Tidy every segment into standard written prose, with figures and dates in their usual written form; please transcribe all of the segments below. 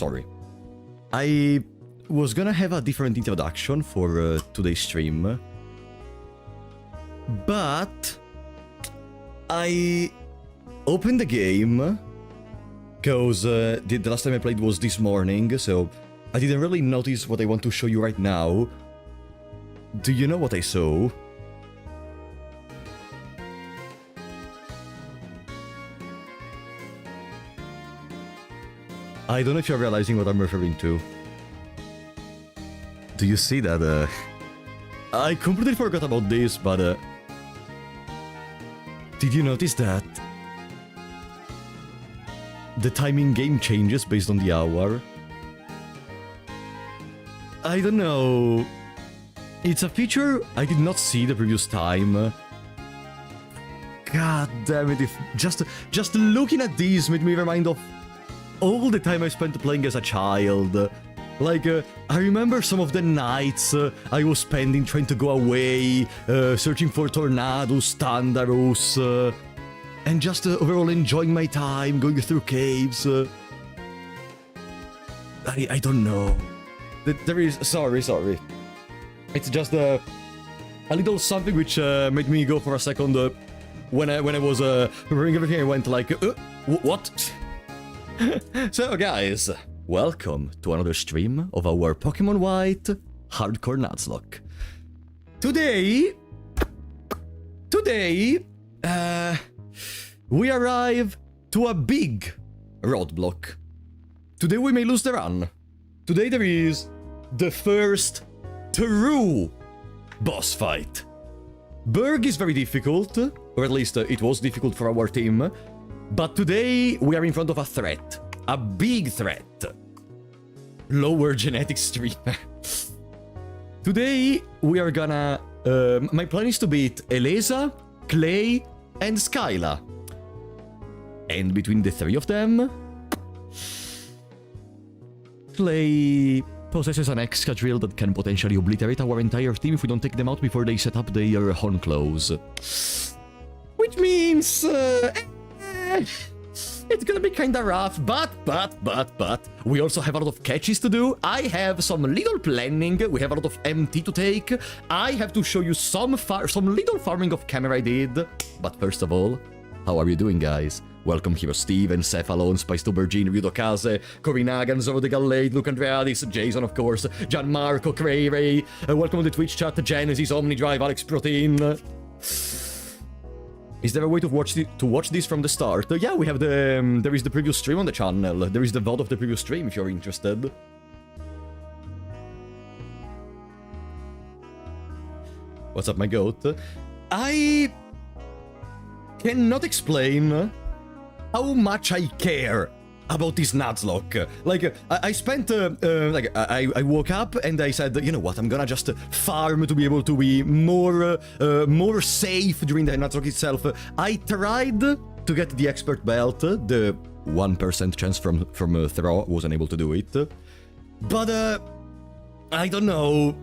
sorry. I was gonna have a different introduction for today's stream, but I opened the game because the last time I played was this morning, so I didn't really notice what I want to show you right now. Do you know what I saw? I don't know if you're realizing what I'm referring to. Do you see that? I completely forgot about this, but did you notice that the timing game changes based on the hour? I don't know. It's a feature I did not see the previous time. God damn it, if just looking at these made me remind of all the time I spent playing as a child. Like, I remember some of the nights I was spending trying to go away, searching for tornadoes, thunderos, and just overall enjoying my time, going through caves. I don't know. There is... Sorry. It's just a little something which made me go for a second when I was preparing everything. I went like, what? So guys, welcome to another stream of our Pokemon White Hardcore Nuzlocke. Today, we arrive to a big roadblock. Today we may lose the run. Today there is the first true boss fight. Berg is very difficult, or at least it was difficult for our team. But today, we are in front of a threat. A big threat. Lower genetic streamer. Today, we are gonna... my plan is to beat Elesa, Clay, and Skyla. And between the three of them... Clay possesses an extra drill that can potentially obliterate our entire team if we don't take them out before they set up their horn claws. Which means... it's gonna be kinda rough, but we also have a lot of catches to do. I have some little planning. We have a lot of MT to take. I have to show you some little farming of camera I did. But first of all, how are you doing, guys? Welcome here, Steven, Cephalon, Spice Tubergine, Ryudokaze, Korinagan, Zoro de Gallade, Luke Andreadis, Jason, of course, Gianmarco, Cray Ray. Welcome to the Twitch chat, Genesis, Omnidrive, Alex Protein. Is there a way to watch this from the start? Yeah, we have the... there is the previous stream on the channel. There is the VOD of the previous stream, if you're interested. What's up, my goat? I cannot explain how much I care about this Nuzlocke. Like, I spent, like, I woke up and I said, you know what, I'm gonna just farm to be able to be more safe during the Nuzlocke itself. I tried to get the expert belt, the 1% chance from throw, wasn't able to do it. But, I don't know.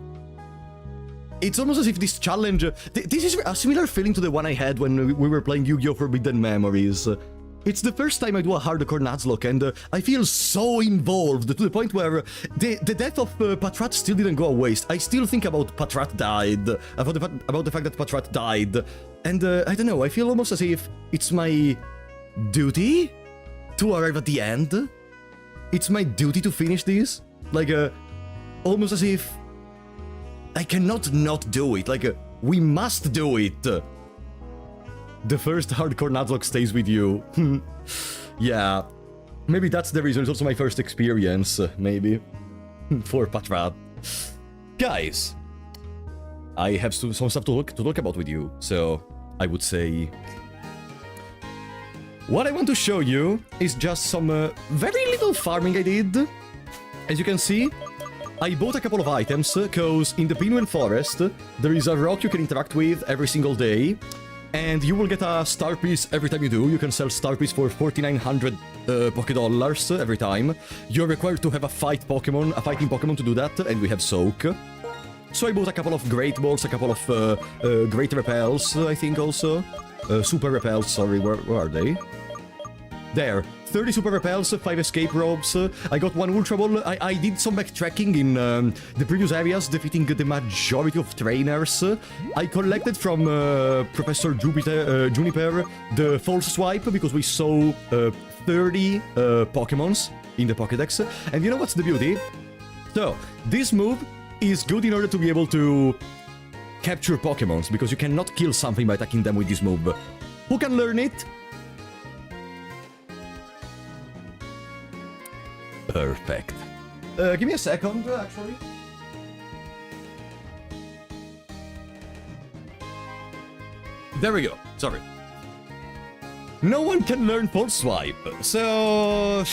It's almost as if this challenge... this is a similar feeling to the one I had when we were playing Yu-Gi-Oh! Forbidden Memories. It's the first time I do a hardcore Nuzlocke, and I feel so involved to the point where the death of Patrat still didn't go a waste. I still think about Patrat died, about the fact that Patrat died, and I don't know, I feel almost as if it's my duty to arrive at the end. It's my duty to finish this. Like, almost as if I cannot not do it. Like, we must do it. The first hardcore Nuzlocke stays with you. Yeah. Maybe that's the reason. It's also my first experience, maybe. For Patrat. Guys. I have some stuff to talk about with you. So, I would say... what I want to show you is just some very little farming I did. As you can see, I bought a couple of items, because in the Pinwheel Forest, there is a rock you can interact with every single day. And you will get a star piece every time you do. You can sell star piece for 4,900 Poké Dollars every time. You're required to have a fighting Pokemon to do that, and we have Soak. So I bought a couple of Great Balls, a couple of Great Repels, I think also. Super Repels, sorry, where are they? There. 30 super repels, 5 escape ropes. I got 1 ultra ball. I did some backtracking in the previous areas, defeating the majority of trainers. I collected from Professor Juniper the false swipe because we saw 30 Pokémons in the Pokédex. And you know what's the beauty? So, this move is good in order to be able to capture Pokémons, because you cannot kill something by attacking them with this move. Who can learn it? Perfect. Give me a second, actually. There we go. Sorry. No one can learn False Swipe, so...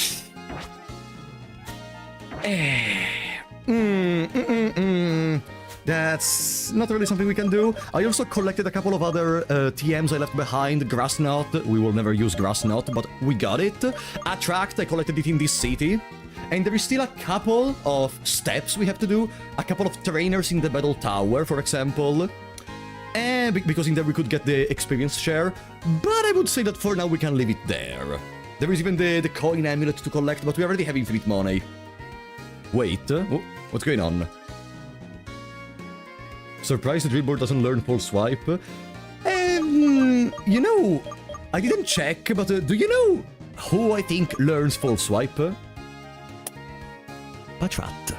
That's not really something we can do. I also collected a couple of other TMs I left behind. Grass Knot. We will never use Grass Knot, but we got it. Attract. I collected it in this city. And there is still a couple of steps we have to do. A couple of trainers in the Battle Tower, for example. And because in there we could get the experience share. But I would say that for now we can leave it there. There is even the coin amulet to collect, but we already have infinite money. Wait, what's going on? Surprised the drillboard doesn't learn False Swipe. You know, I didn't check, but do you know who I think learns False Swipe? Patrat.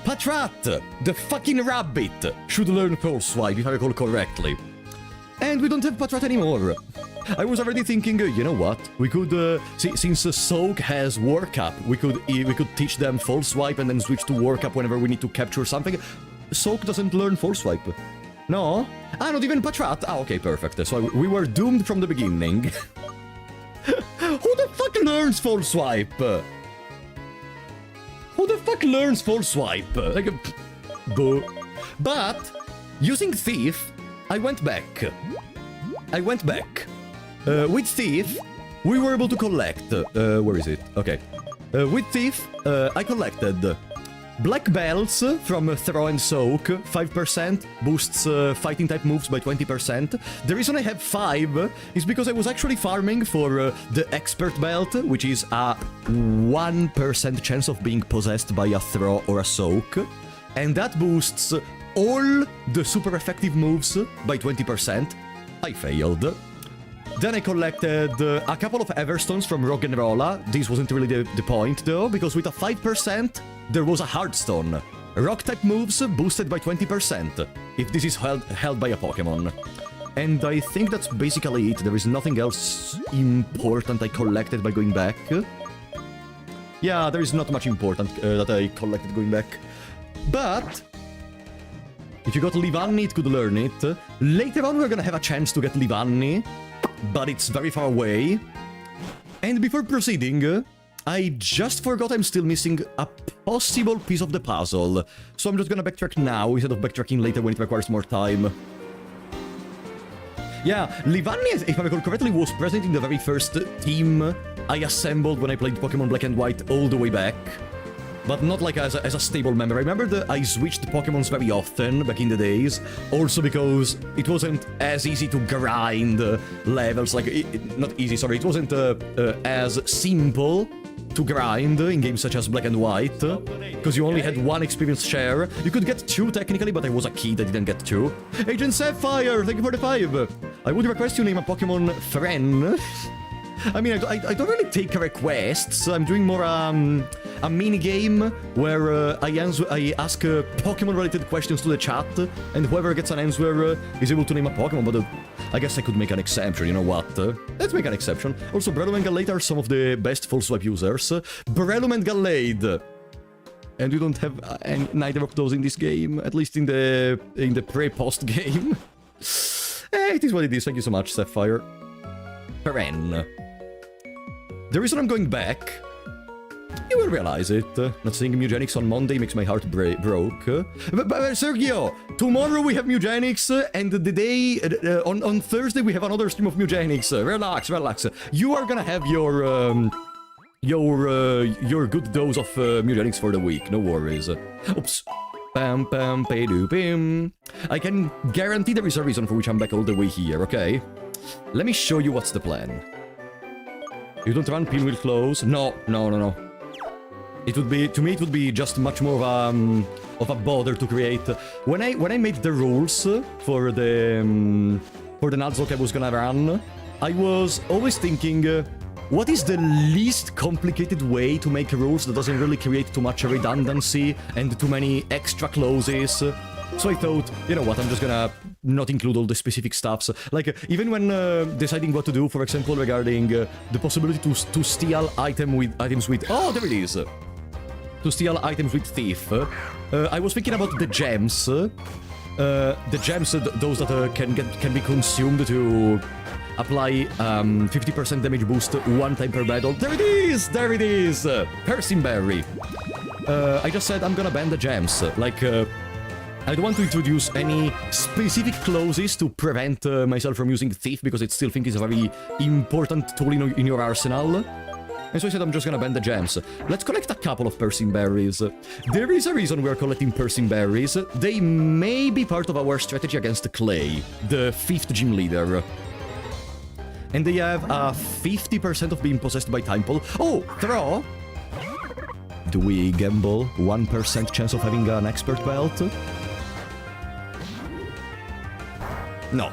Patrat, the fucking rabbit, should learn False Swipe, if I recall correctly. And we don't have Patrat anymore. I was already thinking, you know what? We could, since Soak has Work Up, we could teach them False Swipe and then switch to Work Up whenever we need to capture something. Soak doesn't learn False Swipe. No? Ah, not even Patrat. Ah, okay, perfect. So we were doomed from the beginning. Who the fuck learns False Swipe? Who the fuck learns False Swipe? Like, boo. But, using Thief, I went back. With Thief, we were able to collect... where is it? Okay. With Thief, I collected Black Belts from Throw and Soak, 5%, boosts fighting type moves by 20%. The reason I have 5 is because I was actually farming for the Expert Belt, which is a 1% chance of being possessed by a Throw or a Soak. And that boosts all the super effective moves by 20%. I failed. Then I collected a couple of Everstones from Roggenrola. This wasn't really the point, though, because with a 5%, there was a Heartstone. Rock-type moves boosted by 20%, if this is held by a Pokémon. And I think that's basically it. There is nothing else important I collected by going back. Yeah, there is not much important that I collected going back. But... if you got Livanni, it could learn it. Later on, we're gonna have a chance to get Livanni, but it's very far away. And before proceeding, I just forgot I'm still missing a possible piece of the puzzle. So I'm just gonna backtrack now, instead of backtracking later when it requires more time. Yeah, Livanni, if I recall correctly, was present in the very first team I assembled when I played Pokemon Black and White all the way back. But not like as a stable member. I remember that I switched Pokemons very often back in the days. Also because it wasn't as easy to grind levels. Like, not easy, sorry. It wasn't as simple to grind in games such as Black and White. Because you only had 1 experience share. You could get 2 technically, but I was a kid, I didn't get 2. Agent Sapphire, thank you for the 5. I would request you name a Pokemon Cheren. I mean, I don't really take requests. I'm doing more a mini-game where I ask Pokemon-related questions to the chat, and whoever gets an answer is able to name a Pokemon, but I guess I could make an exception, you know what? Let's make an exception. Also, Breloom and Gallade are some of the best False Swipe users. Breloom and Gallade! And we don't have neither of those in this game, at least in the pre-post game. It is what it is, thank you so much, Sapphire. Cheren. The reason I'm going back, you will realize it. Not seeing Mugenics on Monday makes my heart broke. But Sergio, tomorrow we have Mugenics, and the day on Thursday we have another stream of Mugenics. Relax. You are gonna have your good dose of Mugenics for the week. No worries. Oops. Bam bam pay do bim. I can guarantee there is a reason for which I'm back all the way here. Okay. Let me show you what's the plan. You don't run pinwheel close. No. It would be, to me, it would be just much more of a bother to create. When I made the rules for the Nuzlocke I was gonna run, I was always thinking, what is the least complicated way to make rules that doesn't really create too much redundancy and too many extra clauses? So I thought, you know what, I'm just gonna not include all the specific stuffs. Like, even when deciding what to do, for example, regarding the possibility to steal items with... Oh, there it is! To steal items with Thief. I was thinking about the gems. The gems, those that can be consumed to apply 50% damage boost one time per battle. There it is! There it is! Persimberry. I just said I'm gonna ban the gems. Like, I don't want to introduce any specific clauses to prevent myself from using Thief, because I still think it's a very important tool in your arsenal. And so I said I'm just gonna ban the gems. Let's collect a couple of Persimberries. There is a reason we're collecting Persimberries. They may be part of our strategy against Clay, the 5th gym leader. And they have a 50% of being possessed by Timepole. Oh, throw! Do we gamble 1% chance of having an expert belt? No.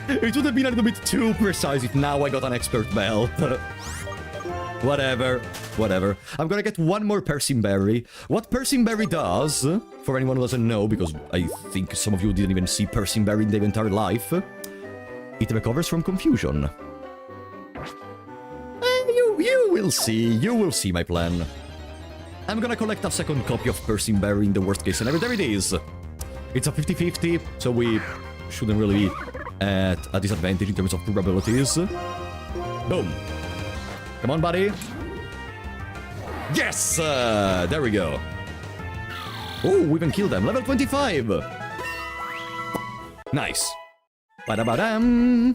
It would have been a little bit too precise if now I got an expert belt. Whatever. I'm gonna get one more Persimberry. What Persimberry does, for anyone who doesn't know, because I think some of you didn't even see Persimberry in their entire life, it recovers from confusion. You will see my plan. I'm gonna collect a second copy of Persimberry in the worst case scenario. There it is. It's a 50-50, so we shouldn't really be at a disadvantage in terms of probabilities. Boom. Come on, buddy. Yes! There we go. Oh, we even killed them. Level 25! Nice. Ba-da-ba-dam!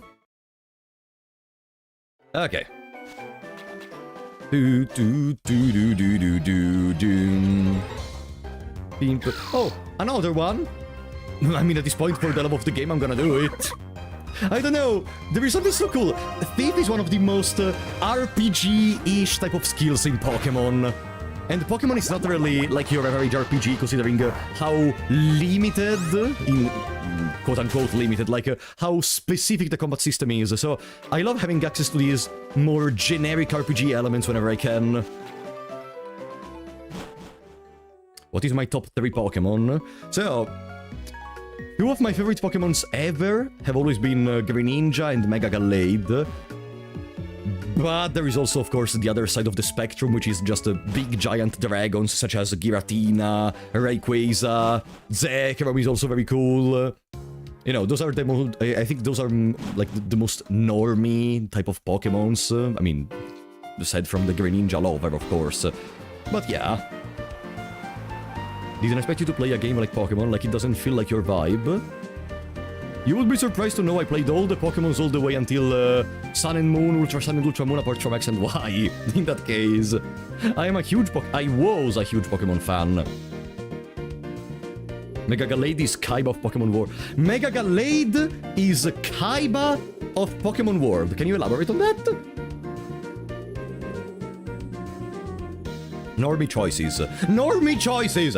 Okay. Oh, another one? I mean, at this point, for the love of the game, I'm gonna do it. I don't know, there is something so cool. Thief is one of the most RPG-ish type of skills in Pokémon. And Pokémon is not really like your average RPG, considering how limited, in quote-unquote limited, like how specific the combat system is. So I love having access to these more generic RPG elements whenever I can. What is my top 3 Pokémon? So, 2 of my favorite Pokémons ever have always been Greninja and Mega Gallade. But there is also, of course, the other side of the spectrum, which is just big giant dragons such as Giratina, Rayquaza, Zekrom is also very cool. You know, those are the most... I think those are, like, the most normie type of Pokémons. I mean, aside from the Greninja lover, of course. But yeah. Didn't expect you to play a game like Pokémon, like it doesn't feel like your vibe. You would be surprised to know I played all the Pokémons all the way until Sun and Moon, Ultra Sun and Ultra Moon, apart from X and Y. In that case, I was a huge Pokémon fan. Mega Gallade is Kaiba of Pokémon War. Mega Gallade is Kaiba of Pokémon World. Can you elaborate on that? Normie choices. Normie choices!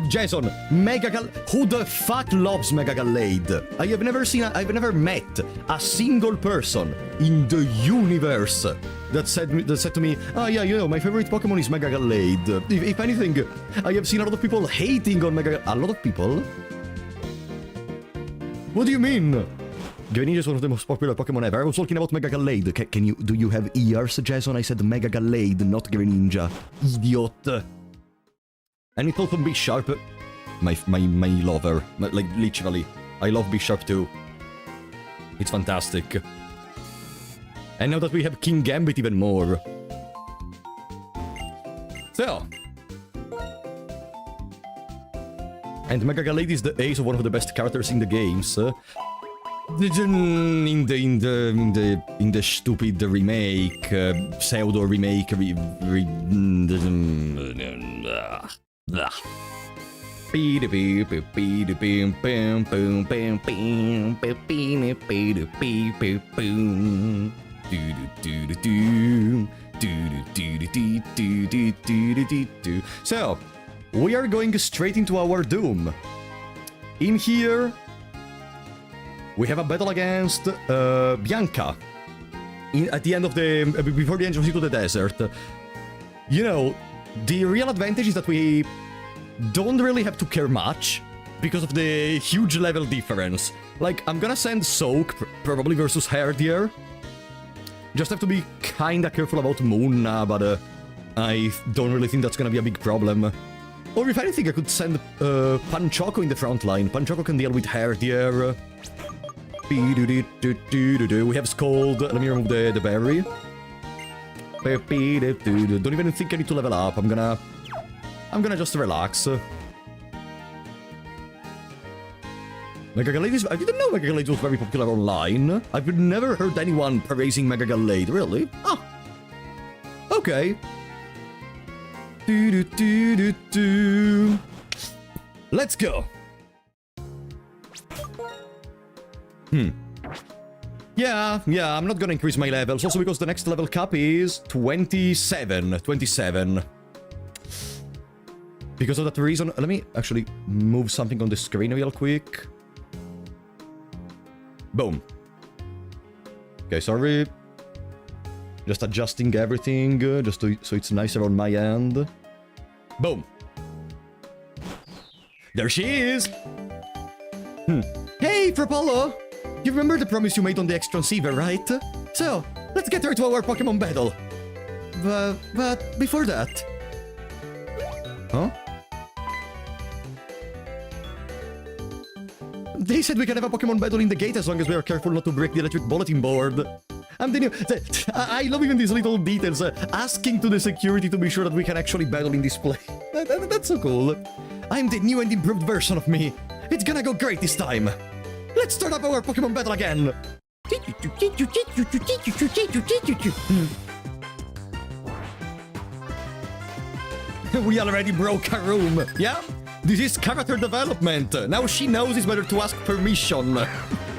Jason, Mega Gallade... Who the fuck loves Mega Gallade? I've never met a single person in the universe that said to me, oh yeah, you know, my favorite Pokemon is Mega Gallade. If anything, I have seen a lot of people hating on Mega... A lot of people? What do you mean? Greninja is one of the most popular Pokemon ever. I was talking about Mega Gallade. Do you have ears, Jason? I said Mega Gallade, not Greninja. Idiot. And it's also Bisharp. My lover. Like, literally. I love Bisharp too. It's fantastic. And now that we have King Gambit even more. So. And Mega Gallade is the ace of one of the best characters in the games. In the stupid remake, pseudo remake, So, we are going straight into our doom. In here, we have a battle against Bianca. At the end of the... before the entrance into the desert. You know, the real advantage is that we don't really have to care much because of the huge level difference. Like, I'm gonna send Soak, probably versus Herdier. Just have to be kinda careful about Munna, but I don't really think that's gonna be a big problem. Or if anything, I could send Panchoco in the front line. Panchoco can deal with Herdier. We have Scold. Let me remove the berry. Don't even think I need to level up. I'm gonna just relax. Mega Gallade is... I didn't know Mega Gallade was very popular online. I've never heard anyone praising Mega Gallade, really? Ah. Okay. Let's go. Yeah, I'm not gonna increase my levels, also because the next level cap is 27. Because of that reason, let me actually move something on the screen real quick. Boom. Okay, sorry. Just adjusting everything, so it's nicer on my end. Boom. There she is! Hey, Frapollo! You remember the promise you made on the X-Transceiver, right? So, let's get right to our Pokemon battle. But before that... Huh? They said we can have a Pokemon battle in the gate as long as we are careful not to break the electric bulletin board. I love even these little details, asking to the security to be sure that we can actually battle in this place. That's so cool. I'm the new and improved version of me. It's gonna go great this time. Let's start up our Pokemon battle again. We already broke a room. Yeah? This is character development. Now she knows it's better to ask permission.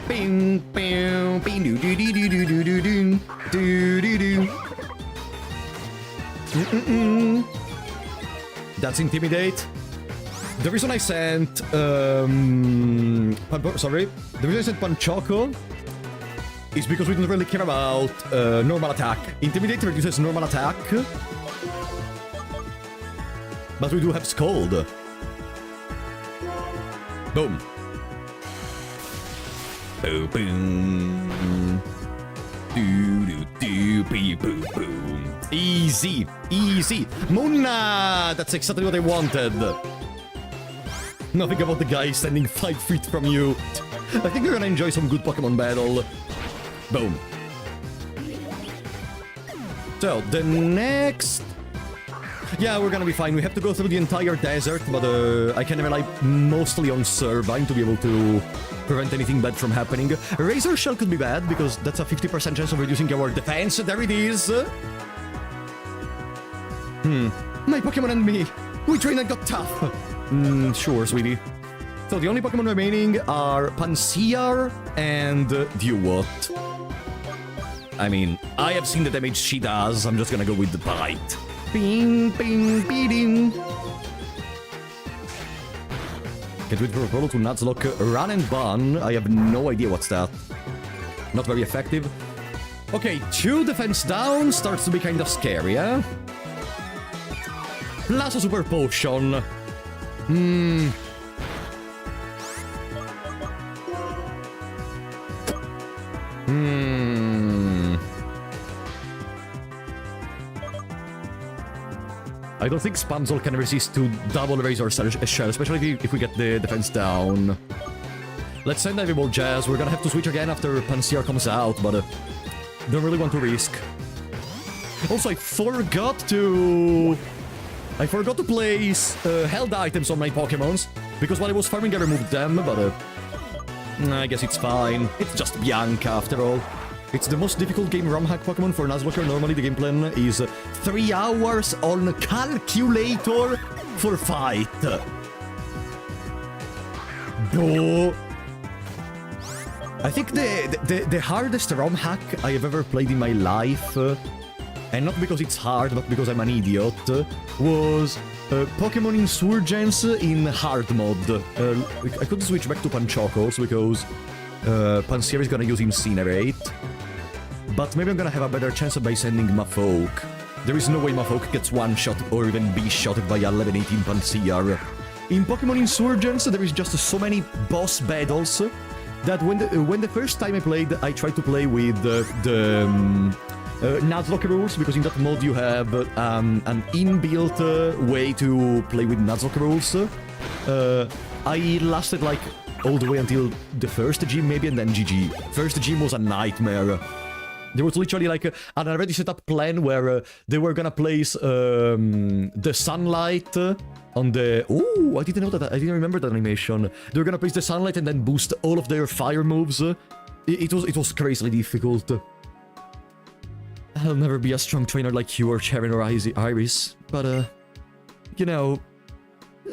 Bing, bing, bing, do do do do do do do do do do. That's Intimidate. The reason I sent the reason I sent Panchoco is because we don't really care about normal attack. Intimidate reduces normal attack, but we do have Scold. Boom. Boom, boom. Do, do, do, boom, boom, boom. Easy, easy. Munna! That's exactly what I wanted. Nothing about the guy standing 5 feet from you. I think we're gonna enjoy some good Pokemon battle. Boom. So, the next... Yeah, we're gonna be fine. We have to go through the entire desert, but I can rely mostly on Servine to be able to prevent anything bad from happening. Razor Shell could be bad, because that's a 50% chance of reducing our defense. There it is! My Pokemon and me! We trained and got tough! Sure, sweetie. So the only Pokemon remaining are Pansear and Ducklett. I mean, I have seen the damage she does, I'm just gonna go with the Bite. Bing, bing, beating. Get rid of Apollo to Nuzlocke, Run and Bun. I have no idea what's that. Not very effective. Okay, 2 defense down starts to be kind of scary, eh? Plus a Super Potion. I don't think Spamzol can resist to double Razor Shell, especially if we get the defense down. Let's send Ivy Jazz. We're gonna have to switch again after Pansear comes out, but don't really want to risk. Also, I forgot to place held items on my Pokemons, because while I was farming I removed them, but I guess it's fine. It's just Bianca after all. It's the most difficult game ROM hack Pokemon for Nuzlocke. Normally the game plan is 3 hours on calculator for fight. Oh. I think the hardest ROM hack I have ever played in my life, and not because it's hard, but because I'm an idiot, was Pokémon Insurgence in hard mode. I couldn't switch back to Panchocos because Pansear is gonna use Incinerate. But maybe I'm gonna have a better chance by sending Mafoke. There is no way Mafoke gets one-shot or even be-shotted by a level 18 Pansear. In Pokémon Insurgence, there is just so many boss battles that when the first time I played, I tried to play with the Nuzlocke rules, because in that mode you have an inbuilt way to play with Nuzlocke rules. I lasted like all the way until the first gym maybe, and then GG. First gym was a nightmare. There was literally like an already set up plan where they were gonna place the sunlight on the... Ooh, I didn't know that. I didn't remember that animation. They were gonna place the sunlight and then boost all of their fire moves. It was crazily difficult. I'll never be a strong trainer like you or Cheren or Iris, but you know,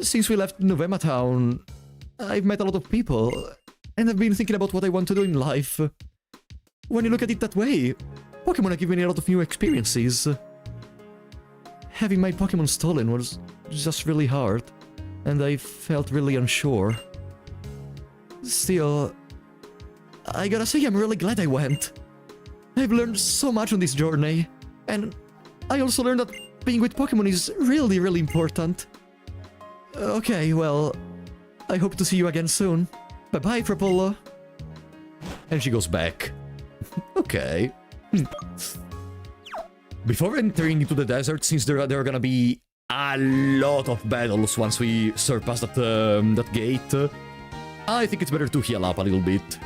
since we left Novema Town, I've met a lot of people, and I've been thinking about what I want to do in life. When you look at it that way, Pokemon have given me a lot of new experiences. Having my Pokemon stolen was just really hard, and I felt really unsure. Still, I gotta say I'm really glad I went. I've learned so much on this journey, and I also learned that being with Pokemon is really, really important. Okay, well, I hope to see you again soon. Bye-bye, Propolo. And she goes back. Okay. Before entering into the desert, since there are gonna be a lot of battles once we surpass that gate, I think it's better to heal up a little bit.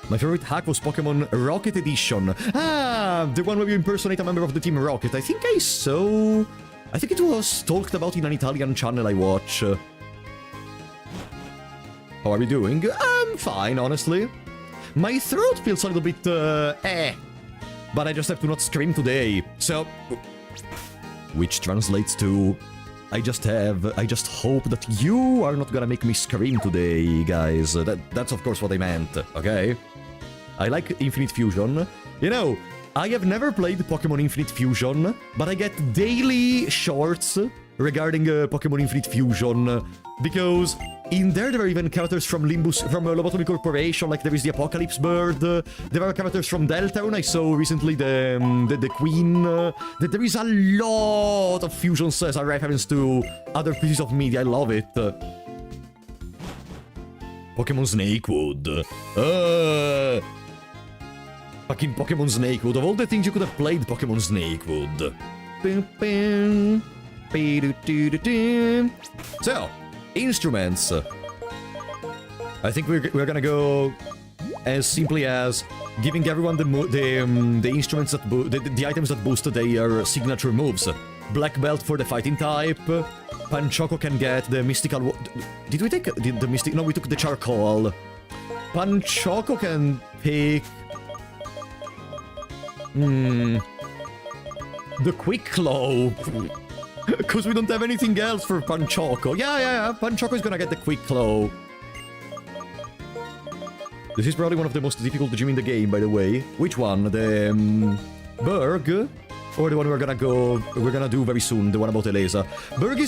My favorite hack was Pokemon Rocket Edition. Ah, the one where you impersonate a member of the Team Rocket. I think I saw... I think it was talked about in an Italian channel I watch. How are we doing? I'm fine, honestly. My throat feels a little bit, but I just have to not scream today, so... Which translates to... I just hope that you are not gonna make me scream today, guys. That's of course what I meant, okay? I like Infinite Fusion. You know, I have never played Pokemon Infinite Fusion, but I get daily shorts regarding Pokemon Infinite Fusion, because in there are even characters from Limbus, from Lobotomy Corporation, like there is the Apocalypse Bird, there are characters from Deltarune, I saw recently the Queen, there is a lot of fusions as a reference to other pieces of media, I love it. Pokemon Snakewood. Fucking Pokemon Snakewood, of all the things you could have played, Pokemon Snakewood. So, instruments. I think we're gonna go as simply as giving everyone the instruments that the items that boost their signature moves. Black Belt for the fighting type. Panchoco can get the mystical. Did we take the mystic? No, we took the charcoal. Panchoco can pick. The Quick Claw. Because we don't have anything else for Panchoco. Yeah. Panchoco is gonna get the Quick Claw. This is probably one of the most difficult gym in the game, by the way. Which one? The Berg? Or the one we're gonna do very soon, the one about Elesa. Berg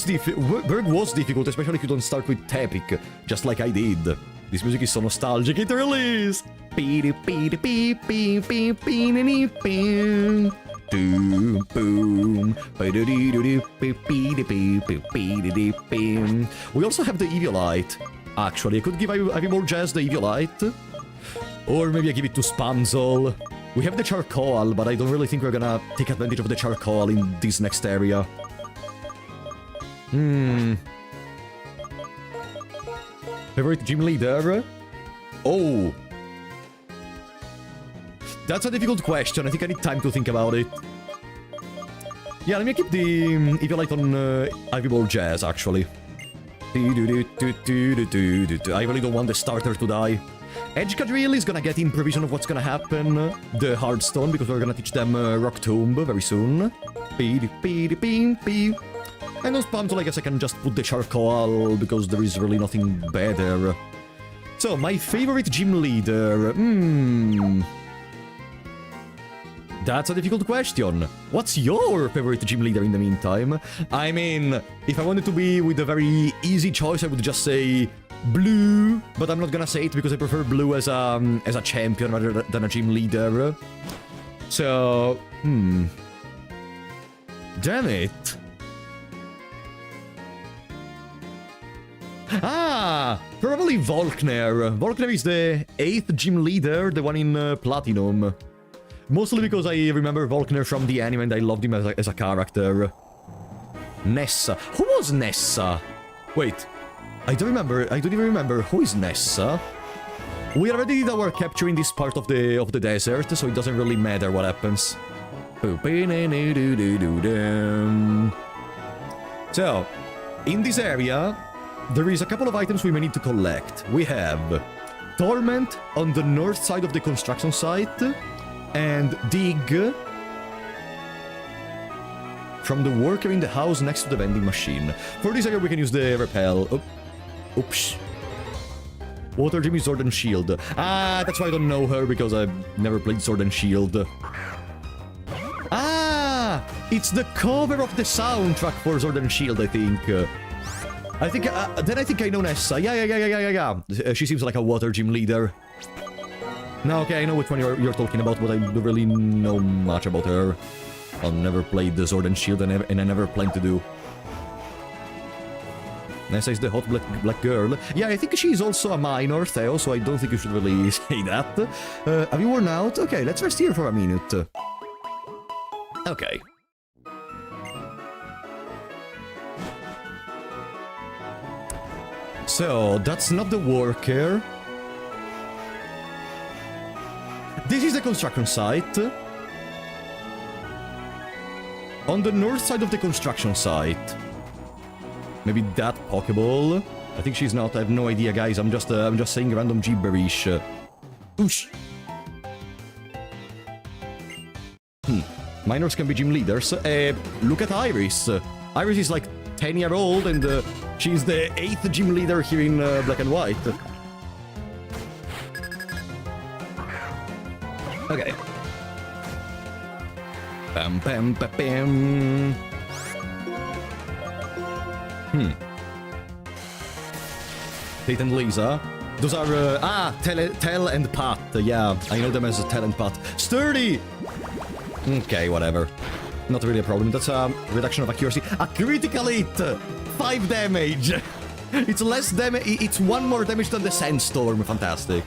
was difficult, especially if you don't start with Tepic, just like I did. This music is so nostalgic, it really is! We also have the Eviolite. Actually, I could give Ivy Jazz the Eviolite. Or maybe I give it to Spamzol. We have the Charcoal, but I don't really think we're gonna take advantage of the Charcoal in this next area. Favorite gym leader? Oh! That's a difficult question. I think I need time to think about it. Yeah, let me keep the Eviolite on Ivy Ball Jazz, actually. I really don't want the starter to die. Edgecadrill is gonna get in provision of what's gonna happen. The Hearthstone, because we're gonna teach them Rock Tomb very soon. And on spam tool, I guess I can just put the charcoal, because there is really nothing better. So, my favorite gym leader... That's a difficult question. What's your favorite gym leader in the meantime? I mean, if I wanted to be with a very easy choice, I would just say Blue, but I'm not gonna say it because I prefer Blue as a champion rather than a gym leader. So, damn it. Ah, probably Volkner. Volkner is the 8th gym leader, the one in Platinum. Mostly because I remember Volkner from the anime and I loved him as a character. Nessa. Who was Nessa? Wait. I don't even remember. Who is Nessa? We already did our capture in this part of the desert, so it doesn't really matter what happens. So, in this area, there is a couple of items we may need to collect. We have Torment on the north side of the construction site, and Dig from the worker in the house next to the vending machine. For this area we can use the repel. Oh. Oops. Water Jimmy Sword and Shield. Ah, that's why I don't know her, because I've never played Sword and Shield. Ah! It's the cover of the soundtrack for Sword and Shield, I think. I think I know Nessa. Yeah. She seems like a water gym leader. No, okay, I know which one you're talking about, but I don't really know much about her. I've never played the Sword and Shield, and I never plan to do. Nessa is the hot black girl. Yeah, I think she's also a minor, Theo, so I don't think you should really say that. Have you worn out? Okay, let's rest here for a minute. Okay. So, that's not the worker. This is the construction site. On the north side of the construction site. Maybe that Pokeball. I think she's not. I have no idea, guys. I'm just saying random gibberish. Oosh. Minors can be gym leaders. Look at Iris. Iris is like 10-year-old, and she's the 8th gym leader here in Black and White. Okay. Bam, bam, bam, bam. Tate and Lisa. Those are, Tell and Pat. Yeah, I know them as Tell and Pat. Sturdy! Okay, whatever. Not really a problem. That's a reduction of accuracy. A critical hit! 5 damage! It's less damage. It's 1 more damage than the Sandstorm. Fantastic.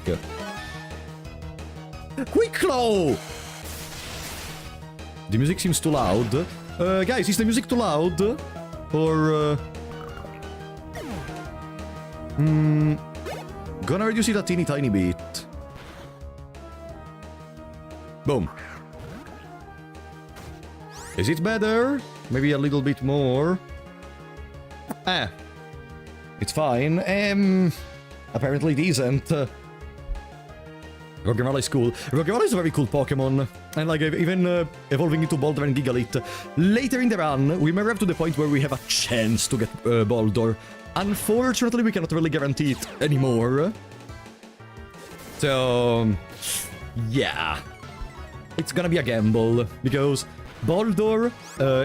Quick Claw! The music seems too loud. Guys, is the music too loud? Or... Gonna reduce it a teeny tiny bit. Boom. Is it better? Maybe a little bit more. It's fine. Apparently it isn't. Roggenrola is cool. Roggenrola is a very cool Pokemon. And like, even evolving into Boulder and Gigalith. Later in the run, we may arrive to the point where we have a chance to get Boulder. Unfortunately, we cannot really guarantee it anymore. So, yeah. It's gonna be a gamble, because Boulder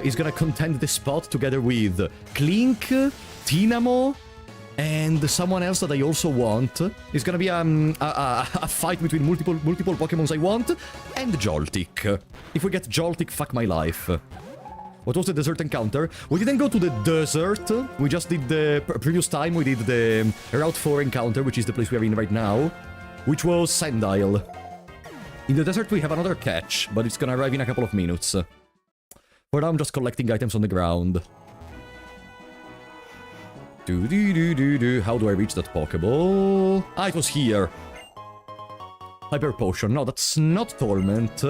is gonna contend the spot together with Clink, Tynamo, and someone else that I also want. It's gonna be a fight between multiple Pokemons I want, and Joltik. If we get Joltik, fuck my life. What was the desert encounter? We didn't go to the desert. We just did the previous time. We did the Route 4 encounter, which is the place we are in right now, which was Sandile. In the desert, we have another catch, but it's gonna arrive in a couple of minutes. For now, I'm just collecting items on the ground. How do I reach that Pokeball? Ah, it was here. Hyper Potion. No, that's not Torment.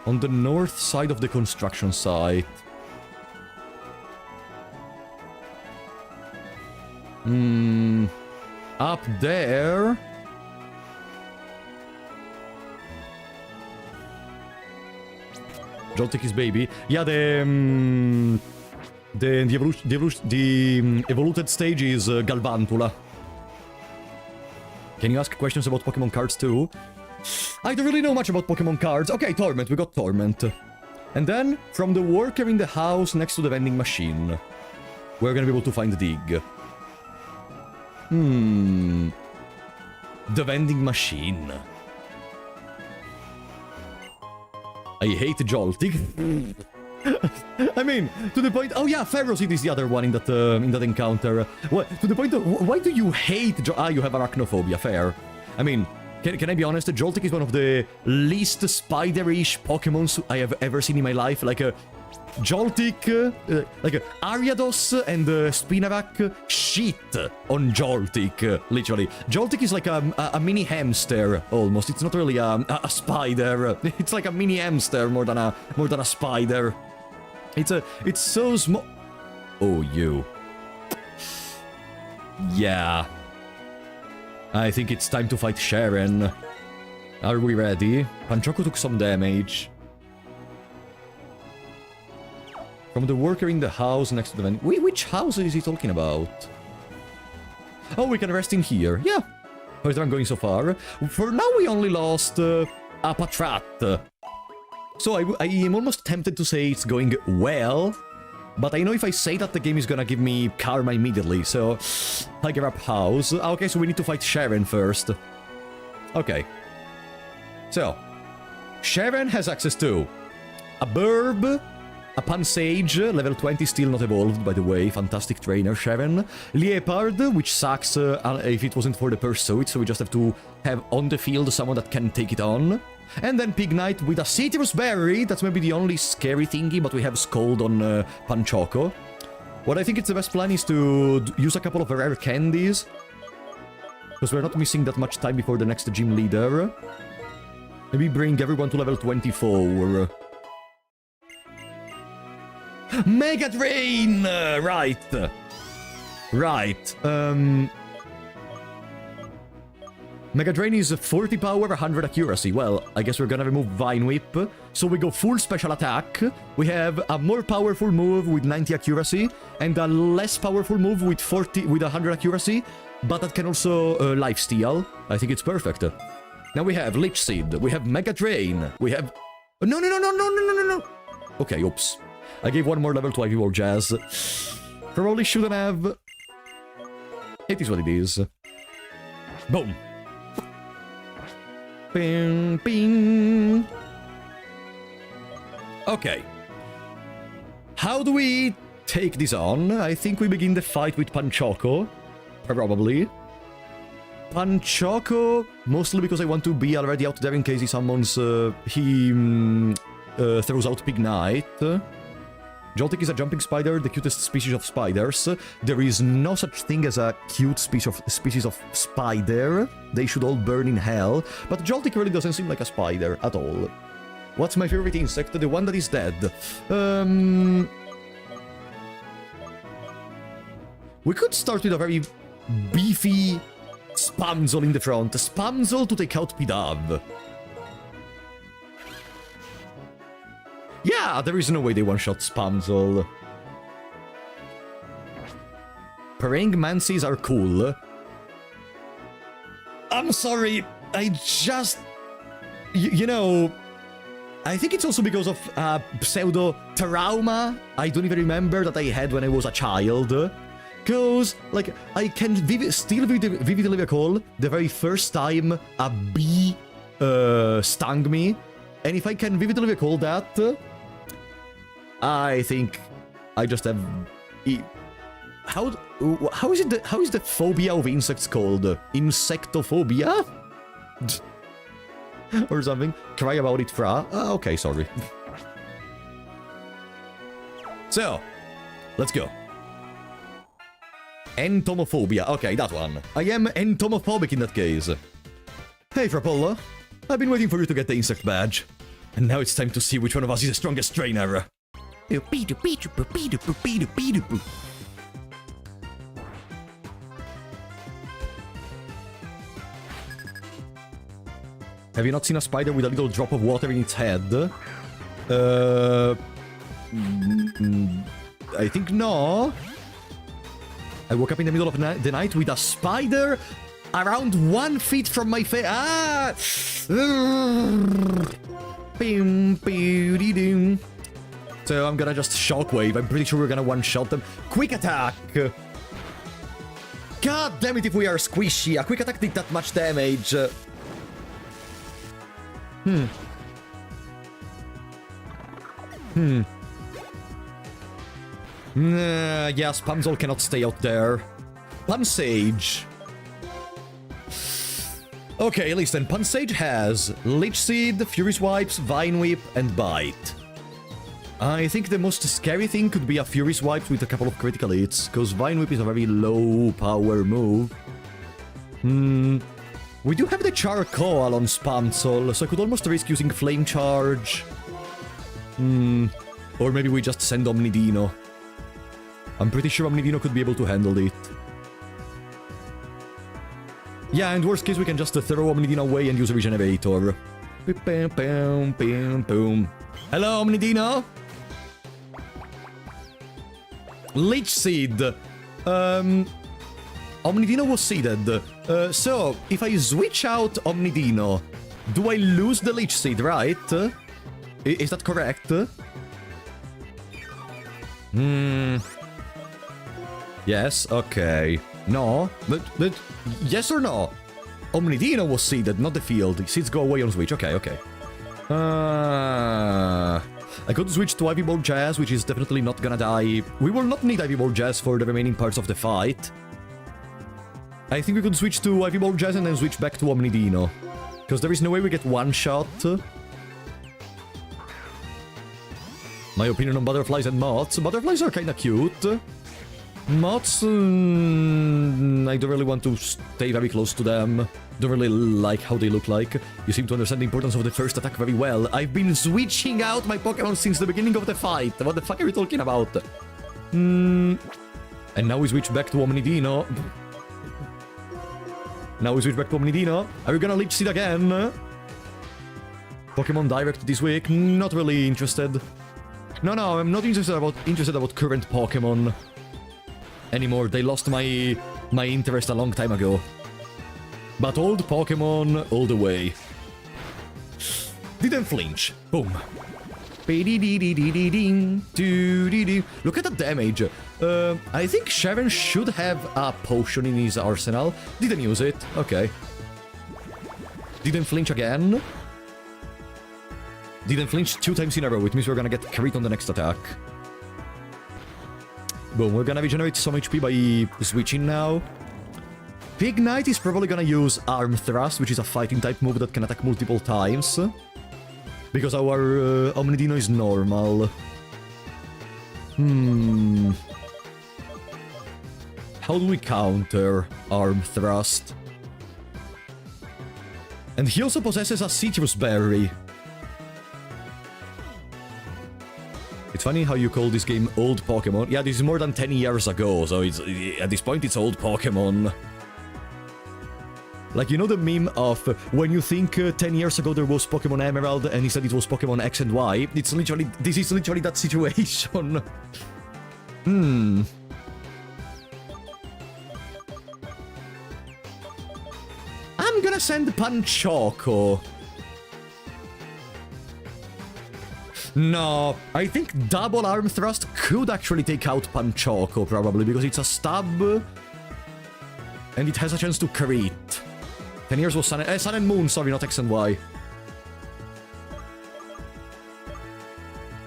On the north side of the construction site. Up there. Joltik is baby. Yeah, the the evoluted stage is Galvantula. Can you ask questions about Pokemon cards too? I don't really know much about Pokemon cards. Okay, Torment, we got Torment. And then, from the worker in the house next to the vending machine, we're gonna be able to find Dig. The vending machine. I hate Joltik. I mean, to the point... Oh yeah, Ferocity is the other one in that encounter. What, to the point of... Why do you hate... you have arachnophobia, fair. I mean, can I be honest? Joltik is one of the least spiderish Pokemons I have ever seen in my life. Like, Joltik, Ariados and Spinarak shit on Joltik, literally. Joltik is like a mini hamster, almost. It's not really a spider. It's like a mini hamster more than a spider. It's so small. Oh, you. Yeah. I think it's time to fight Cheren. Are we ready? Panchoku took some damage. From the worker in the house next to the vending... Which house is he talking about? Oh, we can rest in here. Yeah. How is I'm going so far? For now, we only lost a Patrat. So I am almost tempted to say it's going well. But I know if I say that, the game is gonna give me karma immediately. So, I give up house. Okay, so we need to fight Cheren first. Okay. So, Cheren has access to a Burb, a Pansage, level 20, still not evolved, by the way. Fantastic trainer, Cheren. Liepard, which sucks if it wasn't for the Pursuit, so we just have to have on the field someone that can take it on. And then Pignite with a Citrus Berry. That's maybe the only scary thingy, but we have Scold on Panchoco. What I think it's the best plan is to use a couple of rare candies, because we're not missing that much time before the next gym leader. Maybe bring everyone to level 24. Mega Drain! Right. Mega Drain is 40 power, 100 accuracy. Well, I guess we're gonna remove Vine Whip. So we go full special attack. We have a more powerful move with 90 accuracy, and a less powerful move with 100 accuracy, but that can also lifesteal. I think it's perfect. Now we have Leech Seed, we have Mega Drain, we have... No. Okay, oops. I gave one more level to Ivy War Jazz. Probably shouldn't have. It is what it is. Boom. Bing, bing. Okay. How do we take this on? I think we begin the fight with Panchoco. Probably. Panchoco, mostly because I want to be already out there in case he summons... throws out Pignite. Joltik is a jumping spider, the cutest species of spiders. There is no such thing as a cute species of spider. They should all burn in hell. But Joltik really doesn't seem like a spider at all. What's my favorite insect? The one that is dead. We could start with a very beefy Spamzel in the front. Spamzel to take out Pidav. Yeah, there is no way they one-shot Spamzel. Parang Mancies are cool. I'm sorry, I just... You know... I think it's also because of pseudo-trauma I don't even remember that I had when I was a child. Because, like, I can still vividly recall the very first time a bee stung me. And if I can vividly recall that, I think I just have... How is the phobia of insects called? Insectophobia? Or something? Cry about it, Fra. Okay, sorry. So, let's go. Entomophobia. Okay, that one. I am entomophobic in that case. Hey, Frapollo. I've been waiting for you to get the insect badge. And now it's time to see which one of us is the strongest trainer. Have you not seen a spider with a little drop of water in its head? I think no. I woke up in the middle of the night with a spider around 1 feet from my face. Ah! So I'm gonna just shockwave. I'm pretty sure we're gonna one-shot them. Quick attack! God damn it if we are squishy. A quick attack did that much damage. Yeah, Spamzol cannot stay out there. Pansage. Okay, listen. Pansage has Leech Seed, Fury Swipes, Vine Whip, and Bite. I think the most scary thing could be a Fury Swipe with a couple of critical hits, because Vine Whip is a very low power move. We do have the Charcoal on Spamzol, so I could almost risk using Flame Charge. Or maybe we just send Omnidino. I'm pretty sure Omnidino could be able to handle it. Yeah, and worst case we can just throw Omnidino away and use a Regenerator. Hello, Omnidino! Leech Seed. Omnidino was seeded. So, if I switch out Omnidino, do I lose the Leech Seed, right? Is that correct? Yes, okay. No, but yes or no? Omnidino was seeded, not the field. Seeds go away on switch. Okay. I could switch to Ivy Ball Jazz, which is definitely not gonna die. We will not need Ivy Ball Jazz for the remaining parts of the fight. I think we could switch to Ivy Ball Jazz and then switch back to Omnidino. Because there is no way we get one shot. My opinion on butterflies and moths. Butterflies are kinda cute. Moths, I don't really want to stay very close to them. Don't really like how they look like. You seem to understand the importance of the first attack very well. I've been switching out my Pokémon since the beginning of the fight. What the fuck are you talking about? And now we switch back to Omnidino. Are we gonna Leech Seed again? Pokemon Direct this week? Not really interested. No, I'm not interested about current Pokemon anymore. They lost my interest a long time ago. But old Pokemon all the way. Didn't flinch. Boom. Look at the damage. I think Cheren should have a potion in his arsenal. Didn't use it. Okay. Didn't flinch again. Didn't flinch 2 times in a row. It means we're gonna get crit on the next attack. Boom, we're gonna regenerate some HP by switching now. Big Knight is probably gonna use Arm Thrust, which is a fighting type move that can attack multiple times. Because our Omnidino is normal. How do we counter Arm Thrust? And he also possesses a Citrus Berry. It's funny how you call this game old Pokemon. Yeah, this is more than 10 years ago, so it's, at this point it's old Pokemon. Like, you know the meme of when you think 10 years ago there was Pokemon Emerald and instead it was Pokemon X and Y? It's literally, this is literally that situation. I'm gonna send Panchoco. No, I think double Arm Thrust could actually take out Panchoco, probably, because it's a stab. And it has a chance to crit. 10 years was Sun and Moon, sorry, not X and Y.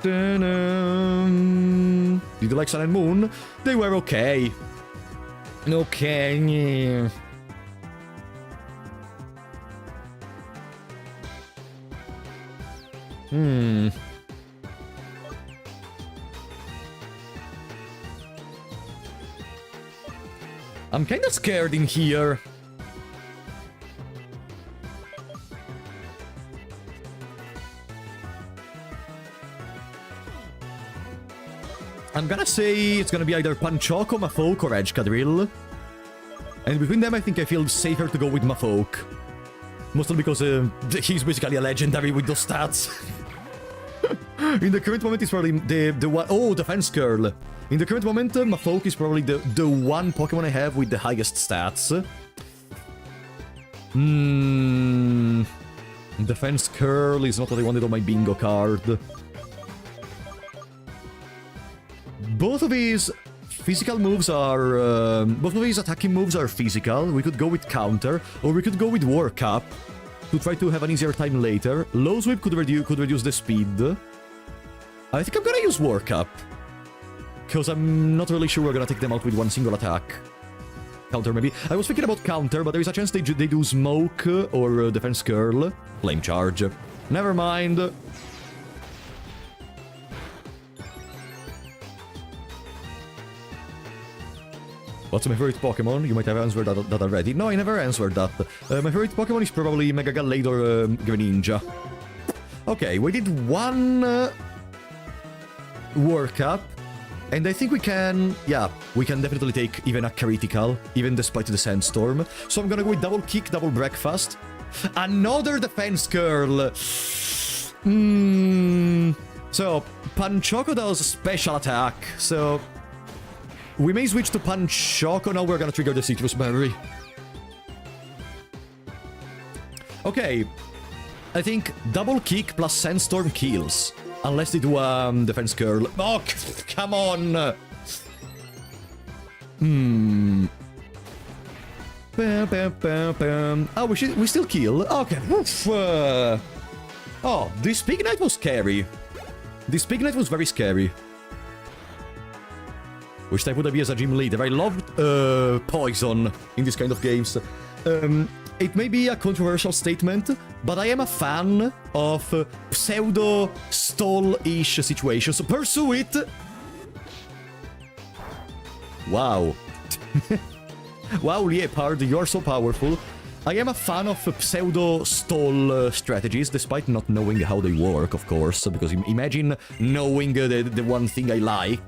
Did you like Sun and Moon? They were okay. Okay. I'm kinda scared in here. I'm gonna say it's gonna be either Panchoco, Mafolk, or Edgecadrill. And between them, I think I feel safer to go with Mafolk. Mostly because he's basically a legendary with those stats. In the current moment, it's probably the one... Oh, Defense Curl. In the current moment, Mafoke is probably the one Pokemon I have with the highest stats. Defense Curl is not what I wanted on my bingo card. Both of his physical moves are... both of his attacking moves are physical. We could go with Counter, or we could go with War Cap to try to have an easier time later. Low Sweep could reduce the speed. I think I'm gonna use War Cap, because I'm not really sure we're gonna take them out with one single attack. Counter, maybe. I was thinking about Counter, but there is a chance they do Smoke or Defense Curl. Flame Charge. Never mind. What's my favorite Pokemon? You might have answered that already. No, I never answered that. My favorite Pokemon is probably Mega Gallade or Greninja. Okay, we did one War Cap. And I think we can... Yeah, we can definitely take even a critical, even despite the Sandstorm. So I'm gonna go with Double Kick, Double Breakfast. Another Defense Curl. So, Panchoco does Special Attack. So, we may switch to Panchoco. Now we're gonna trigger the Citrus Berry. Okay. I think Double Kick plus Sandstorm kills. Unless they do Defense Curl. Oh, come on! Oh, we still kill. Okay. Oh, this Pignite was scary. This Pignite was very scary. Which type would I be as a gym leader? I loved Poison in this kind of games. It may be a controversial statement, but I am a fan of pseudo-stall-ish situations. Pursue it! Wow. Wow, Liepard, you're so powerful. I am a fan of pseudo-stall strategies, despite not knowing how they work, of course, because imagine knowing the one thing I like.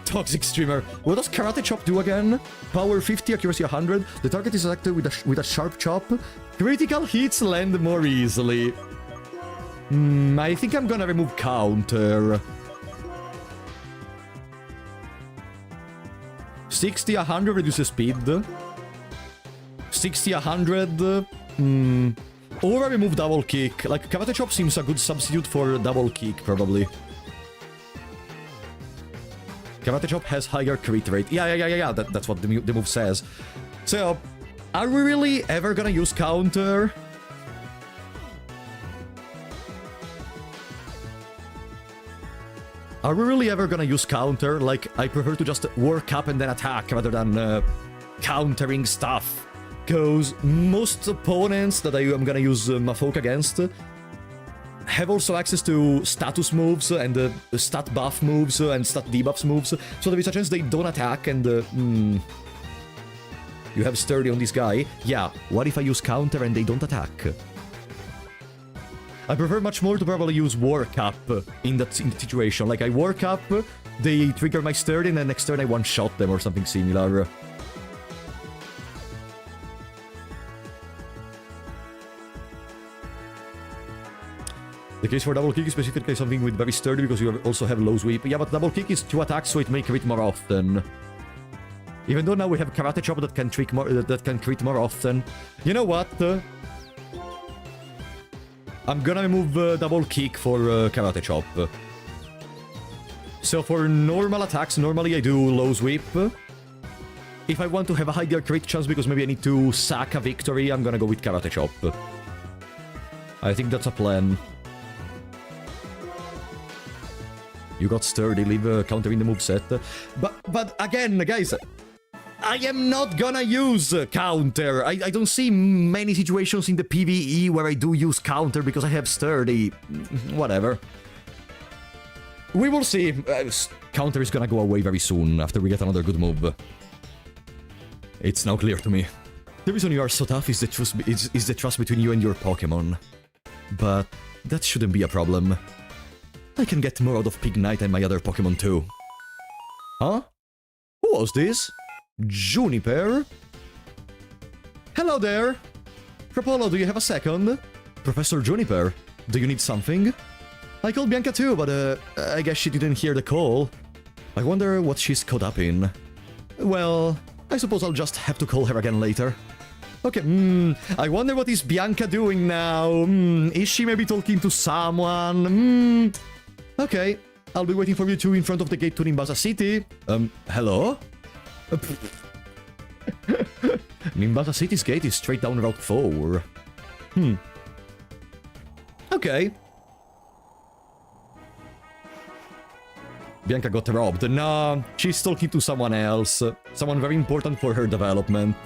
Toxic Streamer. What does Karate Chop do again? Power 50, accuracy 100. The target is attacked with a sharp chop. Critical hits land more easily. I think I'm gonna remove Counter. 60, 100 reduces speed. 60, 100. Or I remove Double Kick. Like, Karate Chop seems a good substitute for Double Kick, probably. Karate Chop has higher crit rate. Yeah, that's what the move says. So, are we really ever gonna use Counter? Are we really ever gonna use Counter? Like, I prefer to just work up and then attack rather than countering stuff. Because most opponents that I am gonna use Mafoke against have also access to status moves and stat buff moves and stat debuffs moves, so there is a chance they don't attack and... You have Sturdy on this guy? Yeah, what if I use Counter and they don't attack? I prefer much more to probably use War Cap in that situation. Like, I War Cap, they trigger my Sturdy, and then next turn I one-shot them or something similar. The case for Double Kick is specifically something with very Sturdy because you also have Low Sweep. Yeah, but Double Kick is 2 attacks, so it may crit more often. Even though now we have Karate Chop that can crit more often. You know what? I'm gonna remove Double Kick for Karate Chop. So for normal attacks, normally I do Low Sweep. If I want to have a higher crit chance because maybe I need to sack a victory, I'm gonna go with Karate Chop. I think that's a plan. You got Sturdy, leave countering the moveset. But again, guys, I am not gonna use Counter. I don't see many situations in the PvE where I do use Counter because I have Sturdy. Whatever. We will see. Counter is gonna go away very soon after we get another good move. It's now clear to me. The reason you are so tough is the trust between you and your Pokémon. But that shouldn't be a problem. I can get more out of Pignite and my other Pokémon too. Huh? Who was this? Juniper? Hello there! Propolo, do you have a second? Professor Juniper, do you need something? I called Bianca too, but I guess she didn't hear the call. I wonder what she's caught up in. Well, I suppose I'll just have to call her again later. Okay, I wonder what is Bianca doing now? Is she maybe talking to someone? Okay, I'll be waiting for you two in front of the gate to Nimbasa City. Hello? Nimbasa City's gate is straight down Route 4. Okay. Bianca got robbed. No, she's talking to someone else. Someone very important for her development.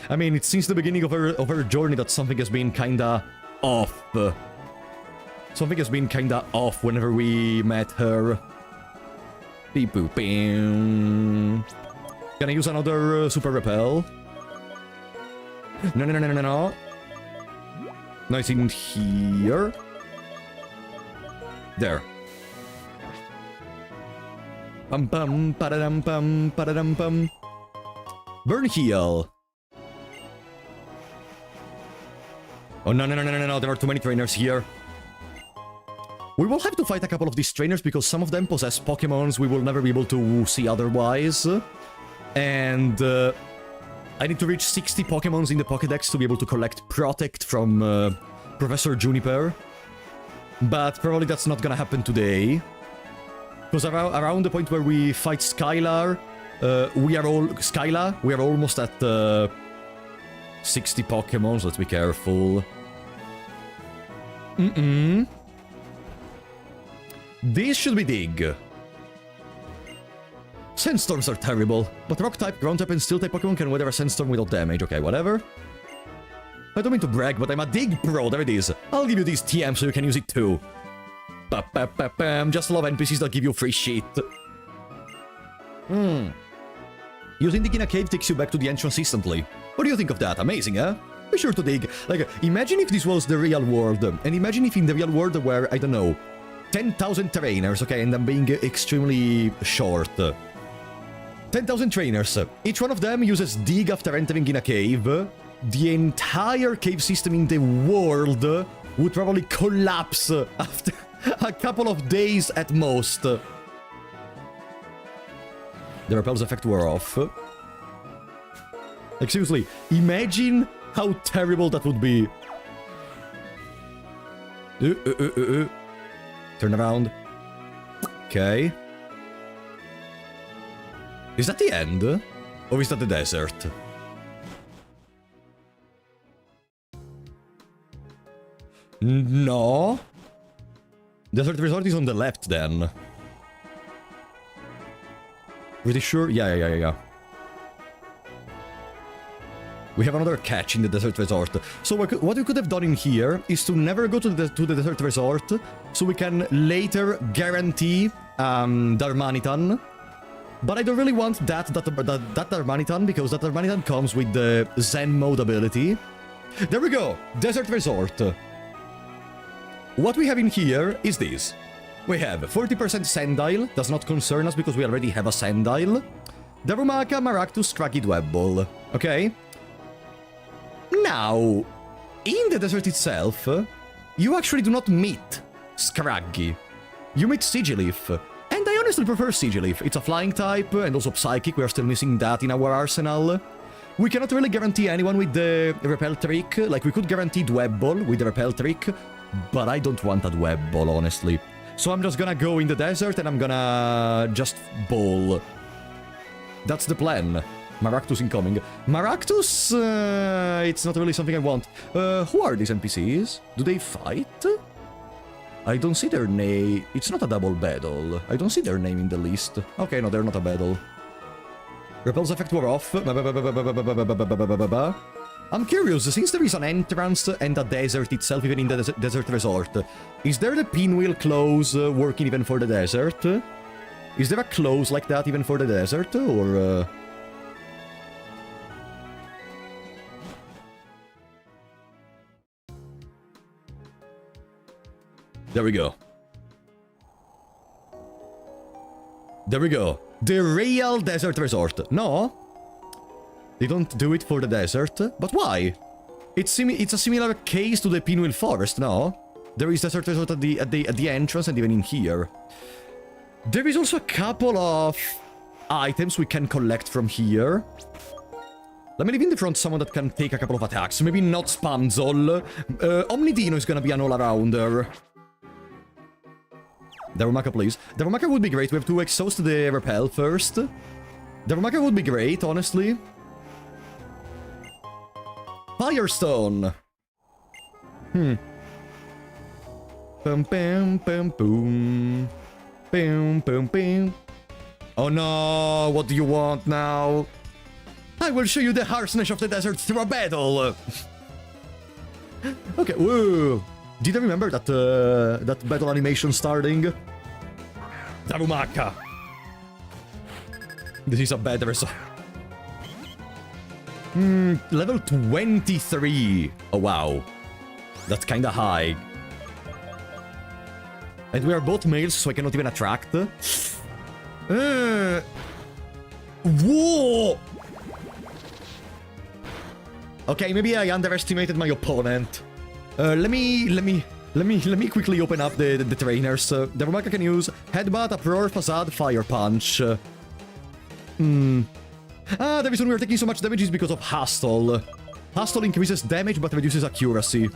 I mean, it's since the beginning of her journey that something has been kinda off. Something has been kinda off whenever we met her. Beep boop bing. Can I use another super repel? No. No, it's in here. There. Pum pum padadum pum padadum pum. Burn heal. Oh no, there are too many trainers here. We will have to fight a couple of these trainers because some of them possess Pokémons we will never be able to see otherwise. And I need to reach 60 Pokémons in the Pokédex to be able to collect Protect from Professor Juniper. But probably that's not gonna happen today. Because around the point where we fight Skylar, we are almost at 60 Pokémons. Let's be careful. This should be Dig. Sandstorms are terrible, but Rock-type, Ground-type, and Steel-type Pokémon can weather a Sandstorm without damage. Okay, whatever. I don't mean to brag, but I'm a Dig Pro. There it is. I'll give you these TM so you can use it too. Just love NPCs that give you free shit. Using Dig in a cave takes you back to the entrance instantly. What do you think of that? Amazing, huh? Be sure to dig. Like, imagine if this was the real world. And imagine if in the real world there were, I don't know, 10,000 trainers, okay? And I'm being extremely short. 10,000 trainers. Each one of them uses Dig after entering in a cave. The entire cave system in the world would probably collapse after a couple of days at most. The repel's effect wore off. Like, seriously, imagine how terrible that would be. Turn around. Okay. Is that the end? Or is that the desert? No. Desert Resort is on the left then. Pretty sure? Yeah. We have another catch in the Desert Resort. So what we could have done in here is to never go to the Desert Resort, so we can later guarantee Darmanitan. But I don't really want that Darmanitan, because that Darmanitan comes with the Zen mode ability. There we go! Desert Resort. What we have in here is this. We have 40% Sandile, does not concern us because we already have a Sandile. Darumaka, Maractus, Scraggy Dwebble. Okay? Now, in the desert itself, you actually do not meet Scraggy. You meet Sigilif. And I honestly prefer Sigilif. It's a flying type, and also psychic. We are still missing that in our arsenal. We cannot really guarantee anyone with the repel trick. Like, we could guarantee Dwebble with the repel trick, but I don't want a Dwebble, honestly. So I'm just gonna go in the desert and I'm gonna just bowl. That's the plan. Maractus incoming. Maractus, it's not really something I want. Who are these NPCs? Do they fight? I don't see their name. It's not a double battle. I don't see their name in the list. Okay, no, they're not a battle. Repel's effect wore off. I'm curious, since there is an entrance and a desert itself, even in the desert resort, is there the pinwheel close working even for the desert? Is there a close like that even for the desert, or... There we go. There we go. The real desert resort. No? They don't do it for the desert? But why? It's a similar case to the Pinwheel Forest, no? There is Desert Resort at the entrance and even in here. There is also a couple of items we can collect from here. Let me leave in the front someone that can take a couple of attacks. Maybe not Spamzol. Omnidino is gonna be an all-arounder. Darumaka, please. Darumaka would be great. We have to exhaust the repel first. Darumaka would be great, honestly. Firestone! Bum bum bum boom. Boom boom boom. Oh no, what do you want now? I will show you the harshness of the desert through a battle! Okay, whoa! Did I remember that, that battle animation starting? Darumaka! This is a bad result. Level 23. Oh wow. That's kinda high. And we are both males, so I cannot even attract. Whoa! Okay, maybe I underestimated my opponent. Let me quickly open up the trainers. Darumaka can use Headbutt, Uproar, Facade, Fire Punch. The reason we are taking so much damage is because of Hustle. Hustle increases damage but reduces accuracy.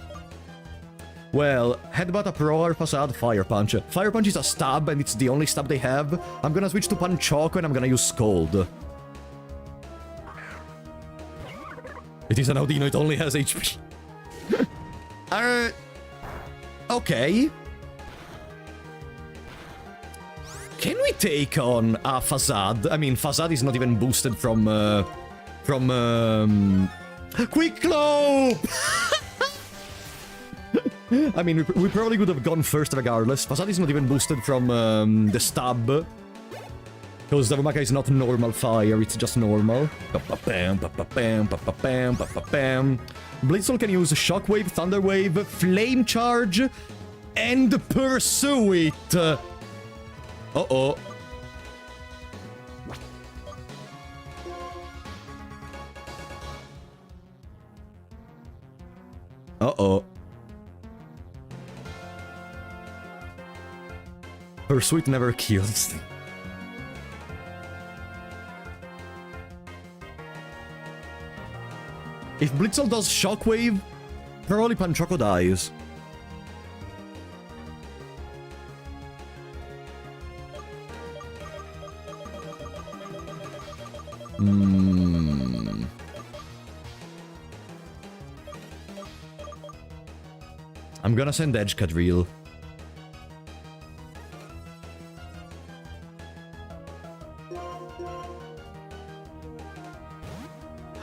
Well, Headbutt, Uproar, Facade, Fire Punch. Fire Punch is a stab and it's the only stab they have. I'm gonna switch to Panchoco and I'm gonna use Scold. It is an Audino, it only has HP. Okay. Can we take on a Facade? I mean, Facade is not even boosted from Quick Cloak! I mean, we probably would have gone first regardless. Facade is not even boosted from the stab. Because Darumaka is not normal fire, it's just normal. Blitzle can use Shockwave, Thunder Wave, Flame Charge, and Pursue It! Uh-oh. Uh-oh. Pursuit never kills. If Blitzle does Shockwave, probably Panchoco dies. I'm gonna send Edgecadrill.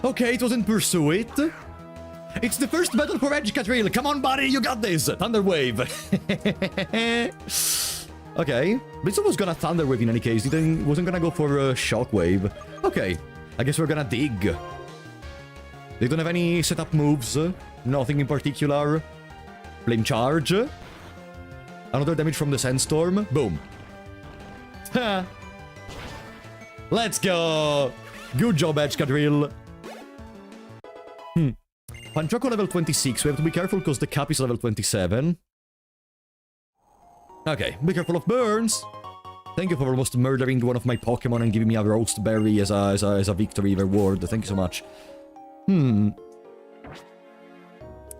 Okay, it wasn't Pursue It. It's the first battle for Edgecadrill. Come on, buddy, you got this. Thunder Wave. Okay, Blitzle was gonna Thunder Wave in any case. He wasn't gonna go for Shockwave. Okay, I guess we're gonna dig. They don't have any setup moves. Nothing in particular. Flame Charge. Another damage from the Sandstorm. Boom. Let's go. Good job, Edgecadrill. Panchoco level 26. We have to be careful because the cap is level 27. Okay, be careful of burns. Thank you for almost murdering one of my Pokemon and giving me a roast berry as a victory reward. Thank you so much.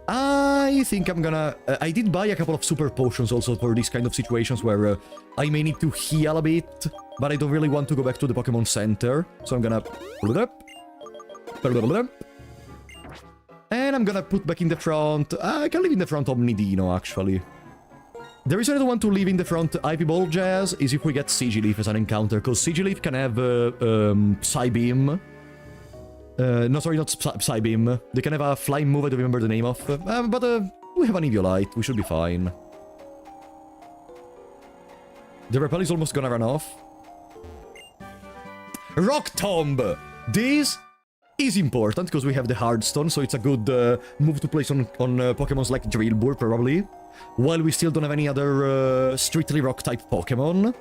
I think I'm gonna... I did buy a couple of super potions also for these kind of situations where I may need to heal a bit, but I don't really want to go back to the Pokemon Center. So I'm gonna... And I'm gonna put back in the front... I can leave in the front Omnidino, actually. The reason I don't want to leave in the front Ivy Ball Jazz is if we get Sigileaf as an encounter, because Sigileaf can have Psybeam. No, sorry, not Psybeam. They can have a flying move I don't remember the name of. But we have an Eviolite, we should be fine. The Repel is almost gonna run off. Rock Tomb! This is important, because we have the Hardstone, so it's a good move to place on Pokemons like Drillbur, probably. While we still don't have any other strictly Rock-type Pokemon.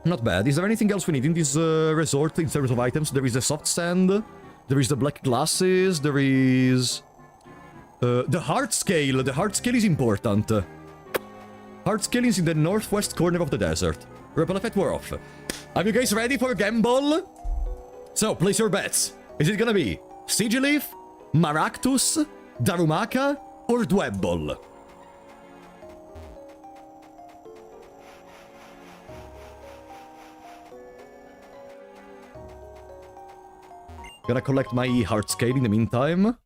Not bad. Is there anything else we need in this resort in terms of items? There is a Soft Sand. There is the black glasses, there is... the heart scale. The heart scale is important. Heart scale is in the northwest corner of the desert. Ripple effect, we're off. Are you guys ready for a gamble? So, place your bets. Is it gonna be Sigilyph, Maractus, Darumaka, or Dwebble? Gonna collect my heart scale in the meantime.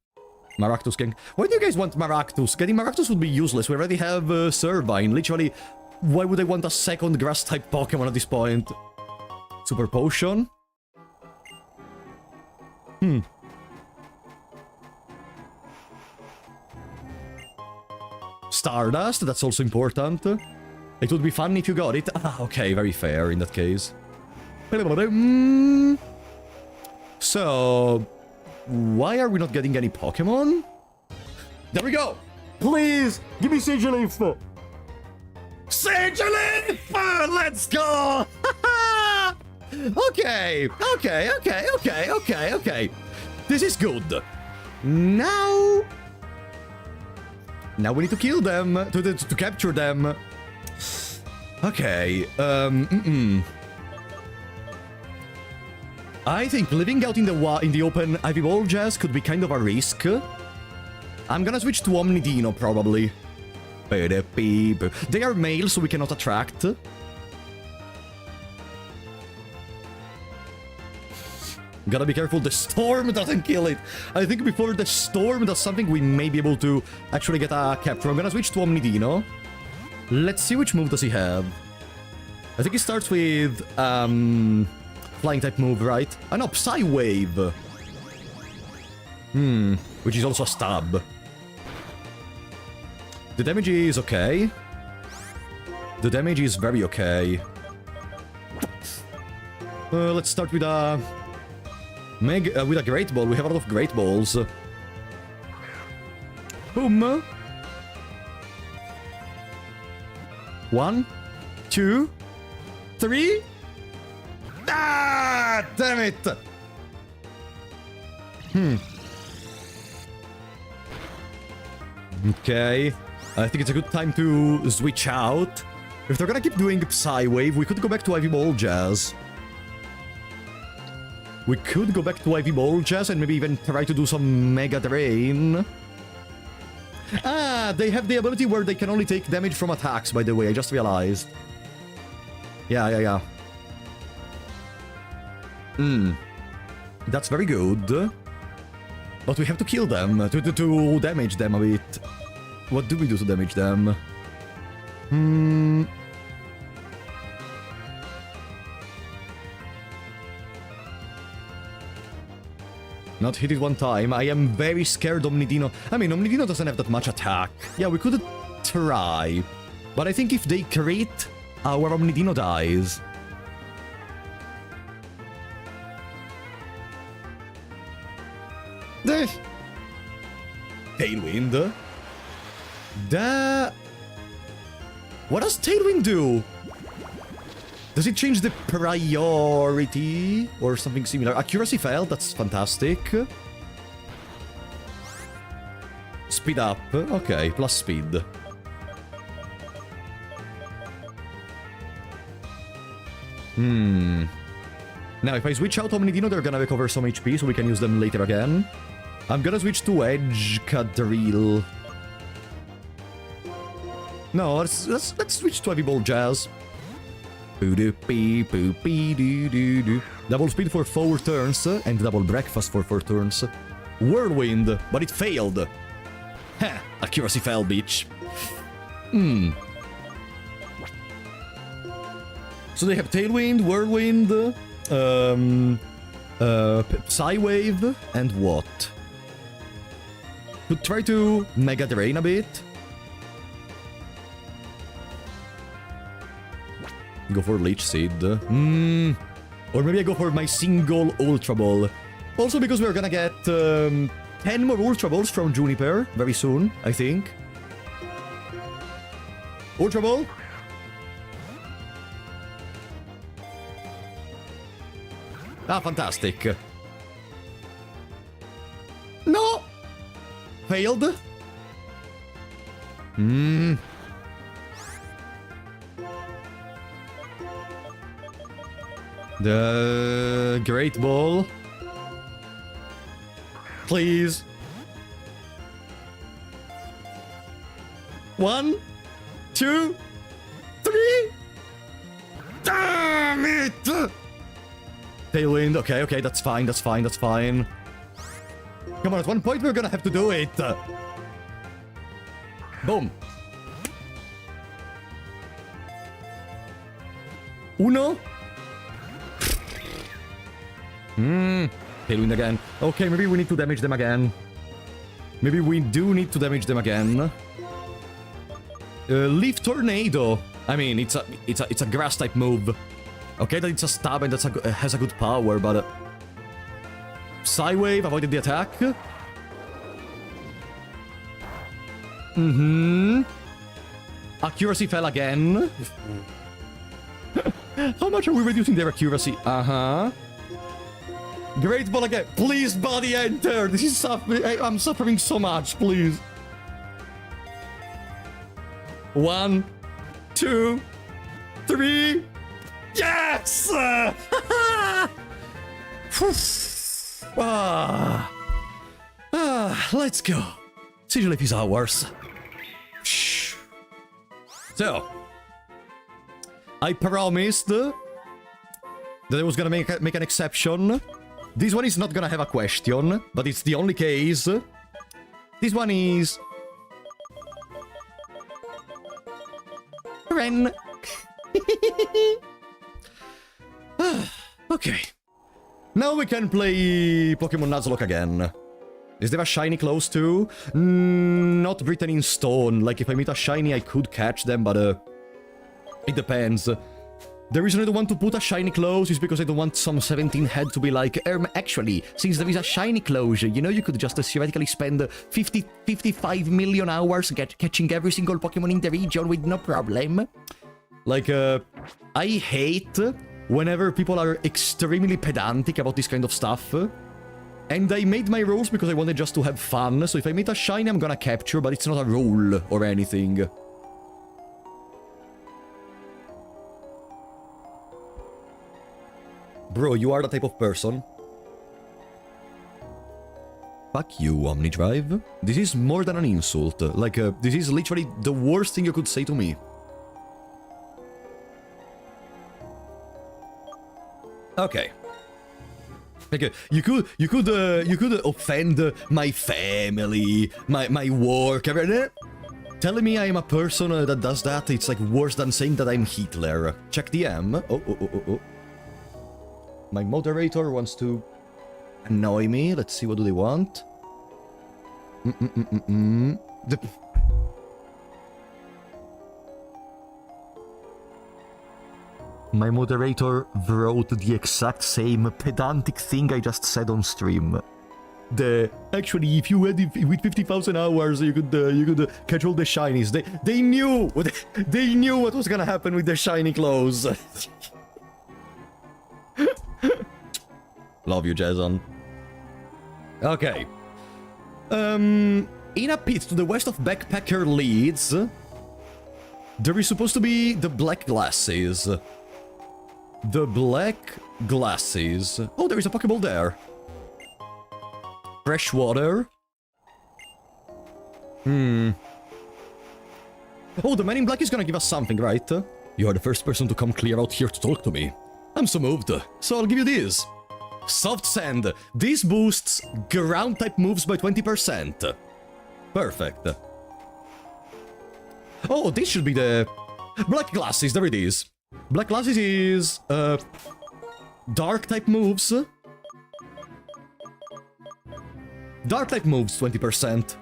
Maractus King. Why do you guys want Maractus? Getting Maractus would be useless. We already have Servine. Literally, why would I want a second grass-type Pokemon at this point? Super Potion? Stardust, that's also important. It would be fun if you got it. Ah, okay, very fair in that case. So, why are we not getting any Pokemon? There we go! Please, give me Sigilyph! Sigilyph! Let's go! Okay. This is good. Now we need to kill them, to capture them. Okay, I think living out in the open Ivy Ball Jazz could be kind of a risk. I'm gonna switch to Omnidino, probably. They are male, so we cannot attract. Gotta be careful the storm doesn't kill it. I think before the storm does something, we may be able to actually get a capture. I'm gonna switch to Omnidino. Let's see which move does he have. I think he starts with, flying type move, right? Ah, no, Psy Wave. Which is also a stab. The damage is okay. The damage is very okay. Let's start with a... with a Great Ball. We have a lot of Great Balls. Boom. 1, 2, 3. Ah, damn it! Okay. I think it's a good time to switch out. If they're gonna keep doing Psy Wave, we could go back to Ivy Ball Jazz. We could go back to Ivy Ball Jazz and maybe even try to do some Mega Drain. Ah, they have the ability where they can only take damage from attacks, by the way, I just realized. Yeah. That's very good. But we have to kill them, to damage them a bit. What do we do to damage them? Not hit it one time. I am very scared Omnidino. I mean, Omnidino doesn't have that much attack. Yeah, we could try. But I think if they crit, our Omnidino dies. Tailwind. What does Tailwind do? Does it change the priority or something similar? Accuracy failed, that's fantastic. Speed up, okay, plus speed. Now, if I switch out Omnidino, they're gonna recover some HP, so we can use them later again. I'm gonna switch to Edge Cadril. No, let's switch to Ivy Ball Jazz. Double speed for 4 turns, and double breakfast for 4 turns. Whirlwind, but it failed. Ha! Accuracy fell, bitch. So they have Tailwind, Whirlwind, Psy Wave, and what? Could try to Mega Drain a bit. Go for Leech Seed. Or maybe I go for my single Ultra Ball. Also because we're gonna get 10 more Ultra Balls from Juniper very soon, I think. Ultra Ball. Ah, fantastic. failed. Hmm. The Great Ball. Please. 1, 2, 3. Damn it! Tailwind. Okay, okay, that's fine, that's fine, that's fine. Come on, at one point we're gonna have to do it. Boom. Uno. Tailwind again. Okay, maybe we need to damage them again. Maybe we do need to damage them again. Leaf Tornado. I mean, it's a grass type move. Okay, that it's a stab and has a good power, but Psywave avoided the attack. Accuracy fell again. How much are we reducing their accuracy? Great Ball again. Please, body enter. This is suffering. I'm suffering so much. Please. 1, 2, 3. Yes! Let's go. Sigil Life is ours. So, I promised that I was gonna make an exception. This one is not gonna have a question, but it's the only case. This one is... Cheren. Okay. Now we can play Pokemon Nuzlocke again. Is there a shiny close too? Not written in stone. Like, if I meet a shiny, I could catch them, but it depends. The reason I don't want to put a shiny close is because I don't want some 17 head to be like, actually, since there is a shiny close, you know, you could just theoretically spend 55 million hours catching every single Pokemon in the region with no problem. Like, I hate whenever people are extremely pedantic about this kind of stuff. And I made my rules because I wanted just to have fun, so if I meet a shiny, I'm gonna capture, but it's not a rule or anything. Bro, you are the type of person. Fuck you, Omnidrive. This is more than an insult. Like, this is literally the worst thing you could say to me. Okay. Like, you could offend my family, my work, everything. Telling me I am a person that does that, it's like worse than saying that I'm Hitler. Check the M. Oh. My moderator wants to annoy me. Let's see, what do they want? My moderator wrote the exact same pedantic thing I just said on stream. Actually, if you had with 50,000 hours, you could catch all the shinies. They knew what was gonna happen with the shiny clothes. Love you, Jason. Okay. In a pit to the west of Backpacker Leeds, there is supposed to be the Black Glasses. The Black Glasses. Oh, there is a Pokeball there. Fresh water. Oh, the man in black is gonna give us something, right? You are the first person to come clear out here to talk to me. I'm so moved, so I'll give you this. Soft Sand. This boosts ground-type moves by 20%. Perfect. Oh, this should be the... Black Glasses, there it is. Black Glasses is... Dark-type moves. Dark-type moves, 20%.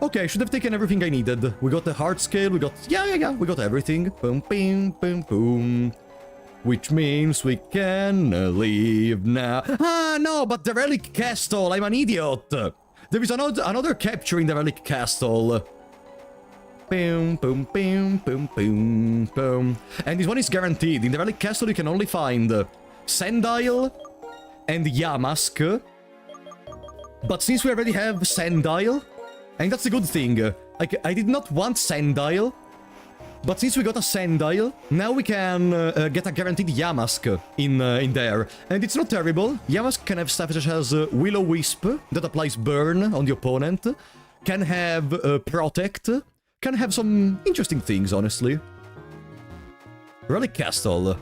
Okay, I should have taken everything I needed. We got the heart scale, we got... Yeah, we got everything. Boom, boom, boom, boom. Which means we can leave now. Ah, no, but the Relic Castle, I'm an idiot. There is another capture in the Relic Castle. Boom, boom, boom, boom, boom, boom. And this one is guaranteed. In the Relic Castle, you can only find Sandile and Yamask. But since we already have Sandile, And that's a good thing. Like, I did not want Sandile, but since we got a Sandile, now we can get a guaranteed Yamask in there. And it's not terrible. Yamask can have stuff such as Will-O-Wisp, that applies Burn on the opponent, can have Protect, can have some interesting things, honestly. Relic Castle.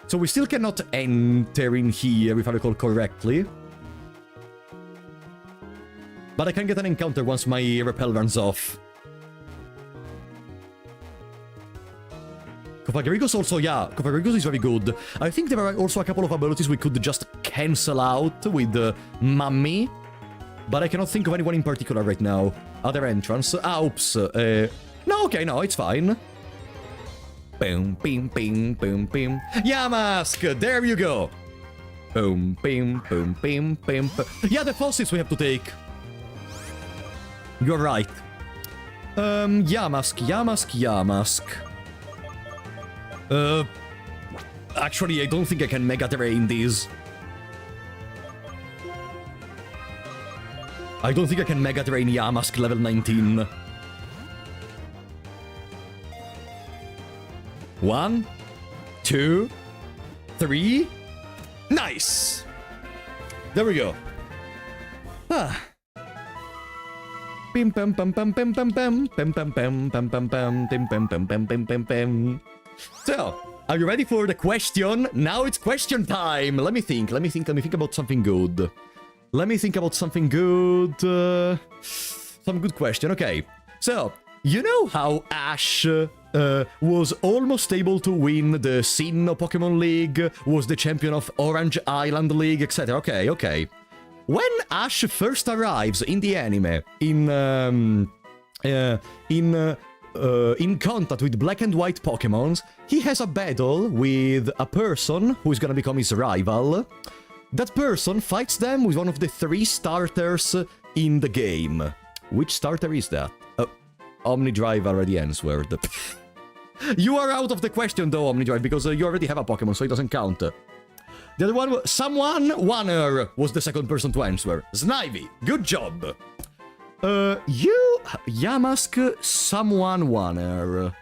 So we still cannot enter in here, if I recall correctly. But I can get an encounter once my repel runs off. Kofagrigos also, yeah, Kofagrigos is very good. I think there are also a couple of abilities we could just cancel out with Mummy. But I cannot think of anyone in particular right now. Other entrance. Oops. No, okay, no, it's fine. Boom, bing, bing, boom, bing. Yamask! There you go! Boom, bing, boom, bing, bing. Yeah, the fossils we have to take. You're right. Yamask. Actually, I don't think I can Mega Drain these. I don't think I can Mega Drain Yamask level 19. 1, 2, 3. Nice! There we go. Ah. Pim pam pam pam pam pam pam pam pam pam pam pam pam pim pam pam pam pam pam pam. So, are you ready for the question? Now it's question time. Let me think about something good. Some good question. Okay. So, you know how Ash was almost able to win the Sinnoh Pokemon League, was the champion of Orange Island League, etc. Okay. When Ash first arrives in the anime, in contact with black and white Pokemons, he has a battle with a person who is gonna become his rival. That person fights them with one of the 3 starters in the game. Which starter is that? Omnidrive already answered. You are out of the question though, Omnidrive, because you already have a Pokemon, so it doesn't count. The other one, Wanner was the second person to answer. Snivy, good job. You, Yamask, Wanner.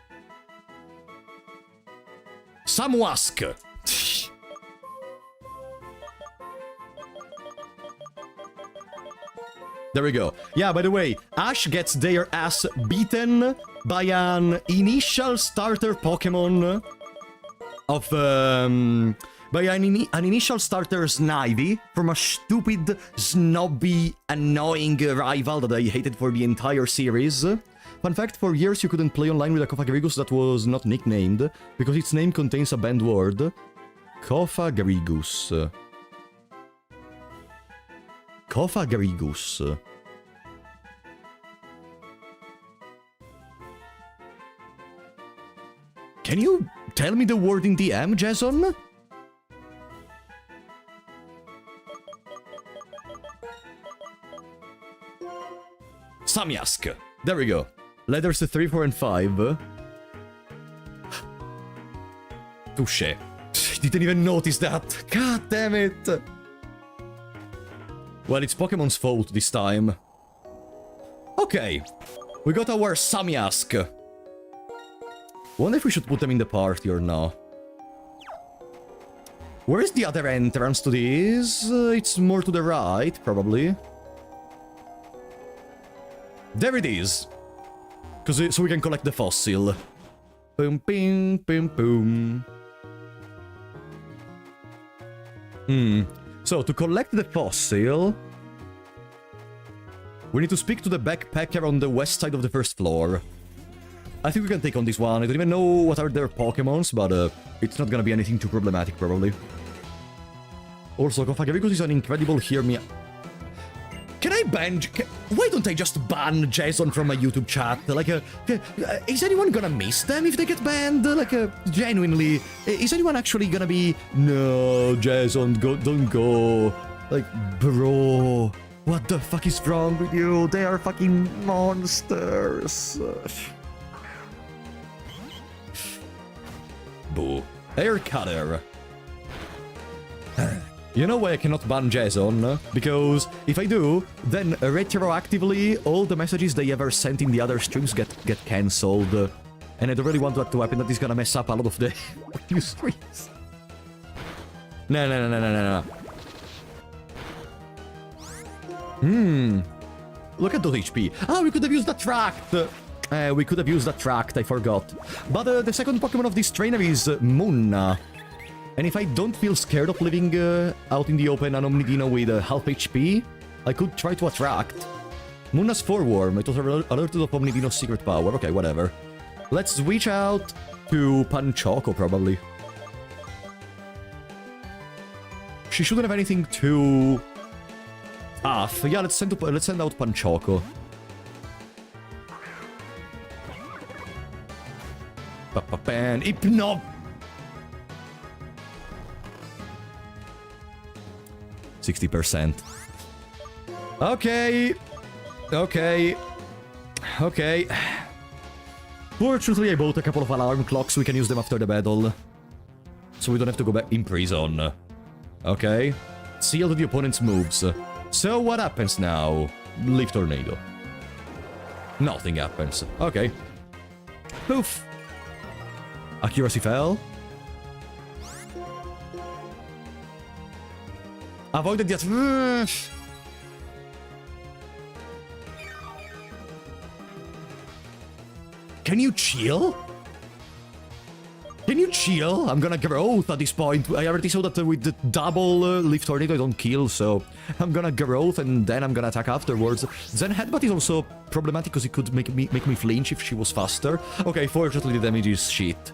Samwask. There we go. Yeah, by the way, Ash gets their ass beaten by an initial starter Pokemon of, by an initial starter Snivy from a stupid, snobby, annoying rival that I hated for the entire series. Fun fact, for years you couldn't play online with a Kofagrigos that was not nicknamed, because its name contains a banned word. Kofagrigos. Kofagrigos. Can you tell me the word in DM, Jason? Samyask. There we go. Letters 3, 4, and 5. Touche. Didn't even notice that. God damn it. Well, it's Pokemon's fault this time. Okay. We got our Samyask. Wonder if we should put them in the party or not. Where is the other entrance to this? It's more to the right, probably. There it is. So we can collect the fossil. Boom, boom, boom, boom. So, to collect the fossil, we need to speak to the backpacker on the west side of the first floor. I think we can take on this one. I don't even know what are their Pokemons, but it's not gonna be anything too problematic, probably. Also, Kofagrigos is an incredible hear me. Can I ban... Why don't I just ban Jason from my YouTube chat? Like, is anyone gonna miss them if they get banned? Like, genuinely, is anyone actually gonna be... No, Jason, don't go. Like, bro, what the fuck is wrong with you? They are fucking monsters. Boo. Hair cutter. You know why I cannot ban Jason? Because if I do, then retroactively all the messages they ever sent in the other streams get cancelled. And I don't really want that to happen. That is gonna mess up a lot of the new streams. No. Look at those HP. Ah, we could have used that tract. We could have used that tract, I forgot. But the second Pokemon of this trainer is Munna. And if I don't feel scared of living out in the open an Omnidino with half HP, I could try to attract. Munna's Forewarm. It was alerted of Omnidino's secret power. Okay, whatever. Let's switch out to Panchoco, probably. She shouldn't have anything too tough. Yeah, let's send out Panchoco. Hypno! 60%. Okay. Fortunately, I bought a couple of alarm clocks so we can use them after the battle. So we don't have to go back in prison. Okay. Seal to the opponent's moves. So what happens now? Leaf Tornado. Nothing happens. Okay. Poof. Accuracy fell. Avoided the... Can you chill? Can you chill? I'm gonna growth at this point. I already saw that with the double Leaf Tornado I don't kill, so I'm gonna growth and then I'm gonna attack afterwards. Zen Headbutt is also problematic because it could make me flinch if she was faster. Okay, fortunately the damage is shit.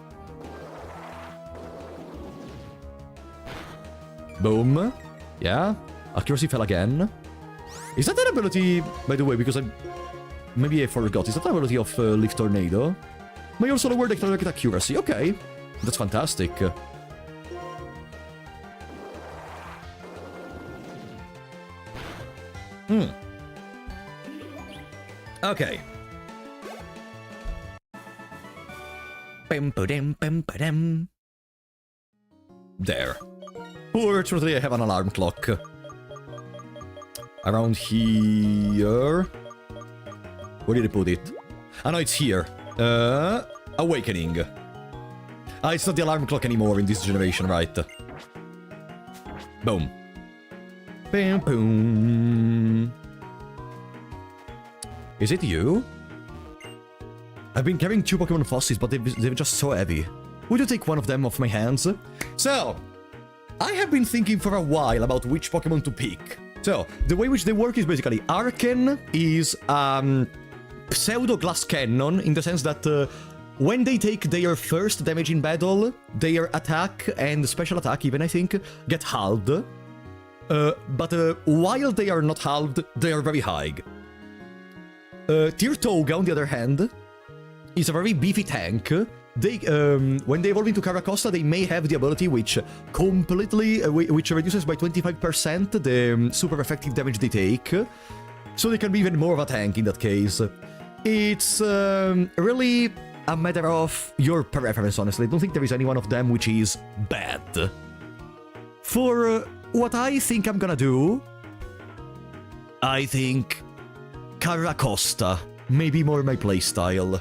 Boom. Yeah. Accuracy fell again. Is that an ability, by the way, because maybe I forgot. Is that an ability of Leaf Tornado? May also lower the target accuracy. Okay. That's fantastic. Okay. There. Fortunately, I have an alarm clock. Around here... Where did I put it? Ah, no, it's here. Awakening. Ah, it's not the alarm clock anymore in this generation, right? Boom. Bam, boom. Is it you? I've been carrying 2 Pokemon fossils, but they're just so heavy. Would you take one of them off my hands? So, I have been thinking for a while about which Pokemon to pick. So, the way which they work is basically Arken is pseudo glass cannon in the sense that when they take their first damage in battle, their attack and special attack even, I think, get halved. But while they are not halved, they are very high. Tirtoga, on the other hand, is a very beefy tank. They, when they evolve into Caracosta, they may have the ability which which reduces by 25% the super effective damage they take. So they can be even more of a tank in that case. It's really a matter of your preference, honestly. I don't think there is any one of them which is bad. For what I think I'm gonna do, I think Caracosta may be more my playstyle.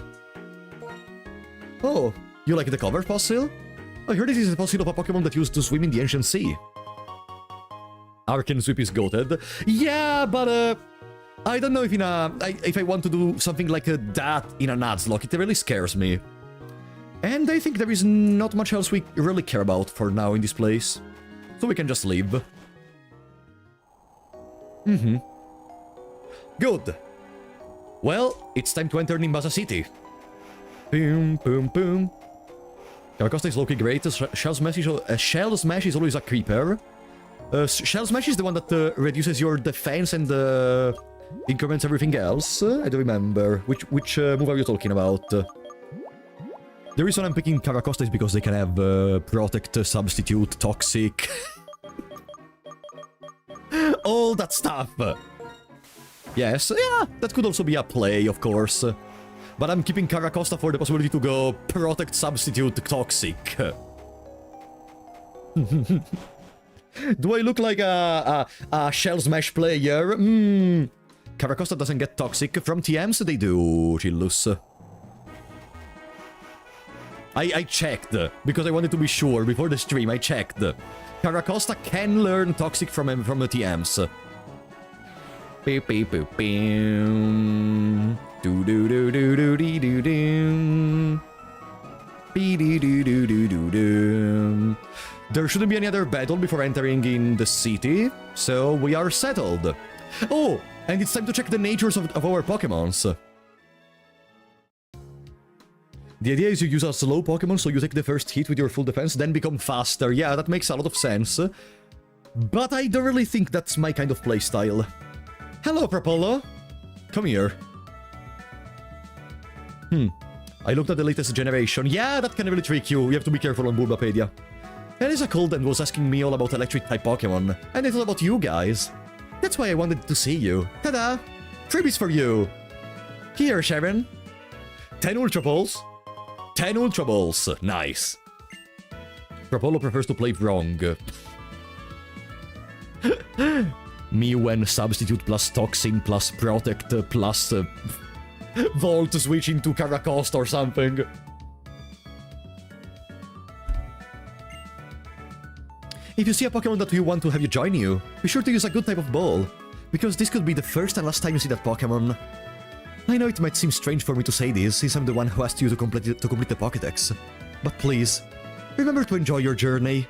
Oh, you like the cover fossil? I heard it is a fossil of a Pokemon that used to swim in the ancient sea. Arcane Sweep is goated. Yeah, but I don't know if if I want to do something like that in a Nuzlocke. It really scares me. And I think there is not much else we really care about for now in this place. So we can just leave. Good. Well, it's time to enter Nimbasa City. Boom, boom, boom. Caracosta is low-key great. Shell Smash is always a creeper. Shell Smash is the one that reduces your defense and increments everything else. I don't remember. Which move are you talking about? The reason I'm picking Caracosta is because they can have Protect, Substitute, Toxic. All that stuff. Yes, yeah, that could also be a play, of course. But I'm keeping Caracosta for the possibility to go Protect, Substitute, Toxic. Do I look like a Shell Smash player? Caracosta doesn't get toxic. From TMs they do, Chillus. I checked, because I wanted to be sure before the stream, I checked. Caracosta can learn toxic from the TMs. Beep beep boop beep. Do do do do do dee do do. Be dee do do do do do. There shouldn't be any other battle before entering in the city, so we are settled. Oh, and it's time to check the natures of our Pokémons. The idea is you use a slow Pokémon, so you take the first hit with your full defense, then become faster. Yeah, that makes a lot of sense. But I don't really think that's my kind of playstyle. Hello, Propolo. Come here. I looked at the latest generation. Yeah, that can really trick you. You have to be careful on Bulbapedia. Elesa called and was asking me all about electric-type Pokémon. And I thought about you guys. That's why I wanted to see you. Ta-da! Freebies for you! Here, Cheren. 10 Ultra Balls. 10 Ultra Balls. Nice. Propolo prefers to play wrong. Mew and Substitute plus Toxin plus Protect plus... Volt switch into Caracosta or something. If you see a Pokemon that you want to have you join you, be sure to use a good type of ball, because this could be the first and last time you see that Pokemon. I know it might seem strange for me to say this, since I'm the one who asked you to complete the Pokédex, but please, remember to enjoy your journey.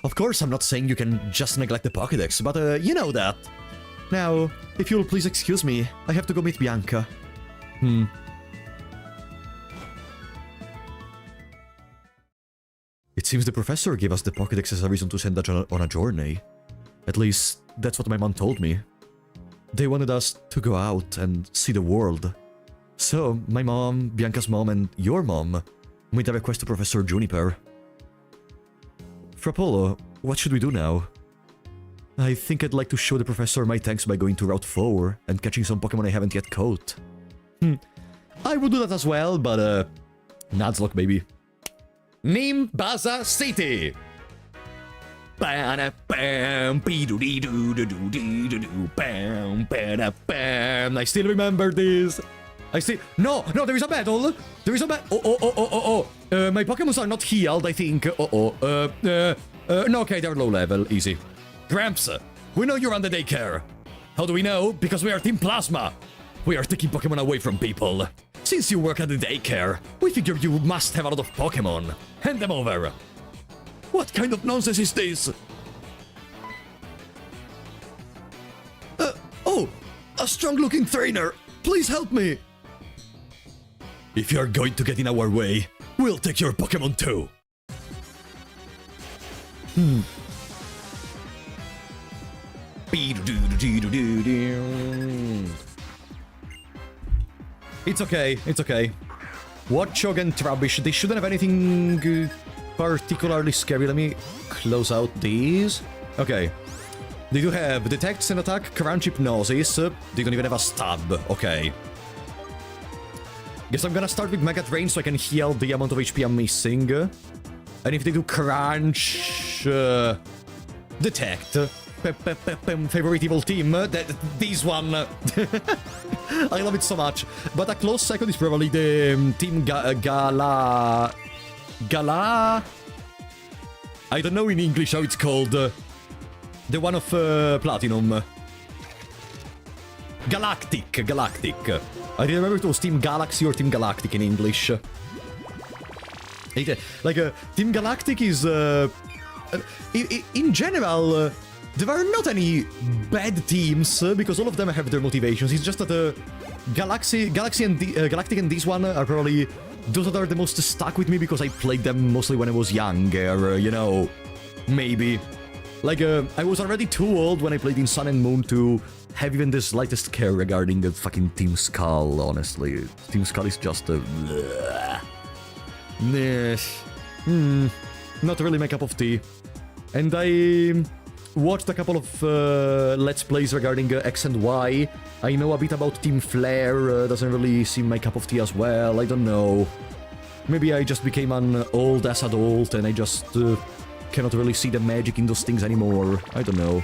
Of course, I'm not saying you can just neglect the Pokédex, but you know that. Now, if you'll please excuse me, I have to go meet Bianca. It seems the professor gave us the Pokédex as a reason to send us on a journey. At least, that's what my mom told me. They wanted us to go out and see the world. So, my mom, Bianca's mom, and your mom made a request to Professor Juniper. Frapolo, what should we do now? I think I'd like to show the professor my thanks by going to Route 4 and catching some Pokemon I haven't yet caught. I would do that as well, but Nuzlocke, baby. Nimbaza City! I still remember this. No, there is a battle. There is a battle. My Pokemons are not healed, I think. No, okay, they're low level. Easy. Gramps, we know you're on the daycare. How do we know? Because we are Team Plasma. We are taking Pokemon away from people. Since you work at the daycare, we figure you must have a lot of Pokemon. Hand them over. What kind of nonsense is this? Oh, a strong-looking trainer. Please help me. If you're going to get in our way, we'll take your Pokemon too. It's okay, it's okay. Watchog and Trubbish, they shouldn't have anything particularly scary. Let me close out these. Okay. They do have Detect, Send Attack, Crunch, Hypnosis. They don't even have a Stab. Okay. Guess I'm gonna start with Mega Drain so I can heal the amount of HP I'm missing. And if they do Crunch... Detect. Favorite evil team. This one. I love it so much. But a close second is probably the Team Gala... I don't know in English how it's called. The one of Platinum. Galactic. I didn't remember if it was Team Galaxy or Team Galactic in English. Team Galactic is... in general, there are not any bad teams, because all of them have their motivations. It's just that Galactic and this one are probably those that are the most stuck with me because I played them mostly when I was younger, you know, maybe. I was already too old when I played in Sun and Moon to have even the slightest care regarding the fucking Team Skull, honestly. Team Skull is just a... Not really my cup of tea. And I watched a couple of Let's Plays regarding X and Y. I know a bit about Team Flare, doesn't really seem my cup of tea as well, I don't know. Maybe I just became an old-ass adult and I just cannot really see the magic in those things anymore. I don't know.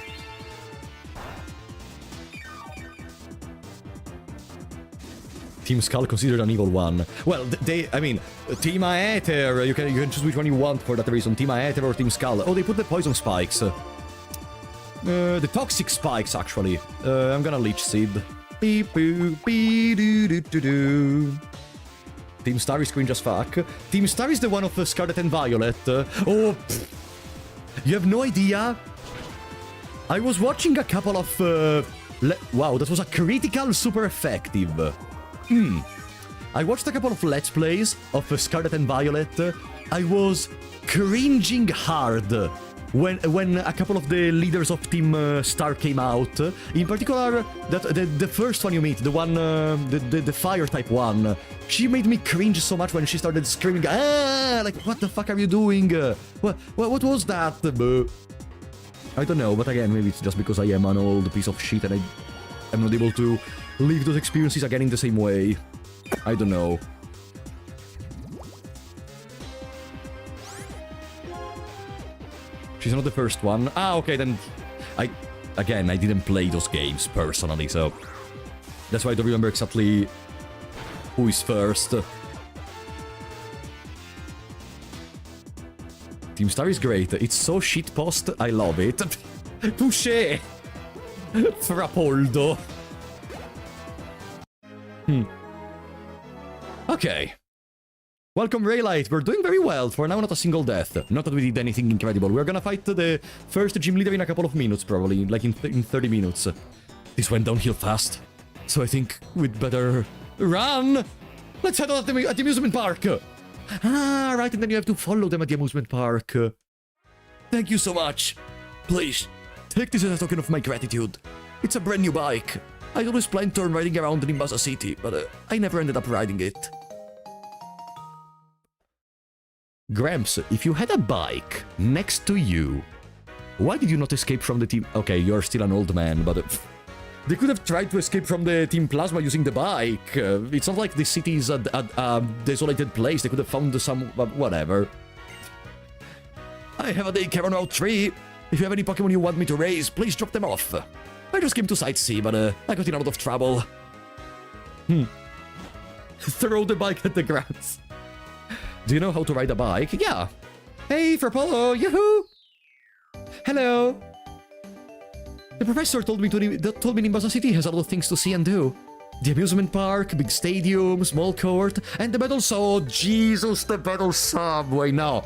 Team Skull considered an evil one. Well, I mean, Team Aether, you can choose which one you want for that reason. Team Aether or Team Skull. Oh, they put the poison spikes. The toxic spikes, actually. I'm gonna Leech Seed. Beep boo, bee doo doo doo doo. Team Star is cringe as fuck. Team Star is the one of Scarlet and Violet. Oh, pfft. You have no idea? I was watching a couple of... wow, that was a critical super effective. I watched a couple of Let's Plays of Scarlet and Violet. I was cringing hard when a couple of the leaders of Team Star came out. In particular, the first one you meet, the one, the fire type one. She made me cringe so much when she started screaming, ah, like, what the fuck are you doing? What was that? I don't know, but again, maybe it's just because I am an old piece of shit and I am not able to live those experiences again in the same way. I don't know. She's not the first one. Ah, okay, then... Again, I didn't play those games personally, so... That's why I don't remember exactly who is first. Team Star is great. It's so shitpost, I love it. Touché! Frapoldo. Okay. Welcome, Raylight. We're doing very well. For now, not a single death. Not that we did anything incredible. We're gonna fight the first gym leader in a couple of minutes, probably. Like in 30 minutes. This went downhill fast. So I think we'd better run. Let's head out at the amusement park. Ah, right. And then you have to follow them at the amusement park. Thank you so much. Please, take this as a token of my gratitude. It's a brand new bike. I always planned on riding around in Nimbasa City, but I never ended up riding it. Gramps, if you had a bike next to you, why did you not escape from the team? Okay, you're still an old man, but they could have tried to escape from the Team Plasma using the bike. It's not like the city is a desolated place. They could have found some... whatever. I have a daycare on Route 3. If you have any Pokemon you want me to raise, please drop them off. I just came to sightsee, but I got in a lot of trouble. Throw the bike at the ground. Do you know how to ride a bike? Yeah. Hey, Frapolo, yoo-hoo! Hello. The professor told me Nimbasa City has a lot of things to see and do. The amusement park, big stadium, small court, and the battle... Oh, Jesus, the battle subway. No.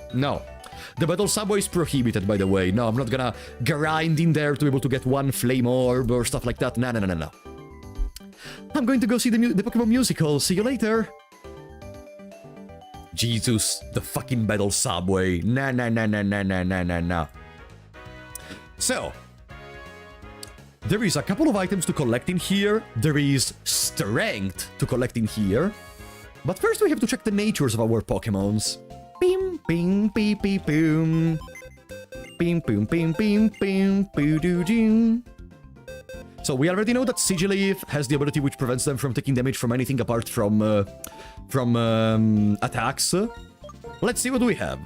The battle subway is prohibited, by the way. No, I'm not gonna grind in there to be able to get one flame orb or stuff like that. No. I'm going to go see the Pokemon musical. See you later. Jesus, the fucking battle subway. No. So, there is a couple of items to collect in here. There is strength to collect in here. But first we have to check the natures of our Pokemons. Bing, bing, beep, beep, boom. Bing, boom, bing, bing, bing, boo, doo, doo. So we already know that Sigilyph has the ability which prevents them from taking damage from anything apart from attacks. Let's see what we have.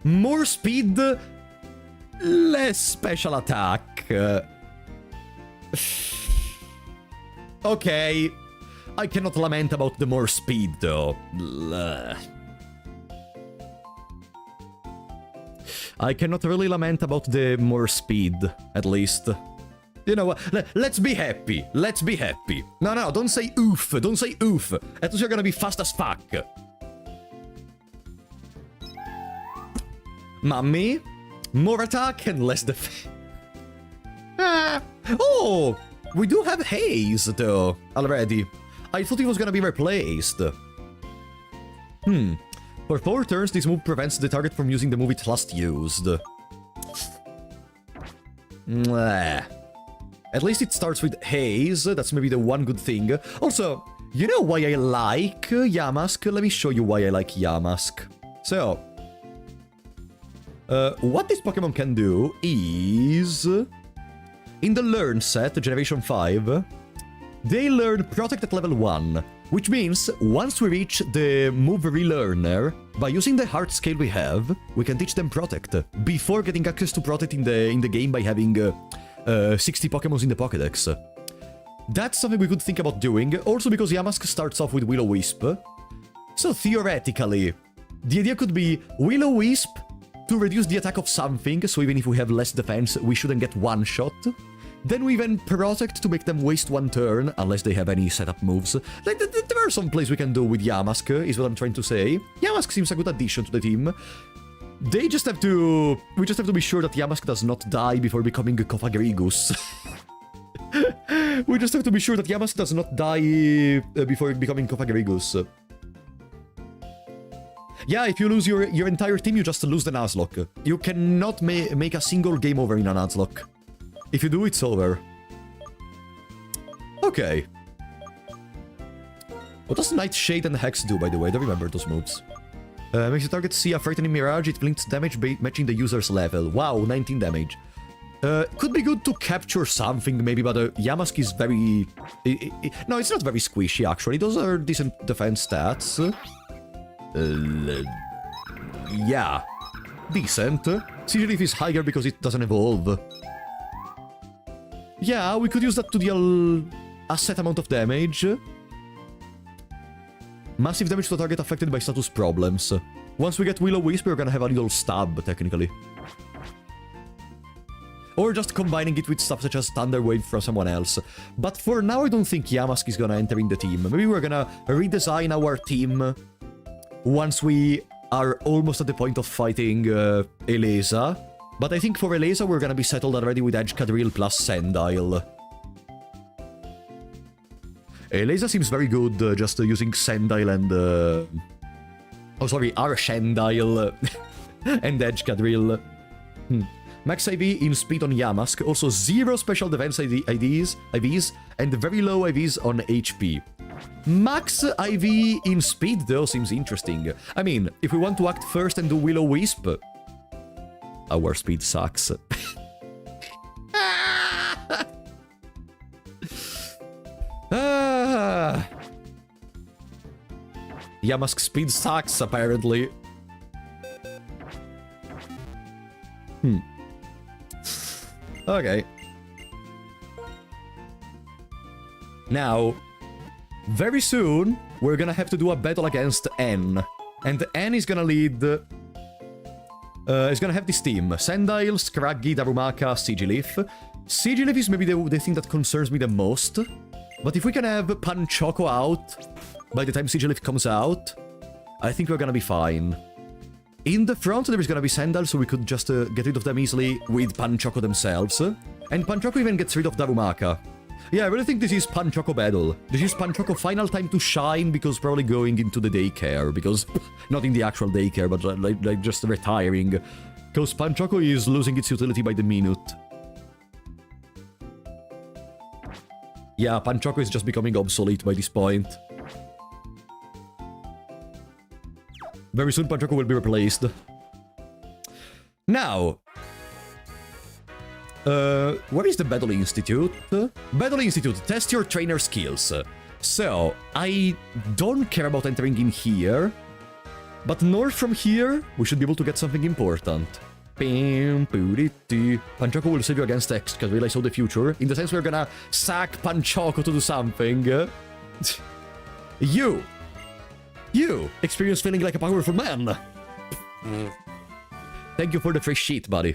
More speed, less special attack. Okay. I cannot lament about the more speed, though. I cannot really lament about the more speed, at least. You know what? Let's be happy. Let's be happy. No, don't say oof. Don't say oof. At least you're gonna be fast as fuck. Mummy, more attack and less defense. Oh, we do have Haze, though, already. I thought it was gonna be replaced. For 4 turns, this move prevents the target from using the move it last used. At least it starts with Haze. That's maybe the one good thing. Also, you know why I like Yamask? Let me show you why I like Yamask. So, what this Pokemon can do is... In the Learn set, Generation 5, they learn Protect at level 1. Which means, once we reach the move relearner, by using the heart scale we have, we can teach them Protect, before getting access to Protect in the game by having 60 Pokémon in the Pokédex. That's something we could think about doing, also because Yamask starts off with Will-O-Wisp. So theoretically, the idea could be Will-O-Wisp to reduce the attack of something, so even if we have less defense, we shouldn't get one shot. Then we even Protect to make them waste one turn, unless they have any setup moves. Like, there are some plays we can do with Yamask, is what I'm trying to say. Yamask seems a good addition to the team. They just have to... We just have to be sure that Yamask does not die before becoming a Cofagrigus. We just have to be sure that Yamask does not die before becoming Cofagrigus. Yeah, if you lose your entire team, you just lose the Nuzlocke. You cannot make a single game over in a Nuzlocke. If you do, it's over. Okay. What does Nightshade and Hex do, by the way? I don't remember those moves. Makes the target see a frightening mirage. It inflicts damage matching the user's level. Wow, 19 damage. Could be good to capture something, maybe, but Yamask is very... no, it's not very squishy, actually. Those are decent defense stats. Yeah. Decent. Sigilif is higher because it doesn't evolve. Yeah, we could use that to deal a set amount of damage. Massive damage to a target affected by status problems. Once we get Will-O-Wisp, we're gonna have a little stab, technically. Or just combining it with stuff such as Thunder Wave from someone else. But for now, I don't think Yamask is gonna enter in the team. Maybe we're gonna redesign our team once we are almost at the point of fighting Elesa. But I think for Elesa, we're gonna be settled already with Edgecadrill plus Sandile. Elesa seems very good just using Sandile and... oh, sorry, Arshendile and Edgecadrill. Max IV in speed on Yamask, also 0 special defense IVs, and very low IVs on HP. Max IV in speed, though, seems interesting. I mean, if we want to act first and do Will-O-Wisp... Our speed sucks. Yamask speed sucks, apparently. Okay. Now, very soon, we're gonna have to do a battle against N. And N is gonna lead... is gonna have this team. Sandile, Scraggy, Darumaka, Sigilif. Sigilif is maybe the thing that concerns me the most. But if we can have Panchoco out by the time Sigilif comes out, I think we're gonna be fine. In the front, there is gonna be Sandile, so we could just get rid of them easily with Panchoco themselves. And Panchoco even gets rid of Darumaka. Yeah, I really think this is Panchoco battle. This is Panchoco final time to shine, because probably going into the daycare. Because, not in the actual daycare, but like just retiring. Because Panchoco is losing its utility by the minute. Yeah, Panchoco is just becoming obsolete by this point. Very soon Panchoco will be replaced. Now... where is the Battle Institute? Battle Institute, test your trainer skills. So, I don't care about entering in here. But north from here, we should be able to get something important. Panchoco will save you against X, because I saw the future. In the sense we're gonna sack Panchoco to do something. You experience feeling like a powerful man. Thank you for the free sheet, buddy.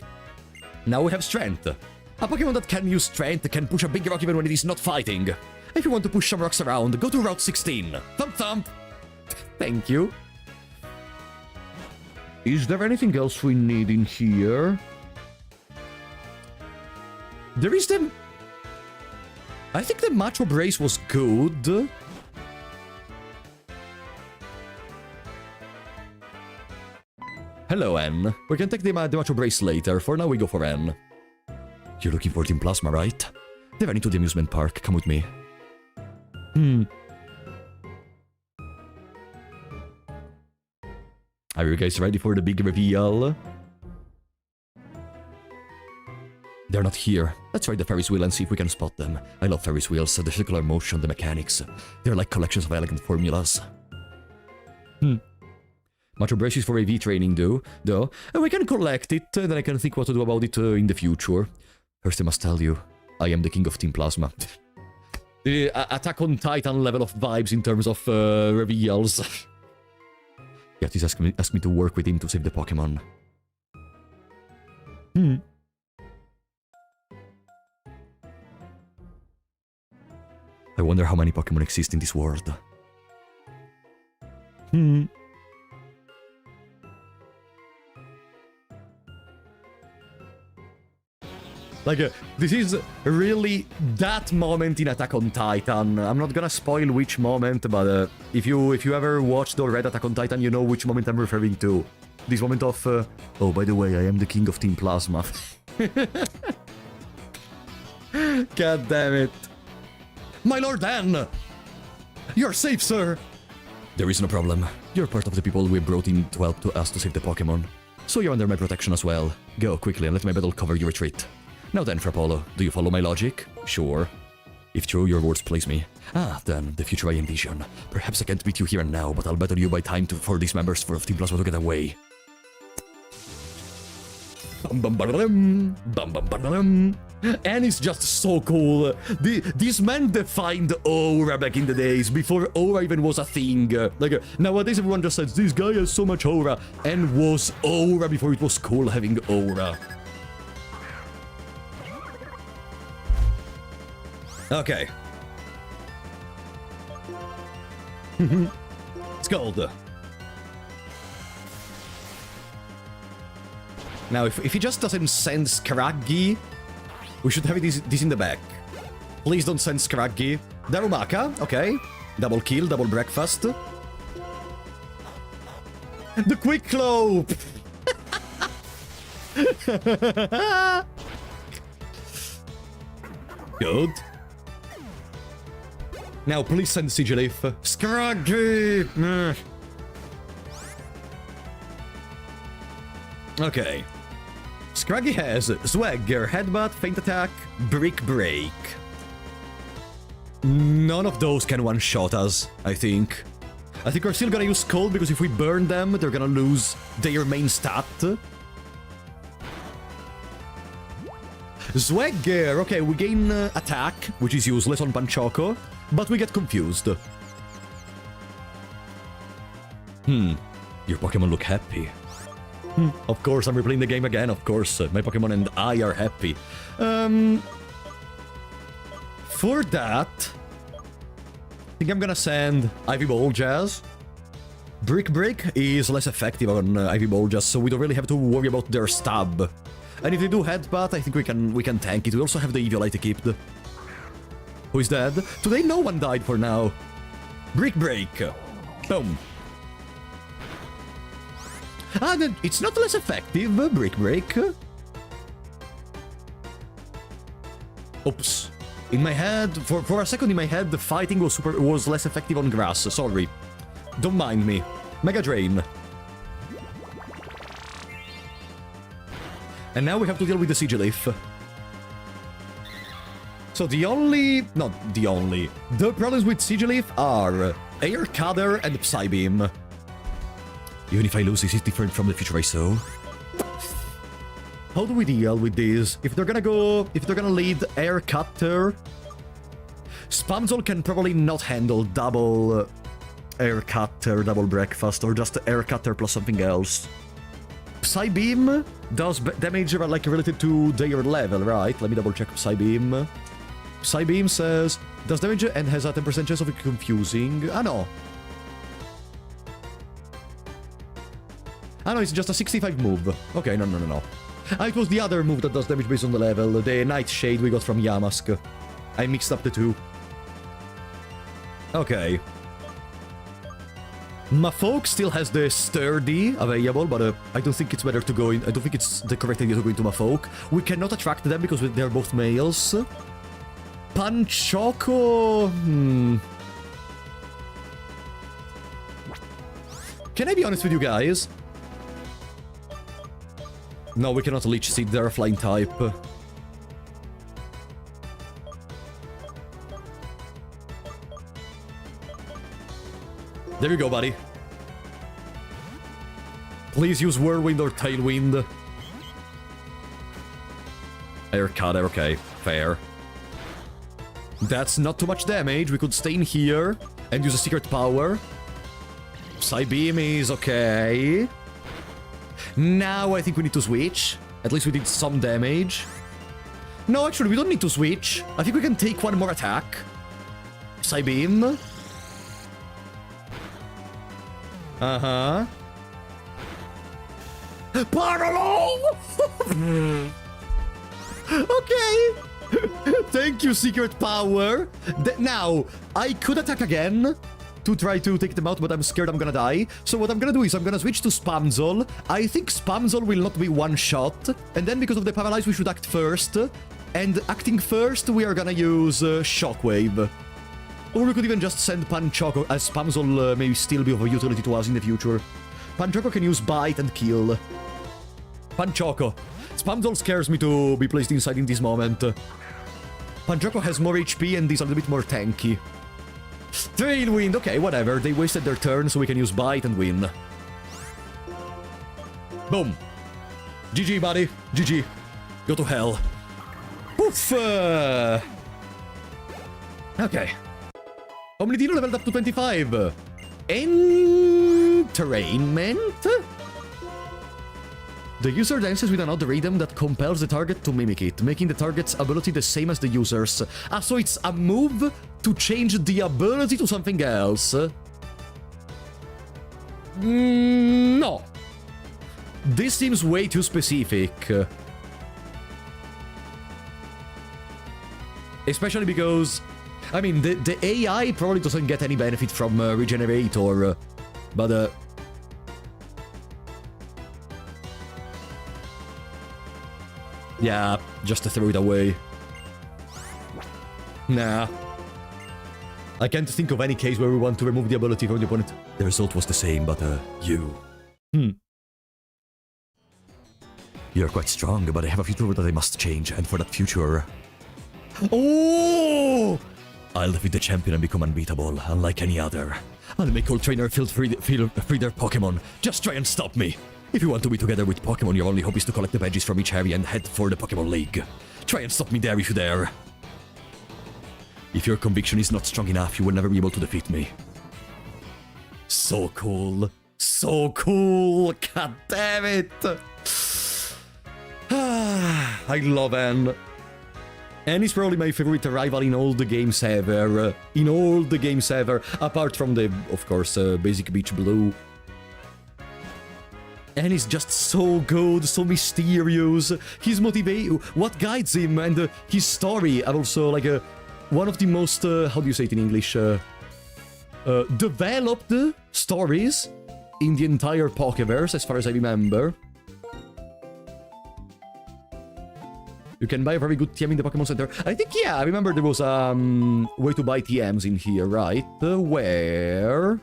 Now we have Strength. A Pokemon that can use Strength can push a big rock even when it is not fighting. If you want to push some rocks around, go to Route 16. Thump thump! Thank you. Is there anything else we need in here? There is the... I think the Macho Brace was good. Hello, N. We can take the Macho Brace later. For now, we go for N. You're looking for Team Plasma, right? They're running to the amusement park. Come with me. Are you guys ready for the big reveal? They're not here. Let's try the Ferris wheel and see if we can spot them. I love Ferris wheels, the circular motion, the mechanics. They're like collections of elegant formulas. Macho braces for AV training, though. And we can collect it, and then I can think what to do about it in the future. First, I must tell you, I am the king of Team Plasma. The Attack on Titan level of vibes in terms of reveals. Yeah, he's asked me to work with him to save the Pokémon. I wonder how many Pokémon exist in this world. Like, this is really that moment in Attack on Titan. I'm not gonna spoil which moment, but if you ever watched or read Attack on Titan, you know which moment I'm referring to. This moment of, oh, by the way, I am the king of Team Plasma. God damn it. My Lord Dan! You're safe, sir! There is no problem. You're part of the people we brought in to help us to save the Pokémon. So you're under my protection as well. Go quickly and let my battle cover your retreat. Now then, Frapolo, do you follow my logic? Sure. If true, your words please me. Ah, then, the future I envision. Perhaps I can't beat you here and now, but I'll battle you by time for these members of Team Plasma to get away. And it's just so cool. This man defined aura back in the days, before aura even was a thing. Like, nowadays everyone just says, this guy has so much aura, and was aura before it was cool having aura. Okay. It's gold. Now, if he just doesn't send Scraggy, we should have this in the back. Please don't send Scraggy. Darumaka, okay. Double kill, double breakfast. The quick clope! Good. Now, please send Sigilif. Scraggy! Okay. Scraggy has Swagger, Headbutt, Feint Attack, Brick Break. None of those can one-shot us, I think. I think we're still gonna use Cold, because if we burn them, they're gonna lose their main stat. Swagger! Okay, we gain Attack, which is useless on Panchoko, but we get confused. Your Pokémon look happy. Of course, I'm replaying the game again, of course. My Pokémon and I are happy. For that, I think I'm gonna send Ivy Ball Jazz. Brick Break is less effective on Ivy Ball Jazz, so we don't really have to worry about their stab. And if they do Headbutt, I think we can tank it. We also have the Eviolite equipped. Who is dead? Today no one died for now. Brick Break. Boom. Ah, then it's not less effective, Brick Break. Oops. In my head, for a second in my head, the fighting was less effective on grass. Sorry. Don't mind me. Mega Drain. And now we have to deal with the Sigilif. So the problems with Sigilif are Air Cutter and Psybeam. Even if I lose, is it different from the future I saw? How do we deal with this? If they're gonna lead Air Cutter, Spamzol can probably not handle double Air Cutter, double breakfast, or just Air Cutter plus something else. Psybeam does damage like related to their level, right? Let me double check Psybeam. Psybeam says does damage and has a 10% chance of confusing. Ah no. Ah no, it's just a 65 move. Okay, no. Ah, it was the other move that does damage based on the level, the Nightshade we got from Yamask. I mixed up the two. Okay. Mafolk still has the Sturdy available, but I don't think it's better to go in. I don't think it's the correct idea to go into Mafolk. We cannot attract them because they're both males. Panchoko... Can I be honest with you guys? No, we cannot Leech Seed, they're a flying type. There you go, buddy. Please use Whirlwind or Tailwind. Air Cutter, okay. Fair. That's not too much damage. We could stay in here and use a secret power. Psybeam is okay. Now I think we need to switch. At least we did some damage. No, actually, we don't need to switch. I think we can take one more attack. Psybeam. Uh-huh. Parallel! Okay. Thank you, secret power. Now, I could attack again to try to take them out, but I'm scared I'm gonna die. So what I'm gonna do is I'm gonna switch to Spamzol. I think Spamzol will not be one shot. And then because of the paralyze, we should act first. And acting first, we are gonna use Shockwave. Or we could even just send Panchoco, as Spamzol may still be of utility to us in the future. Panchoco can use Bite and Kill. Panchoco. Spamzol scares me to be placed inside in this moment. Panchoco has more HP and is a little bit more tanky. Tailwind, okay, whatever. They wasted their turn, so we can use Bite and win. Boom. GG, buddy. GG. Go to hell. Poof! Okay. Omnidino leveled up to 25. Entrainment? The user dances with an odd rhythm that compels the target to mimic it, making the target's ability the same as the user's. Ah, so it's a move to change the ability to something else. No. This seems way too specific. Especially because, I mean, the AI probably doesn't get any benefit from Regenerator, but yeah, just to throw it away. Nah. I can't think of any case where we want to remove the ability from the opponent. The result was the same, but you. You're quite strong, but I have a future that I must change, and for that future... Oh! I'll defeat the champion and become unbeatable, unlike any other. I'll make all trainer feel free their Pokémon. Just try and stop me. If you want to be together with Pokémon, your only hope is to collect the badges from each area and head for the Pokémon League. Try and stop me there if you dare. If your conviction is not strong enough, you will never be able to defeat me. So cool. So cool. God damn it. I love Anne. Anne is probably my favorite rival in all the games ever. Apart from the, of course, basic Beach Blue. Anne is just so good, so mysterious. His motivation, what guides him, and his story are also like one of the most, how do you say it in English? Developed stories in the entire Pokéverse, as far as I remember. You can buy a very good TM in the Pokémon Center. I think, yeah, I remember there was a way to buy TMs in here, right? Where?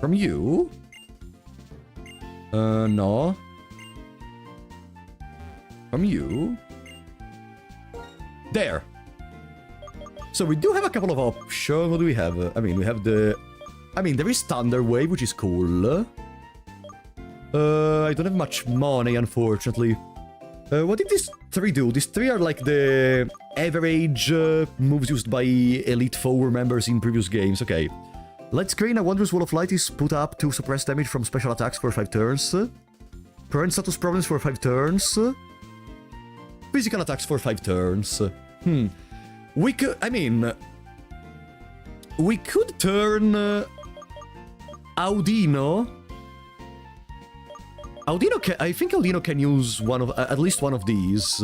From you? No. From you? There. So we do have a couple of options. What do we have? I mean, we have the... I mean, there is Thunder Wave, which is cool. I don't have much money, unfortunately. What did these three do? These three are like the average moves used by Elite Four members in previous games. Okay. Light Screen, a Wondrous Wall of Light is put up to suppress damage from special attacks for 5 turns. Prevent status problems for 5 turns. Physical attacks for 5 turns. We could... I mean... We could turn... Audino... I think Audino can use one of... at least one of these.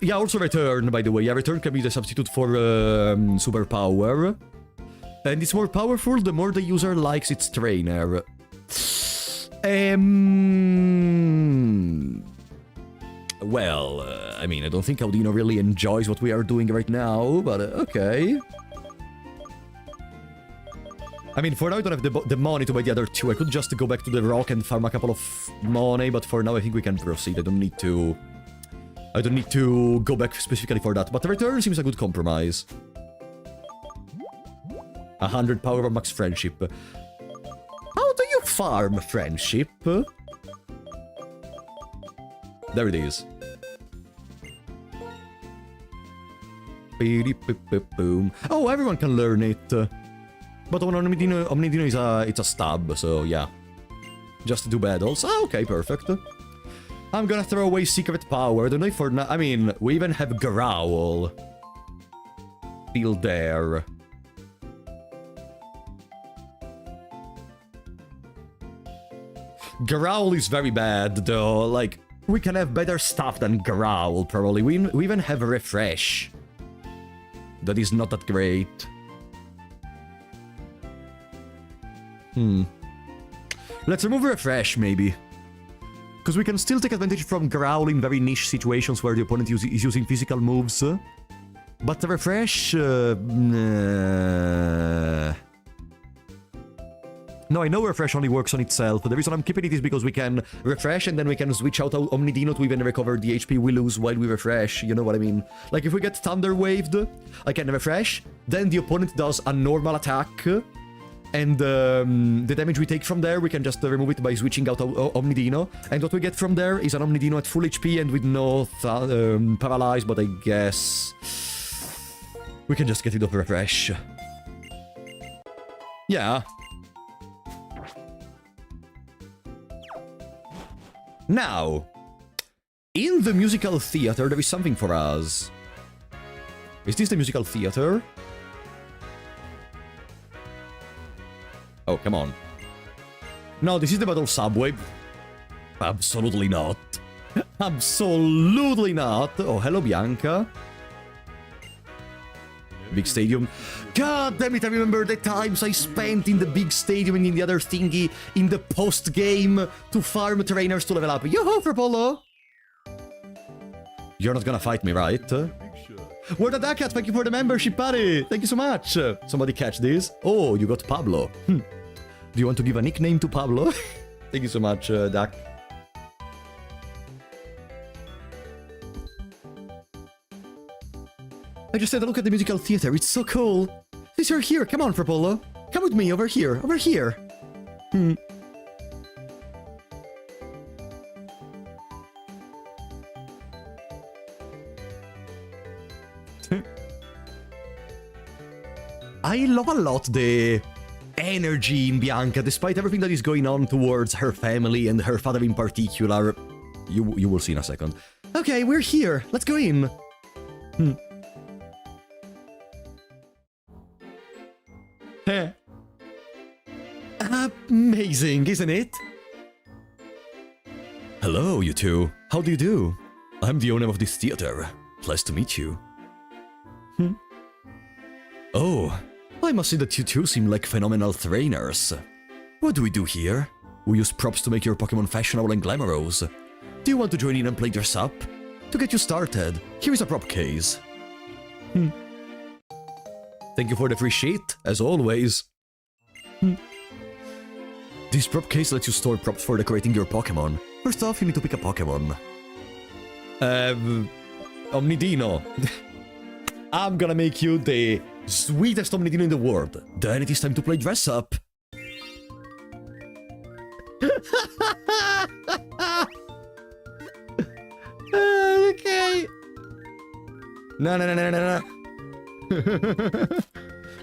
Yeah, also Return, by the way. Yeah, Return can be the substitute for Superpower. And it's more powerful the more the user likes its trainer. Well, I mean, I don't think Audino really enjoys what we are doing right now, but okay. I mean, for now I don't have the money to buy the other two. I could just go back to the rock and farm a couple of money, but for now I think we can proceed. I don't need to go back specifically for that. But the Return seems a good compromise. 100 power of max friendship. How do you farm friendship? There it is. Boom. Oh, everyone can learn it. But on Omnidino it's a stab, so yeah. Just 2 battles. Ah, okay, perfect. I'm gonna throw away secret power. Don't know if for now. I mean, we even have Growl. Still there. Growl is very bad, though. Like, we can have better stuff than Growl, probably. We even have Refresh. That is not that great. Let's remove Refresh, maybe. Because we can still take advantage from Growl in very niche situations where the opponent is using physical moves. But the Refresh... No, I know Refresh only works on itself. The reason I'm keeping it is because we can Refresh and then we can switch out Omnidino to even recover the HP we lose while we Refresh. You know what I mean? Like, if we get Thunder Waved, I can Refresh, then the opponent does a normal attack, and the damage we take from there, we can just remove it by switching out Omnidino. And what we get from there is an Omnidino at full HP and with no Paralyze, but I guess... we can just get rid of Refresh. Yeah. Now, in the musical theater, there is something for us. Is this the musical theater? Oh, come on. No, this is the battle subway. Absolutely not. Absolutely not. Oh, hello, Bianca. Big stadium. God damn it, I remember the times I spent in the big stadium and in the other thingy in the post-game to farm trainers to level up. Yo-ho, Frapolo! You're not gonna fight me, right? Where the Ducklett, thank you for the membership, buddy! Thank you so much! Somebody catch this? Oh, you got Pablo. Do you want to give a nickname to Pablo? Thank you so much, Duck. I just had a look at the musical theater, it's so cool! Since you're here, come on, Frapolo! Come with me, over here, over here! I love a lot the energy in Bianca, despite everything that is going on towards her family and her father in particular. You will see in a second. Okay, we're here, let's go in! Amazing, isn't it? Hello, you two. How do you do? I'm the owner of this theater. Pleased to meet you. Oh, I must say that you two seem like phenomenal trainers. What do we do here? We use props to make your Pokémon fashionable and glamorous. Do you want to join in and play dress up? To get you started, here is a prop case. Thank you for the free sheet, as always. This prop case lets you store props for decorating your Pokémon. First off, you need to pick a Pokémon. Omnidino. I'm gonna make you the sweetest Omnidino in the world. Then it is time to play dress up. Okay. No.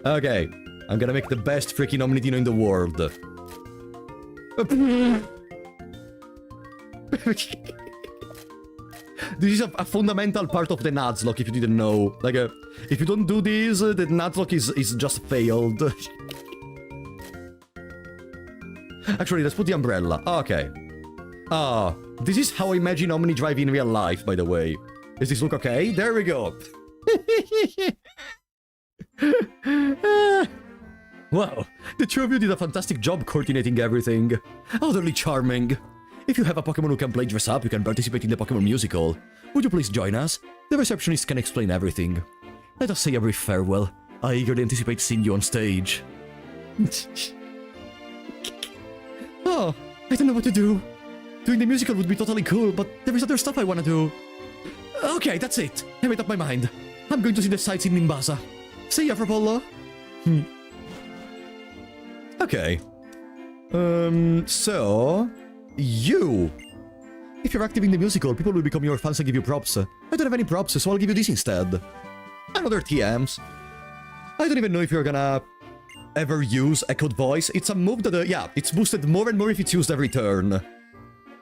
Okay, I'm gonna make the best freaking Omnidino in the world. This is a fundamental part of the Nuzlocke, if you didn't know. Like, if you don't do this, the Nuzlocke is just failed. Actually, let's put the umbrella. Okay. Ah, this is how I imagine Omni drive in real life, by the way. Does this look okay? There we go. Wow, the two of you did a fantastic job coordinating everything. Utterly charming. If you have a Pokémon who can play dress up, you can participate in the Pokémon musical. Would you please join us? The receptionist can explain everything. Let us say a brief farewell. I eagerly anticipate seeing you on stage. Oh, I don't know what to do. Doing the musical would be totally cool, but there is other stuff I want to do. Okay, that's it. I made up my mind. I'm going to see the sights in Nimbasa. See ya, Frapolo. Okay. So... You! If you're active in the musical, people will become your fans and give you props. I don't have any props, so I'll give you this instead. Another TMs. I don't even know if you're gonna ever use Echoed Voice. It's a move that, yeah, it's boosted more and more if it's used every turn.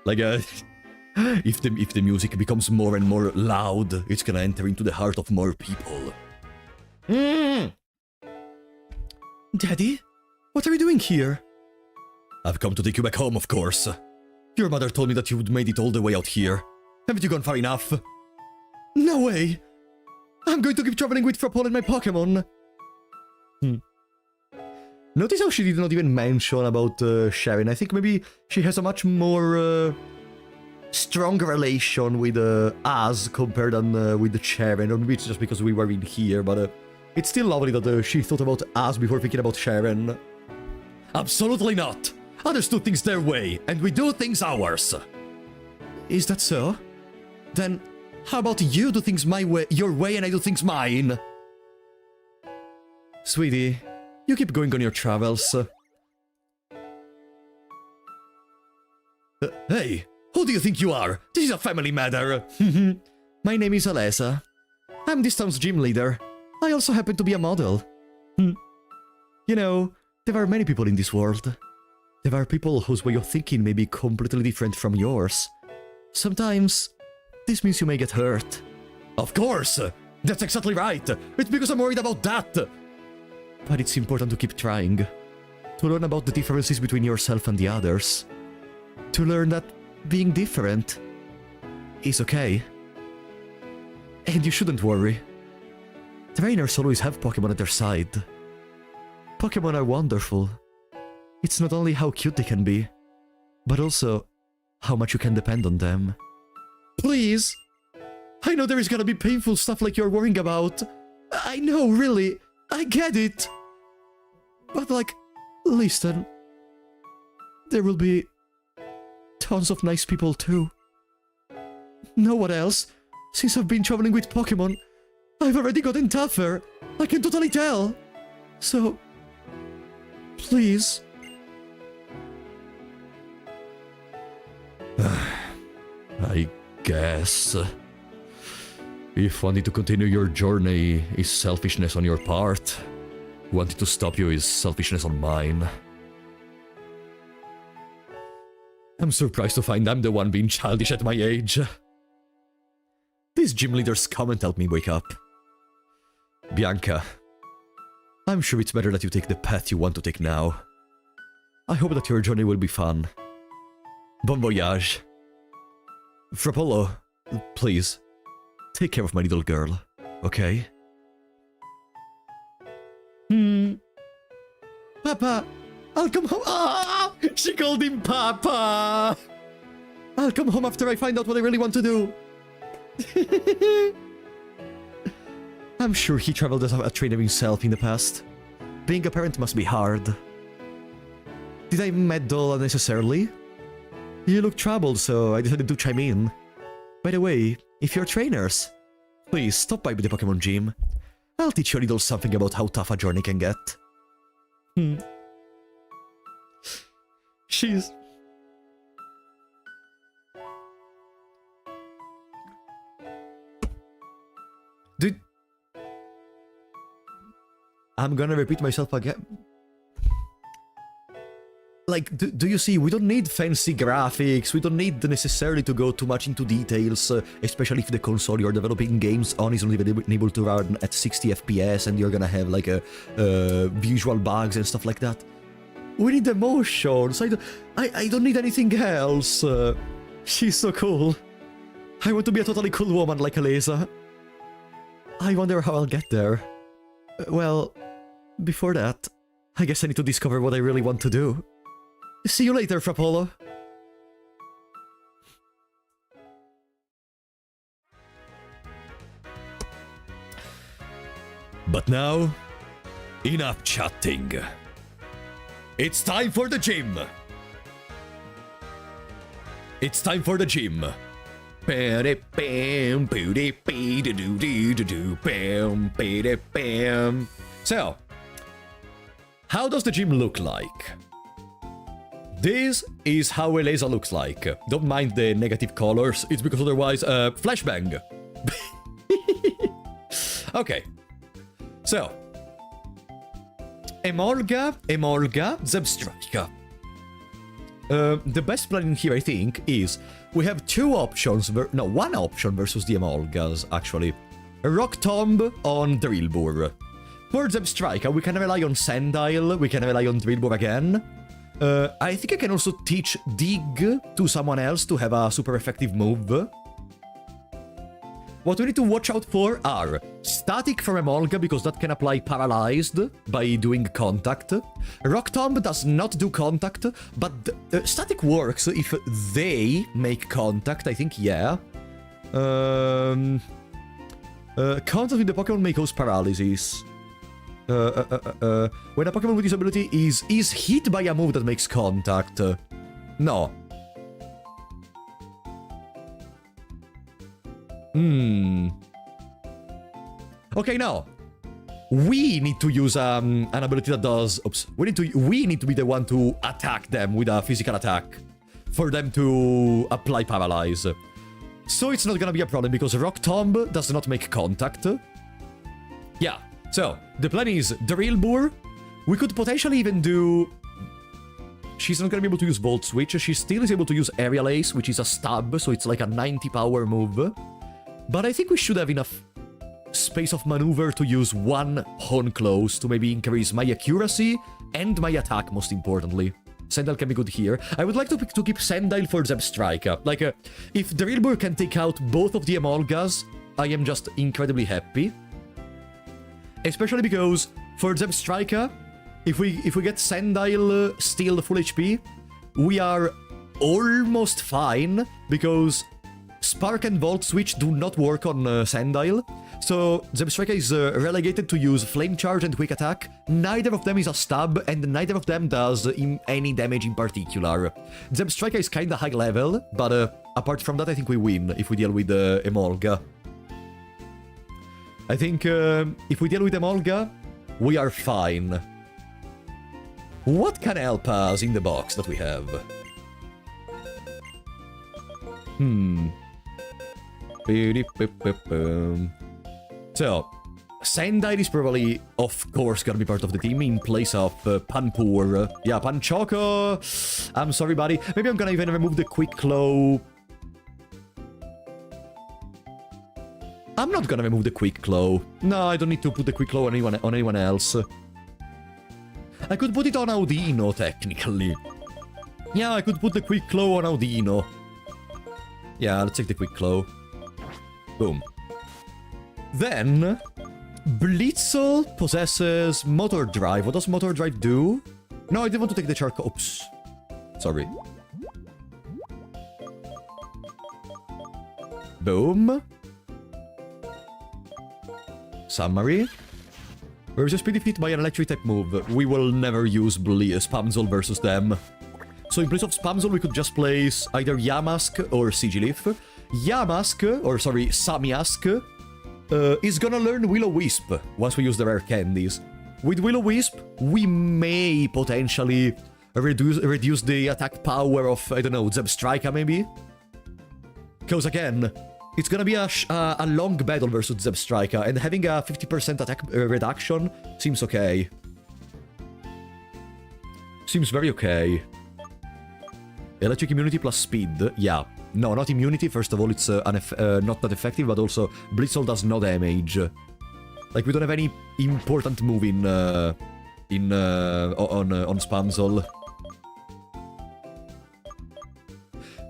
Like, if the music becomes more and more loud, it's gonna enter into the heart of more people. Daddy? What are you doing here? I've come to take you back home, of course. Your mother told me that you'd made it all the way out here. Haven't you gone far enough? No way! I'm going to keep traveling with Frapple and my Pokémon. Notice how she did not even mention about Cheren. I think maybe she has a much more stronger relation with us compared than with the Cheren. Or maybe it's just because we were in here, but it's still lovely that she thought about us before thinking about Cheren. Absolutely not! Others do things their way, and we do things ours. Is that so? Then, how about you do things my way, your way, and I do things mine? Sweetie, you keep going on your travels. Hey, who do you think you are? This is a family matter. My name is Elesa. I'm this town's gym leader. I also happen to be a model. You know, there are many people in this world. There are people whose way of thinking may be completely different from yours. Sometimes, this means you may get hurt. Of course! That's exactly right! It's because I'm worried about that! But it's important to keep trying. To learn about the differences between yourself and the others. To learn that being different is okay. And you shouldn't worry. Trainers always have Pokémon at their side. Pokémon are wonderful. It's not only how cute they can be, but also how much you can depend on them. Please! I know there is gonna be painful stuff like you're worrying about. I know, really. I get it. But like, listen. There will be tons of nice people too. Know what else? Since I've been traveling with Pokémon, I've already gotten tougher. I can totally tell. So, please. I guess. If wanting to continue your journey is selfishness on your part, wanting to stop you is selfishness on mine. I'm surprised to find I'm the one being childish at my age. This gym leader's comment helped me wake up. Bianca, I'm sure it's better that you take the path you want to take now. I hope that your journey will be fun. Bon voyage. Frapolo, please, take care of my little girl, okay? Papa, I'll come home. Ah! She called him Papa! I'll come home after I find out what I really want to do. I'm sure he traveled as a trainer himself in the past. Being a parent must be hard. Did I meddle unnecessarily? You look troubled, so I decided to chime in. By the way, if you're trainers, please stop by the Pokémon gym. I'll teach you a little something about how tough a journey can get. She's... Dude... I'm gonna repeat myself again. Like, do you see, we don't need fancy graphics, we don't need necessarily to go too much into details, especially if the console you're developing games on is only able to run at 60 FPS and you're gonna have like visual bugs and stuff like that. We need emotions, I don't need anything else. She's so cool. I want to be a totally cool woman like Elesa. I wonder how I'll get there. Well, before that, I guess I need to discover what I really want to do. See you later, Frapolo. But now, enough chatting. It's time for the gym. It's time for the gym. So, How does the gym look like? This is how Elesa looks like. Don't mind the negative colors, it's because otherwise, flashbang. Okay. So. Emolga, Zebstrika. The best plan in here, I think, is we have two options, one option versus the Emolgas, actually. Rock Tomb on Drillbur. For Zebstrika, we can rely on Sandile, we can rely on Drillbur again. I think I can also teach Dig to someone else to have a super effective move. What we need to watch out for are Static for Emolga, because that can apply Paralyzed by doing Contact. Rock Tomb does not do Contact, but Static works if they make Contact, I think, yeah. Contact with the Pokemon may cause Paralysis. When a Pokemon with this ability is hit by a move that makes Contact. No. Okay, now we need to use an ability that does. Oops. We need to be the one to attack them with a physical attack for them to apply Paralyze. So it's not gonna be a problem because Rock Tomb does not make contact. Yeah. So the plan is Drillbur. We could potentially even do. She's not gonna be able to use Volt Switch. She still is able to use Aerial Ace, which is a stab, so it's like a 90 power move. But I think we should have enough space of maneuver to use one Hone Close to maybe increase my accuracy and my attack, most importantly. Sandile can be good here. I would like to keep Sandile for Zebstrika. Like, if Drillbur can take out both of the Emolgas, I am just incredibly happy. Especially because for Zebstrika, if we get Sandile still full HP, we are almost fine because Spark and Volt Switch do not work on Sandile. So Zebstrika is relegated to use Flame Charge and Quick Attack. Neither of them is a stab, and neither of them does any damage in particular. Zebstrika is kinda high level, but apart from that I think we win if we deal with Emolga. I think if we deal with Emolga, we are fine. What can help us in the box that we have? So, Sandile is probably, of course, gonna be part of the team in place of Panpour. Yeah, Panchoco. I'm sorry, buddy. Maybe I'm gonna even remove the Quick Claw. I'm not gonna remove the Quick Claw. No, I don't need to put the Quick Claw on anyone else. I could put it on Audino, technically. Yeah, I could put the Quick Claw on Audino. Yeah, let's take the Quick Claw. Boom. Then, Blitzel possesses Motor Drive. What does Motor Drive do? No, I didn't want to take the Charcoal. Oops. Sorry. Boom. Summary. We're just pretty hit by an electric type move. We will never use Spamzol versus them. So in place of Spamzol, we could just place either Yamask or Sigilif. Yamask, or sorry, Samiask, is gonna learn Will-O-Wisp once we use the rare candies. With Will-O-Wisp, we may potentially reduce the attack power of, I don't know, Zebstrika maybe? Because again, it's gonna be a long battle versus Zebstrika, and having a 50% attack reduction seems okay. Seems very okay. Electric immunity plus speed, yeah. No, not immunity, first of all, it's not that effective, but also Blitzel does no damage. Like, we don't have any important move on Spamzol.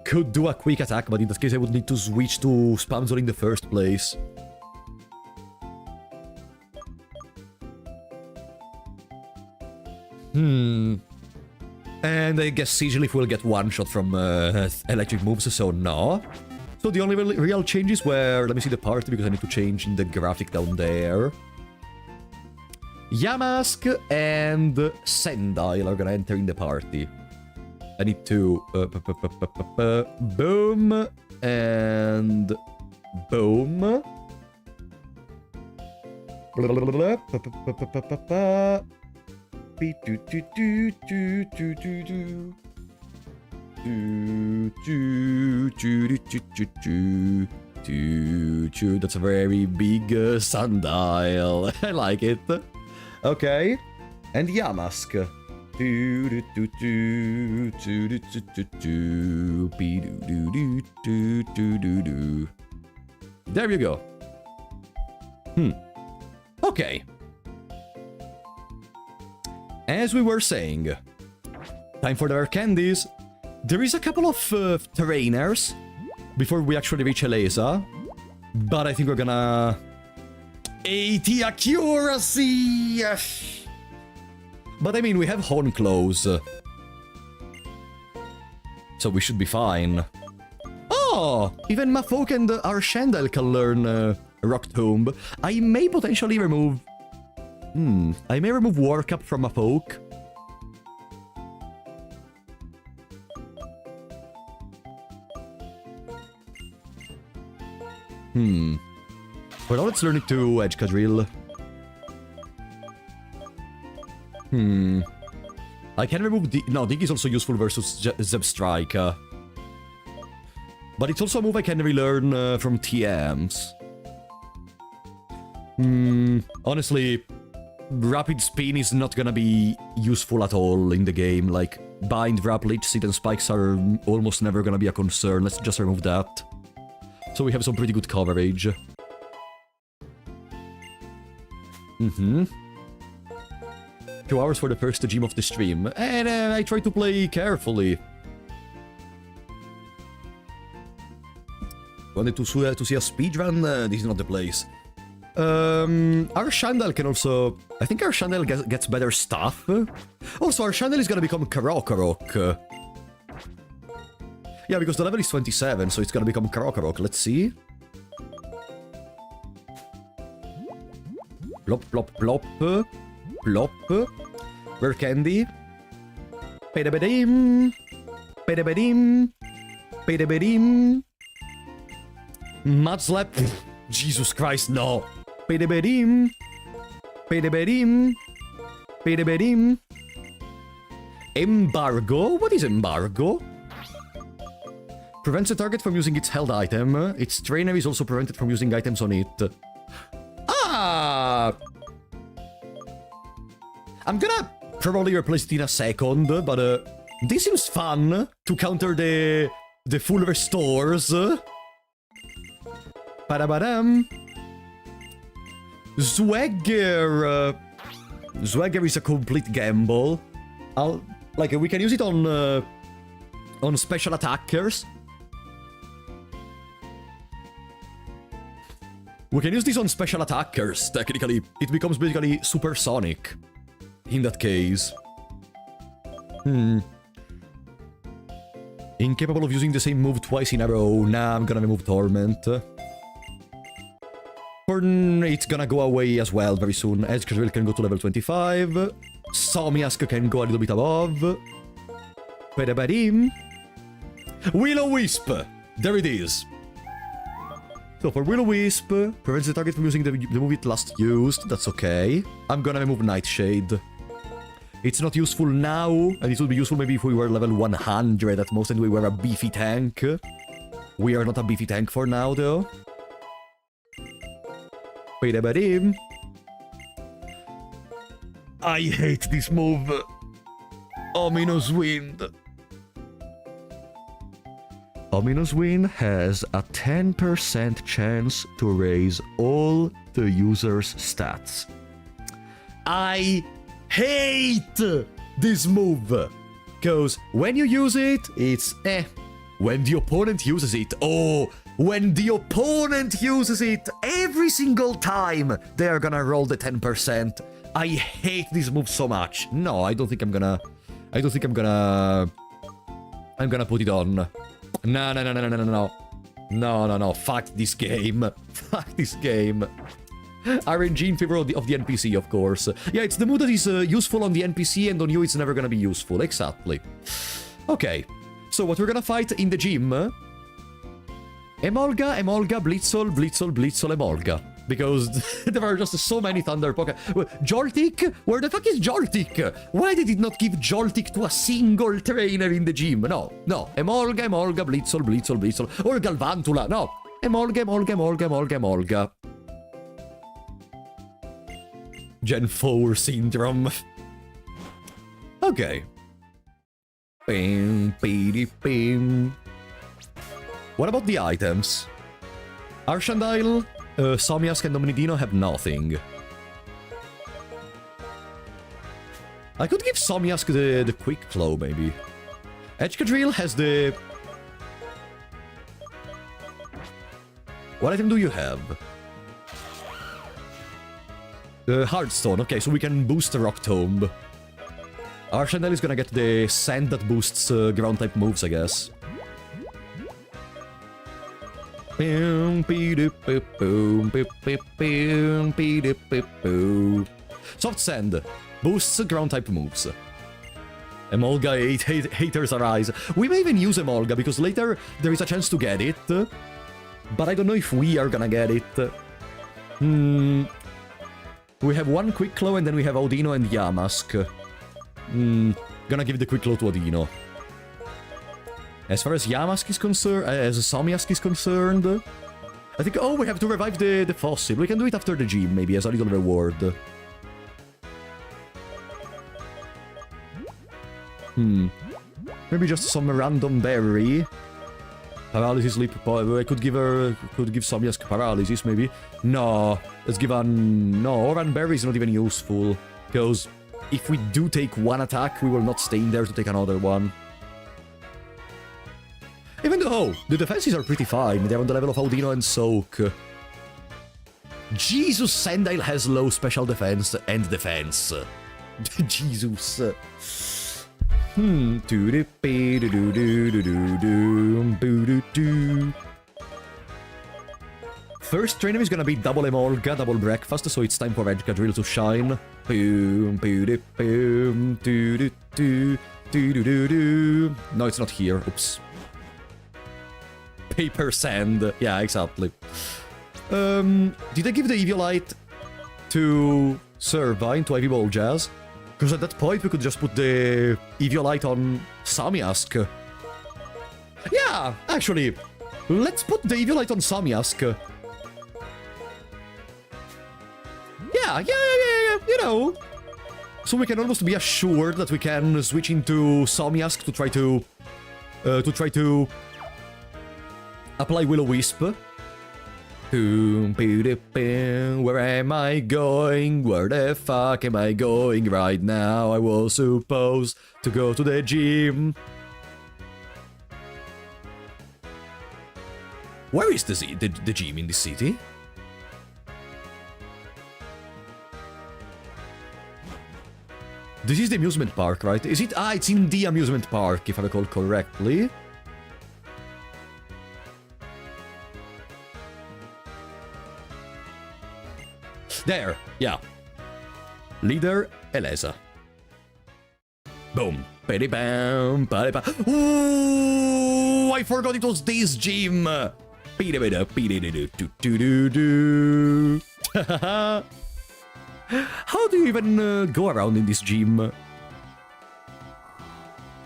Could do a quick attack, but in that case I would need to switch to Spamzol in the first place. And I guess Sigilif will get one shot from electric moves, so no. So the only real changes were... Let me see the party, because I need to change in the graphic down there. Yamask and Sandile are gonna enter in the party. I need to... boom. And... boom. Be do do do do do do do. Do do do do do do do do. That's a very big sundial. I like it. Okay. And Yamask. Do do do do do do do do do. Be do do do do do do do. There you go. Okay. As we were saying, time for the rare candies. There is a couple of trainers before we actually reach Elesa, but I think we're gonna... 80 accuracy! But I mean, we have Horn Claws, so we should be fine. Oh! Even Mafoke and Arshandel can learn Rock Tomb. I may potentially remove... I may remove Warcup from Mafoke. But now let's learn it to Edge Cadrill. I can remove no, Dig is also useful versus Zebstrika. But it's also a move I can relearn from TMs. Honestly, Rapid Spin is not gonna be useful at all in the game. Like, Bind, Wrap, Leech Seed, and Spikes are almost never gonna be a concern. Let's just remove that. So we have some pretty good coverage. 2 hours for the first gym of the stream. And I try to play carefully. Wanted to see a speedrun? This is not the place. Arshandel can also... I think Arshandel gets better stuff. Also, Arshandel is gonna become Karokorok. Yeah, because the level is 27, so it's gonna become Karokorok. Let's see. Plop, plop, plop. Plop. Rare candy. Pedabedim. Pedabedim. Pedabedim. Mudslap. Jesus Christ, no. Pedabedim. Pedabedim. Pedabedim. Embargo? What is embargo? Prevents the target from using its held item. Its trainer is also prevented from using items on it. Ah! I'm gonna probably replace it in a second, but this seems fun to counter the full restores. Padabadam. Swagger. Swagger is a complete gamble. Like, we can use it on special attackers. We can use this on special attackers, technically. It becomes basically supersonic. In that case. Incapable of using the same move twice in a row. Nah, I'm gonna remove Torment. It's gonna go away as well very soon. Edge Cadrill can go to level 25. Somiask can go a little bit above. Pedabadim. Will-O-Wisp! There it is. So for Will-O-Wisp, prevents the target from using the move it last used. That's okay. I'm gonna remove Nightshade. It's not useful now, and it would be useful maybe if we were level 100 at most and we were a beefy tank. We are not a beefy tank for now, though. Pedabadim. I hate this move. Ominous Wind. Ominous Wind has a 10% chance to raise all the user's stats. I hate this move, because when you use it, it's eh. When the opponent uses it, oh, when the opponent uses it every single time, they're gonna roll the 10%. I hate this move so much. No, I don't think I'm gonna put it on. No. Fuck this game. Fuck this game. RNG in favor of the NPC, of course. Yeah, it's the move that is useful on the NPC, and on you it's never gonna be useful. Exactly. Okay. So what we're gonna fight in the gym... Emolga, Blitzel, Emolga. because there are just so many Thunder Pokemon. Joltik? Where the fuck is Joltik? Why did it not give Joltik to a single trainer in the gym? No, no. Emolga, Emolga, Blitzle, Blitzle, Blitzle. Or Galvantula. No. Emolga, Emolga, Emolga, Emolga, Emolga. Gen 4 syndrome. Okay. Bing, beady, bing. What about the items? Archandile, Somiask and Dominidino have nothing. I could give Somiask the Quick Claw, maybe. Excadrill has the... What item do you have? Heartstone, okay, so we can boost the Rock Tomb. Archandile is gonna get the Sand that boosts ground-type moves, I guess. Soft Sand boosts ground-type moves. Emolga, haters arise. We may even use Emolga, because later there is a chance to get it. But I don't know if we are gonna get it. We have one Quick Claw, and then we have Audino and Yamask. Gonna give the Quick Claw to Audino. As far as Yamask is concerned, as Somiask is concerned, I think, oh, we have to revive the fossil. We can do it after the gym, maybe, as a little reward. Maybe just some random berry. Paralysis leap. I could give Somiask paralysis, maybe. No, let's give no, Oran berry is not even useful, because if we do take one attack, we will not stay in there to take another one. Even though the defenses are pretty fine, they're on the level of Audino and Soak. Jesus, Sandile has low special defense and defense. Jesus. First trainer is gonna be double Emolga, double breakfast, so it's time for Excadrill to shine. No, it's not here. Oops. Paper Sand. Yeah, exactly. Did I give the Eviolite to Servine, to Ivy Ball Jazz? Because at that point we could just put the Eviolite on Somiask. Yeah, actually, let's put the Eviolite on Somiask. Yeah, you know. So we can almost be assured that we can switch into Somiask to try to apply Will-O-Wisp. Where am I going? Where the fuck am I going right now? I was supposed to go to the gym. Where is the gym in this city? This is the amusement park, right? Is it? Ah, it's in the amusement park, if I recall correctly. There, yeah. Leader, Elesa. Boom. Bam, bam. Ooh, I forgot it was this gym. How do you even go around in this gym?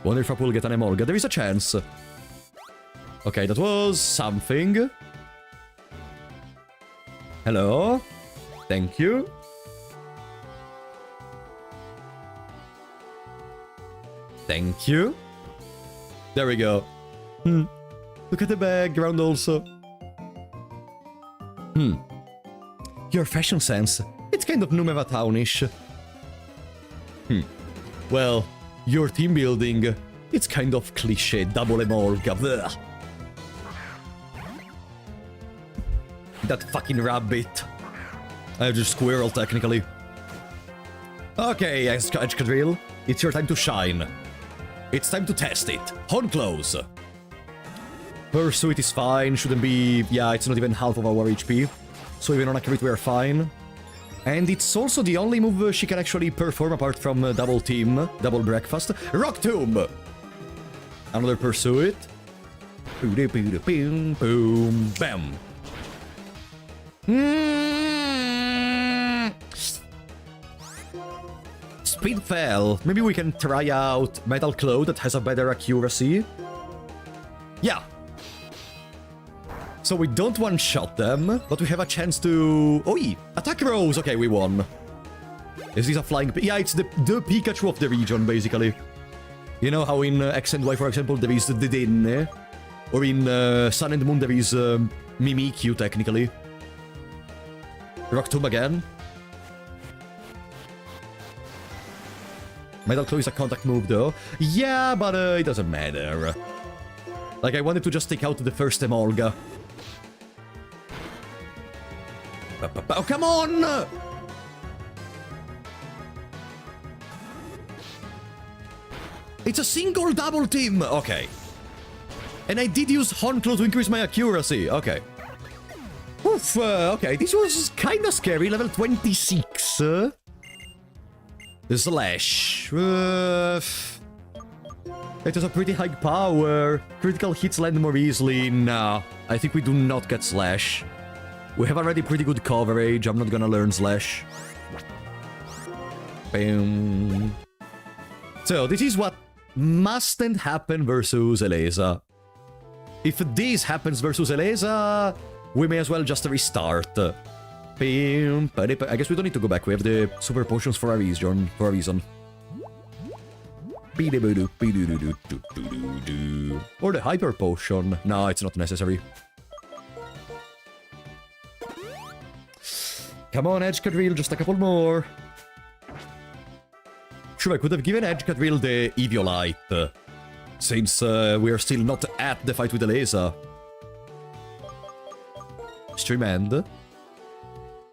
Wonder if I will get an Emolga. There is a chance. Okay, that was something. Hello? Thank you. Thank you. There we go. Look at the background also. Your fashion sense. It's kind of Numeva Townish. Well, your team building. It's kind of cliche. Double Emolga. Blech. That fucking rabbit. Just squirrel, technically. Okay, Excadrill, it's your time to shine. It's time to test it. Horn close. Pursuit is fine, shouldn't be... Yeah, it's not even half of our HP. So even on a crit we are fine. And it's also the only move she can actually perform apart from double team, double breakfast. Rock Tomb! Another Pursuit. Boom, bam. Driftveil. Maybe we can try out Metal Claw that has a better accuracy. Yeah. So we don't one-shot them, but we have a chance to... Oi! Attack Rose! Okay, we won. Is this a flying... Yeah, it's the Pikachu of the region, basically. You know how in X and Y, for example, there is the Dene? Or in Sun and Moon, there is Mimikyu, technically. Rock Tomb again. Metal Claw is a contact move, though. Yeah, but it doesn't matter. Like, I wanted to just take out the first Emolga. Oh, come on! It's a single double team! Okay. And I did use Hornclaw to increase my accuracy. Okay. Oof, okay, this was kinda scary. Level 26. Slash. It has a pretty high power. Critical hits land more easily. Nah, I think we do not get Slash. We have already pretty good coverage. I'm not gonna learn Slash. Boom. So, this is what mustn't happen versus Elesa. If this happens versus Elesa, we may as well just restart. I guess we don't need to go back. We have the super potions for a reason. Or the hyper potion. No, it's not necessary. Come on, Edgecadrill, just a couple more. Sure, I could have given Edgecadrill the Eviolite, since we are still not at the fight with Elesa. Stream end.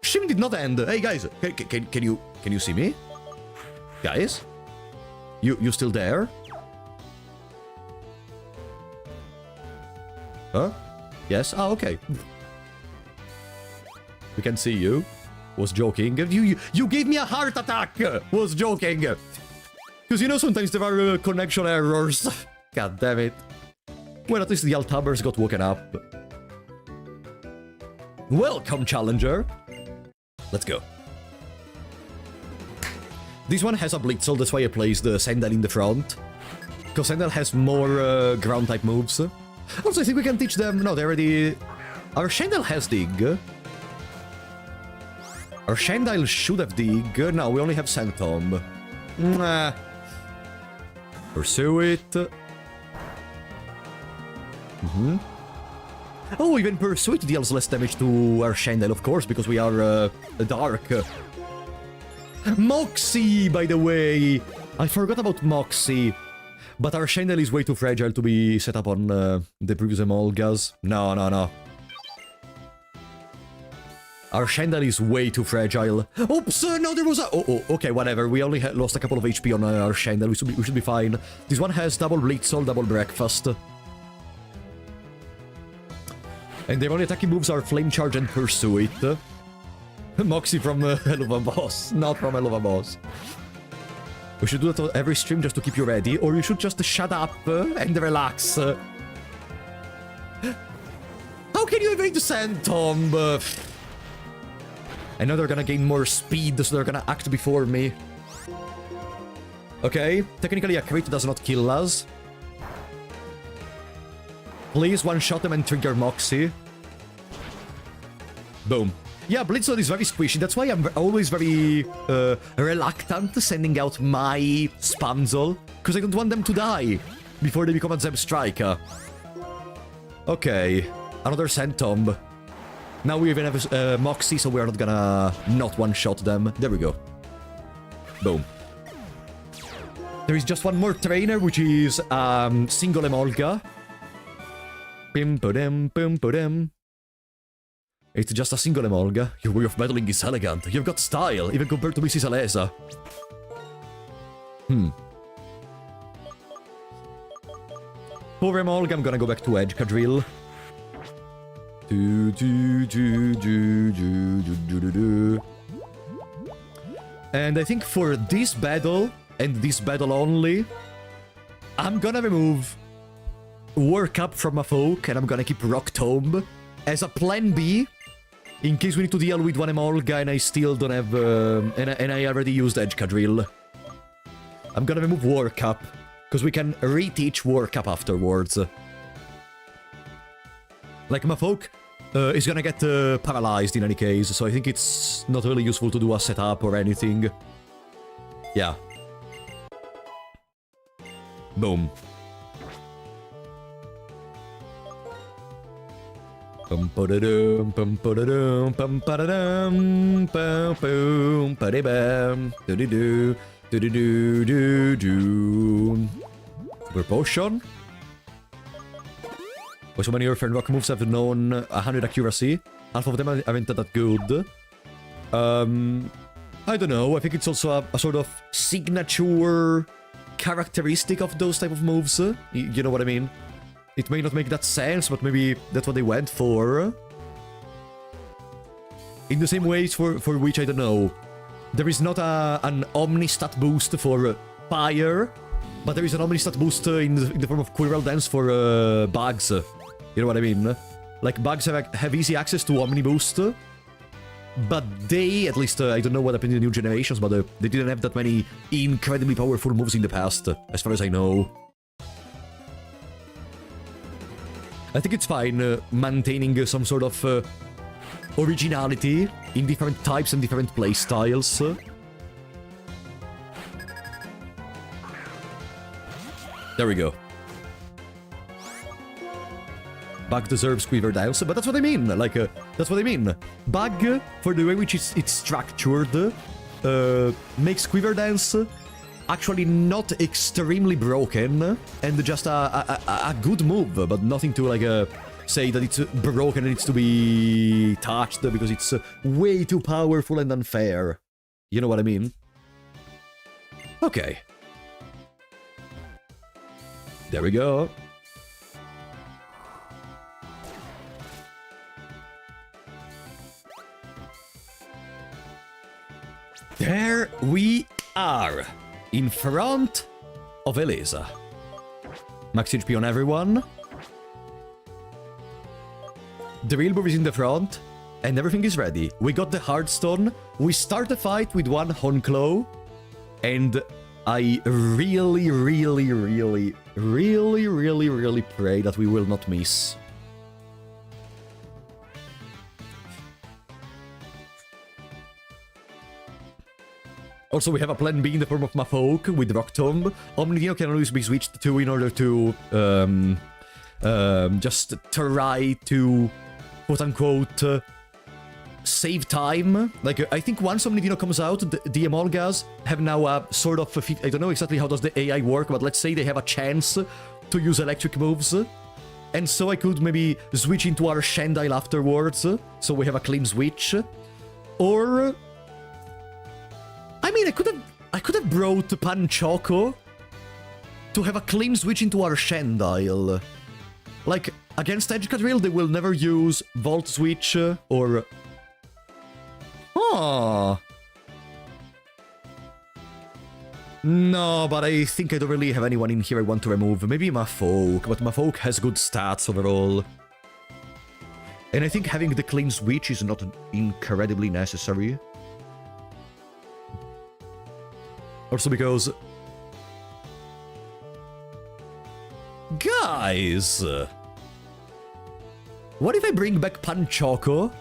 Stream did not end. Hey guys, can you see me? Guys, you still there? Huh? Yes. Ah, okay. We can see you. Was joking. You gave me a heart attack. Was joking. Because you know sometimes there are connection errors. God damn it. Well, at least the Altabers got woken up. Welcome, challenger. Let's go. This one has a Blitzel, that's why I placed the Sandal in the front. Because Sandal has more ground-type moves. Also, I think we can teach them... No, they already... Our Sandal has Dig. Our Sandal should have Dig. No, we only have Sand Tomb. Nah. Pursue it. Oh, even Pursue it deals less damage to our Sandal, of course, because we are dark. Moxie, by the way! I forgot about Moxie. But our Sandal is way too fragile to be set up on the previous Emolgas. No. Our Sandal is way too fragile. Oops, no, there was a... Oh, okay, whatever. We only lost a couple of HP on our Sandal. We should be fine. This one has double Blitzel, double Breakfast. And their only attacking moves are Flame Charge and Pursue It. Moxie from Hell of a Boss, not from Hell of a Boss. We should do that on every stream just to keep you ready, or you should just shut up and relax. How can you evade the Sand Tomb? I know they're gonna gain more speed, so they're gonna act before me. Okay, technically a crit does not kill us. Please one-shot them and trigger Moxie. Boom. Yeah, Blitzel is very squishy, that's why I'm always very reluctant sending out my Spamzel, because I don't want them to die before they become a Zeb Striker. Okay, another Sand Tomb. Now we even have Moxie, so we're not gonna not one-shot them. There we go. Boom. There is just one more trainer, which is single Emolga. Pim-pa-dim. It's just a single Emolga. Your way of battling is elegant. You've got style, even compared to Mrs. Elesa. For Emolga, I'm gonna go back to Edgecadrill. And I think for this battle, and this battle only, I'm gonna remove Work Up from a folk, and I'm gonna keep Rock Tomb as a plan B, in case we need to deal with one Emolga and I still don't have, and I already used Edgecadrill. I'm gonna remove Work Up, because we can reteach Work Up afterwards. Like, Mafolk is gonna get paralyzed in any case, so I think it's not really useful to do a setup or anything. Yeah. Boom. Bum ba-da-dum, bum ba-da-dum, bum ba-da-dum, bum boom, ba-da-bam, do-do-do, do-do-do-do-do. Super Potion. Well, so many Earth and Rock moves have known 100 accuracy. Half of them aren't that good. I don't know, I think it's also a sort of signature characteristic of those type of moves. You know what I mean? It may not make that sense, but maybe that's what they went for. In the same ways for which, I don't know, there is not an Omni-stat boost for Fire, but there is an Omni-stat boost in the form of Quirrell Dance for Bugs. You know what I mean? Like, Bugs have easy access to Omni boost, but they, at least, I don't know what happened in the new generations, but they didn't have that many incredibly powerful moves in the past, as far as I know. I think it's fine maintaining some sort of originality in different types and different playstyles. There we go. Bug deserves Quiver Dance, but that's what I mean, like, that's what I mean. Bug, for the way which it's structured, makes Quiver Dance actually not extremely broken, and just a good move, but nothing to, like, say that it's broken and needs to be touched, because it's way too powerful and unfair. You know what I mean? Okay. There we go. There we are, in front of Elesa. Max HP on everyone. The real move is in the front, and everything is ready. We got the Heartstone, we start the fight with one Honclaw, and I really pray that we will not miss. Also, we have a plan B in the form of Mafolk with Rock Tomb. Omnidino can always be switched to in order to just try to, quote-unquote, save time. Like, I think once Omnidino comes out, the Emolgas have now a sort of, I don't know exactly how does the AI work, but let's say they have a chance to use electric moves. And so I could maybe switch into our Shandile afterwards, so we have a clean switch. Or... I mean, I could have brought Panchoco to have a clean switch into our Shandile. Like, against Edgecadrill, they will never use Volt Switch or... Huh. No, but I think I don't really have anyone in here I want to remove. Maybe Mafolk, but Mafolk has good stats overall. And I think having the clean switch is not incredibly necessary. Also because... Guys! What if I bring back Panchoco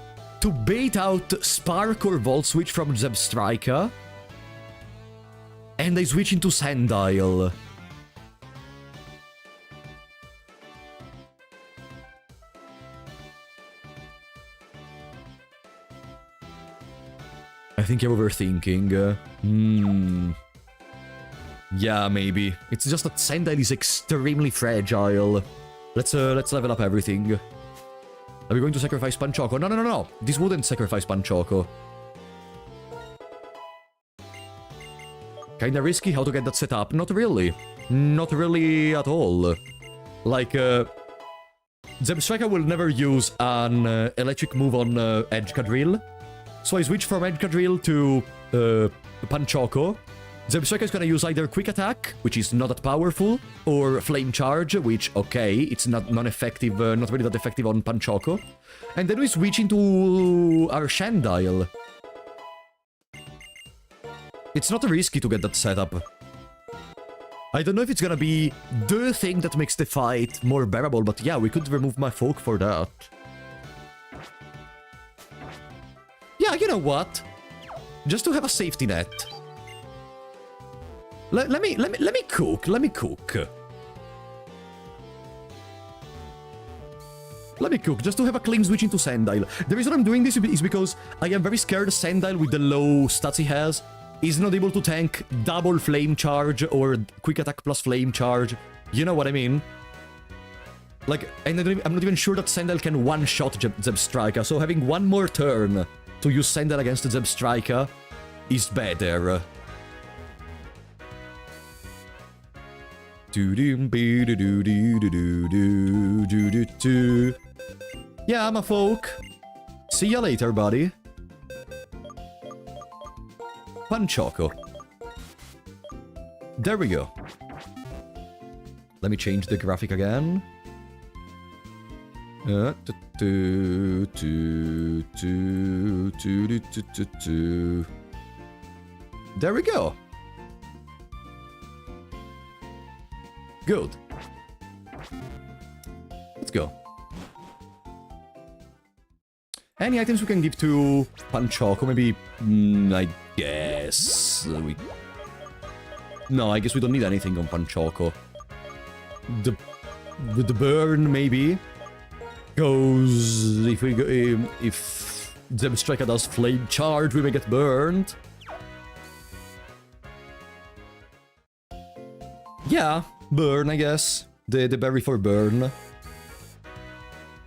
to bait out Spark or Volt Switch from Zebstrika? And I switch into Sandile. I think you're overthinking. Yeah, maybe. It's just that Sandile is extremely fragile. Let's level up everything. Are we going to sacrifice Panchoco? No. This wouldn't sacrifice Panchoco. Kinda risky how to get that set up. Not really. Not really at all. Like, Zebstrika will never use an electric move on Edgecadrill. So I switch from Edgecadrill to Panchoco. Zebstrika is gonna use either Quick Attack, which is not that powerful, or Flame Charge, which, okay, it's not non-effective, not really that effective on Panchoco. And then we switch into our Shandile. It's not risky to get that setup. I don't know if it's gonna be the thing that makes the fight more bearable, but yeah, we could remove my folk for that. Yeah, you know what? Just to have a safety net. Let me cook. Let me cook. Let me cook, just to have a clean switch into Sandile. The reason I'm doing this is because I am very scared Sandile, with the low stats he has, is not able to tank double flame charge or quick attack plus flame charge. You know what I mean? Like, and I'm not even sure that Sandile can one-shot Zebstrika, so having one more turn to use Sandile against Zebstrika is better. Yeah, I'm a folk. See ya later, buddy. Panchoco. There we go. Let me change the graphic again. There we go. Good. Let's go. Any items we can give to Panchoco? Maybe, I guess we... No, I guess we don't need anything on Panchoco. The burn, maybe. Goes... If we go... If Zebstrika does flame charge, we may get burned. Yeah, burn, I guess. The berry for burn.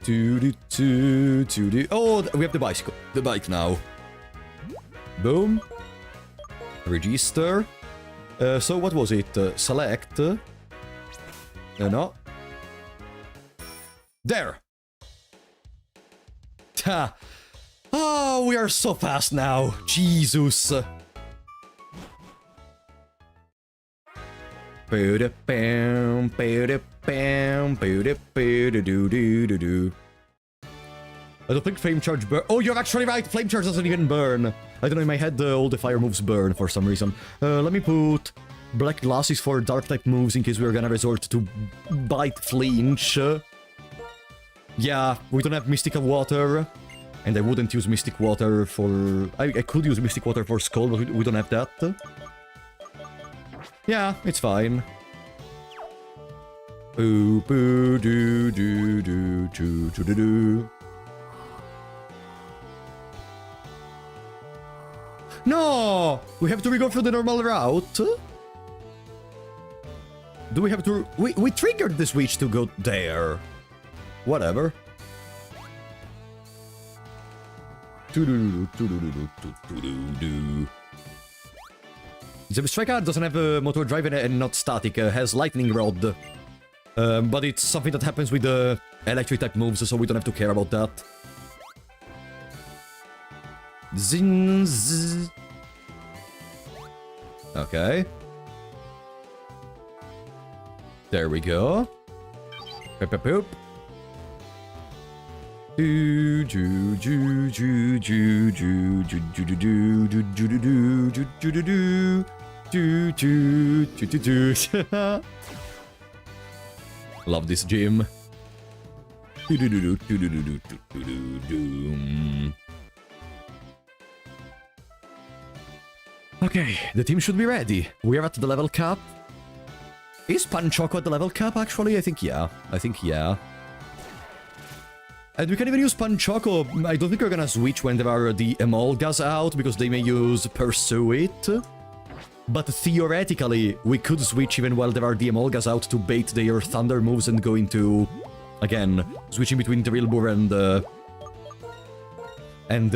Oh, we have the bicycle. The bike now. Boom. Register. So what was it? Select. No. There. Ha. Oh, we are so fast now. Jesus. I don't think flame charge burn. Oh, you're actually right. Flame charge doesn't even burn. I don't know. In my head, all the fire moves burn for some reason. Let me put black glasses for dark type moves in case we're gonna resort to bite flinch. Yeah, we don't have Mystica Water, and I wouldn't use Mystic Water for. I could use Mystic Water for Skull, but we don't have that. Yeah, it's fine. Boo boo doo doo doo doo doo doo doo. No! We have to re-go through the normal route? Do we have to... We triggered the switch to go there. Whatever. Zebstrika doesn't have a motor drive and not static, has lightning rod. But it's something that happens with the electric type moves, so we don't have to care about that. Zinz. Okay. There we go. Poop poop poop. Do do do do do do do do do do do do do do do do. Love this gym. Do do do do do do do do do do. Okay, the team should be ready. We are at the level cap. Is Panchoco at the level cap, actually? I think yeah. And we can even use Panchoco. I don't think we're gonna switch when there are the Emolgas out, because they may use Pursue It. But theoretically, we could switch even while there are the Emolgas out to bait their Thunder moves and go into... Again, switching between Drillbur and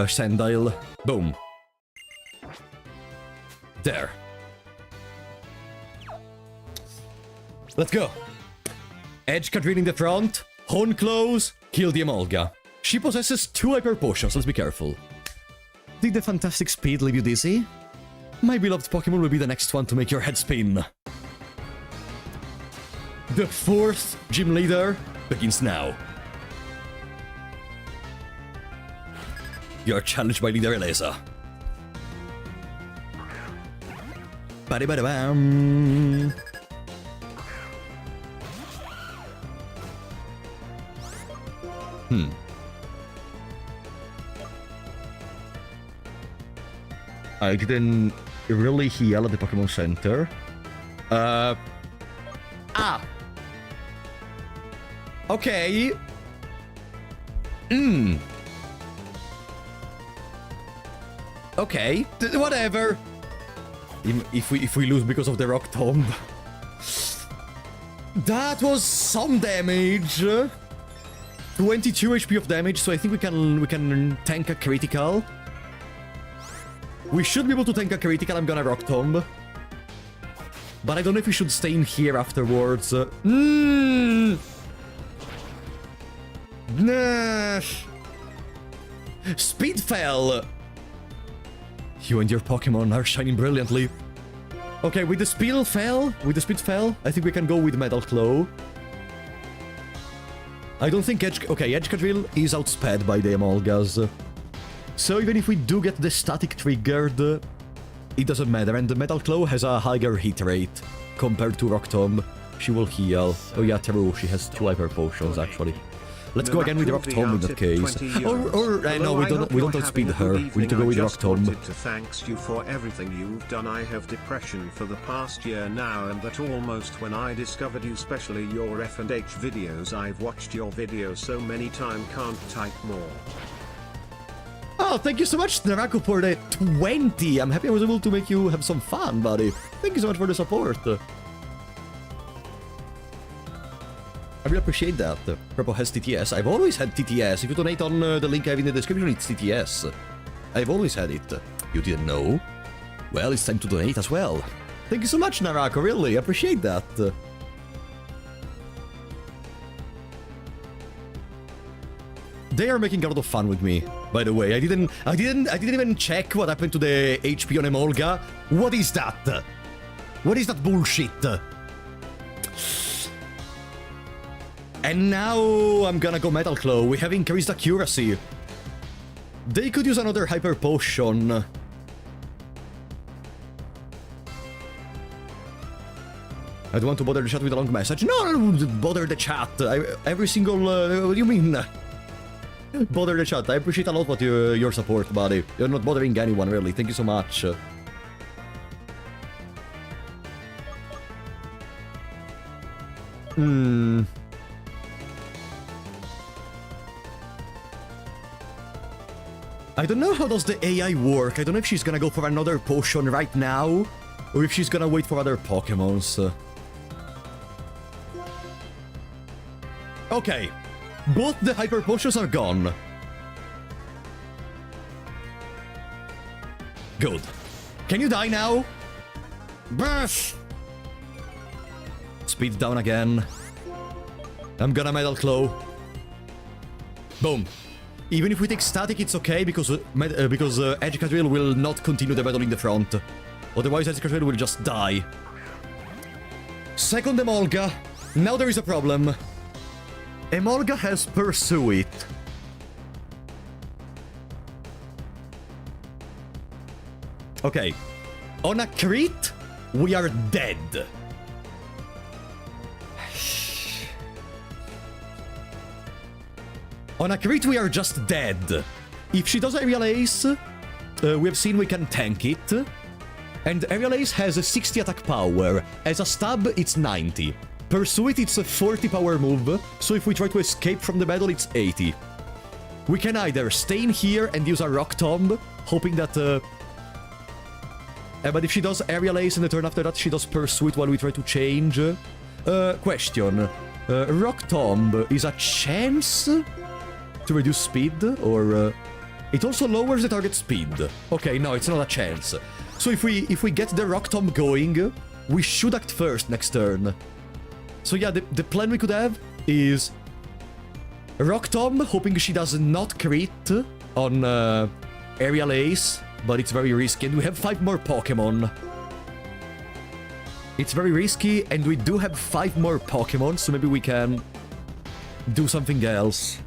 Sandile. Boom. There. Let's go. Edge Katrine in the front. Hone close. Kill the Emolga. She possesses 2 hyper potions. Let's be careful. Did the fantastic speed leave you dizzy? My beloved Pokemon will be the next one to make your head spin. The 4th gym leader begins now. You are challenged by leader Elesa. Ba-di-ba-da-bam. I didn't really heal at the Pokemon Center. Okay. Okay, whatever. If we lose because of the Rock Tomb. That was some damage. 22 HP of damage, so I think we can tank a critical. We should be able to tank a critical. I'm gonna Rock Tomb. But I don't know if we should stay in here afterwards. Nah. Speedfell! You and your Pokemon are shining brilliantly. Okay, with the Speedfell, I think we can go with Metal Claw. I don't think Edge Cadrill is outsped by the Emolgas. So even if we do get the static triggered, it doesn't matter, and the Metal Claw has a higher hit rate compared to Rock Tomb. She will heal. Oh yeah, true, she has 2 Hyper Potions actually. Let's go again with Rock Tomb in that case. No, we don't outspeed her. We need to go with Rock Tomb. To thanks you for everything you've done. I have depression for the past year now, and that almost when I discovered you, especially your F&H videos. I've watched your videos so many times, can't type more. Oh, thank you so much, Narako, for the 20. I'm happy I was able to make you have some fun, buddy. Thank you so much for the support. I really appreciate that. Purple has TTS. I've always had TTS. If you donate on the link I have in the description, it's TTS. I've always had it. You didn't know? Well, it's time to donate as well. Thank you so much, Narako, really. I appreciate that. They are making a lot of fun with me, by the way. I didn't even check what happened to the HP on Emolga. What is that? What is that bullshit? And now I'm gonna go Metal Claw. We have increased accuracy. They could use another Hyper Potion. I don't want to bother the chat with a long message. No, bother the chat. Every single... what do you mean? Bother the chat. I appreciate a lot what your support, buddy. You're not bothering anyone, really. Thank you so much. I don't know how does the AI work. I don't know if she's gonna go for another potion right now, or if she's gonna wait for other Pokemons. Okay. Both the Hyper Potions are gone. Good. Can you die now? Brush! Speed down again. I'm gonna Metal Claw. Boom. Even if we take static, it's okay, because Edge Cadrill will not continue the battle in the front. Otherwise, Edge Cadrill will just die. Second Emolga. Now there is a problem. Emolga has Pursuit. Okay. On a crit, we are dead. On a crit, we are just dead. If she does Aerial Ace, we have seen we can tank it. And Aerial Ace has a 60 attack power. As a stab, it's 90. Pursuit, it's a 40 power move, so if we try to escape from the battle, it's 80. We can either stay in here and use a Rock Tomb, hoping that... but if she does Aerial Ace and the turn after that, she does Pursuit while we try to change. Question. Rock Tomb is a chance to reduce speed, or... it also lowers the target speed. Okay, no, it's not a chance. So if we get the Rock Tomb going, we should act first next turn. So yeah, the plan we could have is Rock Tomb, hoping she does not crit on Aerial Ace, but it's very risky, and we have 5 more Pokemon. It's very risky, and we do have 5 more Pokemon, so maybe we can do something else.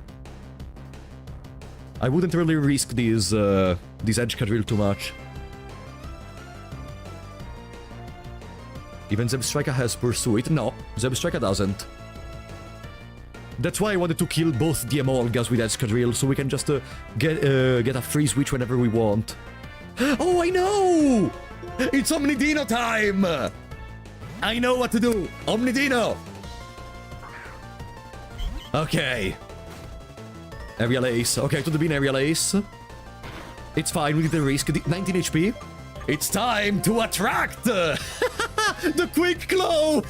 I wouldn't really risk this Edge Cadrill too much. Even Zebstrika has Pursuit. No, Zebstrika doesn't. That's why I wanted to kill both the Emolgas with Escadrille, so we can just get a free switch whenever we want. Oh, I know! It's Omnidino time! I know what to do! Omnidino! Okay. Aerial Ace. Okay, to the bean Aerial Ace. It's fine, we did the risk. 19 HP. It's time to attract the Quick Claw!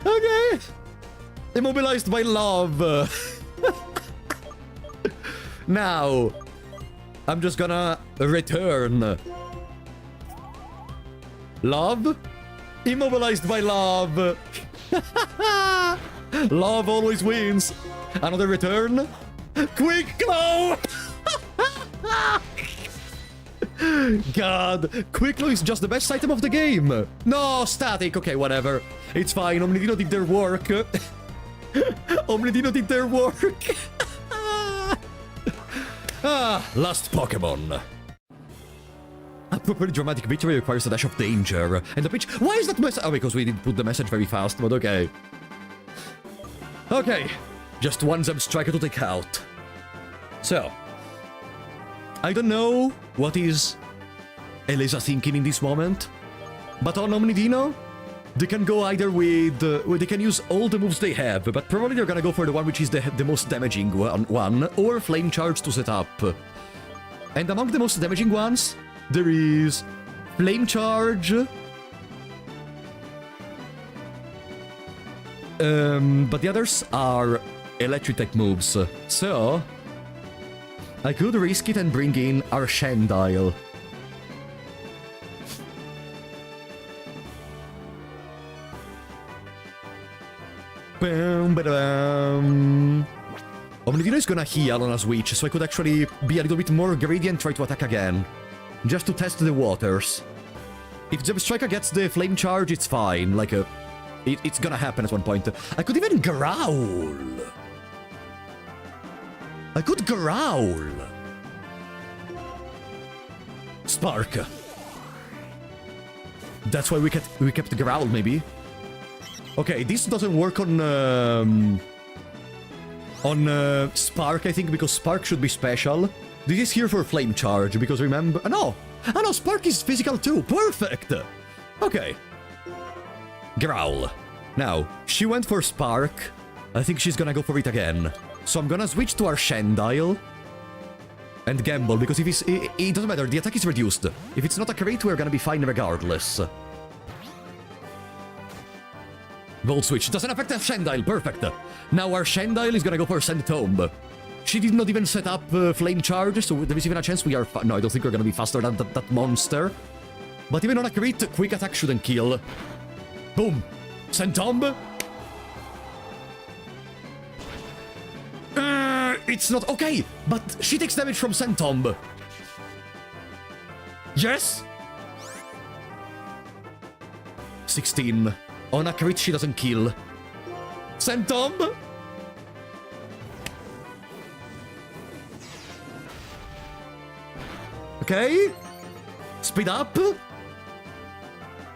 Okay. Immobilized by love. Now, I'm just gonna return. Love? Immobilized by love. Love always wins. Another return. Quick Claw! God, Quick Claw is just the best item of the game. No, static. Okay, whatever. It's fine. Omnidino did their work. Omnidino did their work. Last Pokemon. A properly dramatic victory requires a dash of danger. And the pitch... Why is that message... Oh, because we didn't put the message very fast, but okay. Okay. Just one Zebstrika to take out. So... I don't know what is Elesa thinking in this moment, but on Omnidino, they can go either with... they can use all the moves they have, but probably they're gonna go for the one which is the most damaging one, or Flame Charge to set up. And among the most damaging ones, there is Flame Charge... but the others are electric-type moves, so... I could risk it and bring in our Shendile. Omnidino is gonna heal on a switch, so I could actually be a little bit more greedy and try to attack again. Just to test the waters. If Zebstrika gets the Flame Charge, it's fine. Like, it's gonna happen at one point. I could even growl. I could growl. Spark. That's why we kept growl, maybe. Okay, this doesn't work on Spark, I think, because Spark should be special. This is here for Flame Charge, because remember... no! Oh no, Spark is physical too! Perfect! Okay. Growl. Now, she went for Spark. I think she's gonna go for it again. So I'm gonna switch to our Shendile. And gamble, because if it doesn't matter, the attack is reduced. If it's not a crit, we're gonna be fine regardless. Volt switch. Doesn't affect the Shendile. Perfect. Now our Shendile is gonna go for Sand Tomb. She did not even set up Flame Charge, so there is even a chance we are... no, I don't think we're gonna be faster than that monster. But even on a crit, Quick Attack shouldn't kill. Boom. Sand Tomb. It's not... okay, but she takes damage from Sand Tomb. Yes? 16. On a crit, she doesn't kill. Sand Tomb? Okay. Speed up.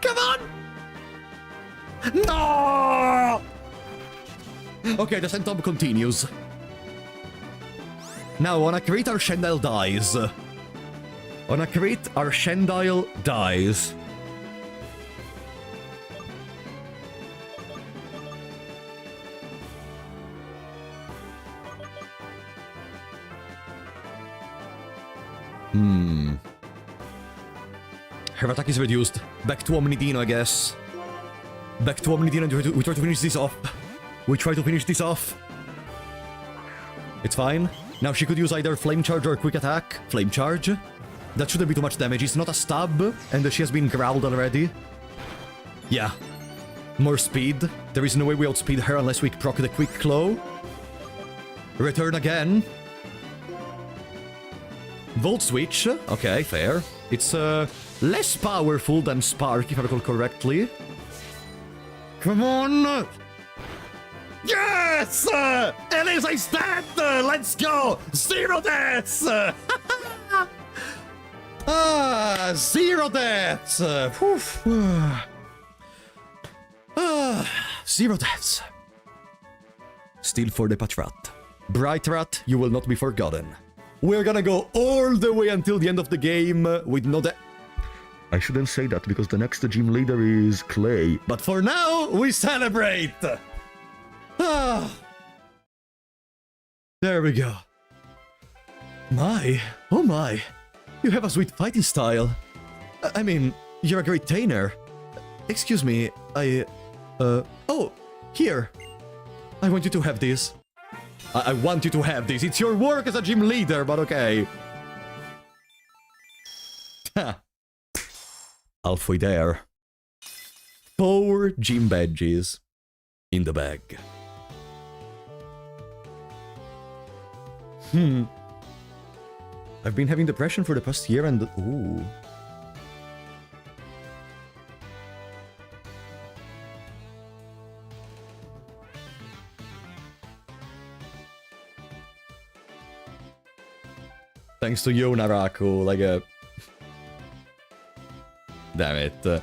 Come on! No! Okay, the Sand Tomb continues. Now, on a crit, our Shendile dies. On a crit, our Shendile dies. Her attack is reduced. Back to Omnidino, I guess. Back to Omnidino, and we try to finish this off. We try to finish this off. It's fine. Now she could use either Flame Charge or Quick Attack. Flame Charge. That shouldn't be too much damage. It's not a stab, and she has been growled already. Yeah. More speed. There is no way we outspeed her unless we proc the Quick Claw. Return again. Volt Switch. Okay, fair. It's less powerful than Spark, if I recall correctly. Come on! Yes! Elesa is dead! Let's go! 0 deaths! Ah, 0 deaths! 0 deaths. Still for the Patrat. Bright Rat, you will not be forgotten. We're gonna go all the way until the end of the game with no death. I shouldn't say that because the next gym leader is Clay. But for now, we celebrate! Ah. There we go. My, oh my. You have a sweet fighting style. I mean, you're a great trainer. Excuse me, oh, here. I want you to have this. I want you to have this. It's your work as a gym leader, but okay. Ha. Halfway there. 4 gym badges in the bag. I've been having depression for the past year and... Ooh. Thanks to you, Naraku, like a... Damn it.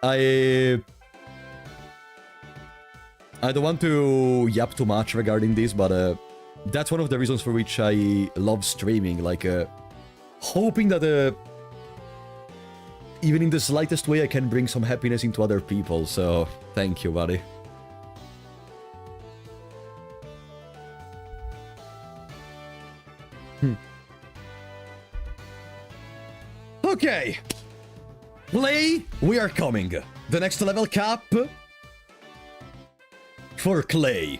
I don't want to yap too much regarding this, but that's one of the reasons for which I love streaming, like hoping that even in the slightest way I can bring some happiness into other people, so thank you, buddy. Okay, Clay, we are coming. The next level cap for Clay.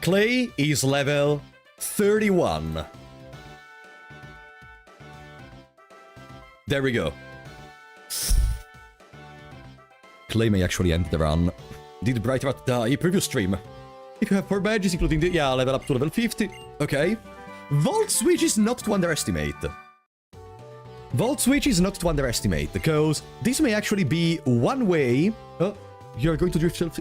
Clay is level 31. There we go. Clay may actually end the run. Did Bright Rat die? Previous stream. If you have 4 badges, including the... Yeah, level up to level 50. Okay. Volt Switch is not to underestimate. Volt Switch is not to underestimate, because this may actually be one way... Oh, you're going to Driftveil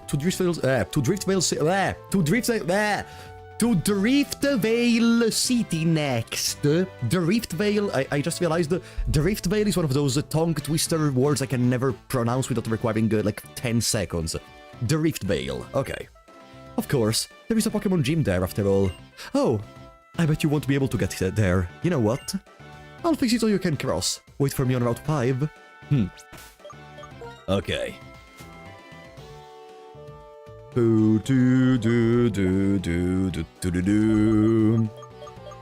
City next. Driftveil, I just realized Driftveil is one of those tongue twister words I can never pronounce without requiring like 10 seconds. Driftveil, okay. Of course, there is a Pokémon gym there after all. Oh, I bet you won't be able to get there. You know what? I'll fix it so you can cross. Wait for me on Route 5. Okay.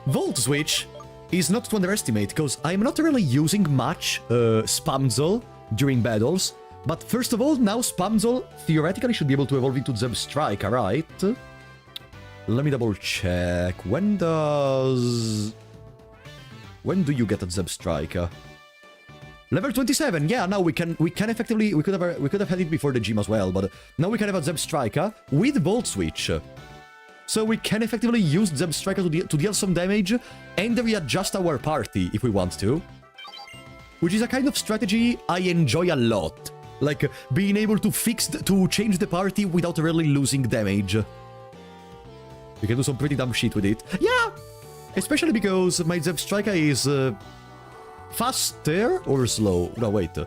Volt Switch is not to underestimate, because I'm not really using much Spamzel during battles. But first of all, now Spamzel theoretically should be able to evolve into Zebstrika, right? Let me double check. When do you get a Zebstrika? Level 27. Yeah, now we can effectively we could have had it before the gym as well, but now we can have a Zebstrika with Volt Switch. So we can effectively use Zebstrika to deal some damage and readjust our party if we want to. Which is a kind of strategy I enjoy a lot. Like being able to change the party without really losing damage. You can do some pretty dumb shit with it. Yeah! Especially because my Zebstrika is faster or slow? No, wait.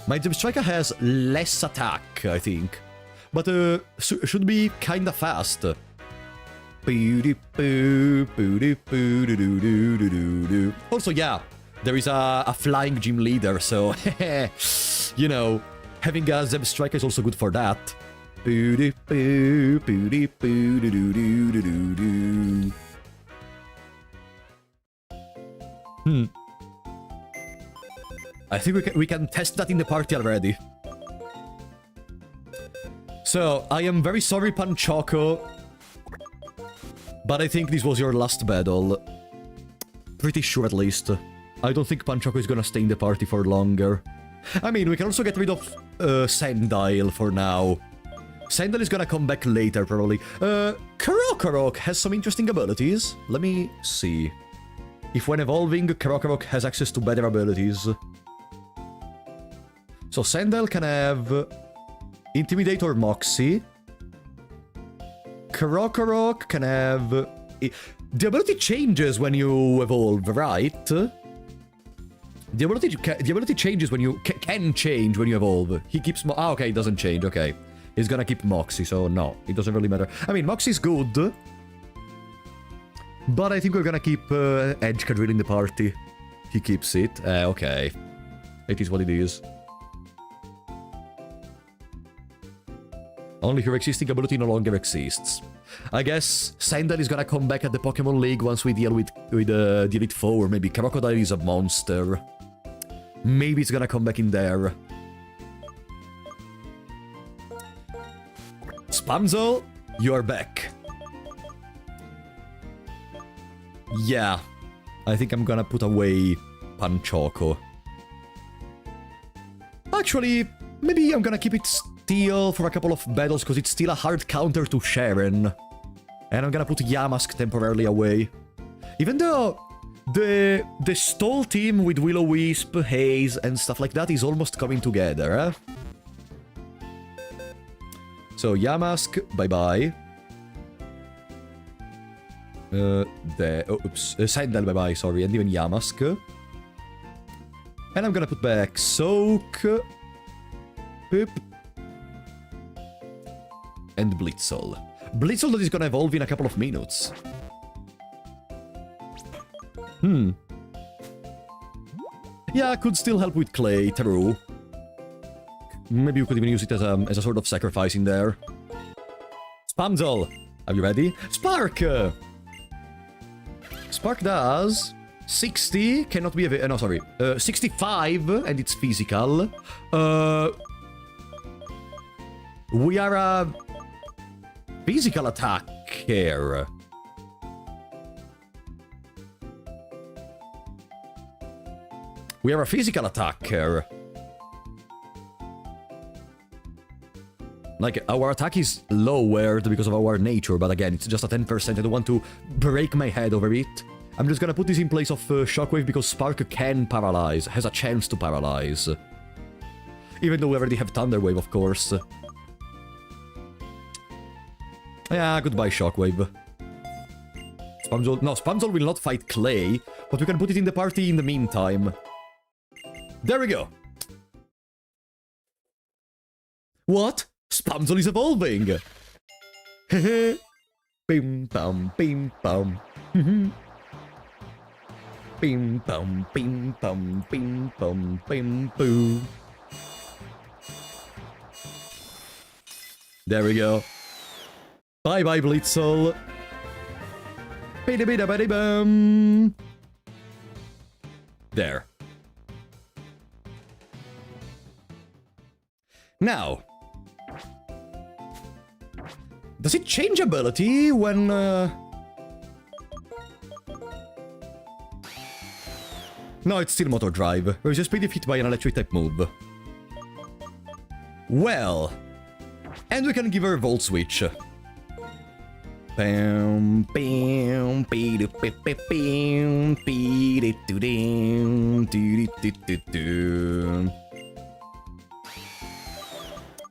My Zebstrika has less attack, I think. But should be kinda fast. Also, yeah, there is a flying gym leader, so you know, having a Zebstrika is also good for that. I think we can test that in the party already. So, I am very sorry, Panchoco, but I think this was your last battle. Pretty sure, at least. I don't think Panchoco is gonna stay in the party for longer. I mean, we can also get rid of Sandile for now. Sandile is gonna come back later, probably. Krokorok has some interesting abilities. Let me see. If when evolving, Krokorok has access to better abilities. So Sandile can have Intimidate or Moxie. Krokorok can have... The ability changes when you evolve, right? The ability changes when you... Can change when you evolve. He keeps... Ah, okay, it doesn't change, okay. He's gonna keep Moxie, so no. It doesn't really matter. I mean, Moxie's good. But I think we're gonna keep Edgecadrill in the party. He keeps it. Okay. It is what it is. Only her existing ability no longer exists. I guess Sandal is gonna come back at the Pokemon League once we deal with the Elite Four, or maybe Crocodile is a monster. Maybe it's gonna come back in there. Spamzel, you're back. Yeah, I think I'm gonna put away Panchoco. Actually, maybe I'm gonna keep it still for a couple of battles, because it's still a hard counter to Cheren. And I'm gonna put Yamask temporarily away. Even though the stall team with Will-O-Wisp, Haze, and stuff like that is almost coming together, eh? So, Yamask, bye-bye. Sandal, bye-bye, sorry, and even Yamask. And I'm gonna put back Soak, Pip, and Blitzel. Blitzel that is gonna evolve in a couple of minutes. Yeah, could still help with Clay, true. Maybe you could even use it as a sort of sacrifice in there. Spamzel, are you ready? Spark! Spark does 60, cannot be no, sorry, 65, and it's physical. We are a physical attack here. We are a physical attacker. Like, our attack is lowered because of our nature, but again, it's just a 10%. I don't want to break my head over it. I'm just gonna put this in place of Shockwave because Spark can paralyze, has a chance to paralyze. Even though we already have Thunder Wave, of course. Yeah, goodbye Shockwave. Spamzel... No, Spamzel will not fight Clay, but we can put it in the party in the meantime. There we go! What? Spamzel is evolving! Hehe. Bim bam bim bam. Bim bam bim bam bim bam bim boo. There we go. Bye bye Blitzel. Bida bida bada bum. There. Now, does it change ability when... No, it's still Motor Drive. Resist speed if hit by an electric type move. Well... And we can give her Volt Switch. Bam, bam,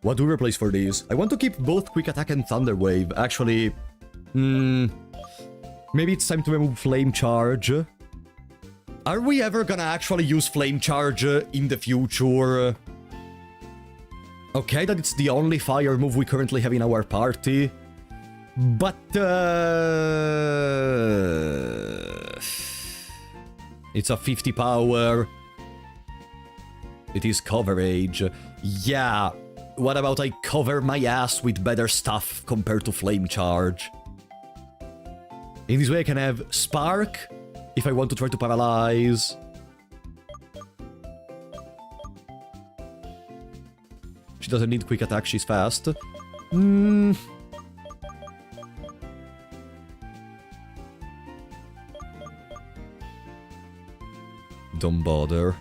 What do we replace for these? I want to keep both Quick Attack and Thunder Wave. Actually, maybe it's time to remove Flame Charge. Are we ever gonna actually use Flame Charge in the future? Okay, that it's the only fire move we currently have in our party. But, it's a 50 power. It is coverage. Yeah. What about I cover my ass with better stuff compared to Flame Charge? In this way I can have Spark, if I want to try to paralyze. She doesn't need Quick Attack, she's fast. Don't bother.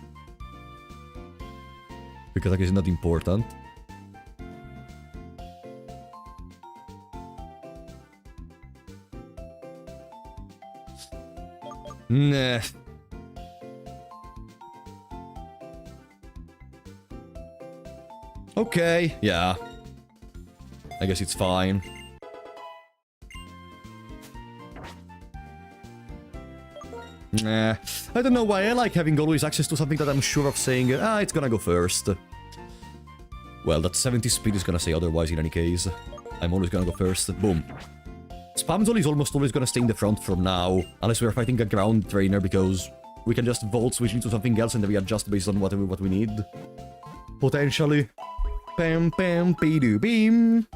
Quick Attack is not important. Nah. Okay, yeah. I guess it's fine. Nah, I don't know why I like having always access to something that I'm sure of saying, it's gonna go first. Well, that 70 speed is gonna say otherwise in any case. I'm always gonna go first. Boom. Spamzol is almost always gonna stay in the front from now, unless we're fighting a ground trainer, because we can just Volt switch into something else and then we adjust based on what we need. Potentially. Bam, bam, be-doo, beam.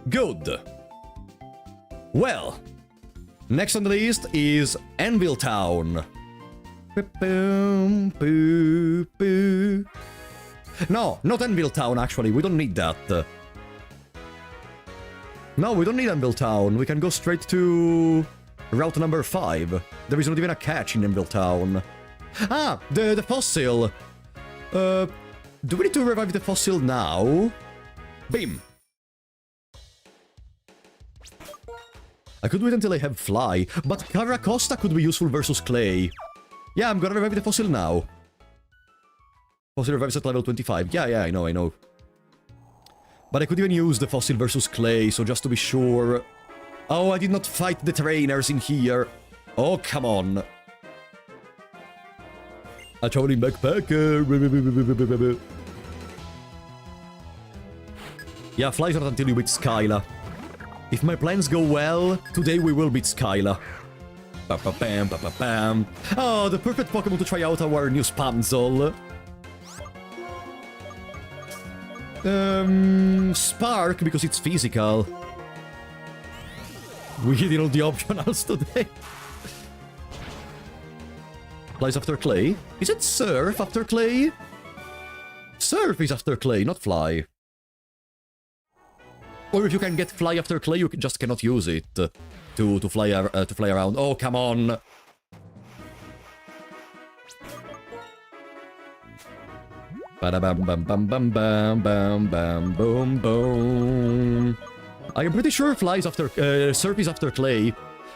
Good. Well, next on the list is Anvil Town. Boom, boo, boo. No, not Anvil Town, actually. We don't need that. No, we don't need Anvil Town. We can go straight to route number 5. There is not even a catch in Anvil Town. Ah, the fossil. Do we need to revive the fossil now? Beam. I could wait until I have Fly, but Caracosta could be useful versus Clay. Yeah, I'm gonna revive the fossil now. Fossil revives at level 25. Yeah, I know. But I could even use the fossil versus Clay, so just to be sure... Oh, I did not fight the trainers in here. Oh, come on. A traveling backpacker. Yeah, flies not until you beat Skyla. If my plans go well, today we will beat Skyla. Ba-ba-bam, ba-ba-bam. Oh, the perfect Pokemon to try out our new Spamzol. Spark, because it's physical. We hit all the optionals today. Flies after Clay. Is it Surf after Clay? Surf is after Clay, not Fly. Or if you can get Fly after Clay, you just cannot use it to fly around. Oh, come on! Ba-da-bam bam bam bam bam bam bam boom boom. I am pretty sure Flies after Surf is after Clay,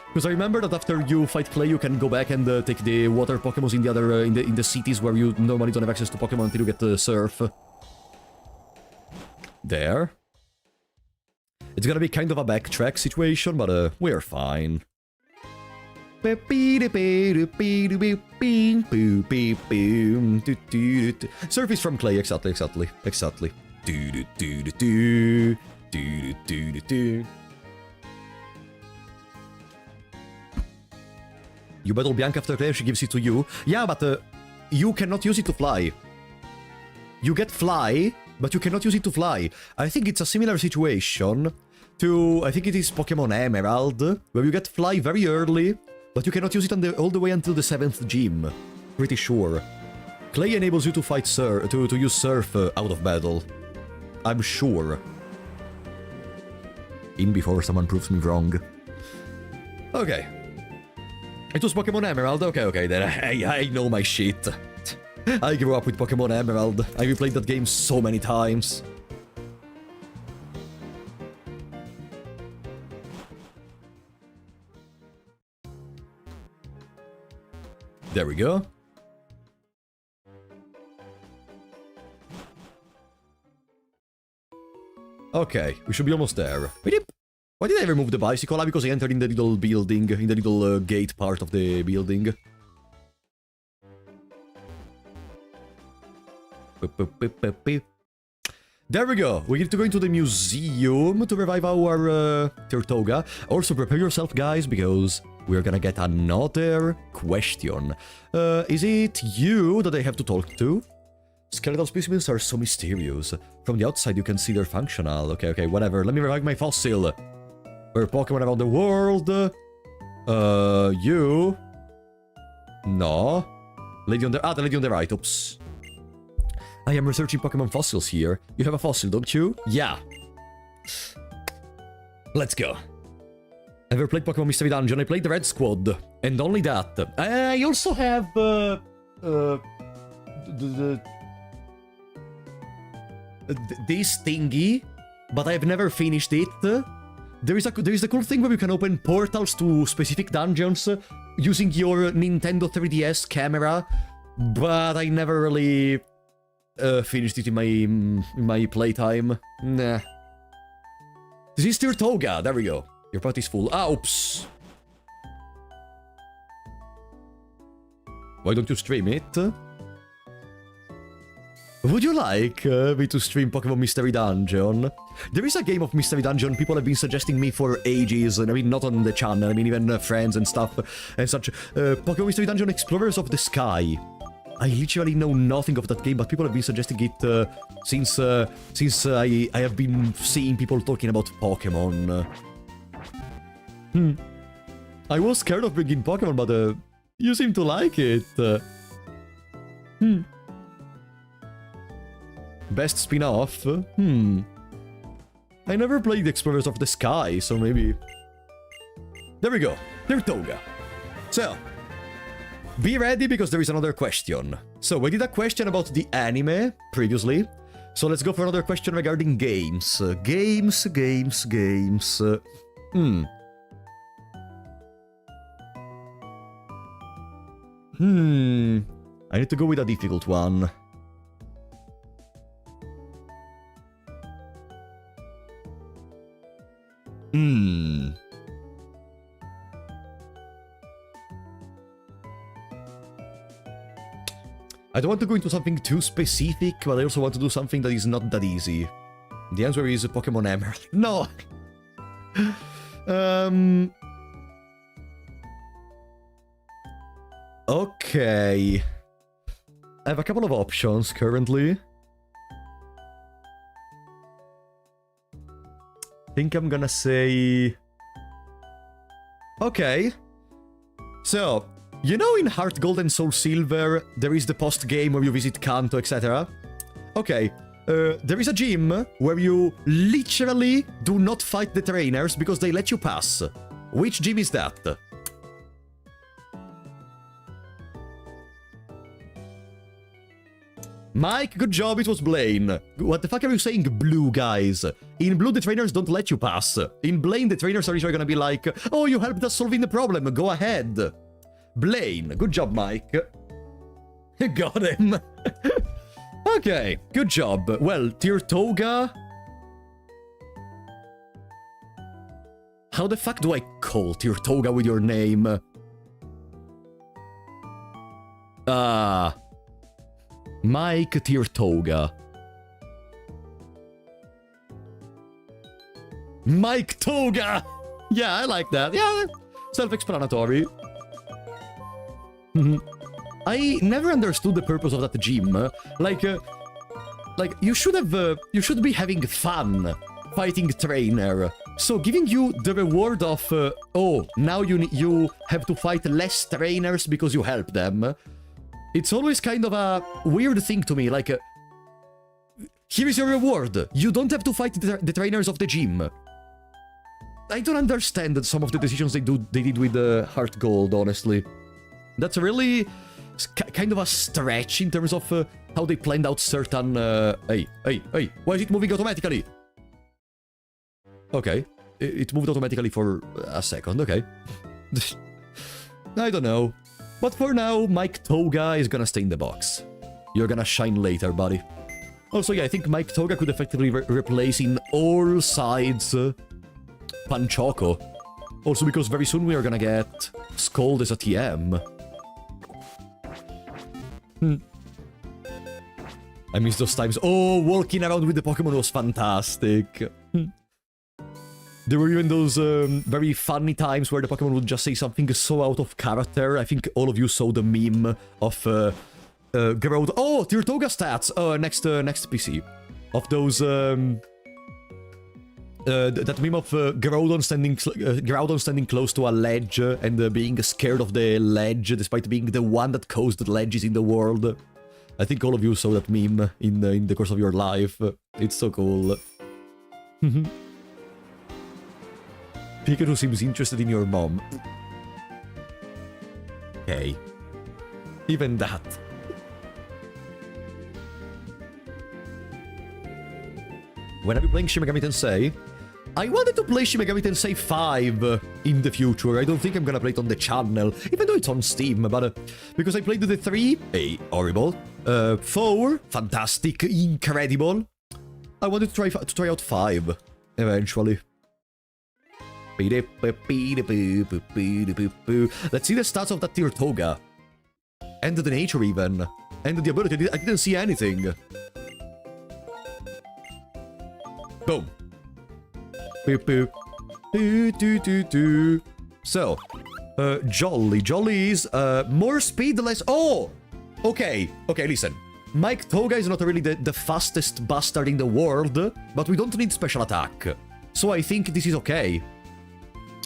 because I remember that after you fight Clay, you can go back and take the water Pokémon in the other in the cities where you normally don't have access to Pokémon until you get the Surf. There. It's gonna be kind of a backtrack situation, but we're fine. Surf is from Clay, exactly. You battle Bianca after Clay, she gives it to you. Yeah, but you cannot use it to fly. You get Fly, but you cannot use it to fly. I think it's a similar situation to, I think it is Pokemon Emerald, where you get Fly very early, but you cannot use it all the way until the 7th gym. Pretty sure. Clay enables you to fight to use Surf out of battle. I'm sure. In before someone proves me wrong. Okay. It was Pokemon Emerald? Okay, then I know my shit. I grew up with Pokemon Emerald. I replayed that game so many times. There we go. Okay, we should be almost there. Why did I remove the bicycle? Ah, because I entered in the little building, in the little gate part of the building. There we go. We need to go into the museum to revive our Tirtoga. Also, prepare yourself, guys, because we're gonna get another question. Is it you that I have to talk to? Skeletal specimens are so mysterious. From the outside, you can see they're functional. Okay, whatever. Let me revive my fossil. We're Pokemon around the world. You? No. Lady on the... the lady on the right. Oops. I am researching Pokemon fossils here. You have a fossil, don't you? Yeah. Let's go. Ever played Pokemon Mystery Dungeon? I played the Red Squad. And only that. I also have... this thingy, but I've never finished it. There is the cool thing where you can open portals to specific dungeons using your Nintendo 3DS camera, but I never really finished it in my playtime. Nah, This is Tirtoga. There we go. Your pot is full. Ah, oops. Why don't you stream it? Would you like me to stream Pokemon Mystery Dungeon? There is a game of Mystery Dungeon people have been suggesting me for ages, and I mean, not on the channel, I mean, even friends and stuff and such. Pokemon Mystery Dungeon Explorers of the Sky. I literally know nothing of that game, but people have been suggesting it since I have been seeing people talking about Pokemon. I was scared of bringing Pokemon, but you seem to like it. Best spin-off? I never played Explorers of the Sky, so maybe... There we go. Tirtoga. So, be ready because there is another question. So, we did a question about the anime previously. So let's go for another question regarding games. Games. I need to go with a difficult one. I don't want to go into something too specific, but I also want to do something that is not that easy. The answer is Pokemon Emerald. No! Okay. I have a couple of options currently. I think I'm gonna say... Okay. So, you know in Heart Gold and Soul Silver, there is the post-game where you visit Kanto, etc.? Okay. There is a gym where you literally do not fight the trainers because they let you pass. Which gym is that? Mike, good job, it was Blaine. What the fuck are you saying, blue guys? In blue, the trainers don't let you pass. In Blaine, the trainers are usually gonna be like, oh, you helped us solving the problem, go ahead. Blaine, good job, Mike. Got him. Okay, good job. Well, Tirtoga... How the fuck do I call Tirtoga with your name? Mike Tirtoga. Mike Toga! Yeah, I like that. Yeah, self-explanatory. I never understood the purpose of that gym. Like you should be having fun fighting trainer. So giving you the reward of, oh, now you have to fight less trainers because you help them. It's always kind of a weird thing to me, like, here is your reward. You don't have to fight the trainers of the gym. I don't understand some of the decisions they did with the Heart Gold, honestly. That's really kind of a stretch in terms of how they planned out certain... Hey, why is it moving automatically? Okay, it moved automatically for a second, okay. I don't know. But for now, Mike Toga is gonna stay in the box. You're gonna shine later, buddy. Also, yeah, I think Mike Toga could effectively replace in all sides Panchoco. Also because very soon we are gonna get Scold as a TM. I miss those times. Oh, walking around with the Pokemon was fantastic. There were even those very funny times where the Pokemon would just say something so out of character. I think all of you saw the meme of Groudon. Oh, Tirtoga stats! Next PC. Of those... that meme of Groudon standing close to a ledge and being scared of the ledge despite being the one that caused ledges in the world. I think all of you saw that meme in the course of your life. It's so cool. Pikachu seems interested in your mom. Okay. Even that. When are you playing Shin Megami Tensei? I wanted to play Shin Megami Tensei 5 in the future. I don't think I'm gonna play it on the channel, even though it's on Steam, but because I played the 3, horrible. 4, fantastic, incredible. I wanted to try out 5, eventually. Let's see the stats of that Tirtoga. And the nature even. And the ability, I didn't see anything. Boom. So, Jolly. Jolly is more speed, less... Oh! Okay, listen. Mike Toga is not really the fastest bastard in the world, but we don't need special attack. So I think this is okay.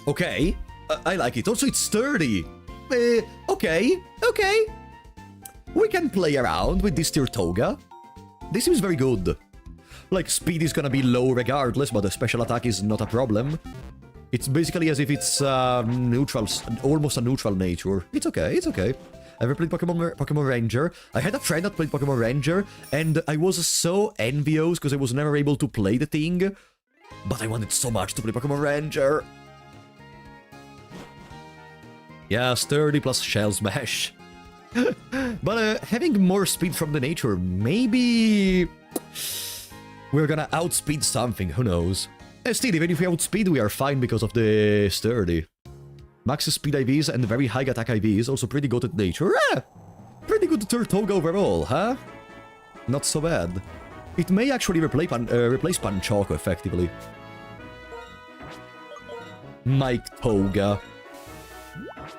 Okay, I like it. Also, it's sturdy. Okay. We can play around with this Tirtoga. This seems very good. Like, speed is gonna be low regardless, but the special attack is not a problem. It's basically as if it's neutral, almost a neutral nature. It's okay. Ever played Pokémon Ranger? I had a friend that played Pokémon Ranger, and I was so envious because I was never able to play the thing. But I wanted so much to play Pokémon Ranger. Yeah, sturdy plus shell smash. But having more speed from the nature, maybe we're gonna outspeed something, who knows. Still, even if we outspeed, we are fine because of the sturdy. Max speed IVs and very high attack IVs, also pretty good at nature. Pretty good Tirtoga overall, huh? Not so bad. It may actually replace Panchoco effectively. Mike Toga.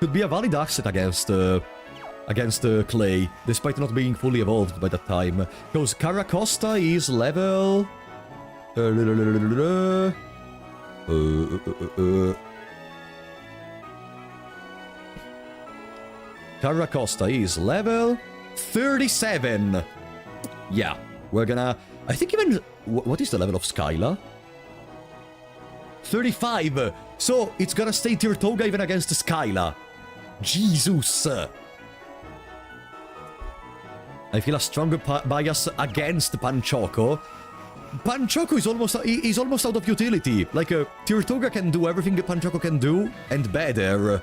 Could be a valid asset against Clay, despite not being fully evolved by that time. Because Caracosta is level... Caracosta is level 37. Yeah, we're gonna... I think even... What is the level of Skyla? 35. So, it's gonna stay Tirtoga even against Skyla. Jesus. I feel a stronger bias against Panchoco. Panchoco is almost out of utility. Like, Tirtoga can do everything Panchoco can do, and better.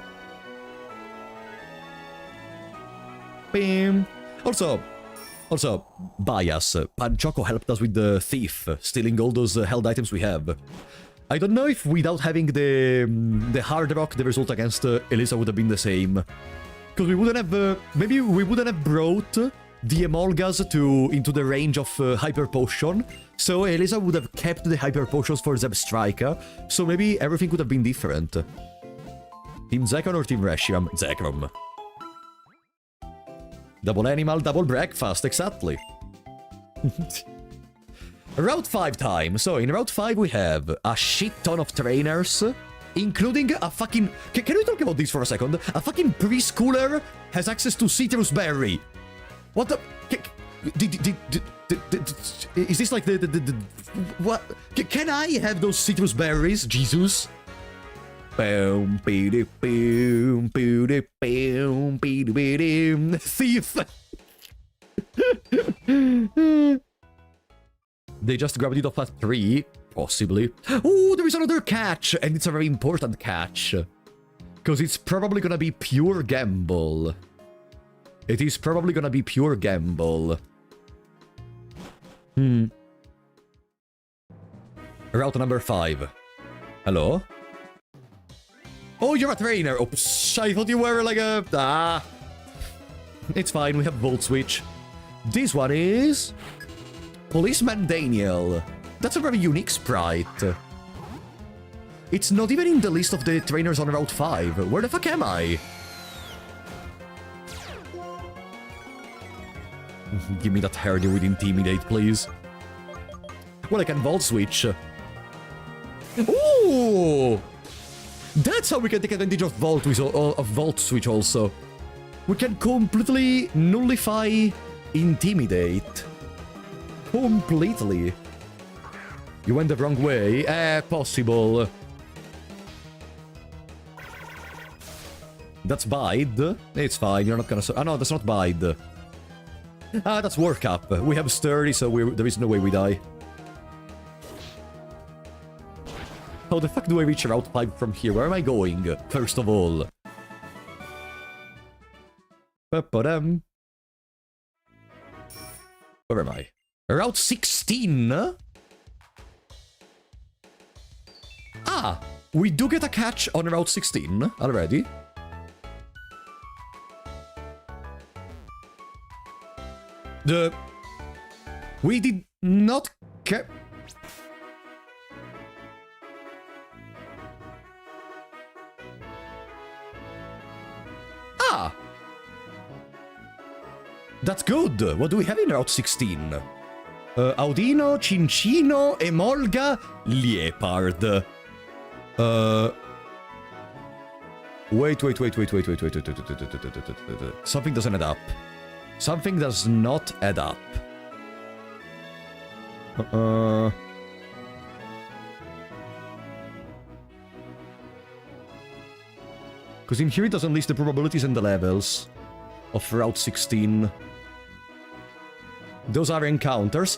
Bam. Also, bias. Panchoco helped us with the thief, stealing all those held items we have. I don't know if without having the hard rock, the result against Elesa would have been the same. Because we wouldn't have... maybe we wouldn't have brought the Emolgas into the range of Hyper Potion. So Elesa would have kept the Hyper Potions for Zeb Striker. So maybe everything could have been different. Team Zekrom or Team Reshiram? Zekrom. Double animal, double breakfast, exactly. Route 5 time. So in Route 5 we have a shit ton of trainers, including a fucking... Can we talk about this for a second? A fucking preschooler has access to Citrus Berry. What the... Is this like the... What? Can I have those Citrus Berries? Jesus. Thief! They just grabbed it off at 3, possibly. Oh, there is another catch, and it's a very important catch. Because it's probably gonna be pure gamble. It is probably gonna be pure gamble. Route number 5. Hello? Oh, you're a trainer! Oops, I thought you were like a... Ah. It's fine, we have Volt Switch. This one is... Policeman Daniel. That's a very unique sprite. It's not even in the list of the trainers on Route 5. Where the fuck am I? Give me that hairdo with Intimidate, please. Well, I can Volt Switch. Ooh! That's how we can take advantage of Volt Switch also. We can completely nullify Intimidate. Completely. You went the wrong way. Possible. That's Bide. It's fine, you're not gonna... Oh no, that's not Bide. Ah, that's Work Up. We have Sturdy, so there is no way we die. How the fuck do I reach Route 5 from here? Where am I going, first of all? Where am I? Route 16? Ah! we do get a catch on Route 16 already. We did not get... Ah! That's good. What do we have in Route 16? Audino, Cincino, Emolga, Liepard. Wait. Something doesn't add up. Something does not add up. Because in here it doesn't list the probabilities and the levels of Route 16. Those are encounters.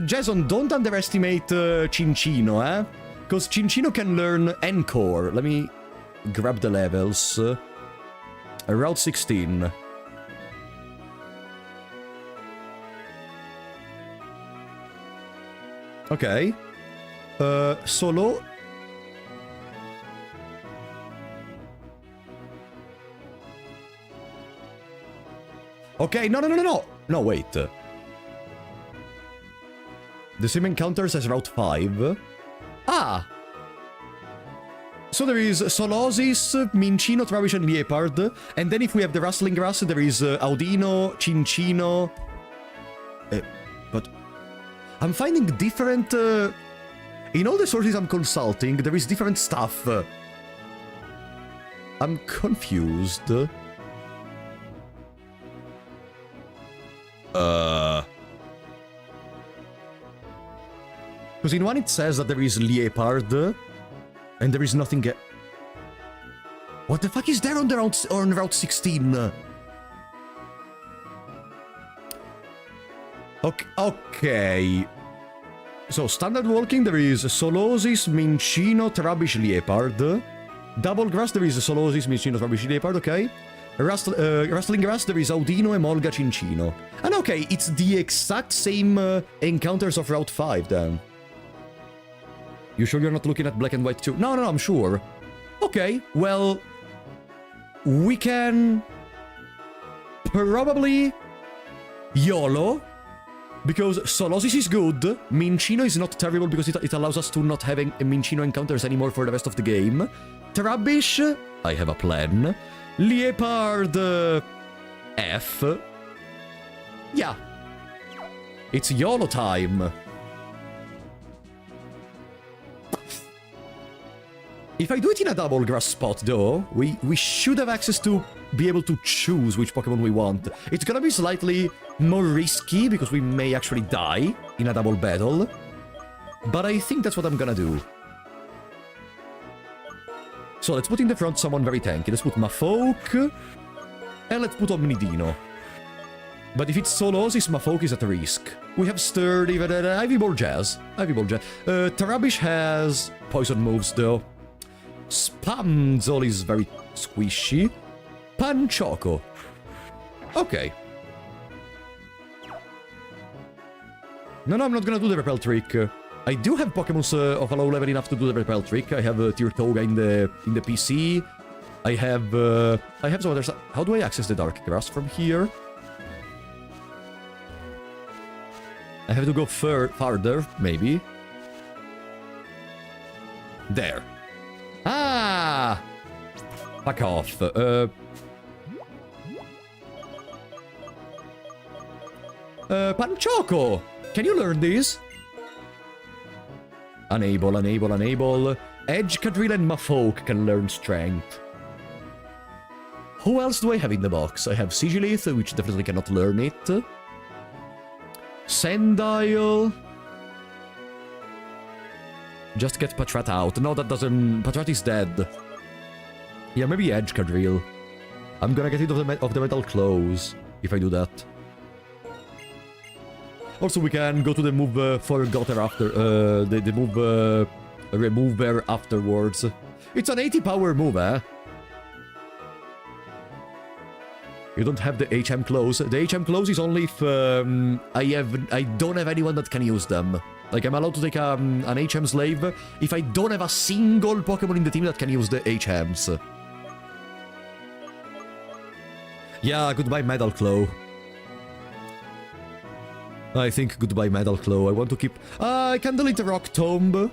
Jason, don't underestimate Cincino, eh? Because Cincino can learn Encore. Let me grab the levels. Route 16. Okay. Solo. Okay, no. No, wait. The same encounters as Route 5. Ah! So there is Solosis, Mincino, Travish, and Liepard. And then if we have the Rustling Grass, there is Audino, Cincino. But I'm finding different... in all the sources I'm consulting, there is different stuff. I'm confused. Because in one it says that there is Liepard, and there is nothing... What the fuck is there on Route 16? Okay. So, standard walking, there is Solosis, Mincino, Trabish, Liepard. Double grass, there is Solosis, Mincino, Trabish, Liepard, okay. Rustling grass, there is Audino, Emolga, Cincino. And okay, it's the exact same encounters of Route 5, then. You sure you're not looking at black and white too? No, I'm sure. Okay, well... We can... Probably... YOLO. Because Solosis is good, Mincino is not terrible because it allows us to not having Mincino encounters anymore for the rest of the game. Trabish, I have a plan. Liepard... F. Yeah. It's YOLO time. If I do it in a double grass spot, though, we should have access to be able to choose which Pokemon we want. It's gonna be slightly more risky, because we may actually die in a double battle. But I think that's what I'm gonna do. So let's put in the front someone very tanky. Let's put Mafoke, and let's put Omnidino. But if it's Solosis, Mafoke is at risk. We have Sturdy, Ivy Ball Jazz. Tarabish has poison moves, though. Spamzol is very squishy. Panchoco. Okay. No, I'm not gonna do the repel trick. I do have Pokemon of a low level enough to do the repel trick. I have Tirtoga in the PC. I have some other stuff. How do I access the dark grass from here? I have to go farther, maybe. There. Ah! Fuck off. Panchoco! Can you learn this? Unable. Edge, Cadril, and Mafoke can learn Strength. Who else do I have in the box? I have Sigilith, which definitely cannot learn it. Sandile. Just get Patrat out. No, that doesn't... Patrat is dead. Yeah, maybe Edge Cadril. I'm gonna get rid of the metal claws if I do that. Also, we can go to the move Forgotter after... the move Remover afterwards. It's an 80 power move, eh? You don't have the HM close. The HM close is only if I don't have anyone that can use them. Like, I'm allowed to take an HM slave if I don't have a single Pokemon in the team that can use the HMs. Yeah, goodbye Metal Claw. I think goodbye Metal Claw. I want to keep... I can delete the Rock Tomb.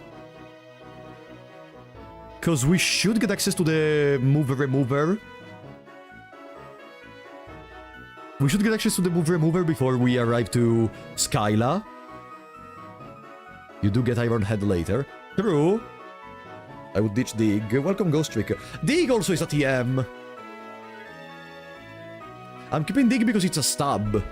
Because we should get access to the Move Remover. We should get access to the Move Remover before we arrive to Skyla. You do get Iron Head later. True. I would ditch Dig. Welcome Ghost Trick. Dig also is a TM. I'm keeping Dig because it's a stab.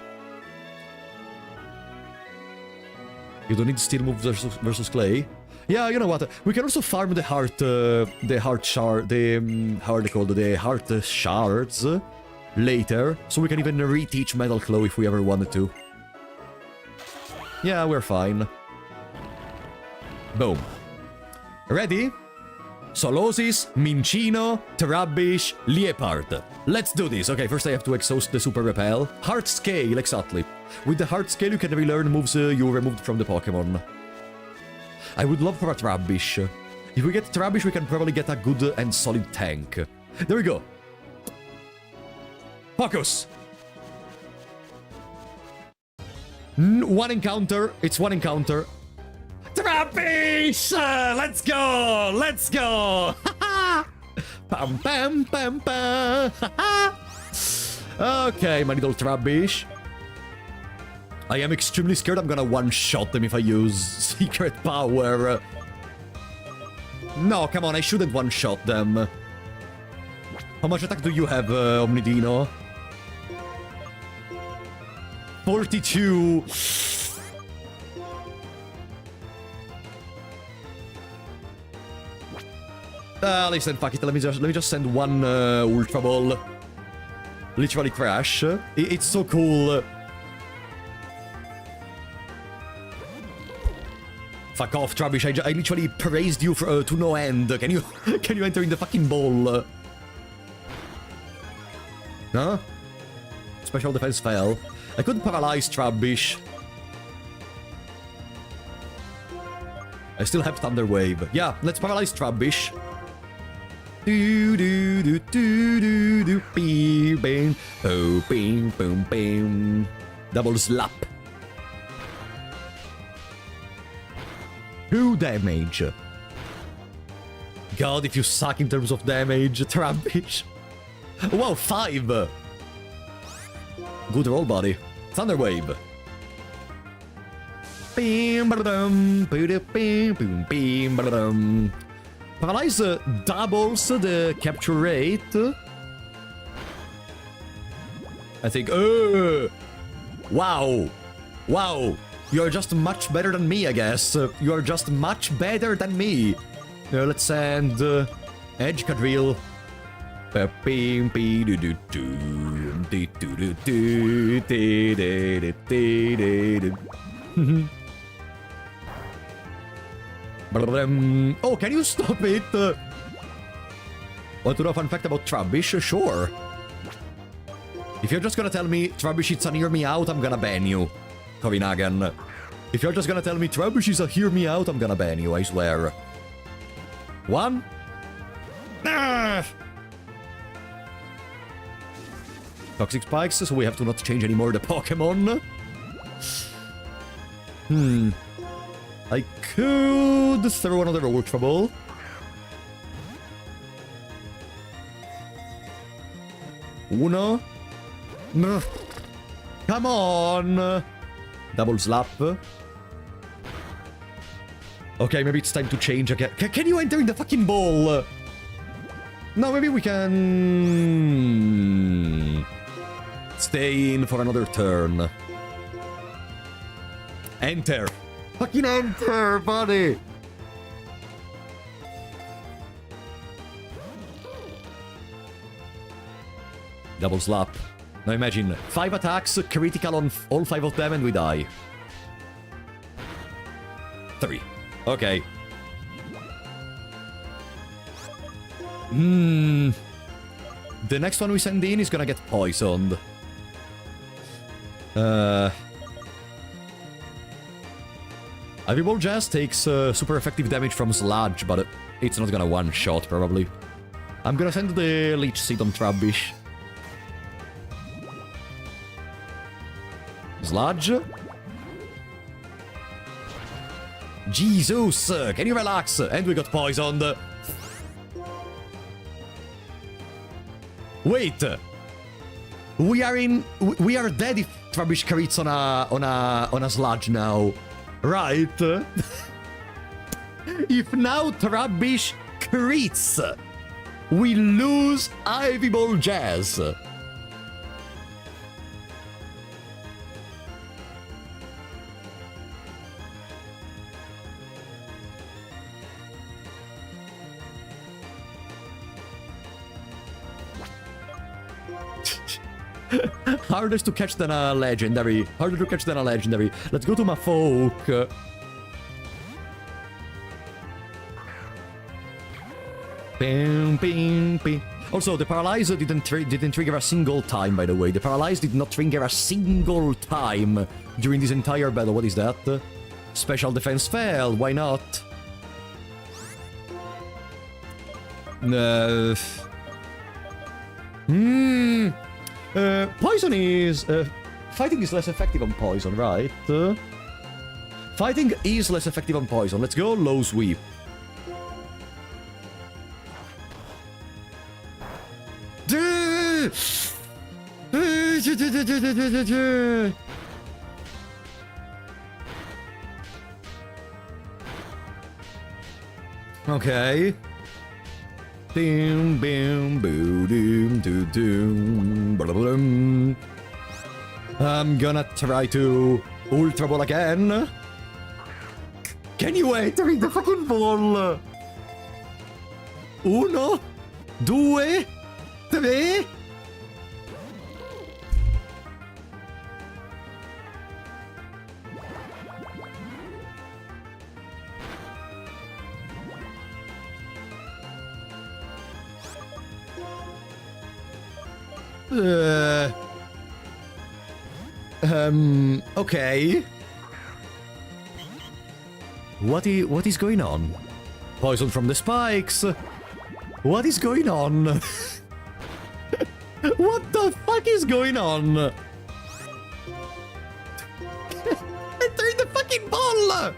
You don't need Steel Move versus Clay. Yeah, you know what? We can also farm the heart shard, how are they called? The heart shards later, so we can even reteach Metal Claw if we ever wanted to. Yeah, we're fine. Boom. Ready? Solosis, Minccino, Trubbish, Liepard. Let's do this. Okay, first I have to exhaust the Super Repel. Heart Scale, exactly. With the Heart Scale, you can relearn moves you removed from the Pokemon. I would love for a Trubbish. If we get Trubbish, we can probably get a good and solid tank. There we go. Focus! One encounter. It's one encounter. Trubbish! Let's go! Let's go! Pam pam pam pam! Okay, my little Trubbish. I am extremely scared I'm gonna one-shot them if I use Secret Power. No, come on, I shouldn't one-shot them. How much attack do you have, Omnidino? 42. Listen, fuck it. Let me just send one Ultra Ball. Literally crash. It's so cool. Fuck off, Trubbish. I literally praised you for, to no end. Can you enter in the fucking ball? Huh? Special defense fail. I couldn't paralyze Trubbish. I still have Thunder Wave. Yeah, let's paralyze Trubbish. Do do do do do do beam bang oh bing boom bam. Double slap. 2 damage. God, if you suck in terms of damage, Trubbish. Wow, 5. Good roll, buddy. Thunder Wave. Bim ba-da-dum, ba-da-bim, boom, bim ba-da-dum. Paralyze doubles the capture rate. I think. Wow. Wow. You're just much better than me, I guess. You're just much better than me. Let's send Edge Cadrill. Oh, can you stop it? Want to know a fun fact about Trubbish? Sure. If you're just gonna tell me Trubbish is a hear me out, I'm gonna ban you. Kovinagan. If you're just gonna tell me Trubbish is a hear me out, I'm gonna ban you, I swear. 1. Ah! Toxic Spikes, so we have to not change anymore the Pokemon. I could throw another Ultra Ball. Uno. Come on! Double slap. Okay, maybe it's time to change again. Can you enter in the fucking ball? No, maybe we can... stay in for another turn. Enter. Fucking enter, buddy! Double slap. Now imagine, 5 attacks, critical on all 5 of them, and we die. 3. Okay. The next one we send in is gonna get poisoned. Ivy Ball Jazz takes super effective damage from Sludge, but it's not gonna one-shot, probably. I'm gonna send the Leech Seed on Trubbish. Sludge? Jesus! Can you relax? And we got poisoned. Wait! We are dead if Trubbish crits on a Sludge now. Right? If now Trubbish crits, we lose Ivy Ball Jazz. Harder to catch than a legendary. Harder to catch than a legendary. Let's go to my folk. Bing, bing, bing. Also, the Paralyze didn't trigger a single time, by the way. The Paralyze did not trigger a single time during this entire battle. What is that? Special defense fail. Why not? Poison is... fighting is less effective on poison, right? Fighting is less effective on poison. Let's go low sweep. Okay. Boom, boom, boom, doom, doom, doom, blah, blah, blah. I'm gonna try to Ultra Ball again. Can you wait to read the fucking ball? Uno, due, tre. Okay. What is going on? Poison from the spikes. What is going on? What the fuck is going on? Enter in the fucking ball!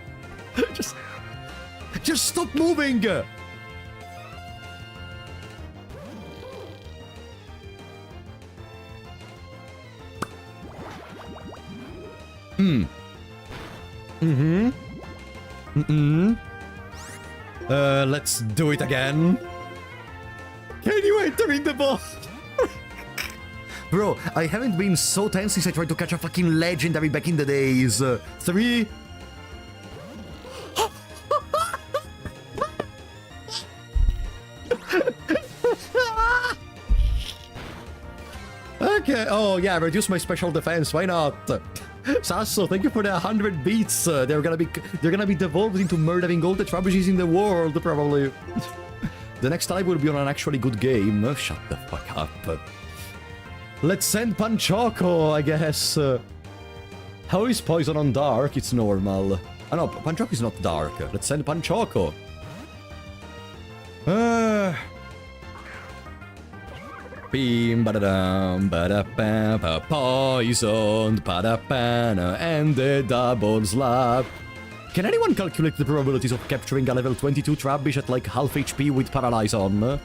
Just stop moving! Let's do it again. Can you enter in the ball? Bro, I haven't been so tense since I tried to catch a fucking legendary back in the days. 3. Okay, oh yeah, reduce my special defense, why not? Sasso, thank you for the 100 beats. They're gonna be devolved into murdering all the Trubbishes in the world, probably. The next time will be on an actually good game. Shut the fuck up. Let's send Panchoco, I guess. How is Poison on Dark? It's normal. Oh no, Panchoco is not dark. Let's send Panchoco. Beam, ba-da-dum, ba-da-bam, poisoned, ba-da-bam, and the double slap. Can anyone calculate the probabilities of capturing a level 22 Trubbish at like half HP with Paralyze on?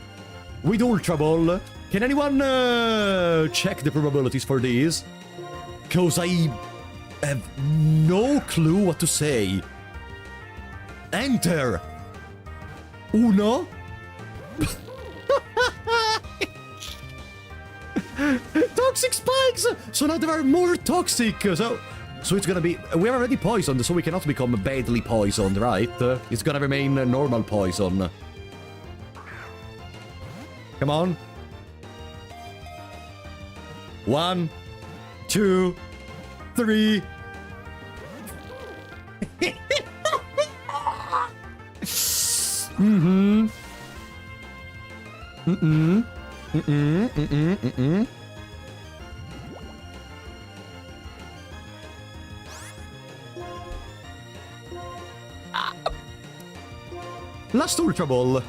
With Ultra Ball? Can anyone check the probabilities for these? Cause I have no clue what to say. Enter! Uno? Toxic spikes! So now there are more toxic. So it's gonna be... We're already poisoned, so we cannot become badly poisoned, right? It's gonna remain normal poison. Come on. 1, 2, 3. Last Ultra Ball.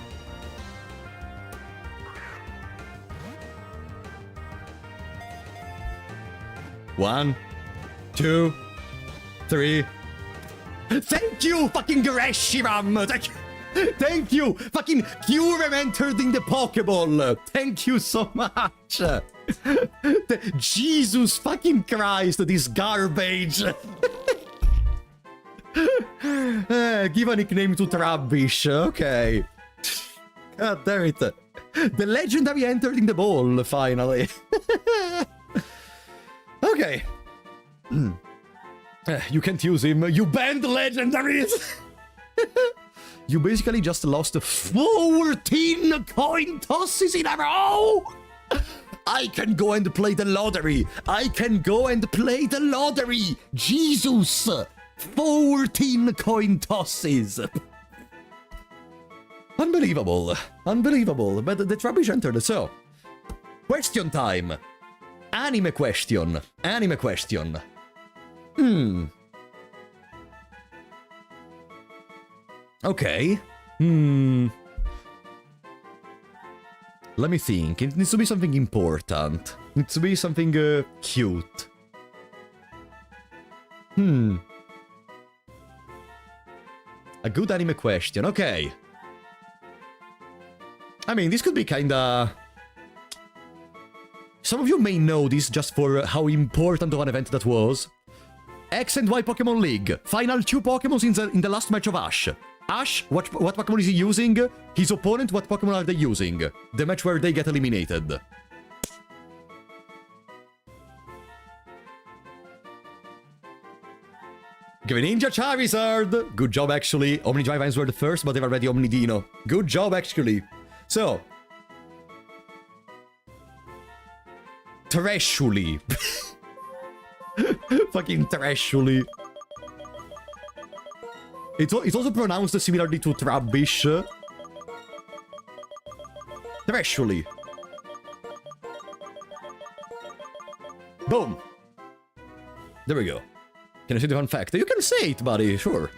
One, two, three. Thank you, fucking Gresham! Thank you! Fucking Cheren entered in the Pokeball! Thank you so much! Jesus fucking Christ, this garbage! Give a nickname to Trubbish, okay. God damn it. The Legendary entered in the ball, finally. Okay. You can't use him. You banned Legendaries! You basically just lost 14 coin tosses in a row! I can go and play the lottery! I can go and play the lottery! Jesus! 14 coin tosses! Unbelievable. Unbelievable. But the Trubbish entered, so... Question time! Anime question. Anime question. Okay. Let me think. It needs to be something important. It needs to be something cute. A good anime question. Okay. I mean, this could be kinda... Some of you may know this just for how important of an event that was. X and Y Pokemon League. Final 2 Pokemon in the last match of Ash. Ash, what Pokemon is he using? His opponent, what Pokemon are they using? The match where they get eliminated. Greninja Charizard! Good job, actually. Omnidrive were the first, but they've already Omnidino. Good job, actually. So... Trashuli. Fucking Trashuli. It's also pronounced similarly to Trubbish. Trashuli. Boom. There we go. Can I say the fun fact? You can say it, buddy, sure.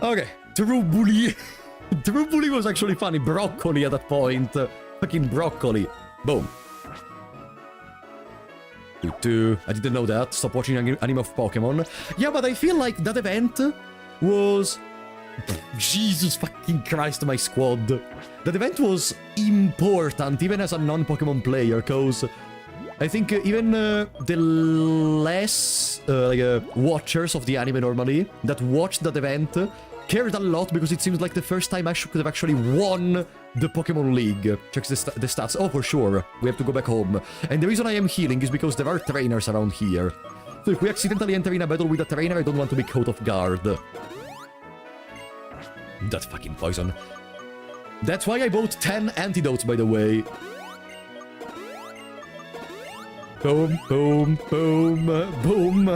Okay, Trubuli. Trubuli was actually funny. Broccoli at that point. Fucking broccoli. Boom. I didn't know that. Stop watching anime of Pokemon. Yeah, but I feel like that event was... Jesus fucking Christ, my squad. That event was important, even as a non-Pokemon player, because... I think even the less watchers of the anime normally that watched that event cared a lot because it seems like the first time Ash could have actually won the Pokemon League. Checks the stats. Oh, for sure. We have to go back home. And the reason I am healing is because there are trainers around here. So if we accidentally enter in a battle with a trainer, I don't want to be caught off guard. That fucking poison. That's why I bought 10 antidotes, by the way. Boom, boom, boom, boom.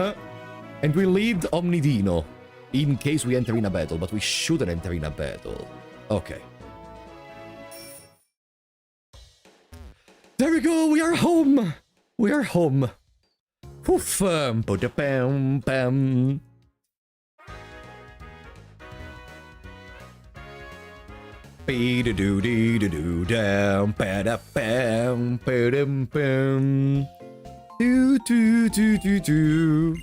And we lead Omnidino. In case we enter in a battle, but we shouldn't enter in a battle. Okay. There we go, we are home! We are home. Poof, ba-da-bam, bam. Be-da-doo-dee-da-doo-dam, ba-da-bam, ba-dum-bam. Do-do-do-do-do.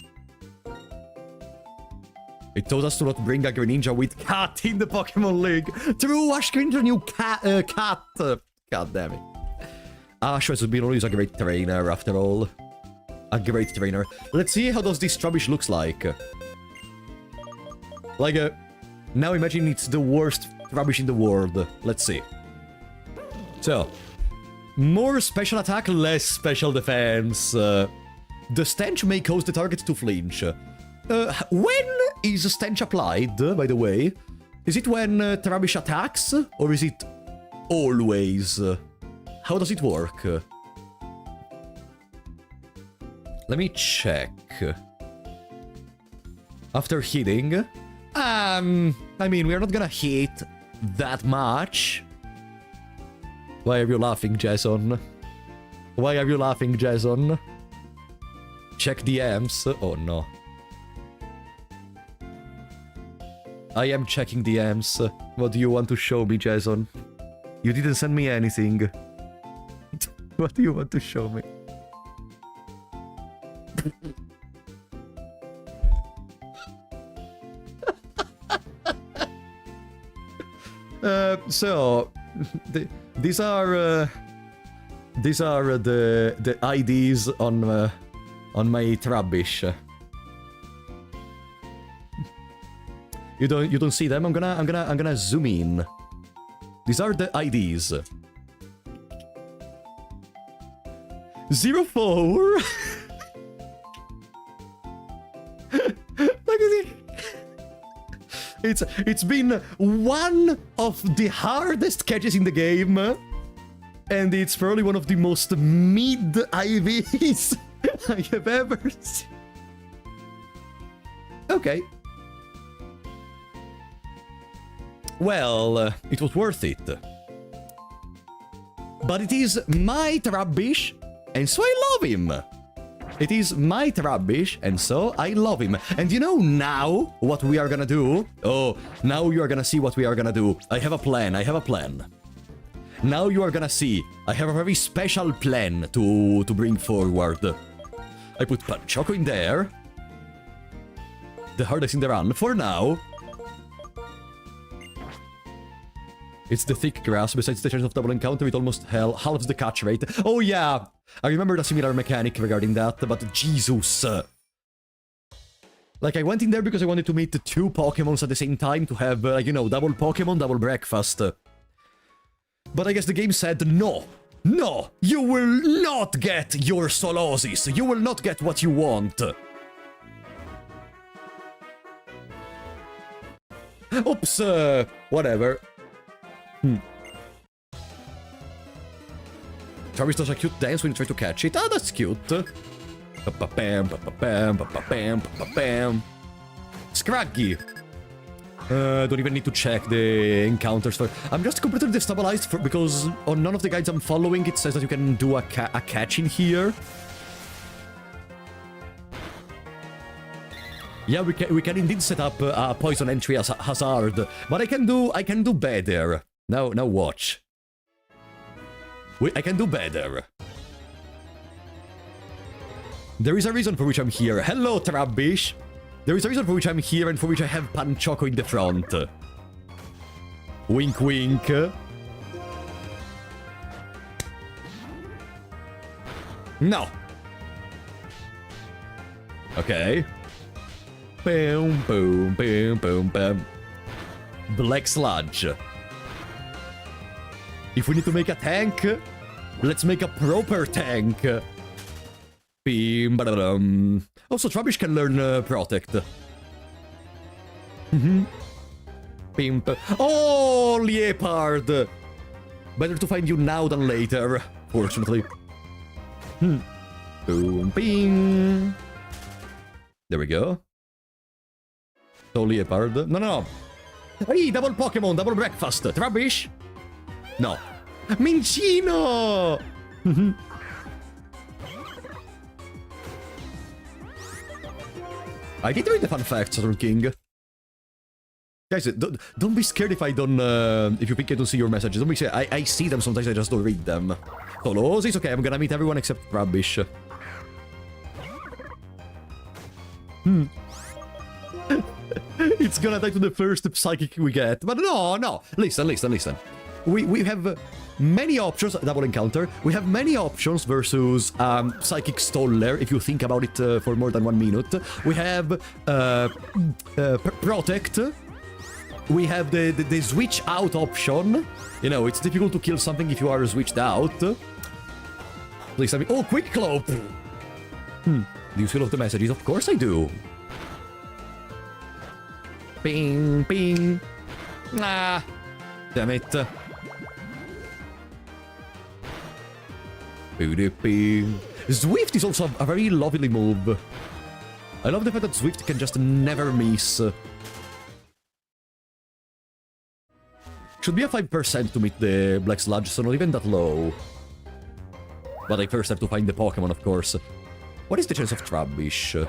It told us to not bring a Greninja with cat in the Pokemon League. True, Ash Greninja new cat. God damn it. Ash has been always a great trainer, after all. A great trainer. Let's see how does this Trubbish looks like. Like, now imagine it's the worst Trubbish in the world. Let's see. So, more special attack, less special defense. The stench may cause the target to flinch. When is stench applied, by the way? Is it when Trubbish attacks? Or is it always? How does it work? Let me check. After hitting? I mean, we're not gonna hit that much. Why are you laughing, Jason? Why are you laughing, Jason? Check DMs. Oh no. I am checking DMs. What do you want to show me, Jason? You didn't send me anything. What do you want to show me? So these are the IDs on my Trubbish. You don't see them? I'm gonna zoom in. These are the IDs. 04. It's been one of the hardest catches in the game, and it's probably one of the most mid IVs I have ever seen. Okay. Well, it was worth it. But it is my Trubbish, and so I love him. It is my Trubbish, and so I love him. And you know now what we are gonna do? Oh, now you are gonna see what we are gonna do. I have a plan, I have a plan. Now you are gonna see. I have a very special plan to bring forward. I put Panchoco in there. The hardest in the run for now. It's the thick grass. Besides the chance of double encounter, it almost halves the catch rate. Oh yeah! I remembered a similar mechanic regarding that, but Jesus! Like, I went in there because I wanted to meet the two Pokémons at the same time to have, you know, double Pokémon, double breakfast. But I guess the game said, no! No! You will not get your Solosis! You will not get what you want! Oops! Whatever. Travis does a cute dance when you try to catch it. Ah, that's cute. Ba-ba-bam, ba-ba-bam, ba-ba-bam, ba-ba-bam. Scraggy. Don't even need to check the encounters for... I'm just completely destabilized because on none of the guides I'm following it says that you can do a catch in here. Yeah, we can indeed set up a poison entry as a hazard, but I can do better. Now watch. I can do better. There is a reason for which I'm here. Hello, Trubbish. There is a reason for which I'm here and for which I have Panchoco in the front. Wink, wink. No. Okay. Boom, boom, boom, boom, boom. Black Sludge. If we need to make a tank, let's make a proper tank. Beam, ba-da-dum. Also, Trubbish can learn Protect. Beam. Oh, Leopard! Better to find you now than later, fortunately. Boom, bing. There we go. So, Leopard. No. Hey, double Pokemon, double breakfast. Trubbish? No. Mincino! I did read the fun facts, Turtle King. Guys, don't be scared if I don't, if you pick it to see your messages. Don't be scared. I see them sometimes, I just don't read them. Solos, it's okay, I'm gonna meet everyone except Trubbish. It's gonna die to the first psychic we get. But no. Listen. We have many options, double encounter. We have many options versus Psychic Stoller, if you think about it for more than 1 minute. We have Protect. We have the switch out option. You know, it's difficult to kill something if you are switched out. Please tell me. Oh, Quick Cloak! Do you still have the messages? Of course I do. Ping, ping. Ah, damn it. Swift is also a very lovely move. I love the fact that Swift can just never miss. Should Should be a 5% to meet the Black Sludge, so not even that low. But I first have to find the Pokemon, of course. What is the chance of Trubbish?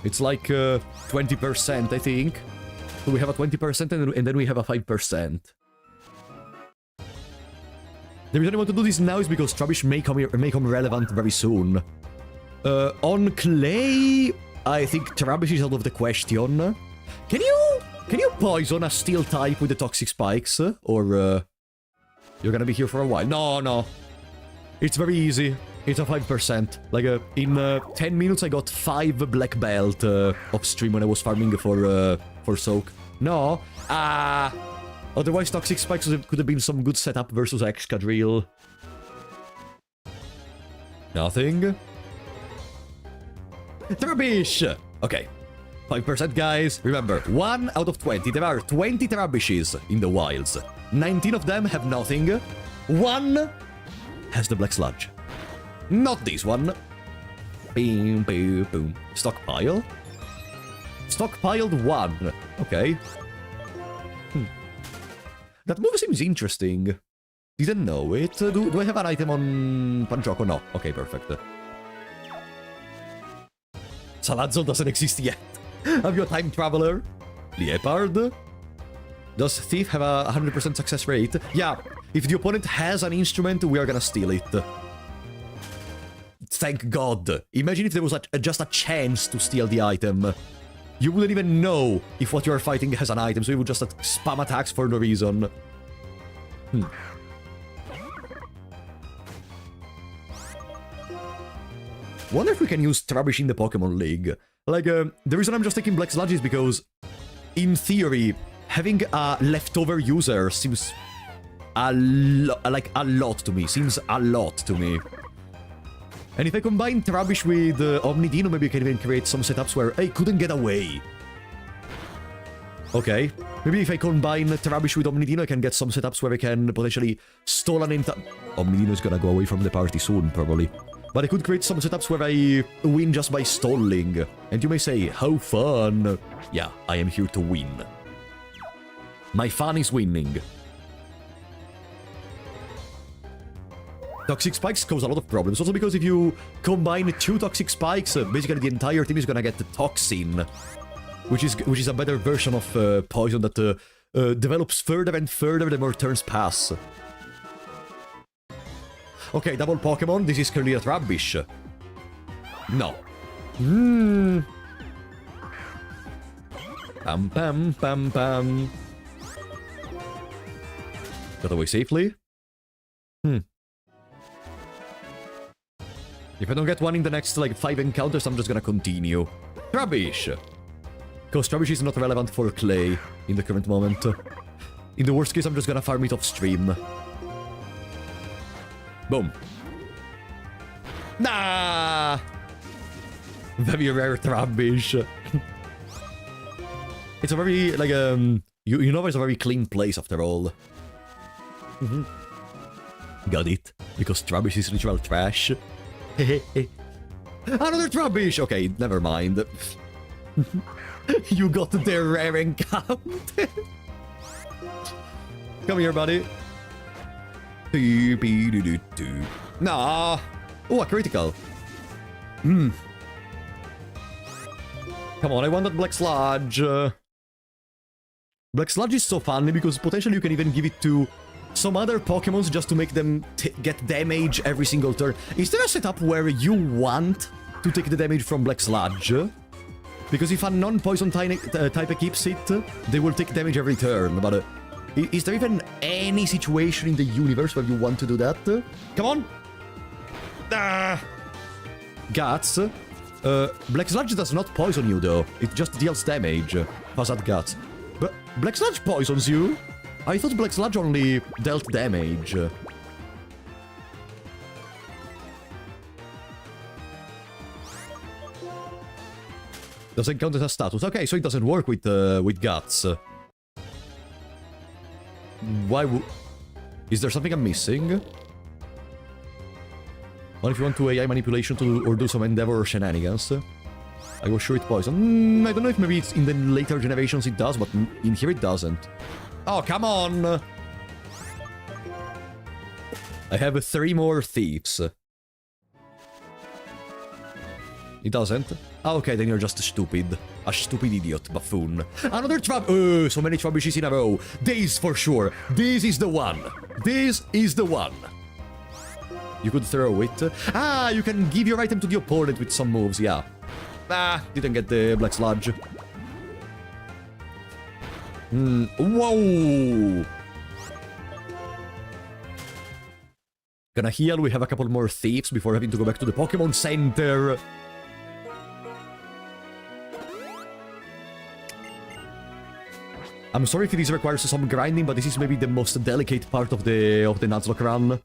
It's like 20%, I think. So we have a 20% and then we have a 5%. The reason I want to do this now is because Trubbish may come relevant very soon. On Clay, I think Trubbish is out of the question. Can you poison a Steel type with the Toxic Spikes? Or you're gonna be here for a while? No. It's very easy. It's a 5%. Like, in 10 minutes I got 5 Black Belt off stream when I was farming for Soak. No? Otherwise Toxic Spikes could have been some good setup versus Excadrill. Nothing. Trubbish! Okay. 5%, guys. Remember, 1 out of 20. There are 20 Trubbishes in the wilds. 19 of them have nothing. 1 has the Black Sludge. Not this one. Boom, boom, boom. Stockpile? Stockpiled 1. Okay. That move seems interesting. Didn't know it. Do I have an item on Panchoco? No. Okay, perfect. Salazzle doesn't exist yet. Have you a time traveler? Liepard? Does Thief have a 100% success rate? Yeah. If the opponent has an instrument, we are gonna steal it. Thank God. Imagine if there was just a chance to steal the item. You wouldn't even know if what you are fighting has an item, so you would just spam attacks for no reason. Wonder if we can use Trubbish in the Pokemon League. Like, the reason I'm just taking Black Sludge is because, in theory, having a leftover user seems a lot to me. Seems a lot to me. And if I combine Trubbish with Omnidino, maybe I can even create some setups where I couldn't get away. Okay. Maybe if I combine Trubbish with Omnidino, I can get some setups where I can potentially stall an entire... Omnidino is gonna go away from the party soon, probably. But I could create some setups where I win just by stalling. And you may say, how fun? Yeah, I am here to win. My fun is winning. Toxic Spikes cause a lot of problems. Also because if you combine 2 Toxic Spikes, basically the entire team is gonna get the Toxin. Which is a better version of Poison that develops further and further the more turns pass. Okay, double Pokemon. This is clearly a Trubbish. No. Pam pam pam pam. Got away safely. If I don't get one in the next, like, 5 encounters, I'm just gonna continue. Trubbish! Because Trubbish is not relevant for Clay in the current moment. In the worst case, I'm just gonna farm it off stream. Boom. Nah! Very rare Trubbish. It's a very, like, you know it's a very clean place after all. Got it. Because Trubbish is literal trash. Another Trubbish! Okay, never mind. You got the rare encounter. Come here, buddy. Nah. Oh, a critical. Come on, I want that Black Sludge. Black Sludge is so funny because potentially you can even give it to some other Pokemons just to make them get damage every single turn. Is there a setup where you want to take the damage from Black Sludge? Because if a non-poison type equips it, they will take damage every turn. But is there even any situation in the universe where you want to do that? Come on! Guts. Black Sludge does not poison you though. It just deals damage. Facade Guts. But Black Sludge poisons you? I thought Black Sludge only dealt damage. Doesn't count as a status. Okay, so it doesn't work with Guts. Why would... Is there something I'm missing? What if you want to AI manipulation to or do some Endeavor or shenanigans? I was sure it poisoned. I don't know if maybe it's in the later generations it does, but in here it doesn't. Oh, come on! I have 3 more thieves. He doesn't? Oh, okay, then you're just stupid. A stupid idiot, buffoon. Another trap. So many Trubishes in a row. This for sure. This is the one. This is the one. You could throw it. Ah, you can give your item to the opponent with some moves, yeah. Ah, didn't get the Black Sludge. Whoa! Gonna heal, we have a couple more thieves before having to go back to the Pokemon Center. I'm sorry if this requires some grinding, but this is maybe the most delicate part of the Nuzlocke run.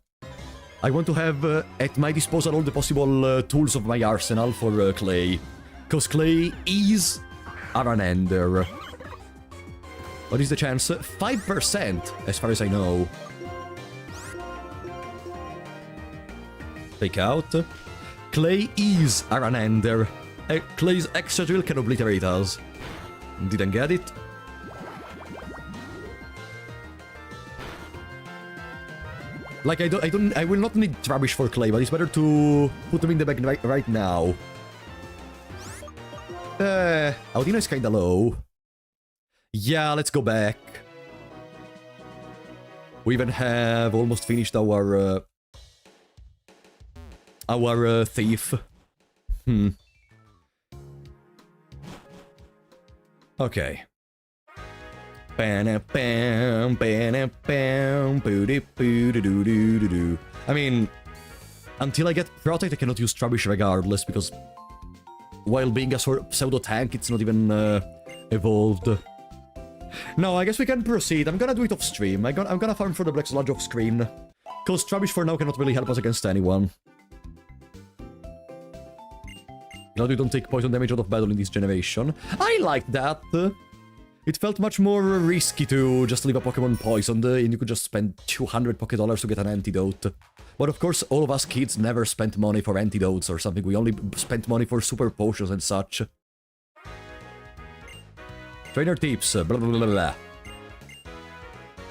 I want to have at my disposal all the possible tools of my arsenal for Clay. Because Clay is Ender. What is the chance? 5%, as far as I know. Take out. Clay is Ender. Clay's extra drill can obliterate us. Didn't get it. Like, I will not need Trubbish for Clay, but it's better to put them in the bag right now. Audino is kinda low. Yeah, let's go back. We even have almost finished our thief. Okay. I mean, until I get Protect, I cannot use Trubbish regardless, because while being a sort of pseudo-tank, it's not even evolved. No, I guess we can proceed. I'm gonna do it off-stream. I'm gonna farm for the Black Sludge off-screen. Because Trubbish for now cannot really help us against anyone. Glad we don't take poison damage out of battle in this generation. I like that. It felt much more risky to just leave a Pokemon poisoned, and you could just spend 200 Pokédollars to get an antidote. But of course, all of us kids never spent money for antidotes or something. We only spent money for super potions and such. Trainer tips, blah blah blah blah.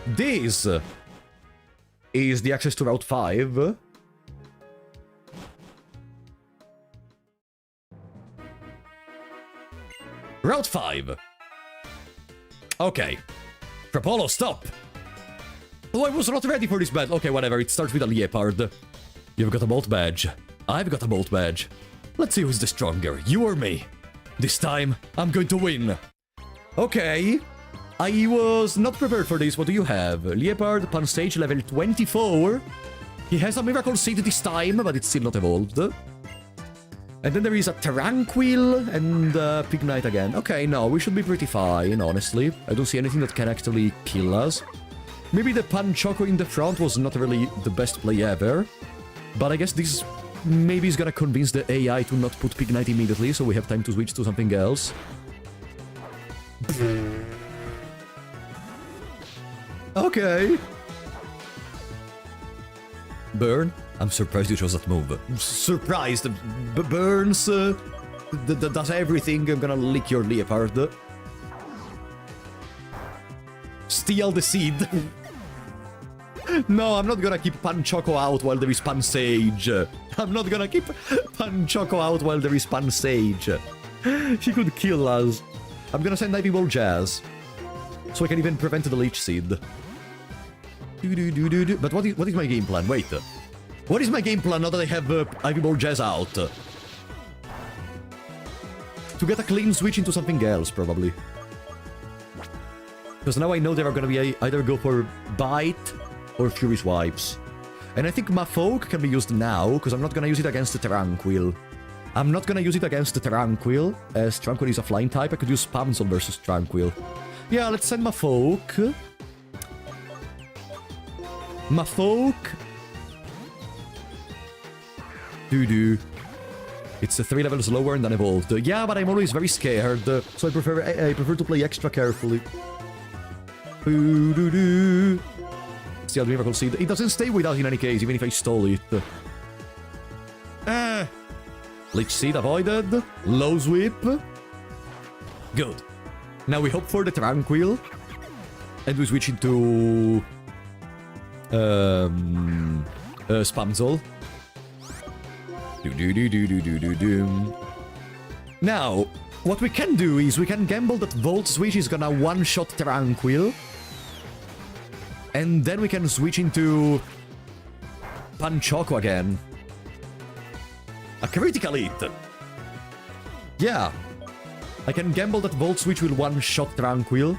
This is the access to Route 5. Route 5. Okay. Trapolo, stop! Oh, I was not ready for this battle. Okay, whatever, it starts with a Liepard. You've got a Bolt Badge. I've got a Bolt Badge. Let's see who's the stronger, you or me. This time, I'm going to win. Okay. I was not prepared for this. What do you have? Liepard, Pansage, level 24. He has a Miracle Seed this time, but it's still not evolved. And then there is a Tranquil and Pignite again. Okay, no, we should be pretty fine, honestly. I don't see anything that can actually kill us. Maybe the Panchoco in the front was not really the best play ever. But I guess this maybe is gonna convince the AI to not put Pignite immediately, so we have time to switch to something else. Okay. Burn? I'm surprised you chose that move. Surprised. Burns does everything. I'm gonna lick your Liepard. Steal the seed. No, I'm not gonna keep Panchoco out while there is Pansage. I'm not gonna keep Panchoco out while there is Pansage. He could kill us. I'm gonna send Ivy Ball Jazz, so I can even prevent the Leech Seed. But what is my game plan? Wait. What is my game plan now that I have Ivy Ball Jazz out? To get a clean switch into something else, probably. Because now I know there are gonna be either go for Bite or Fury Swipes. And I think Mafoke can be used now, because I'm not gonna use it against the Tranquil. I'm not gonna use it against the Tranquil, as Tranquil is a flying type. I could use Pamsol versus Tranquil. Yeah, let's send Mafoke. Mafoke. Doo-doo. It's 3 levels lower and unevolved. Yeah, but I'm always very scared, so I prefer to play extra carefully. Doo-doo-doo. Still, Miracle Seed. It doesn't stay with us in any case, even if I stole it. Leech Seed avoided. Low Sweep. Good. Now we hope for the Tranquil. And we switch into... Spamzol. Now, what we can do is we can gamble that Volt Switch is gonna one-shot Tranquil. And then we can switch into Panchoco again. A critical hit. Yeah. I can gamble that Volt Switch will one-shot Tranquil.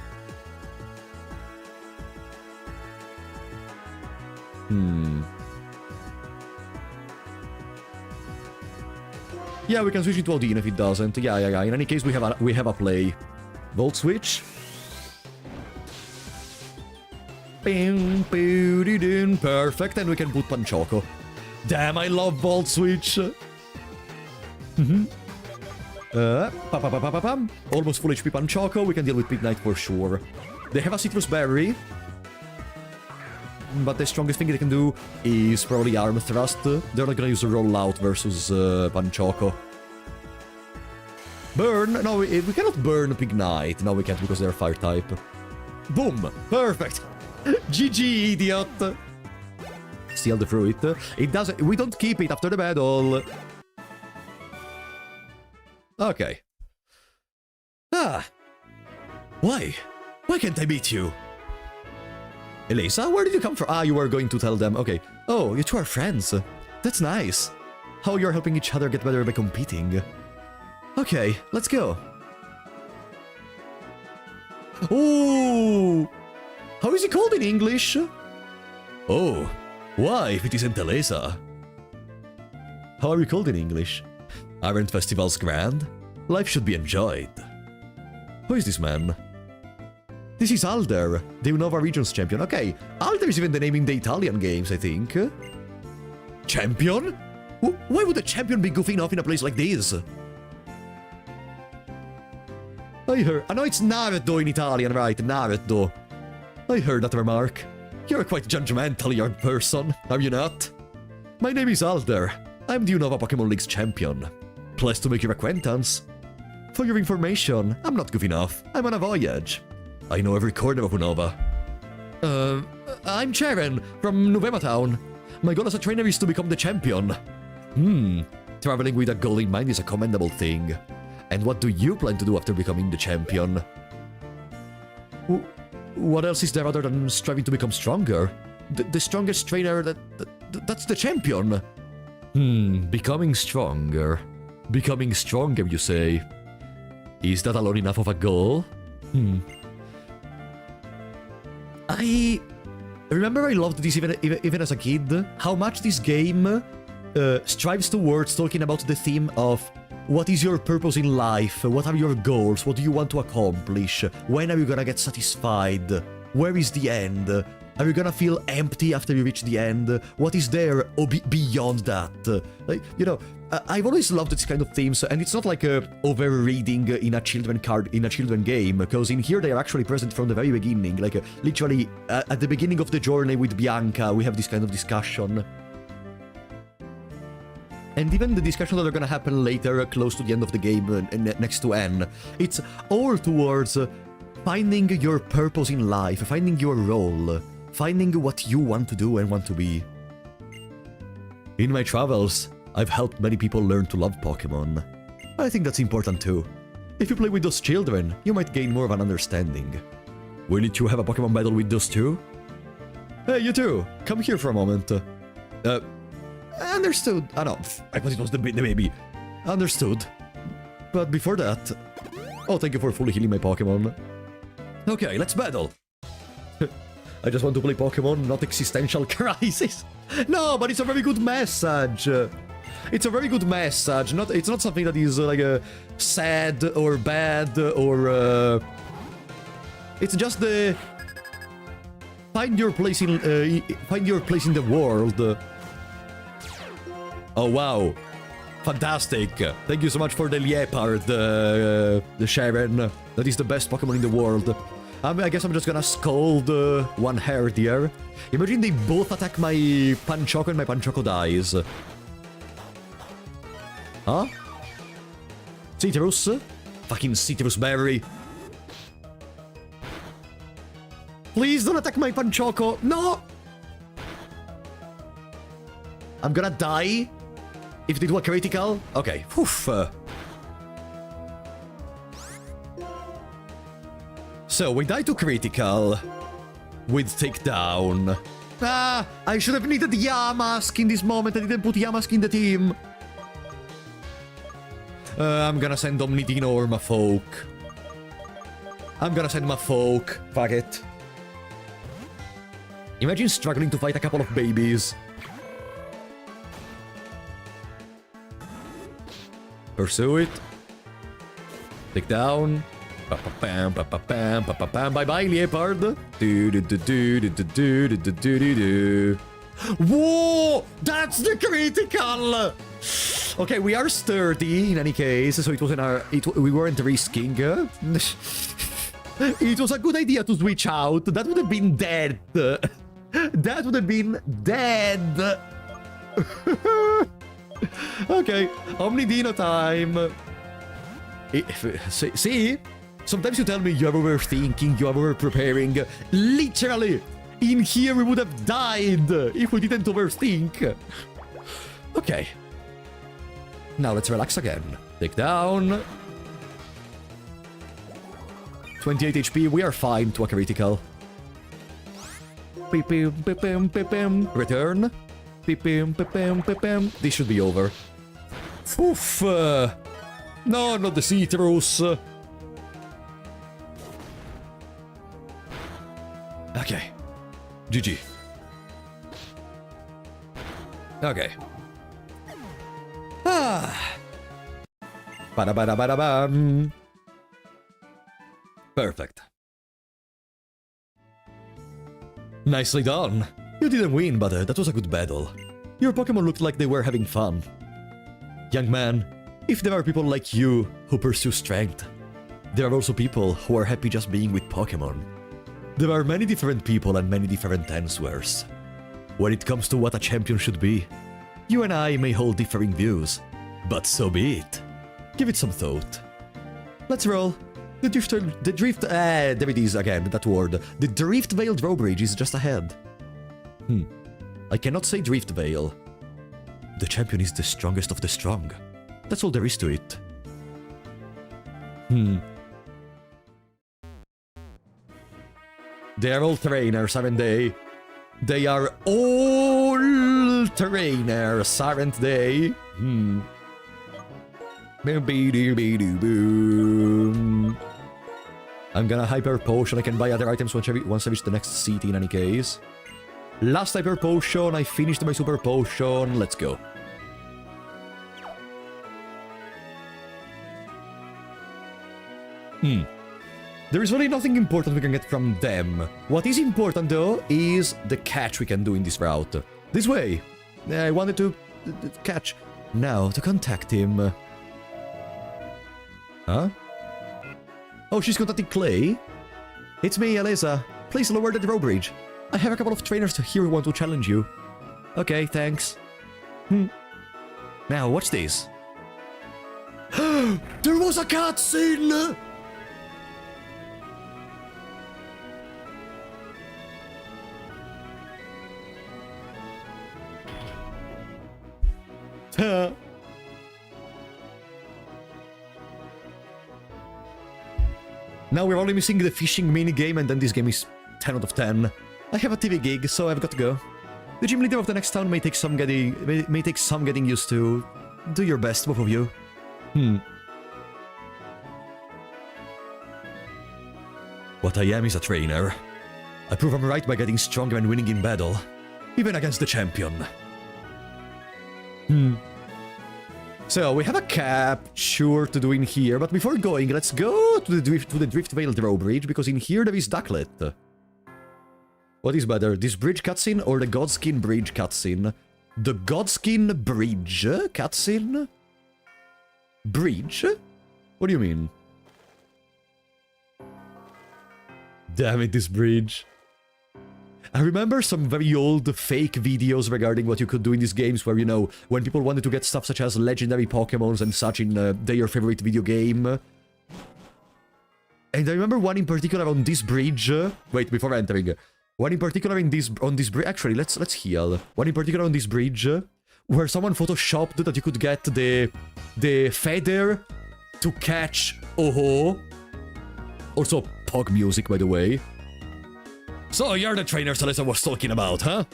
Yeah, we can switch into Odin if it doesn't. Yeah. In any case, we have a play. Volt Switch. Perfect, and we can put Panchoco. Damn, I love Volt Switch. Almost full HP Panchoco. We can deal with Midnight for sure. They have a Citrus Berry. But the strongest thing they can do is probably Arm Thrust. They're not gonna use a Rollout versus Panchoco. Burn? No, we cannot burn Pignite. No, we can't because they're Fire type. Boom! Perfect! GG, idiot! Steal the fruit. It doesn't... We don't keep it after the battle. Okay. Ah. Why? Why can't I beat you? Elesa, where did you come from? Ah, you were going to tell them. Okay. Oh, you two are friends. That's nice. How you're helping each other get better by competing. Okay, let's go. Ooh! How is he called in English? Oh, why if it isn't Elesa? How are you called in English? Aren't festivals grand? Life should be enjoyed. Who is this man? This is Alder, the Unova Regions champion. Okay, Alder is even the name in the Italian games, I think. Champion? Why would a champion be goofing off in a place like this? I heard... I know it's Naruto in Italian, right? Naruto. I heard that remark. You're quite judgmental, young person, are you not? My name is Alder. I'm the Unova Pokémon League's champion. Pleased to make your acquaintance. For your information, I'm not goofing off. I'm on a voyage. I know every corner of Unova. I'm Cheren, from Nuvema Town. My goal as a trainer is to become the champion. Traveling with a goal in mind is a commendable thing. And what do you plan to do after becoming the champion? What else is there other than striving to become stronger? The strongest trainer, that's the champion. Becoming stronger. Becoming stronger, you say? Is that alone enough of a goal? I remember I loved this even as a kid. How much this game strives towards talking about the theme of what is your purpose in life? What are your goals? What do you want to accomplish? When are you gonna get satisfied? Where is the end? Are you gonna feel empty after you reach the end? What is there beyond that? Like, you know, I've always loved this kind of themes, and it's not like over-reading in a children game, because in here they are actually present from the very beginning. Like, literally, at the beginning of the journey with Bianca, we have this kind of discussion. And even the discussions that are gonna happen later, close to the end of the game, next to N, it's all towards finding your purpose in life, finding your role, finding what you want to do and want to be. In my travels, I've helped many people learn to love Pokémon. I think that's important too. If you play with those children, you might gain more of an understanding. Will you two have a Pokémon battle with those two? Hey, you two! Come here for a moment. Understood. Ah, no. I thought it was the baby. Understood. But before that... Oh, thank you for fully healing my Pokémon. Okay, let's battle. I just want to play Pokémon, not existential crisis. No, but it's a very good message. It's a very good message. It's not something that is like sad or bad or... It's just the... Find your place in the world. Oh, wow. Fantastic. Thank you so much for the Leopard, the Cheren. That is the best Pokemon in the world. I guess I'm just gonna scold one hair there. Imagine they both attack my Panchoco and my Panchoco dies. Huh? Citrus? Fucking Citrus Berry. Please don't attack my Panchoco. No! I'm gonna die if they do a critical. Okay. Oof. So, we die to critical with takedown. Ah, I should have needed Yamask in this moment. I didn't put Yamask in the team. I'm gonna send Omnidino or Mafolk. I'm gonna send Mafolk. Fuck it. Imagine struggling to fight a couple of babies. Pursue it. Take down. Bye-bye, Leopard. Whoa! That's the critical! Okay, we are sturdy in any case, so it was in our... we weren't risking. It was a good idea to switch out. That would have been dead. That would have been dead. Okay, Omnidino time. See? Sometimes you tell me you are overthinking, you are over-preparing. Literally, in here we would have died if we didn't overthink. Okay. Now let's relax again. Take down. 28 HP, we are fine to a critical. Return. This should be over. Oof. No, not the citrus. Okay. GG. Okay. Ah. Ba-da-ba-da-ba-da-bam. Perfect. Nicely done. You didn't win, but that was a good battle. Your Pokémon looked like they were having fun. Young man, if there are people like you who pursue strength, there are also people who are happy just being with Pokémon. There are many different people and many different answers. When it comes to what a champion should be, you and I may hold differing views, but so be it. Give it some thought. Let's roll. There it is again, that word. The Driftveil drawbridge is just ahead. I cannot say Driftveil. The champion is the strongest of the strong. That's all there is to it. They are all trainers, aren't they? They are all trainers, aren't they? I'm gonna hyper potion. I can buy other items once I reach the next city in any case. Last hyper potion. I finished my super potion. Let's go. There is really nothing important we can get from them. What is important, though, is the catch we can do in this route. This way. I wanted to catch. Now, to contact him. Huh? Oh, she's contacting Clay? It's me, Elesa. Please lower the drawbridge. I have a couple of trainers here who want to challenge you. Okay, thanks. Now, watch this. There was a cutscene! Now we're only missing the fishing minigame, and then this game is 10 out of 10. I have a TV gig, so I've got to go. The gym leader of the next town may take some getting used to. Do your best, both of you. What I am is a trainer. I prove I'm right by getting stronger and winning in battle, even against the champion. So, we have a capture to do in here, but before going, let's go to the Driftveil drawbridge, because in here there is Ducklett. What is better, this bridge cutscene or the Godskin bridge cutscene? The Godskin bridge cutscene? Bridge? What do you mean? Damn it, this bridge. I remember some very old fake videos regarding what you could do in these games where, you know, when people wanted to get stuff such as legendary Pokémons and such in their favorite video game. And I remember one in particular on this bridge. Wait, before entering. One in particular on this bridge. Actually, let's heal. One in particular on this bridge, where someone photoshopped that you could get the feather to catch Oho. Also, Pog music, by the way. So, you're the trainer Elesa was talking about, huh?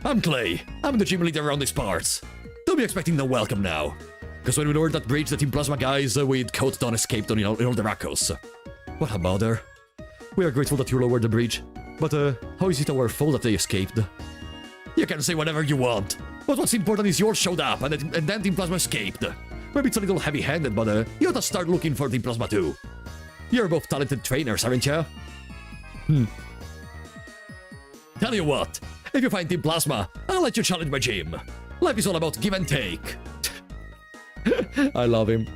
I'm Clay. I'm the gym leader around these parts. Don't be expecting no welcome now. Because when we lowered that bridge, the Team Plasma guys with Coat Dawn escaped in all the Rakos. What a bother. We are grateful that you lowered the bridge. But, how is it our fault that they escaped? You can say whatever you want. But what's important is yours showed up, and then Team Plasma escaped. Maybe it's a little heavy-handed, but, you ought to start looking for Team Plasma too. You're both talented trainers, aren't you? Tell you what, if you find Team Plasma, I'll let you challenge my gym. Life is all about give and take. I love him.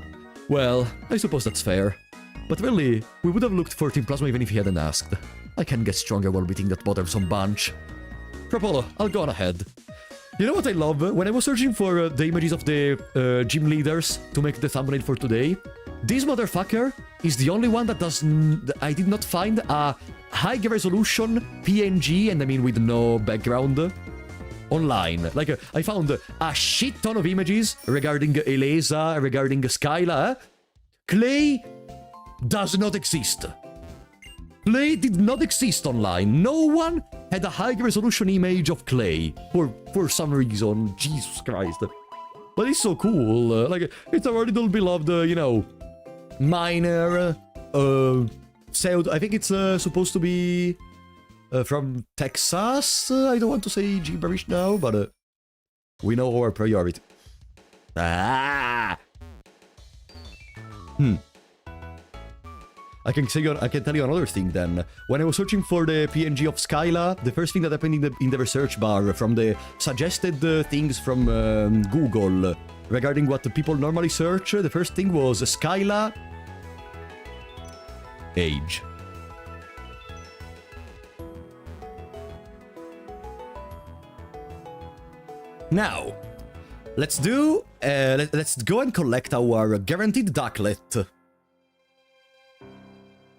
Well, I suppose that's fair. But really, we would have looked for Team Plasma even if he hadn't asked. I can get stronger while beating that bothersome bunch. Propolo, I'll go on ahead. You know what I love? When I was searching for the images of the gym leaders to make the thumbnail for today, this motherfucker is the only one that doesn't... I did not find a high-resolution PNG, and I mean with no background, online. Like, I found a shit ton of images regarding Elesa, regarding Skyla. Clay does not exist. Clay did not exist online. No one had a high-resolution image of Clay for some reason. Jesus Christ. But it's so cool. Like, it's our little beloved, you know, minor, pseudo... I think it's supposed to be from Texas. I don't want to say gibberish now, but we know our priority. Ah! I can tell you another thing then. When I was searching for the PNG of Skyla, the first thing that happened in the research bar from the suggested things from Google regarding what the people normally search, the first thing was Skyla age. Now, let's do... let's go and collect our guaranteed Ducklett.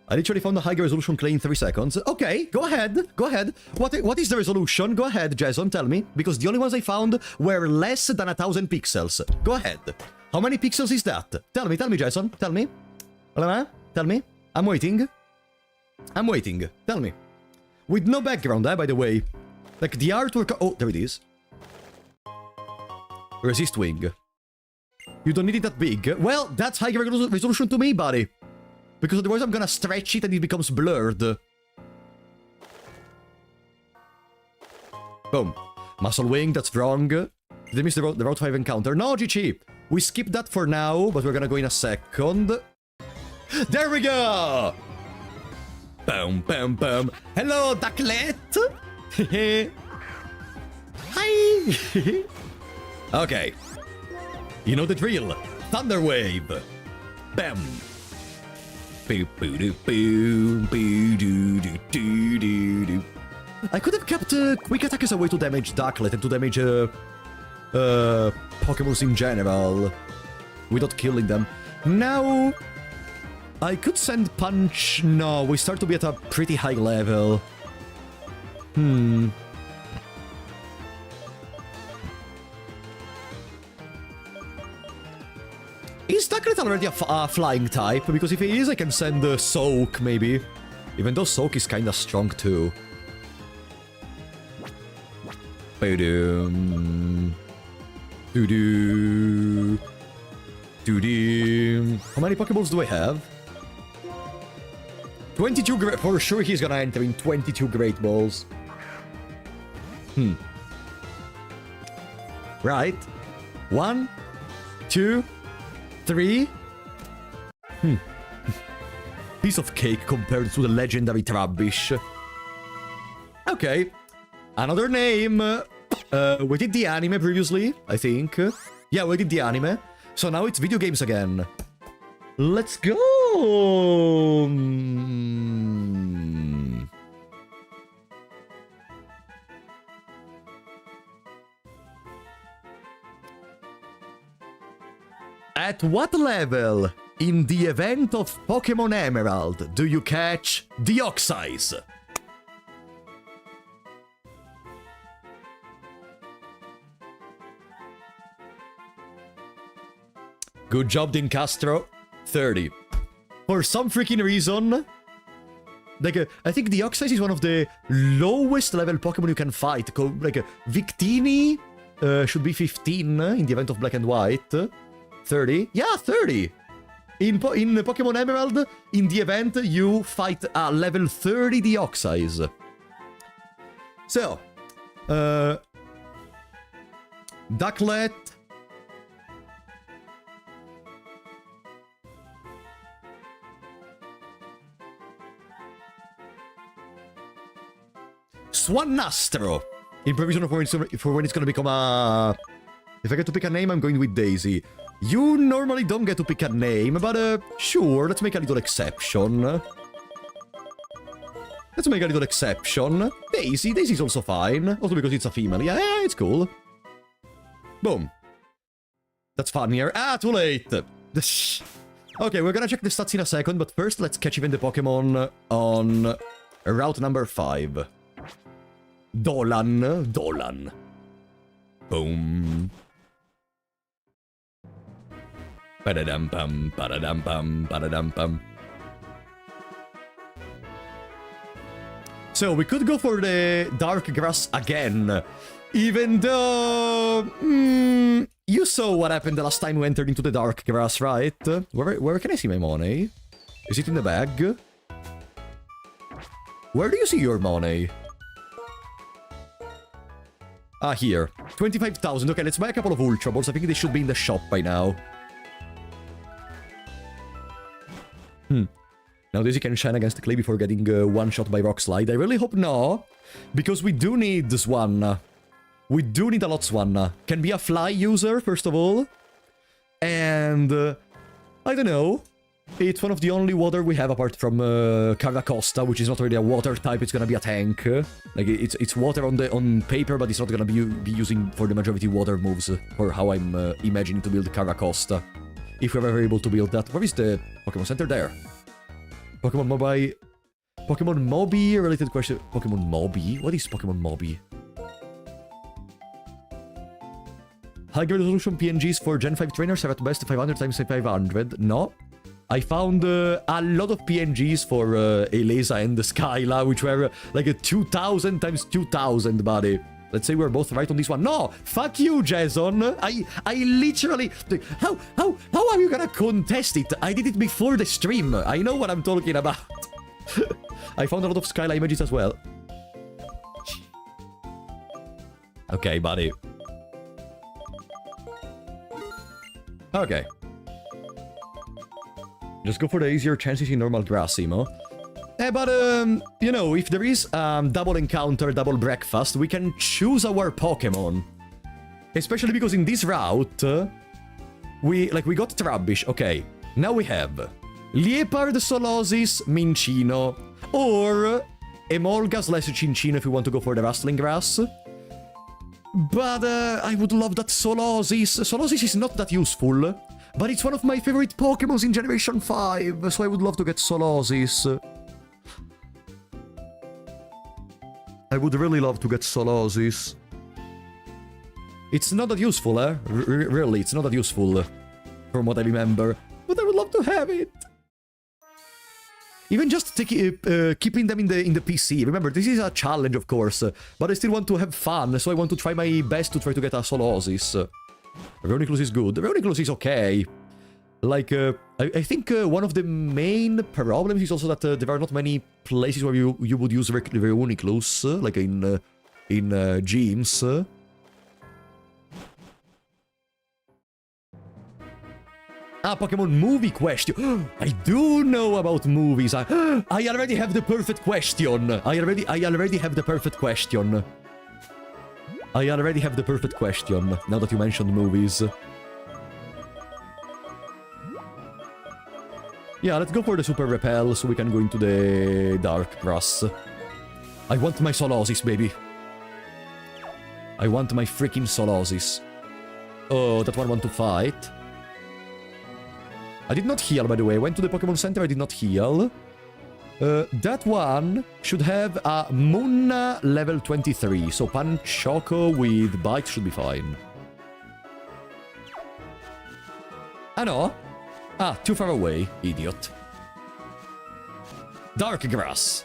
I literally found a higher resolution Clay in 3 seconds. Okay, go ahead, go ahead. What is the resolution? Go ahead, Jason, tell me. Because the only ones I found were less than 1,000 pixels. Go ahead. How many pixels is that? Tell me, Jason, tell me. Tell me. I'm waiting. Tell me. With no background, by the way. Like, the artwork... Oh, there it is. Resist wing. You don't need it that big. Well, that's high resolution to me, buddy. Because otherwise I'm gonna stretch it and it becomes blurred. Boom. Muscle wing, that's wrong. Did I miss the Route 5 encounter? No, GG. We skip that for now, but we're gonna go in a second. There we go! Boom, boom, boom. Hello, Ducklett! Hi! Okay. You know the drill. Thunder wave. Bam. I could have kept quick attack as a way to damage Ducklett and to damage Pokémon in general without killing them. Now, I could send Punch. No, we start to be at a pretty high level. Is Ducklett already a flying type? Because if he is, I can send Soak, maybe. Even though Soak is kinda strong, too. Ba-doom. Doo-doo. Doo-doo. How many Pokeballs do I have? 22 great... For sure he's gonna enter in 22 Great Balls. Right. 1, 2... 3? Piece of cake compared to the legendary Trubbish. Okay. Another name. We did the anime previously, I think. Yeah, we did the anime. So now it's video games again. Let's go! At what level? In the event of Pokémon Emerald, do you catch Deoxys? Good job, Din Castro. 30. For some freaking reason, like, I think Deoxys is one of the lowest level Pokemon you can fight. Like, Victini should be 15 in the event of Black and White. 30? Yeah, 30! In Pokemon Emerald, in the event, you fight a level 30 Deoxys. So, Ducklett. Swanastro. In provision for when it's gonna become a... If I get to pick a name, I'm going with Daisy. You normally don't get to pick a name, but sure, let's make a little exception. Let's make a little exception. Daisy. Daisy's also fine. Also because it's a female. Yeah, it's cool. Boom. That's funnier. Ah, too late. Okay, we're gonna check the stats in a second, but first let's catch even the Pokemon on route number 5. Dolan. Boom. Ba-da-dum-bum, ba-da-dum-bum, ba-da-dum-bum. So, we could go for the Dark Grass again. Even though... you saw what happened the last time we entered into the Dark Grass, right? Where can I see my money? Is it in the bag? Where do you see your money? Ah, here. 25,000. Okay, let's buy a couple of Ultra Balls. I think they should be in the shop by now. Now Daisy can shine against the clay before getting one shot by Rock Slide. I really hope no, because we do need this one. We do need a lot Swanna. Can be a fly user, first of all. And, I don't know. It's one of the only water we have apart from Caracosta, which is not really a water type, it's gonna be a tank. Like, it's water on paper, but it's not gonna be using for the majority water moves, for how I'm imagining to build Caracosta. If we're ever able to build that. Where is the Pokemon Center? There. Pokemon Mobi. Pokemon Mobi related question. Pokemon Mobi? What is Pokemon Mobi? High resolution PNGs for Gen 5 trainers are at best 500 times 500. No. I found a lot of PNGs for Elesa and Skyla, which were like a 2000 times 2000, buddy. Let's say we're both right on this one. No! Fuck you, Jason! I literally... How are you gonna contest it? I did it before the stream. I know what I'm talking about. I found a lot of Skyla images as well. Okay, buddy. Okay. Just go for the easier chances in normal grass, Emo. But, you know, if there is double encounter, double breakfast, we can choose our Pokemon. Especially because in this route, we got Trubbish, okay. Now we have Liepard, Solosis, Minccino, or Emolga/Cinccino if we want to go for the Rustling Grass. But, I would love that Solosis. Solosis is not that useful, but it's one of my favorite Pokemons in Generation 5, so I would love to get Solosis. I would really love to get Solosis. It's not that useful, eh? Really, it's not that useful, from what I remember. But I would love to have it. Even just keeping them in the PC. Remember, this is a challenge, of course, but I still want to have fun, so I want to try my best to try to get a Solosis. Reuniclus is good. Reuniclus is okay. Like, I think one of the main problems is also that there are not many places where you would use Reuniclus, like in gyms. Ah, Pokemon movie question. I do know about movies. I already have the perfect question. I already have the perfect question. I already have the perfect question, now that you mentioned movies. Yeah, let's go for the Super Repel so we can go into the Dark Grass. I want my Solosis, baby. I want my freaking Solosis. Oh, that one want to fight. I did not heal, by the way. I went to the Pokemon Center, I did not heal. That one should have a Munna level 23, so Panchoco with Bite should be fine. Ah, no. Ah, too far away, idiot. Dark Grass.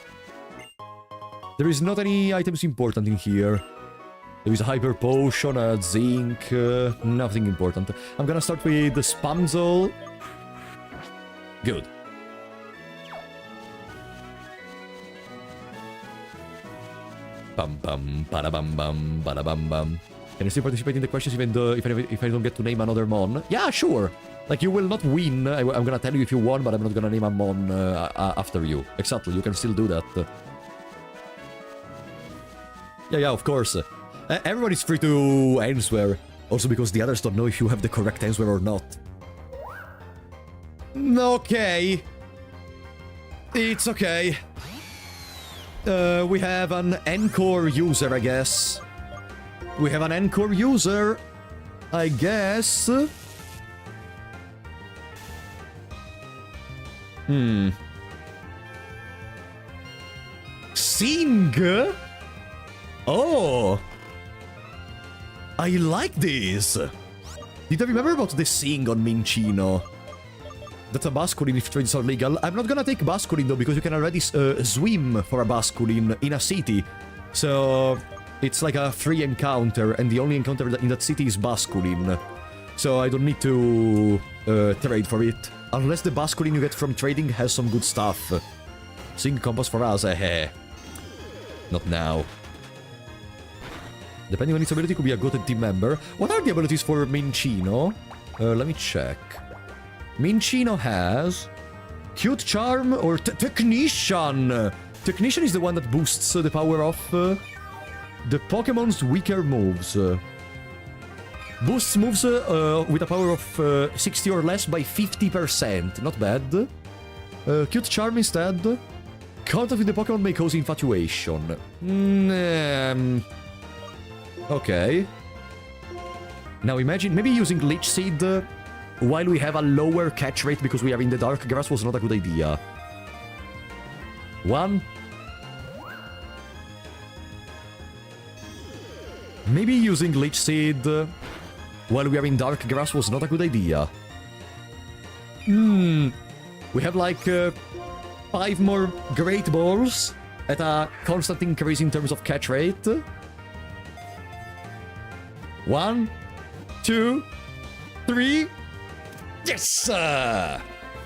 There is not any items important in here. There is a Hyper Potion, a Zinc, nothing important. I'm gonna start with the Spamzel. Good. Bam bam, bada bam bam, bada bam bam. Can you still participate in the questions even though if I don't get to name another Mon? Yeah, sure. Like, you will not win. I'm gonna tell you if you won, but I'm not gonna name a Mon after you. Exactly, you can still do that. Yeah, of course. Everyone is free to answer. Also because the others don't know if you have the correct answer or not. Okay. It's okay. We have an Encore user, I guess. We have an Encore user, I guess. Sing? Oh! I like this! Did I remember about the Sing on Minccino? That's a Basculin if trades are legal. I'm not gonna take Basculin though, because you can already swim for a Basculin in a city. So it's like a free encounter, and the only encounter in that city is Basculin. So I don't need to trade for it. Unless the Basculin you get from trading has some good stuff. Sing Compass for us, Not now. Depending on its ability, could be a goated team member. What are the abilities for Minccino? Let me check. Minccino has Cute Charm or Technician. Technician is the one that boosts the power of the Pokemon's weaker moves. Boosts moves with a power of 60 or less by 50%. Not bad. Cute Charm instead. Contact with the Pokemon may cause infatuation. Okay. Now imagine maybe using Leech Seed while we have a lower catch rate because we are in the Dark Grass was not a good idea. 1. Maybe using Leech Seed while we are in Dark Grass was not a good idea. We have like 5 more Great Balls at a constant increase in terms of catch rate. 1, 2, 3. Yes!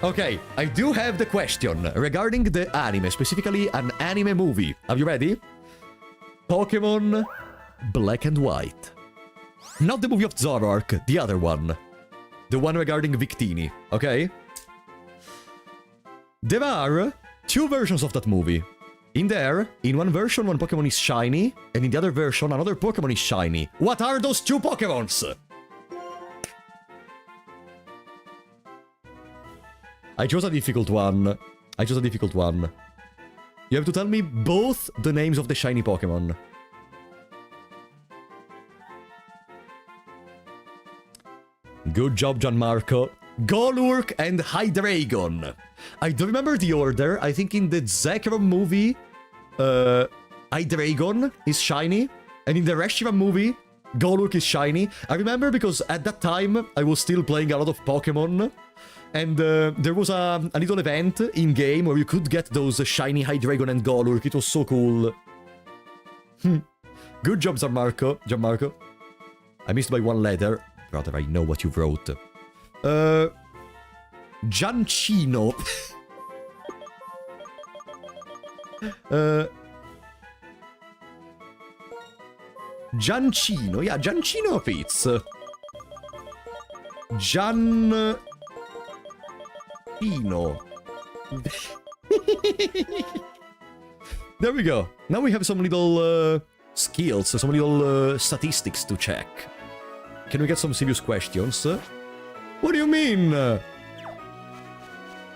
Okay, I do have the question regarding the anime, specifically an anime movie. Are you ready? Pokémon Black and White. Not the movie of Zoroark, the other one. The one regarding Victini, okay? There are 2 versions of that movie. In one version, one Pokemon is shiny, and in the other version, another Pokemon is shiny. What are those 2 Pokemons? I chose a difficult one. You have to tell me both the names of the shiny Pokemon. Good job, Gianmarco. Golurk and Hydreigon. I don't remember the order. I think in the Zekrom movie, Hydreigon is shiny. And in the Reshiram movie, Golurk is shiny. I remember because at that time, I was still playing a lot of Pokemon. And there was a little event in-game where you could get those shiny Hydreigon and Golurk. It was so cool. Good job, Gianmarco. I missed by 1 letter. Rather, I know what you wrote. Giancino. Giancino. Yeah, Giancino fits. Giancino. There we go. Now we have some little skills, some little statistics to check. Can we get some serious questions? What do you mean?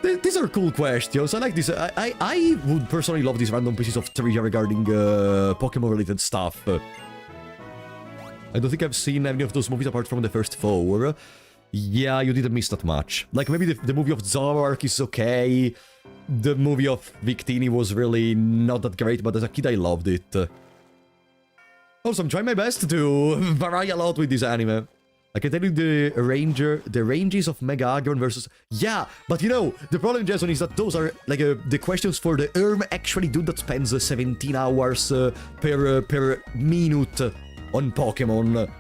These are cool questions. I like this. I would personally love these random pieces of trivia regarding Pokemon-related stuff. I don't think I've seen any of those movies apart from the first 4. Yeah, you didn't miss that much. Like, maybe the movie of Zoroark is okay. The movie of Victini was really not that great, but as a kid I loved it. Also, I'm trying my best to vary a lot with this anime. I can tell you the ranges of Mega Agron versus... Yeah, but you know, the problem, Jason, is that those are, like, the questions for the actually dude that spends 17 hours per minute on Pokemon.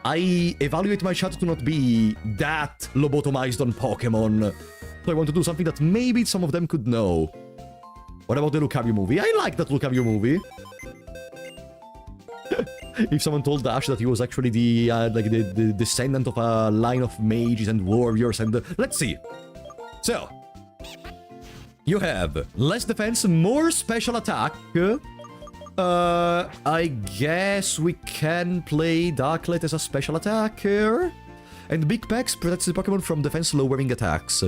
I evaluate my chat to not be that lobotomized on Pokemon. So I want to do something that maybe some of them could know. What about the Lucario movie? I like that Lucario movie. If someone told Dash that he was actually the descendant of a line of mages and warriors and... let's see. So, you have less defense, more special attack. I guess we can play Ducklett as a special attacker. And Big Pex protects the Pokemon from defense-lowering attacks.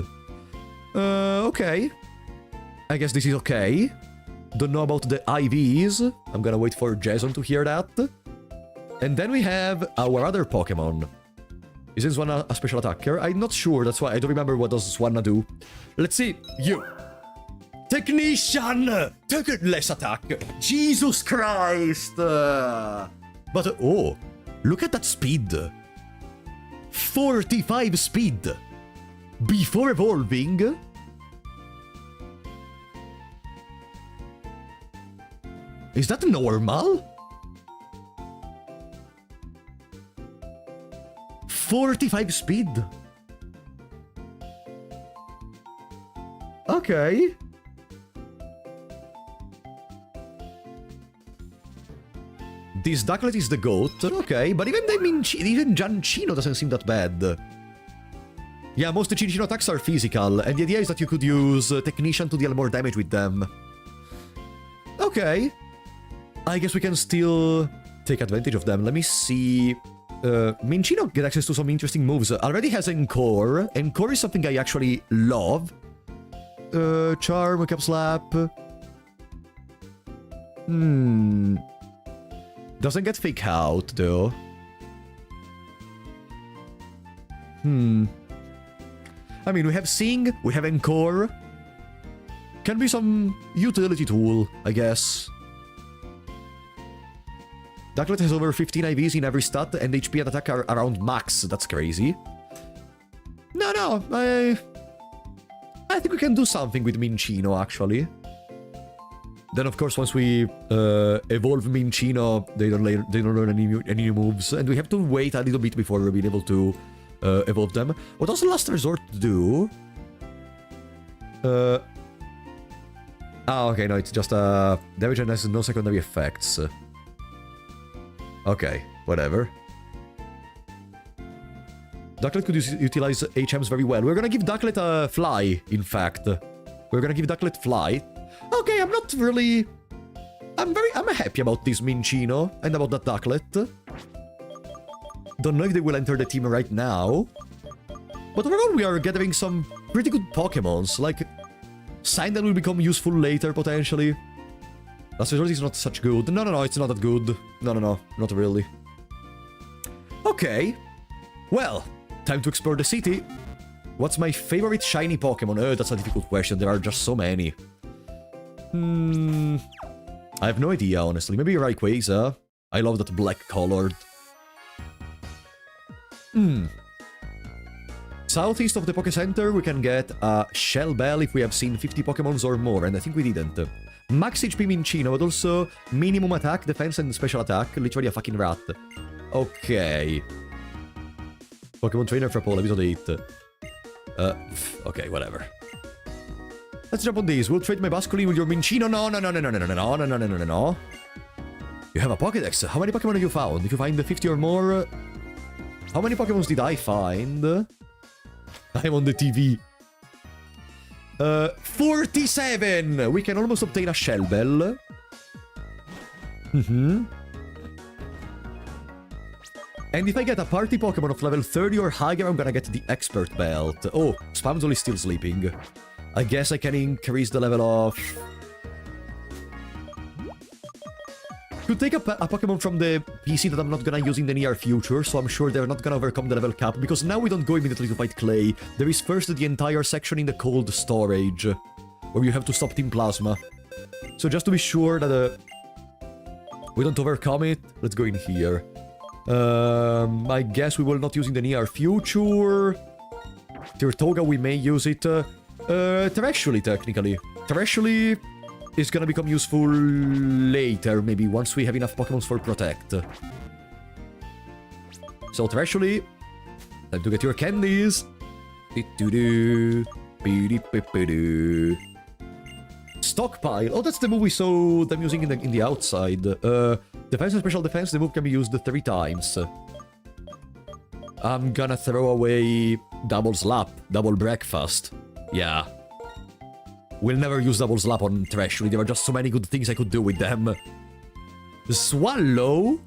Okay. I guess this is okay. Don't know about the IVs. I'm gonna wait for Jason to hear that. And then we have our other Pokemon. Isn't Swanna a special attacker? I'm not sure, that's why I don't remember what does Swanna do. Let's see. You. Technician! Take less attack. Jesus Christ! But, oh, look at that speed. 45 speed. Before evolving. Is that normal? 45 speed. Okay. This Ducklett is the GOAT. Okay, but even Giancino doesn't seem that bad. Yeah, most Giancino attacks are physical, and the idea is that you could use Technician to deal more damage with them. Okay. I guess we can still take advantage of them. Let me see. Minccino get access to some interesting moves. Already has Encore. Encore is something I actually love. Charm, Cap Slap. Doesn't get Fake Out, though. I mean, we have Sing, we have Encore. Can be some utility tool, I guess. Ducklett has over 15 IVs in every stat, and HP and attack are around max. That's crazy. No, I think we can do something with Minccino, actually. Then, of course, once we evolve Minccino, they don't learn any new moves, and we have to wait a little bit before we're being able to evolve them. What does Last Resort do? Okay, no, it's just damage and has no secondary effects. Okay, whatever. Ducklett could utilize HMs very well. We're gonna give Ducklett a Fly, in fact. We're gonna give Ducklett Fly. Okay, I'm not really... I'm happy about this Minccino and about that Ducklett. Don't know if they will enter the team right now. But overall, we are gathering some pretty good Pokemons. Like, Sandal will become useful later, potentially. Last Resort is not such good. No, it's not that good. No, not really. Okay. Well, time to explore the city. What's my favorite shiny Pokemon? That's a difficult question. There are just so many. I have no idea, honestly. Maybe Rayquaza. I love that black-colored. Southeast of the Poké Center, we can get a Shell Bell if we have seen 50 Pokemons or more, and I think we didn't. Max HP Minccino, but also minimum attack, defense, and special attack. Literally a fucking rat. Okay. Pokemon Trainer Frapola, episode 8. Okay, whatever. Let's jump on these. We'll trade my Basculin with your Minccino. No. You have a Pokédex. How many Pokemon have you found? If you find the 50 or more... How many Pokemons did I find? I'm on the TV. 47! We can almost obtain a Shell Bell. And if I get a party Pokemon of level 30 or higher, I'm gonna get the Expert Belt. Oh, Spamzol is still sleeping. I guess I can increase the level of... Could take a Pokemon from the PC that I'm not gonna use in the near future, so I'm sure they're not gonna overcome the level cap, because now we don't go immediately to fight Clay. There is first the entire section in the cold storage, where you have to stop Team Plasma. So just to be sure that we don't overcome it, let's go in here. I guess we will not use in the near future. Tirtoga, we may use it. Terrestrially, technically. Terrestrially is gonna become useful later, maybe once we have enough Pokémon for Protect. So, Terrestrially, time to get your candies. Stockpile. Oh, that's the move we saw them using in the outside. Defense and special defense, the move can be used 3 times. I'm gonna throw away Double Slap, Double Breakfast. Yeah. We'll never use Double Slap on Terrestrially, there are just so many good things I could do with them. Swallow?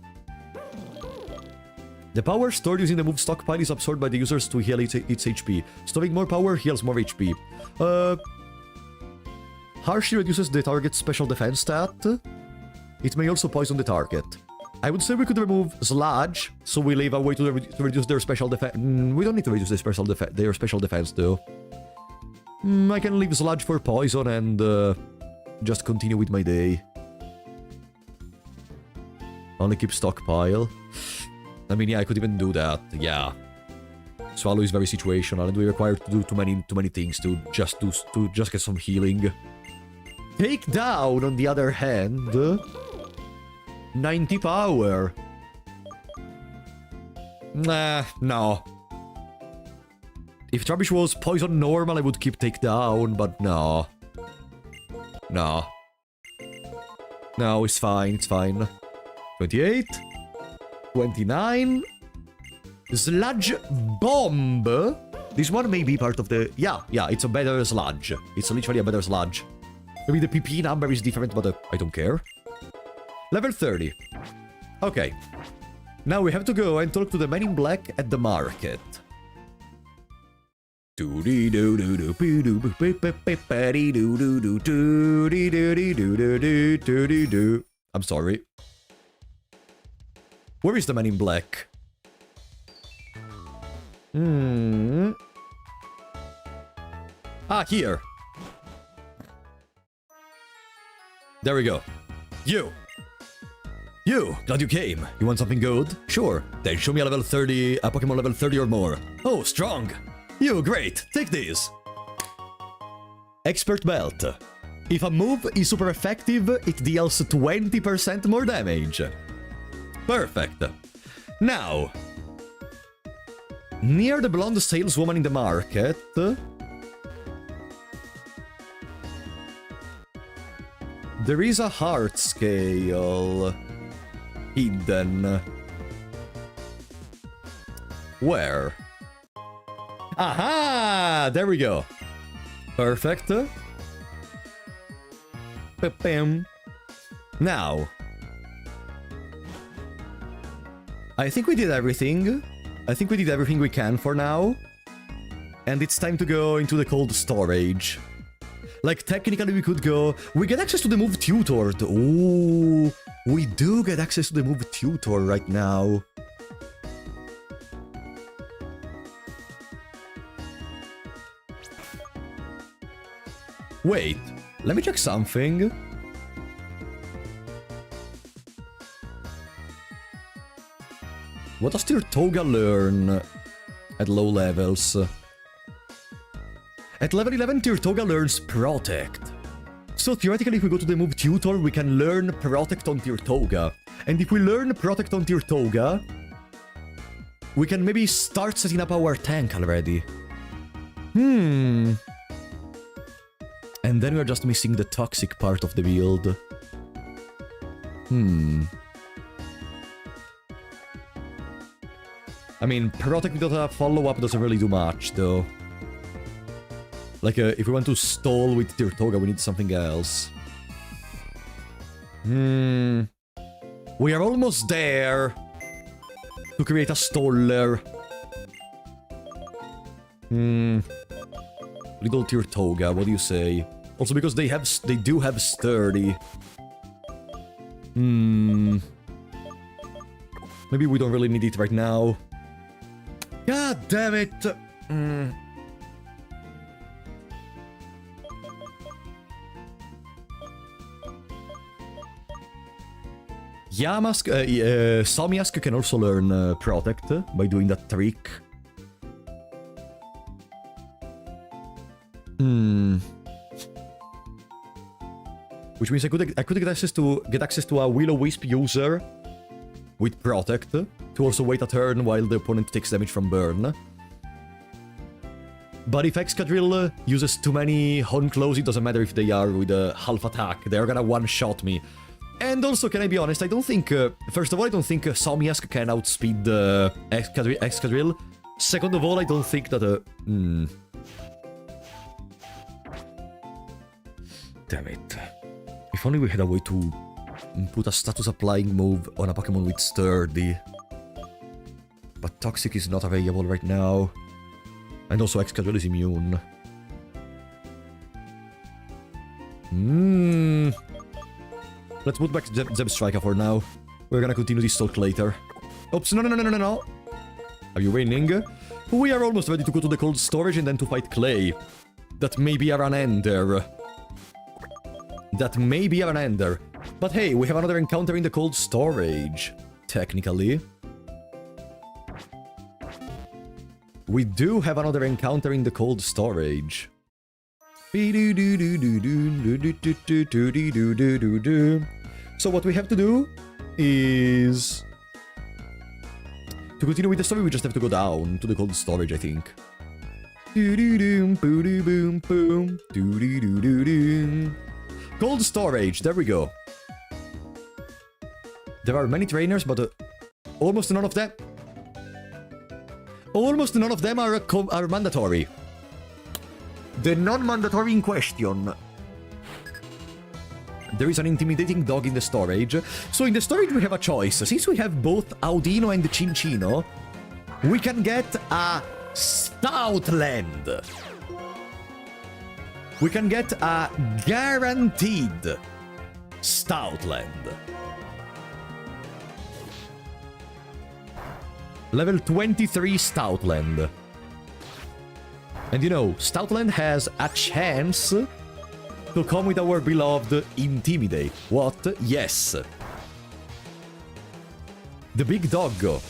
The power stored using the move Stockpile is absorbed by the users to heal its HP. Storing more power heals more HP. Harshly reduces the target's special defense stat. It may also poison the target. I would say we could remove Sludge, so we leave a way to reduce their special defense. We don't need to reduce their special defense, though. I can leave Sludge for poison and just continue with my day. Only keep Stockpile. I mean, yeah, I could even do that. Yeah. Swallow is very situational, and we require to do too many things to just get some healing. Take Down, on the other hand, 90 power. Nah, no. If Trubbish was poison normal, I would keep Take Down, but no. No. No, it's fine, it's fine. 28. 29. Sludge Bomb. This one may be part of the... Yeah, it's a better Sludge. It's literally a better Sludge. Maybe the PP number is different, but I don't care. Level 30. Okay. Now we have to go and talk to the man in black at the market. I'm sorry. Where is the man in black? Ah, here. There we go. You! Glad you came. You want something good? Sure. Then show me a level 30, a Pokemon level 30 or more. Oh, strong! You, great! Take this! Expert Belt. If a move is super effective, it deals 20% more damage. Perfect. Now, near the blonde saleswoman in the market... there is a heart scale... hidden. Where? Aha! There we go. Perfect. Bam. Now. I think we did everything. I think we did everything we can for now. And it's time to go into the cold storage. Like, technically we could go... We get access to the move Tutor. Ooh, we do get access to the move Tutor right now. Wait, let me check something. What does Tirtoga learn at low levels? At level 11, Tirtoga learns Protect. So theoretically, if we go to the move Tutor, we can learn Protect on Tirtoga. And if we learn Protect on Tirtoga, we can maybe start setting up our tank already. And then we're just missing the toxic part of the build. I mean, Protect without a follow-up doesn't really do much, though. Like, if we want to stall with Tirtoga, we need something else. We are almost there to create a staller. Little Tirtoga, what do you say? Also, because they do have sturdy. Maybe we don't really need it right now. God damn it! Somiask can also learn Protect by doing that trick. Which means I could get access to a Will-O-Wisp user with Protect to also wait a turn while the opponent takes damage from burn. But if Excadrill uses too many Horn Claws, it doesn't matter if they are with a half attack, they're gonna one-shot me. And also, can I be honest, I don't think... first of all, I don't think Somiask can outspeed Excadrill. Second of all, I don't think that... Damn it. If only we had a way to put a status applying move on a Pokemon with Sturdy. But Toxic is not available right now. And also Excadrill is immune. Let's put back Zebstrika for now. We're gonna continue this talk later. Oops, no. Are you winning? We are almost ready to go to the cold storage and then to fight Clay. That may be an ender. But hey, we have another encounter in the cold storage. Technically. We do have another encounter in the cold storage. So what we have to do is... to continue with the story, we just have to go down to the cold storage, I think. Cold storage, there we go. There are many trainers, but almost none of them... are mandatory. The non-mandatory in question. There is an intimidating dog in the storage. So in the storage we have a choice. Since we have both Audino and Cinccino, we can get a Stoutland. We can get a guaranteed Stoutland. Level 23 Stoutland. And you know, Stoutland has a chance to come with our beloved Intimidate. What? Yes. The big doggo.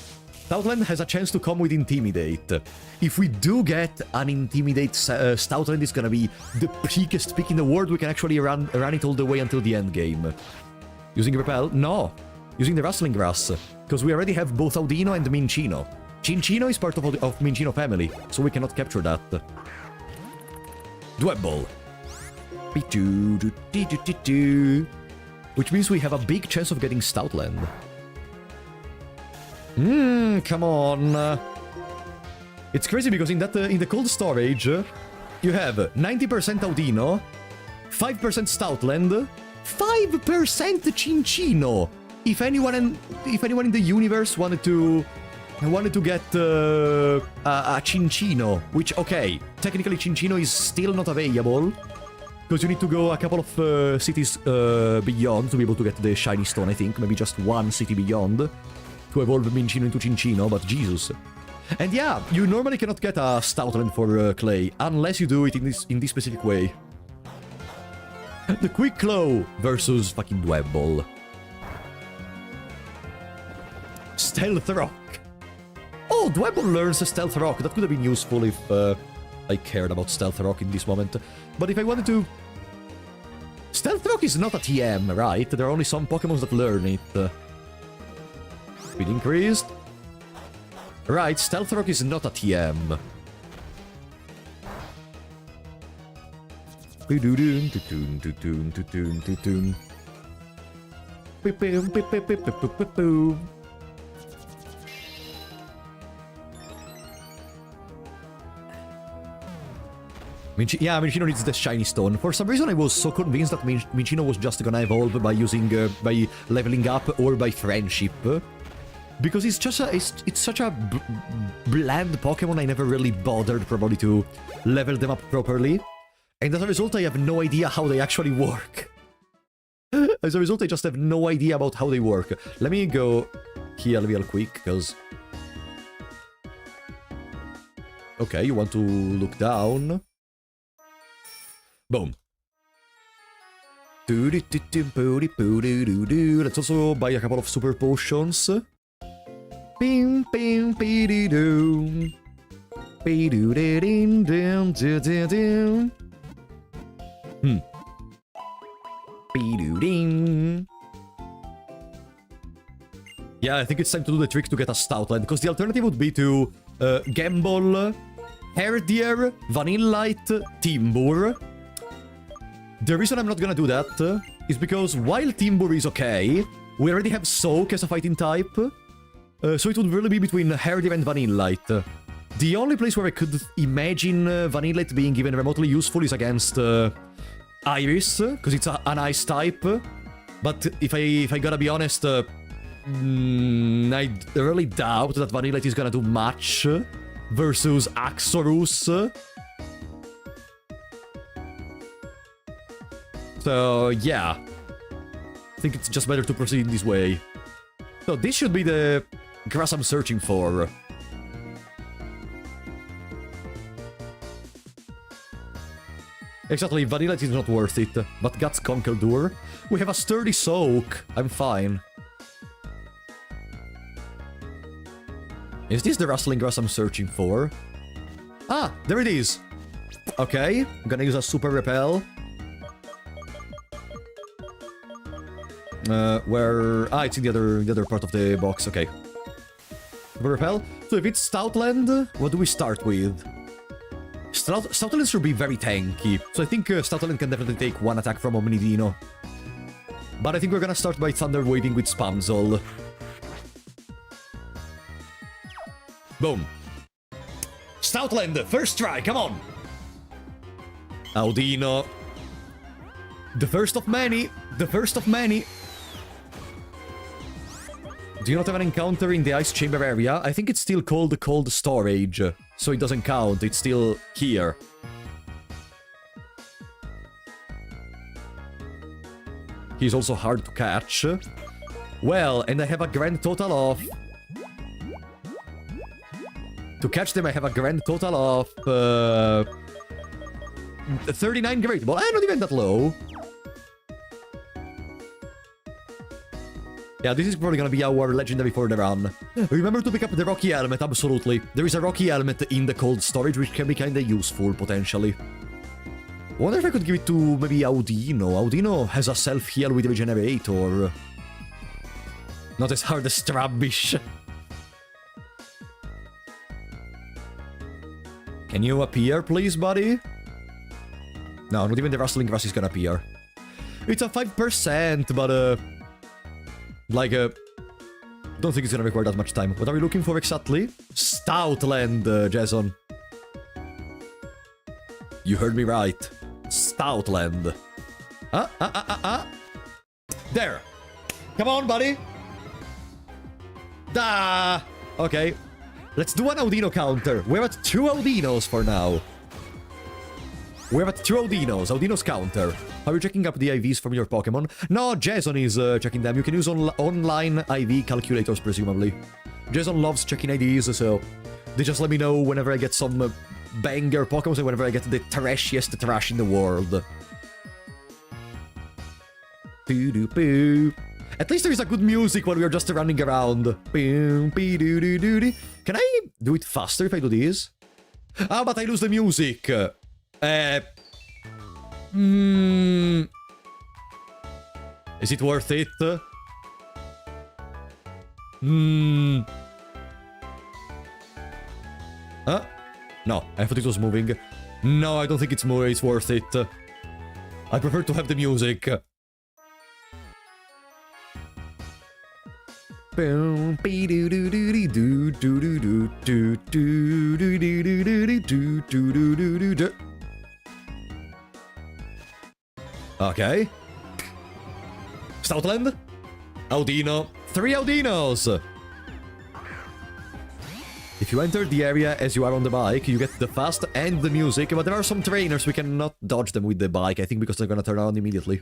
Stoutland has a chance to come with Intimidate. If we do get an Intimidate, Stoutland is gonna be the peakest pick in the world. We can actually run it all the way until the end game. Using Repel? No. Using the Rustling Grass. Because we already have both Audino and Minccino. Cinccino is part of Minccino family, so we cannot capture that. Dwebble. Which means we have a big chance of getting Stoutland. Come on. It's crazy because in the cold storage, you have 90% Audino, 5% Stoutland, 5% Cinccino. If anyone in the universe wanted to get a Cinccino, which, okay, technically Cinccino is still not available, because you need to go a couple of cities beyond to be able to get the shiny stone, I think. Maybe just one city beyond to evolve Minccino into Cinccino, but Jesus. And yeah, you normally cannot get a Stoutland for Clay, unless you do it in this specific way. The Quick Claw versus fucking Dwebble. Stealth Rock. Oh, Dwebble learns a Stealth Rock. That could have been useful if I cared about Stealth Rock in this moment. But if I wanted to... Stealth Rock is not a TM, right? There are only some Pokémon that learn it. Speed increased. Right, Stealth Rock is not a TM. Yeah, Minccino needs the shiny stone. For some reason, I was so convinced that Minccino was just gonna evolve by by leveling up or by friendship, because it's such a bland Pokemon. I never really bothered probably to level them up properly, and as a result, I have no idea how they actually work. As a result, I just have no idea about how they work. Let me go here real quick, because... Okay, you want to look down. Boom. Let's also buy a couple of super potions. Bing, bing, be-dee-doo. Be-doo-dee-ding-ding-ding-ding. Be-doo-ding. Yeah, I think it's time to do the trick to get a Stoutland, because the alternative would be to gamble Herdier, Vanillite, Timburr. The reason I'm not gonna do that is because while Timburr is okay, we already have Soak as a fighting type, so it would really be between Herdier and Vanillite. The only place where I could imagine Vanillite being even remotely useful is against Iris, because it's an ice type. But if I gotta be honest, I really doubt that Vanillite is gonna do much versus Axorus. So, yeah. I think it's just better to proceed in this way. So, this should be the grass I'm searching for. Exactly, Vanillite is not worth it. But Guts Conkeldurr. We have a sturdy Soak. I'm fine. Is this the rustling grass I'm searching for? Ah, there it is. Okay, I'm gonna use a super repel. Where... Ah, it's in the other part of the box, okay. Super repel. So if it's Stoutland, what do we start with? Stoutland should be very tanky, so I think Stoutland can definitely take one attack from Omnidino. But I think we're gonna start by Thunder Waving with Spamzol. Boom. Stoutland, first try, come on! Audino. The first of many, the first of many. Do you not have an encounter in the ice chamber area? I think it's still called cold storage, so it doesn't count, it's still here. He's also hard to catch. Well, and I have a grand total of... To catch them, I have a grand total of... 39 Great Ball. Not even that low. Yeah, this is probably gonna be our legendary for the run. Remember to pick up the Rocky Helmet, absolutely. There is a Rocky Helmet in the cold storage, which can be kinda useful, potentially. Wonder if I could give it to maybe Audino. Audino has a self-heal with Regenerator. Not as hard as Trubbish. Can you appear, please, buddy? No, not even the Rustling Grass is gonna appear. It's a 5%, but, don't think it's gonna require that much time. What are we looking for exactly? Stoutland, Jason. You heard me right. Stoutland. There. Come on, buddy. Da. Okay. Let's do an Audino counter. We're at 2 Audinos for now. We're at 2 Audinos. Audino's counter. Are you checking up the IVs from your Pokemon? No, Jason is checking them. You can use online IV calculators, presumably. Jason loves checking IDs, so they just let me know whenever I get some banger Pokemon and whenever I get the trashiest trash in the world. Boo-doo-boo. At least there is a good music while we are just running around. Can I do it faster if I do this? Ah, but I lose the music. Is it worth it? Huh? No, I thought it was moving. No, I don't think it's worth it. I prefer to have the music. Okay. Stoutland. Audino. 3 Audinos. If you enter the area as you are on the bike, you get the fast and the music, but there are some trainers we cannot dodge them with the bike, I think because they're gonna turn on immediately.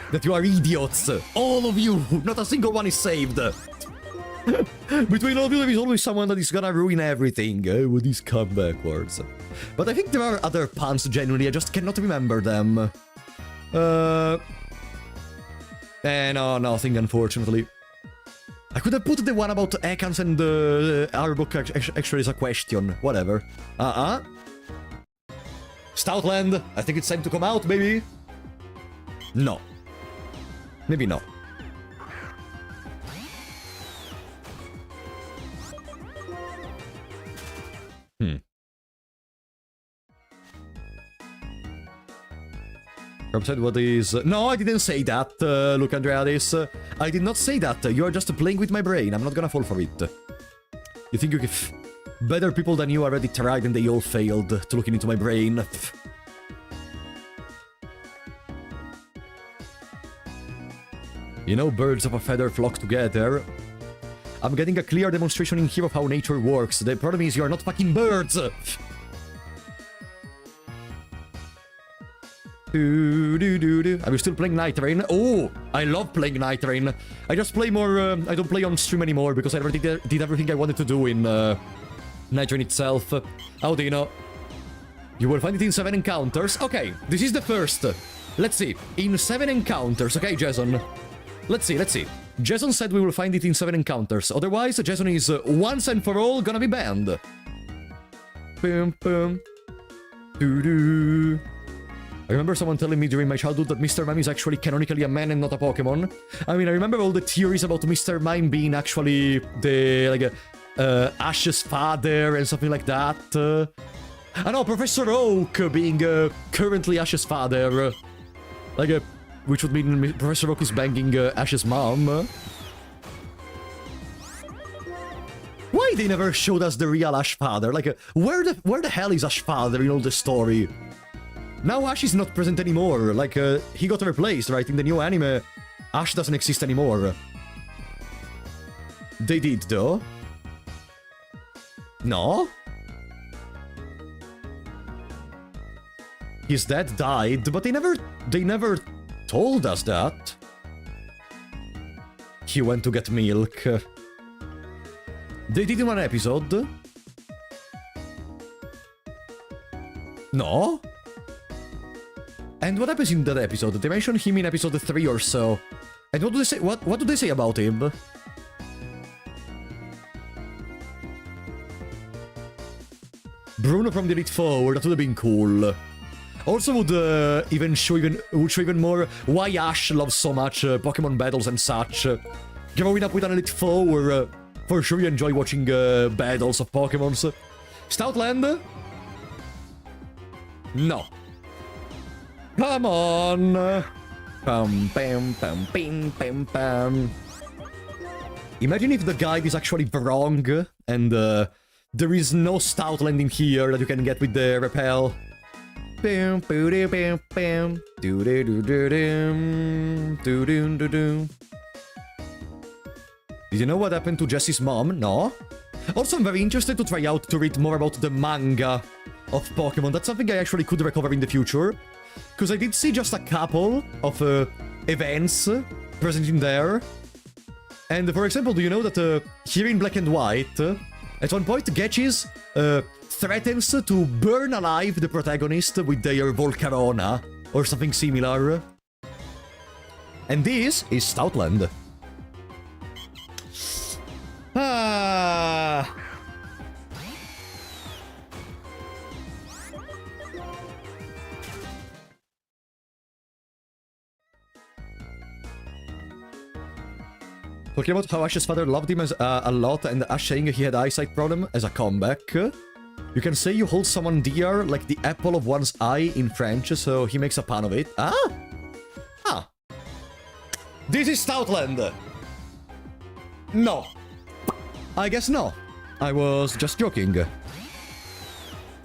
that you are idiots. All of you. Not a single one is saved. Between all of you, there is always someone that is gonna ruin everything. With these come backwards. But I think there are other puns, genuinely. I just cannot remember them. No, nothing, unfortunately. I could have put the one about Ekans and our book actually is a question. Whatever. Stoutland, I think it's time to come out, maybe? No. Maybe no. Rob said what is... No, I didn't say that, look, Andreadis. I did not say that. You are just playing with my brain. I'm not gonna fall for it. You think you can... Better people than you already tried and they all failed to looking into my brain. You know, birds of a feather flock together. I'm getting a clear demonstration in here of how nature works. The problem is you are not fucking birds! Are you still playing Night Rain? Oh, I love playing Night Rain. I just play more... I don't play on stream anymore because I already did everything I wanted to do in Night Rain itself. How do you know? You will find it in 7 encounters. Okay, this is the first. Let's see. In 7 encounters. Okay, Jason. Let's see. Jason said we will find it in 7 encounters. Otherwise, Jason is once and for all gonna be banned. Boom, boom. Doo-doo. I remember someone telling me during my childhood that Mr. Mime is actually canonically a man and not a Pokemon. I mean, I remember all the theories about Mr. Mime being actually the, like, Ash's father and something like that. I know, Professor Oak being currently Ash's father. Like, which would mean Professor Oak is banging Ash's mom. Why they never showed us the real Ash father? Like, where the hell is Ash father in all the story? Now Ash is not present anymore, like, he got replaced, right? In the new anime, Ash doesn't exist anymore. They did, though. No? His dad died, but they never told us that. He went to get milk. They did in one episode. No? And what happens in that episode? They mention him in episode 3 or so. And what do they say? What do they say about him? Bruno from the Elite Four, that would have been cool. Also would show even more why Ash loves so much Pokemon battles and such. Growing up with an Elite Four, for sure you enjoy watching battles of Pokemons. Stoutland? No. Come on! Pam, pam, pam, pam, pam, pam. Imagine if the guide is actually wrong, and there is no Stoutland in here that you can get with the repel. Bam, bam, bam, bam. Do do do do do do do do. Did you know what happened to Jesse's mom? No. Also, I'm very interested to try out to read more about the manga of Pokemon. That's something I actually could recover in the future. Because I did see just a couple of events present in there. And for example, do you know that here in Black and White, at one point, Getchis threatens to burn alive the protagonist with their Volcarona, or something similar. And this is Stoutland. Ah... Talking about how Ash's father loved him a lot, and Ash saying he had eyesight problem as a comeback. You can say you hold someone dear like the apple of one's eye in French, so he makes a pun of it. Ah! Ah! This is Stoutland! No. I guess no. I was just joking.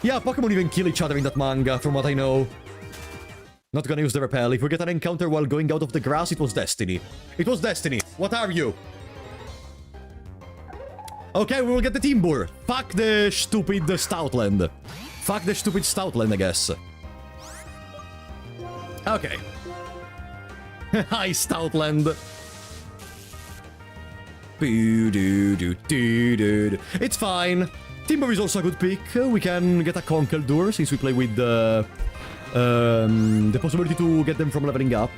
Yeah, Pokemon even kill each other in that manga, from what I know. Not gonna use the repel. If we get an encounter while going out of the grass, it was destiny. It was destiny. What are you? Okay, we will get the Timbur. Fuck the stupid Stoutland. Fuck the stupid Stoutland, I guess. Okay. Hi, Stoutland. It's fine. Timber is also a good pick. We can get a Conkeldurr since we play with the possibility to get them from leveling up.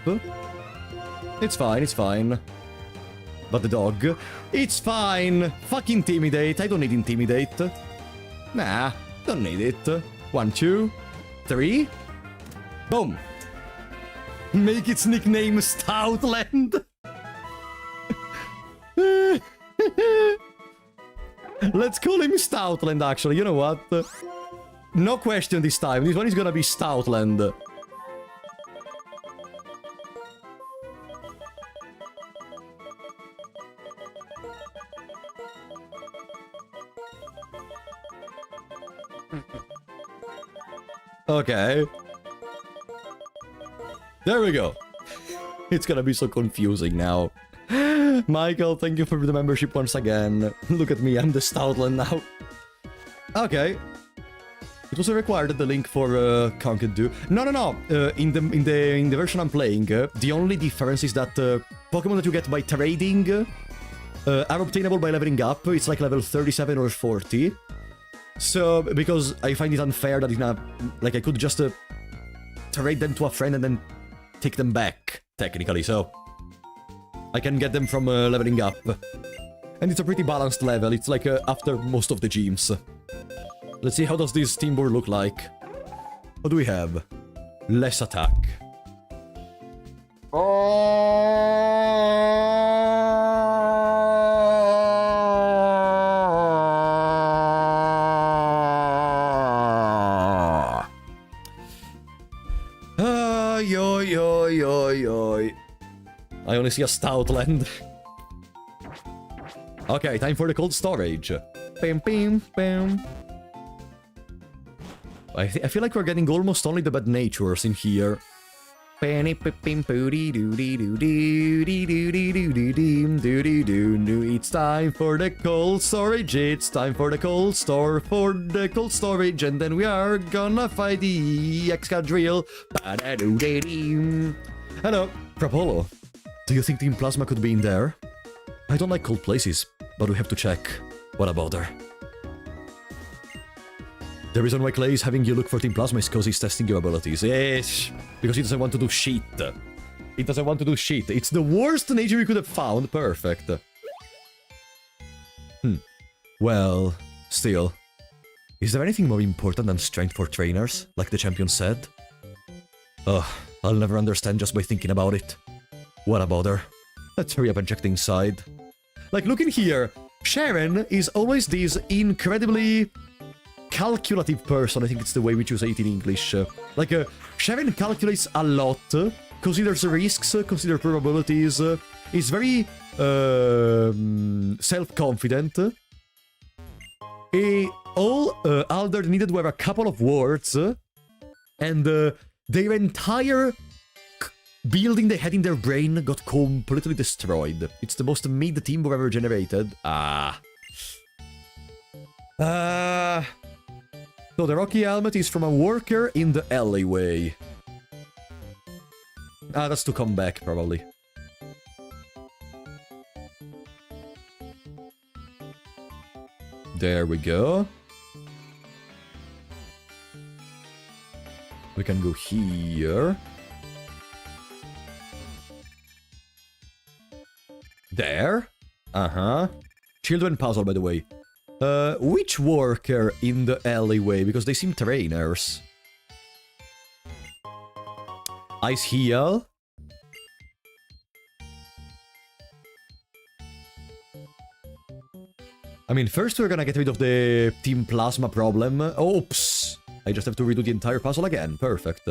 It's fine, it's fine. But the dog? It's fine. Fuck Intimidate. I don't need Intimidate. Nah, don't need it. 1, 2, 3. Boom. Make its nickname Stoutland. Let's call him Stoutland, actually. You know what? No question this time. This one is gonna be Stoutland. Okay. There we go. It's gonna be so confusing now. Michael, thank you for the membership once again. Look at me, I'm the Stoutland now. Okay. It was required the link for Conkeldurr. No. In the version I'm playing, the only difference is that Pokemon that you get by trading are obtainable by leveling up. It's like level 37 or 40. So, because I find it unfair that like I could just trade them to a friend and then take them back, technically, so I can get them from leveling up. And it's a pretty balanced level, it's like after most of the gyms. Let's see, how does this Timber look like? What do we have? Less attack. I only see a Stoutland. Okay, time for the cold storage. Bam, bam, bam. I feel like we're getting almost only the bad natures in here. It's time for the cold storage. It's time for the cold store for the cold storage, and then we are gonna fight the Excadrill. Hello, Propolo. Do you think Team Plasma could be in there? I don't like cold places, but we have to check. What a bother. The reason why Clay is having you look for Team Plasma is because he's testing your abilities. Yes, because he doesn't want to do shit. He doesn't want to do shit. It's the worst nature we could have found. Perfect. Well, still. Is there anything more important than strength for trainers, like the champion said? Ugh, I'll never understand just by thinking about it. What a bother. Let's hurry up and check the inside. Like, look in here. Cheren is always this incredibly calculative person. I think it's the way we choose it in English. Cheren calculates a lot, considers risks, considers probabilities, is very self-confident. All Alder needed were a couple of words, and their entire building they had in their brain got completely destroyed. It's the most mid team we've ever generated. So the Rocky Helmet is from a worker in the alleyway. That's to come back, probably. There we go. We can go here. There. Children puzzle, by the way. Which worker in the alleyway? Because they seem trainers. Ice Heal. I mean, first we're gonna get rid of the Team Plasma problem. Oops! I just have to redo the entire puzzle again. Perfect.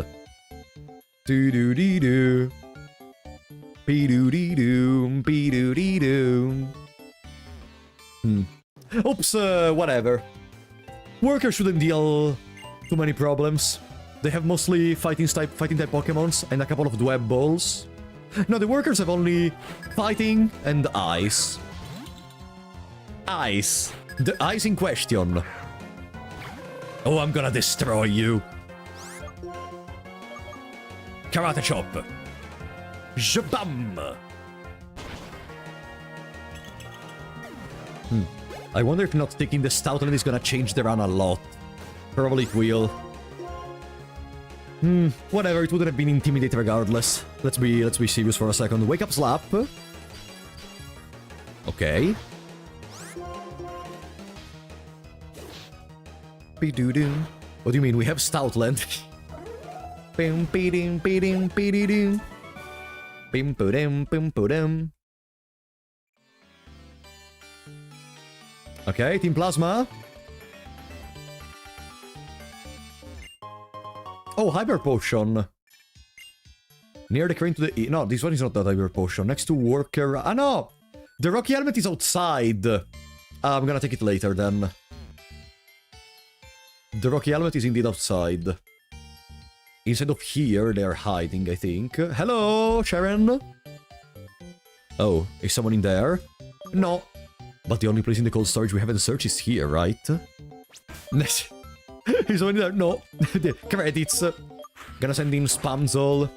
Do-do-dee-doo. Be-doo-dee-doo. Be-doo-dee-doo. Oops, whatever. Workers shouldn't deal too many problems. They have mostly fighting type Pokemons and a couple of Dweb Balls. No, the workers have only fighting and ice. Ice. The ice in question. Oh, I'm gonna destroy you. Karate Chop. Jabam! I wonder if not taking the Stoutland is gonna change the run a lot. Probably it will. Whatever, it wouldn't have been Intimidate regardless. Let's be serious for a second. Wake up slap. Okay. Be-doo-doo. What do you mean? We have Stoutland. Bim be-dim be-dim be-dee-doo. Bim bo-dim bim bo-dim. Okay, Team Plasma. Oh, Hyper Potion. Near the crane to the... No, this one is not that Hyper Potion. Next to Worker... Ah, no! The Rocky Helmet is outside. I'm gonna take it later, then. The Rocky Helmet is indeed outside. Instead of here, they're hiding, I think. Hello, Cheren? Oh, is someone in there? No. But the only place in the cold storage we haven't searched is here, right? Is someone in there? No. Credits. Gonna send in Spamzol.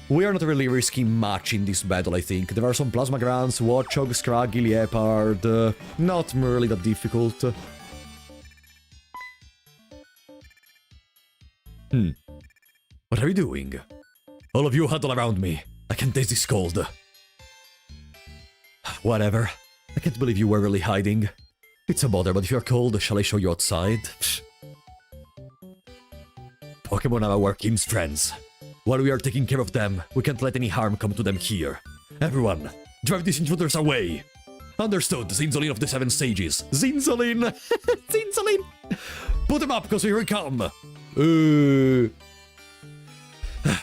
We are not really risking much in this battle, I think. There are some Plasma Grants, Watchog, Scraggy, Leopard. Not really that difficult. What are you doing? All of you huddle around me. I can taste this cold. Whatever. I can't believe you were really hiding. It's a bother, but if you're cold, shall I show you outside? Pokémon are our king's friends. While we are taking care of them, we can't let any harm come to them here. Everyone, drive these intruders away! Understood, Zinzolin of the Seven Sages. Zinzolin! Zinzolin! Put them up, cause here we come!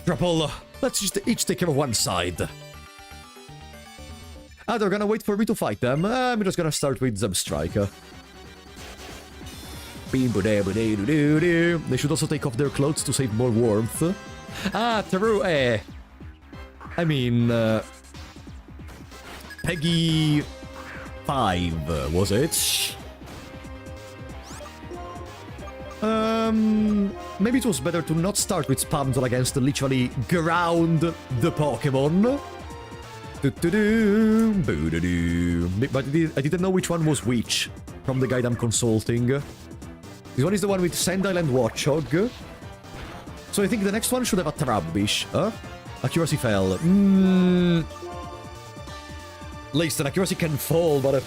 Rapolo, let's just each take care of one side. Ah, they're gonna wait for me to fight them. I'm just gonna start with Zebstrike. They should also take off their clothes to save more warmth. Ah, true, I mean... Peggy... 5, was it? Maybe it was better to not start with Spamzol against literally ground the Pokémon. But I didn't know which one was which from the guide I'm consulting. This one is the one with Sandile and Watchog. So I think the next one should have a Trubbish. Accuracy fell. Listen, accuracy can fall, but...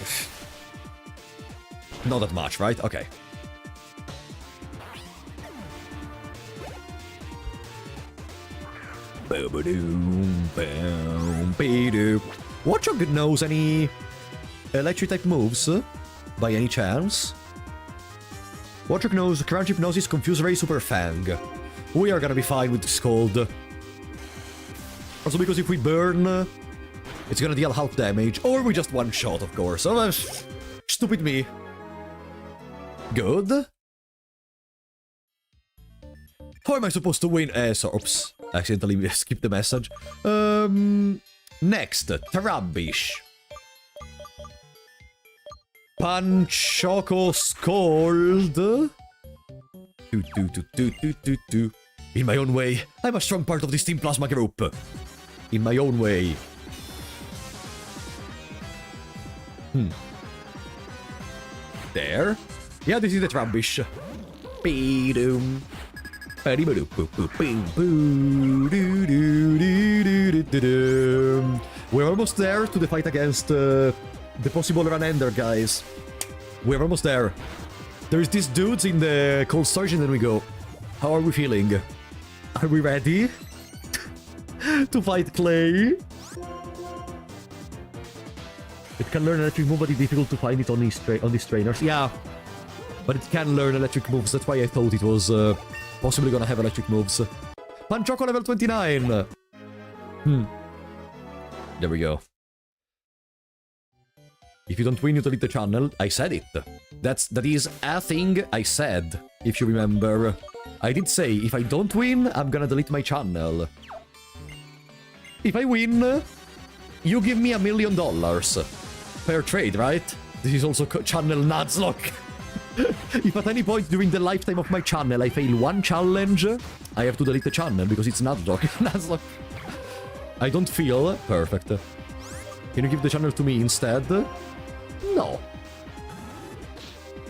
not that much, right? Okay. Watchog knows any electric-type moves, by any chance? Watchog knows Crown Hypnosis, Confuse Ray, Super Fang. We are gonna be fine with Scald. Also because if we burn, it's gonna deal half damage, or we just one-shot, of course. Oh, stupid me. Good. How am I supposed to win? Oops. Accidentally skipped the message. Next, Trubbish. Panchoco Scold. In my own way, I'm a strong part of this Team Plasma group. In my own way. There. Yeah, this is the Trubbish. Be-doom. We're almost there to the fight against the possible run-ender, guys. We're almost there. There's these dudes in the cold storage and then we go. How are we feeling? Are we ready? To fight Clay? It can learn electric move, but it's difficult to find it on these trainers. Yeah, but it can learn electric moves. That's why I thought it was possibly gonna have electric moves. Panchoco level 29! There we go. If you don't win, you delete the channel. I said it. That is a thing I said, if you remember. I did say, if I don't win, I'm gonna delete my channel. If I win, you give me $1 million. Fair trade, right? This is also channel Nuzlocke. If at any point during the lifetime of my channel I fail one challenge, I have to delete the channel because it's Nuzlocke. Nuzlocke. I don't feel. Perfect. Can you give the channel to me instead? No.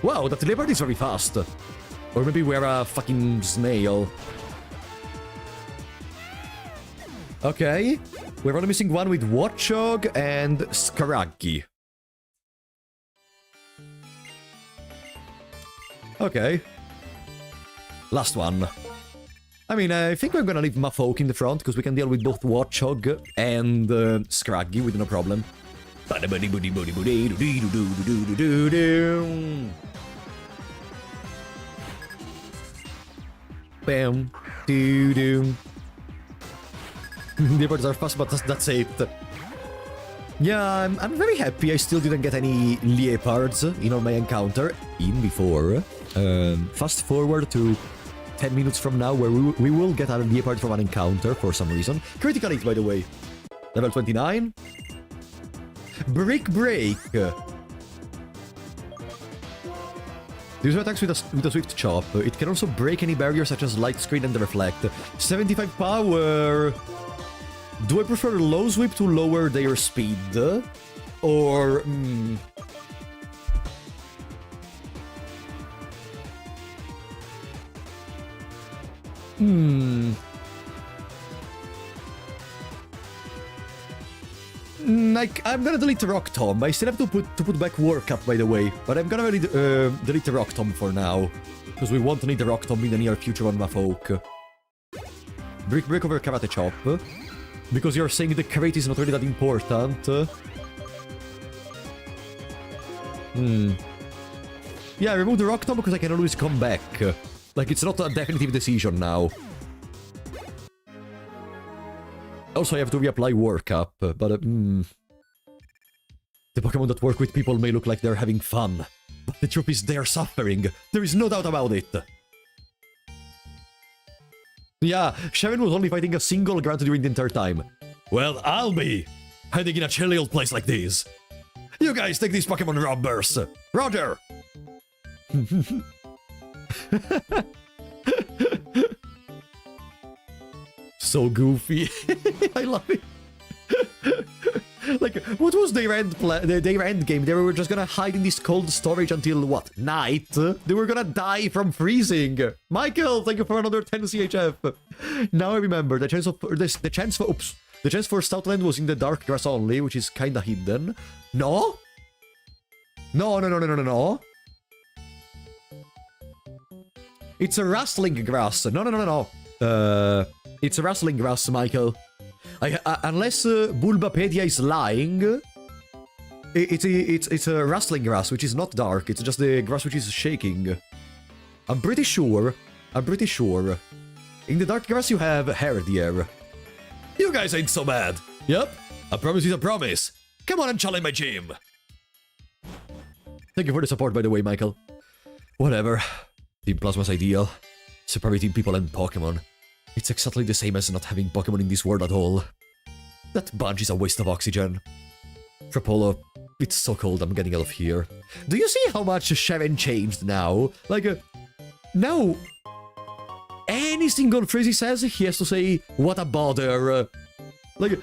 Wow, that leopard is very fast. Or maybe we're a fucking snail. Okay. We're only missing one with Watchog and Scraggy. Okay. Last one. I mean, I think I'm gonna leave Mafolk in the front, because we can deal with both Watchog and Scraggy with no problem. Bam. Doo-doo. Leopards are fast, but that's it. Yeah, I'm very happy I still didn't get any leopards in on my encounter before. Fast forward to 10 minutes from now, where we will get a leopard from an encounter for some reason. Critical hit, by the way. Level 29. Brick Break. These attacks with a Swift Chop. It can also break any barrier such as Light Screen and Reflect. 75 power. Do I prefer low sweep to lower their speed? Or... Like, I'm gonna delete Rock Tomb. I still have to put back Workup, by the way. But I'm gonna delete the Rock Tomb for now. Because we won't need the Rock Tomb in the near future on Mafolk. Brick Break over Karate Chop. Because you're saying the crate is not really that important. Yeah, I removed the Rock Tomb because I can always come back. Like, it's not a definitive decision now. Also, I have to reapply Workup, but... The Pokemon that work with people may look like they're having fun. But the truth is they're suffering. There is no doubt about it. Yeah, Cheren was only fighting a single grunt during the entire time. Well, I'll be hiding in a chilly old place like this. You guys take these Pokemon robbers. Roger! So goofy. I love it. Like, what was their end game? They were just gonna hide in this cold storage until, what, night? They were gonna die from freezing. Michael, thank you for another 10 CHF. Now I remember, the chance for Stoutland was in the dark grass only, which is kinda hidden. No? No. It's a rustling grass. No. It's a rustling grass, Michael. Unless Bulbapedia is lying, it's a rustling grass, which is not dark. It's just the grass which is shaking. I'm pretty sure. In the dark grass you have Herdier. You guys ain't so bad. Yep, a promise is a promise. Come on and challenge my gym. Thank you for the support, by the way, Michael. Whatever. Team Plasma's ideal. Separating people and Pokemon. It's exactly the same as not having Pokemon in this world at all. That bunch is a waste of oxygen. Trapolo, it's so cold, I'm getting out of here. Do you see how much Cheren changed now? Like, now... any single phrase he says, he has to say, what a bother. Like,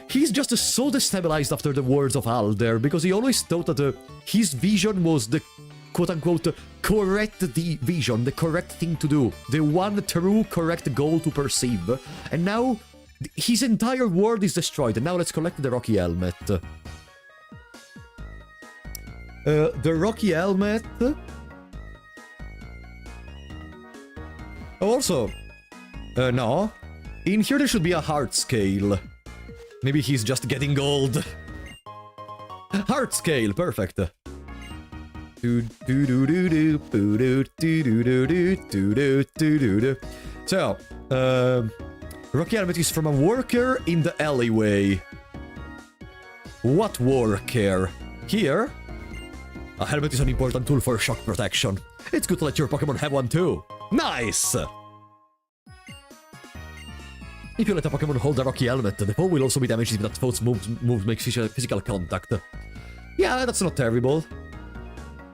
he's just so destabilized after the words of Alder, because he always thought that his vision was the quote-unquote correct vision, the correct thing to do, the one true correct goal to perceive. And now, his entire world is destroyed, and now let's collect the Rocky Helmet. The Rocky Helmet... Also, no. In here there should be a heart scale. Maybe he's just getting old. Heart scale, perfect. So, Rocky Helmet is from a worker in the alleyway. What worker? Here? A helmet is an important tool for shock protection. It's good to let your Pokemon have one too. Nice! If you let a Pokemon hold a Rocky Helmet, the foe will also be damaged if that foe's moves make physical contact. Yeah, that's not terrible.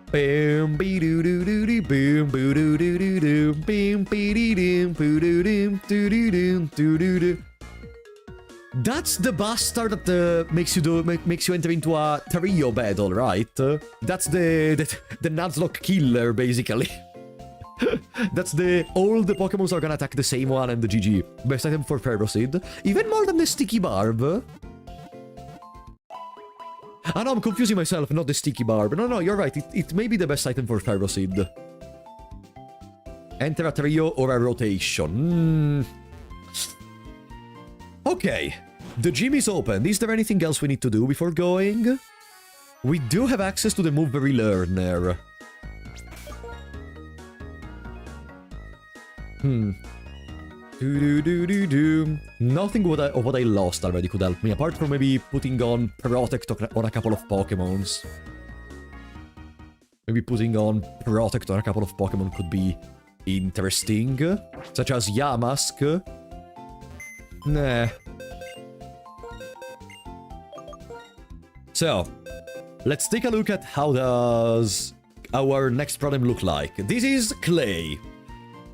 Boom, be doo doo doo doo, boom, boo doo doo doo doo, boom, be dee doom, boo doo doom, doo doo doom, doo doo doo. That's the bastard that makes you enter into a trio battle, right? That's the Nuzlocke killer, basically. That's all the Pokémons are gonna attack the same one and the GG. Best item for Ferroseed. Even more than the Sticky Barb. Ah no, I'm confusing myself, not the Sticky Barb. No, you're right, it may be the best item for Ferroseed. Enter a trio or a rotation. Okay, the gym is open. Is there anything else we need to do before going? We do have access to the Move Very Learner. Nothing of what I lost already could help me, apart from maybe putting on Protect on a couple of Pokémons. Maybe putting on Protect on a couple of Pokémon could be interesting. Such as Yamask. Nah. So, let's take a look at how does our next problem look like. This is Clay.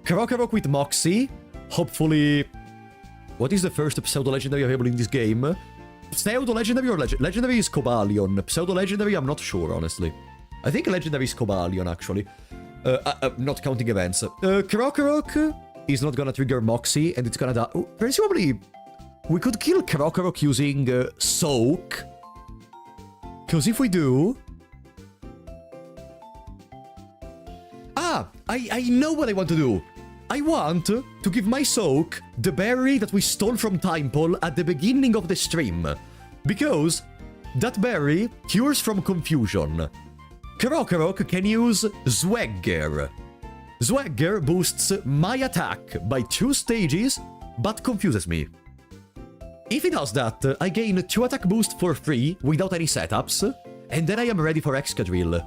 Krokorok with Moxie. Hopefully... What is the first pseudo-legendary available in this game? Pseudo-legendary or legendary is Cobalion. Pseudo-legendary, I'm not sure, honestly. I think legendary is Cobalion, actually. Not counting events. Krokorok is not gonna trigger Moxie, and it's gonna die. Presumably, we could kill Krokorok using Soak. Because if we do... Ah! I know what I want to do! I want to give my Soak the berry that we stole from Timepole at the beginning of the stream. Because that berry cures from confusion. Krokorok can use Swagger. Swagger boosts my attack by 2 stages, but confuses me. If it does that, I gain 2 attack boost for free, without any setups, and then I am ready for Excadrill.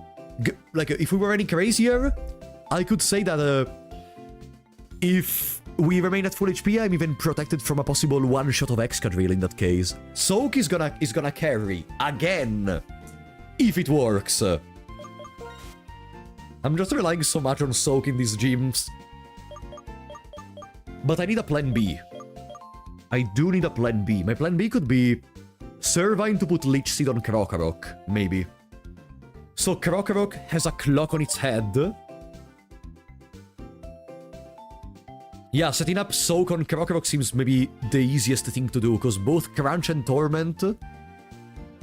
Like, if we were any crazier, I could say that, if we remain at full HP, I'm even protected from a possible one-shot of Excadrill in that case. Soak is gonna carry, again, if it works. I'm just relying so much on Soak in these gyms. But I need a plan B. I do need a plan B. My plan B could be Servine to put Leech Seed on Krokorok, maybe. So Krokorok has a clock on its head. Yeah, setting up Soak on Krokorok seems maybe the easiest thing to do, because both Crunch and Torment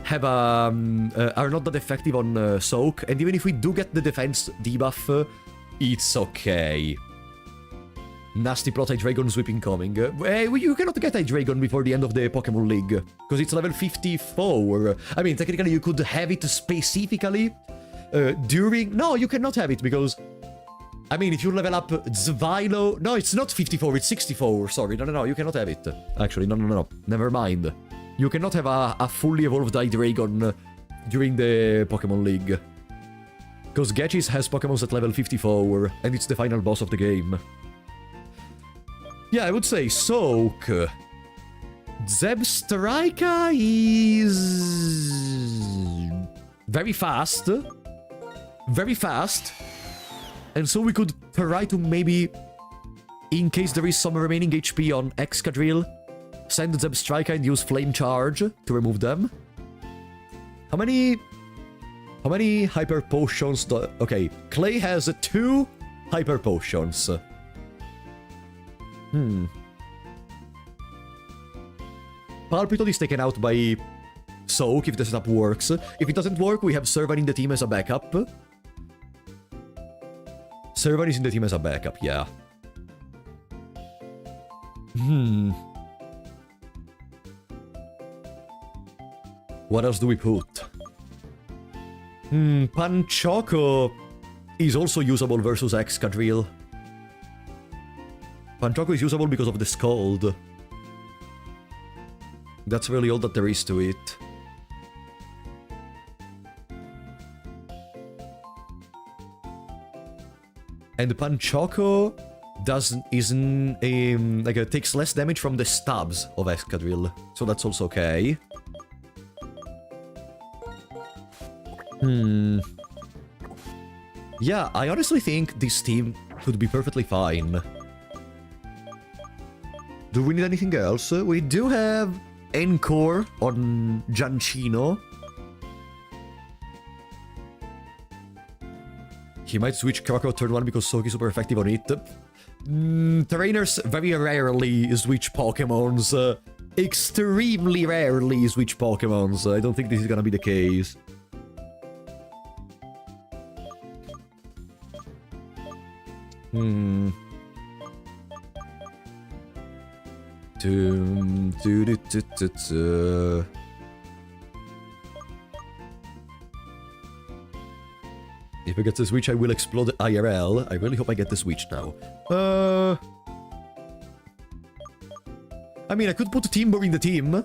have are not that effective on Soak, and even if we do get the defense debuff, it's okay. Nasty plot Hydreigon Sweep incoming. You cannot get Hydreigon before the end of the Pokémon League, because it's level 54. I mean, technically you could have it specifically during... No, you cannot have it, because... I mean, if you level up Zvilo... No, it's not 54, it's 64. Sorry, no, you cannot have it. Actually, no. Never mind. You cannot have a fully evolved Hydreigon during the Pokémon League. Because Getchis has Pokémon at level 54, and it's the final boss of the game. Yeah, I would say Soak. Zebstrika is... very fast. Very fast. And so we could try to maybe, in case there is some remaining HP on Excadrill, send Zebstrika and use Flame Charge to remove them. How many Hyper Potions do... Okay, Clay has 2 Hyper Potions. Palpitol is taken out by Soak if the setup works. If it doesn't work, we have Servine in the team as a backup. Servine is in the team as a backup, yeah. What else do we put? Panchoco is also usable versus Excadrill. Panchoco is usable because of the Scald. That's really all that there is to it. And Panchoco takes less damage from the stabs of Excadrill, so that's also okay. Yeah, I honestly think this team could be perfectly fine. Do we need anything else? We do have Encore on Giancino. He might switch Crocodile turn 1 because Soki is super effective on it. Trainers very rarely switch Pokemons. Extremely rarely switch Pokemons. I don't think this is gonna be the case. If I get the Switch, I will explode IRL. I really hope I get the Switch now. I mean, I could put Timber in the team.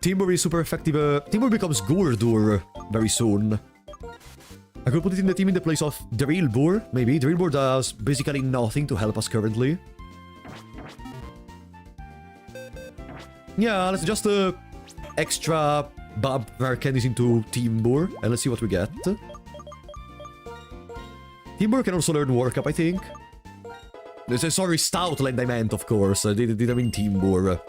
Timber is super effective. Timber becomes Gurdur very soon. I could put it in the team in the place of Drillbur, maybe. Drillbur does basically nothing to help us currently. Yeah, let's just extra bump our candies into Timber, and let's see what we get. Timber can also learn Work Up, I think. Sorry, Stoutland I meant, of course. Did I mean Timber?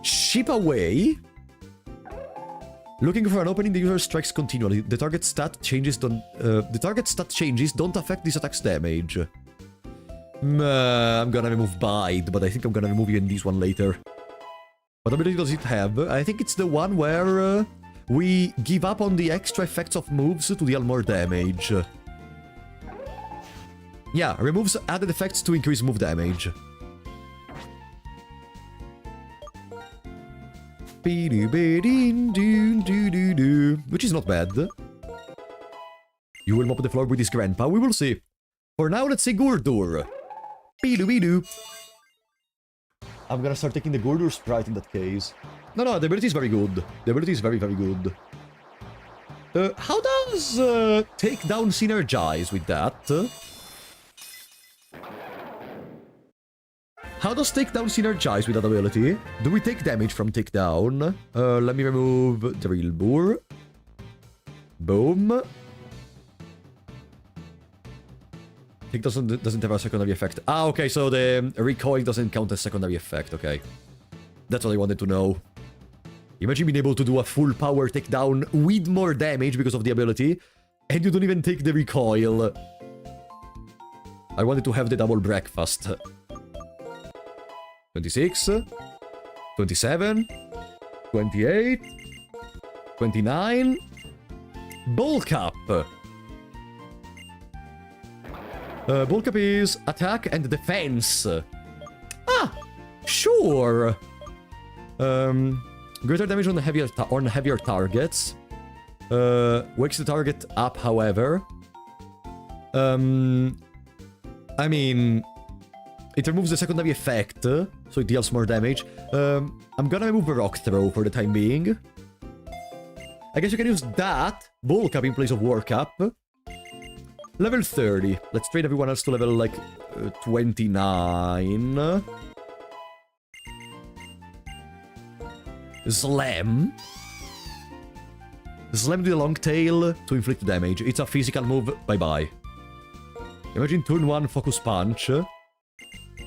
Ship away. Looking for an opening, the user strikes continually. The target stat changes don't affect this attack's damage. I'm gonna remove Bite, but I think I'm gonna remove even this one later. What ability does it have? I think it's the one where we give up on the extra effects of moves to deal more damage. Yeah, removes added effects to increase move damage. Which is not bad. You will mop the floor with his grandpa, we will see. For now, let's say Gurdur. I'm gonna start taking the Gurdur sprite in that case. No, the ability is very good. The ability is very, very good. How does Takedown synergize with that? How does Takedown synergize with that ability? Do we take damage from Takedown? Let me remove Drillbur. Boom. Take doesn't have a secondary effect. Ah, okay, so the recoil doesn't count as secondary effect, okay. That's what I wanted to know. Imagine being able to do a full power takedown with more damage because of the ability, and you don't even take the recoil. I wanted to have the double breakfast. 26, 27, 28, 29, Bulk Up. Bulk Up is attack and defense. Ah, sure. Greater damage on heavier targets. Wakes the target up, however. I mean, it removes the secondary effect, so it deals more damage. I'm gonna remove a Rock Throw for the time being. I guess you can use that, Bulk Up in place of Work Up. Level 30. Let's trade everyone else to level, like, 29. Slam. Slam with a long tail to inflict damage. It's a physical move, bye-bye. Imagine turn 1 Focus Punch.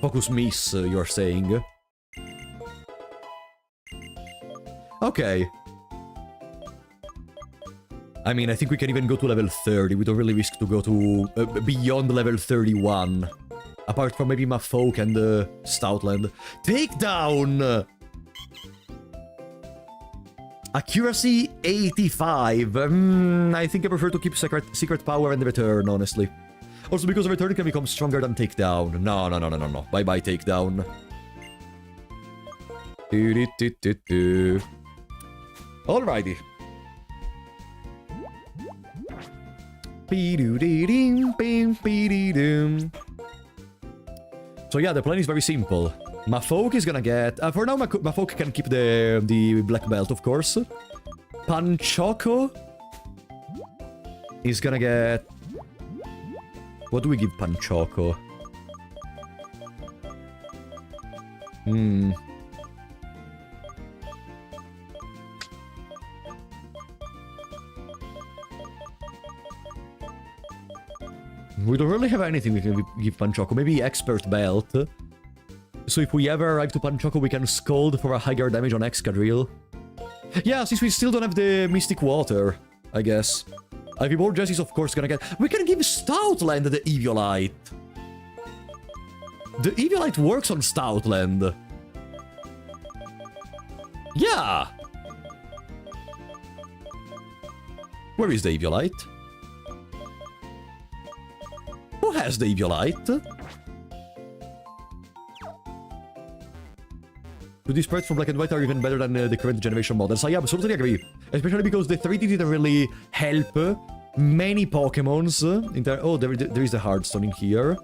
Focus Miss, you're saying. Okay. I mean, I think we can even go to level 30. We don't really risk to go to beyond level 31. Apart from maybe Mafolk and Stoutland. Takedown! Accuracy 85. I think I prefer to keep Secret Power and Return, honestly. Also because Return can become stronger than Takedown. No. Bye-bye, Takedown. Alrighty. So yeah, the plan is very simple. Mafolk is gonna get... for now, Mafolk can keep the black belt, of course. Panchoco is gonna get... What do we give Panchoco? We don't really have anything we can give Panchoco. Maybe Expert Belt. So if we ever arrive to Panchoco, we can scold for a higher damage on Excadrill. Yeah, since we still don't have the Mystic Water, I guess. Ivy Ball Jess is of course gonna get... We can give Stoutland the Eviolite. The Eviolite works on Stoutland. Yeah! Where is the Eviolite? Who has the Eviolite? The spreads from Black and White are even better than the current generation models. I absolutely agree. Especially because the 3D didn't really help many Pokemons. Oh, there is the Hardstone in here.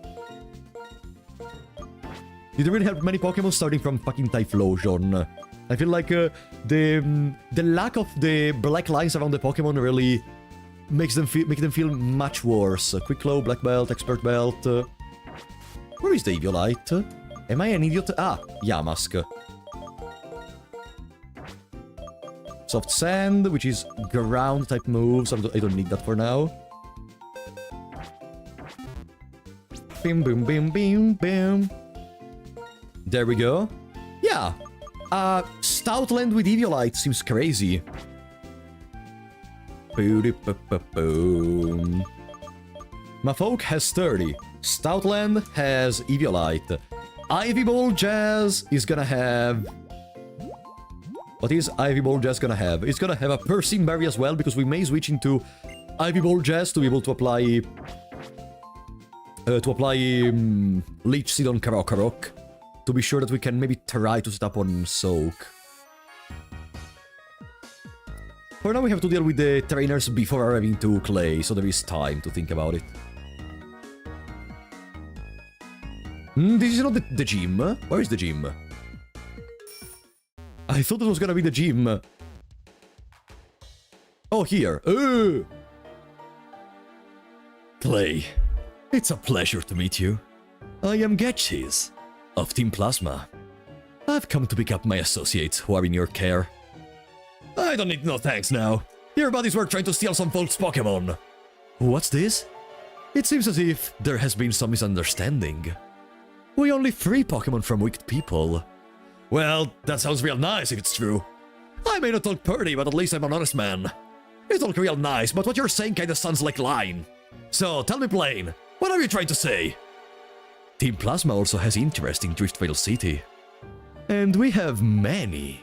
Didn't really help many Pokemon starting from fucking Typhlosion. I feel like the lack of the black lines around the Pokemon really makes them feel much worse. Quick Claw, Black Belt, Expert Belt. Where is the Eviolite? Am I an idiot? Ah, Yamask. Soft Sand, which is ground type moves. I don't need that for now. Bim, bim, bim, bim, bim. There we go. Yeah. Stoutland with Eviolite seems crazy. Boom. Mafolk has 30. Stoutland has Eviolite. Ivy Ball Jazz is gonna have... What is Ivy Ball Jazz gonna have? It's gonna have a Persian Berry as well, because we may switch into Ivy Ball Jazz to be able to apply... Leech Seed on Karokarok. To be sure that we can maybe try to set up on Soak. For now we have to deal with the trainers before arriving to Clay, so there is time to think about it. This is not the gym. Where is the gym? I thought it was gonna be the gym. Oh, here. Clay, it's a pleasure to meet you. I am Getchis, of Team Plasma. I've come to pick up my associates who are in your care. I don't need no thanks now. Your buddies were trying to steal some folks' Pokémon. What's this? It seems as if there has been some misunderstanding. We only free Pokémon from wicked people. Well, that sounds real nice if it's true. I may not talk pretty, but at least I'm an honest man. You talk real nice, but what you're saying kinda sounds like lying. So, tell me plain, what are you trying to say? Team Plasma also has interest in Driftveil City. And we have many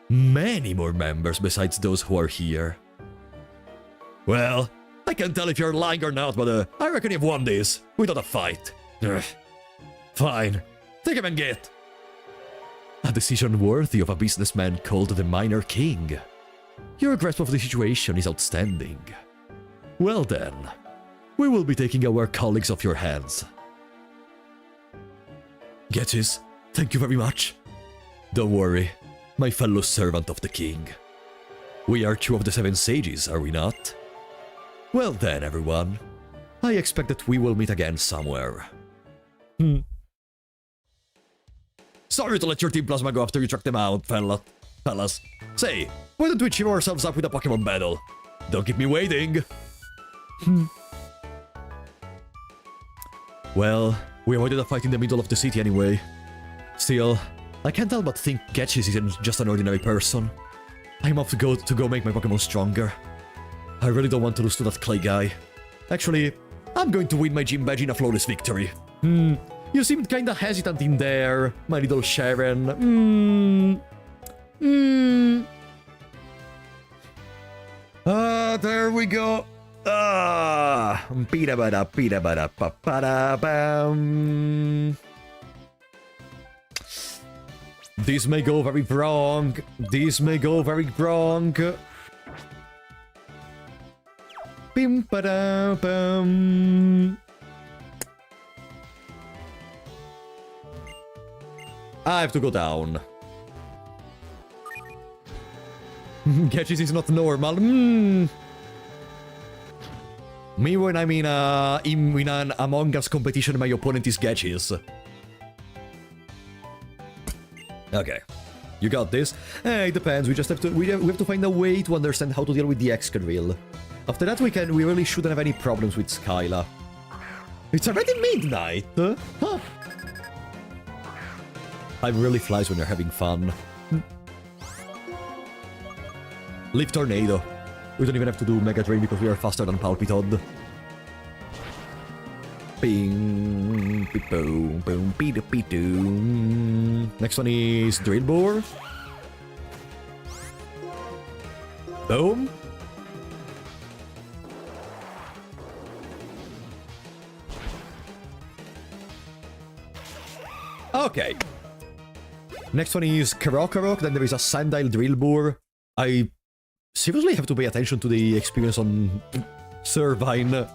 more members besides those who are here. Well, I can't tell if you're lying or not, but I reckon you've won this, without a fight. Ugh. Fine, take him and get. A decision worthy of a businessman called the Minor King. Your grasp of the situation is outstanding. Well then, we will be taking our colleagues off your hands. Getchis, thank you very much. Don't worry, my fellow servant of the king. We are two of the 7 sages, are we not? Well then, everyone. I expect that we will meet again somewhere. Sorry to let your Team Plasma go after you track them out, fellas. Say, why don't we cheer ourselves up with a Pokémon battle? Don't keep me waiting. Well, we avoided a fight in the middle of the city anyway. Still, I can't help but think Getchis isn't just an ordinary person. I'm off to go make my Pokémon stronger. I really don't want to lose to that Clay guy. Actually, I'm going to win my gym badge in a flawless victory. You seemed kinda hesitant in there, my little Cheren. There we go. This may go very wrong. This may go very wrong. Bim ba bum. I have to go down. Getchis is not normal. Me when I'm in an Among Us competition, my opponent is Getchis. Okay, you got this. It depends. We just have to find a way to understand how to deal with the Excadrill. After that, we really shouldn't have any problems with Skyla. It's already midnight. Huh? Time really flies when you're having fun. Leaf Tornado. We don't even have to do Mega Drain because we are faster than Palpitod. Bing, boom, boom, beep-a-beep-doom. Next one is Drill Bore. Boom. Okay. Next one is Karokarok, then there is a Sandile Drill Bore. I seriously have to pay attention to the experience on Servine,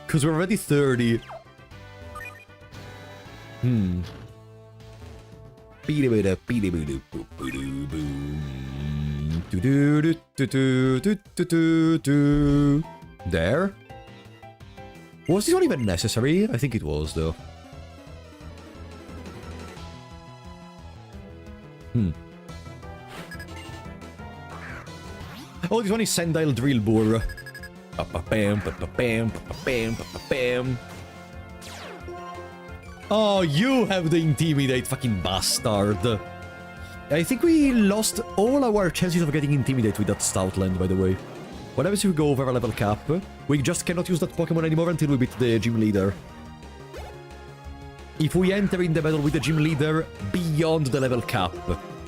because we're already 30. There? Was this one even necessary? I think it was, though. Oh, this one is Sandile Drill Bore. Pa-pa-bam, pa-pa-bam, pa-pa-bam, pa-pa-bam. Oh, you have the Intimidate, fucking bastard. I think we lost all our chances of getting Intimidate with that Stoutland, by the way. What happens if we go over a level cap? We just cannot use that Pokemon anymore until we beat the gym leader. If we enter in the battle with the gym leader beyond the level cap,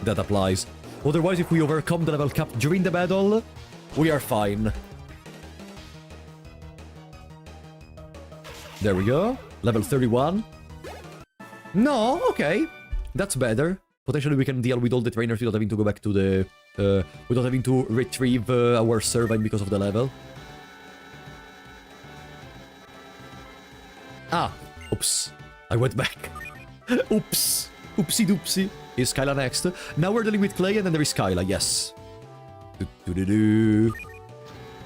that applies. Otherwise, if we overcome the level cap during the battle, we are fine. There we go. Level 31. No, okay. That's better. Potentially we can deal with all the trainers without having to go back to the... without having to retrieve our Servine because of the level. Ah, oops. I went back. Oops. Oopsie doopsie. Is Skyla next? Now we're dealing with Clay and then there is Skyla, yes. Do-do-do-do.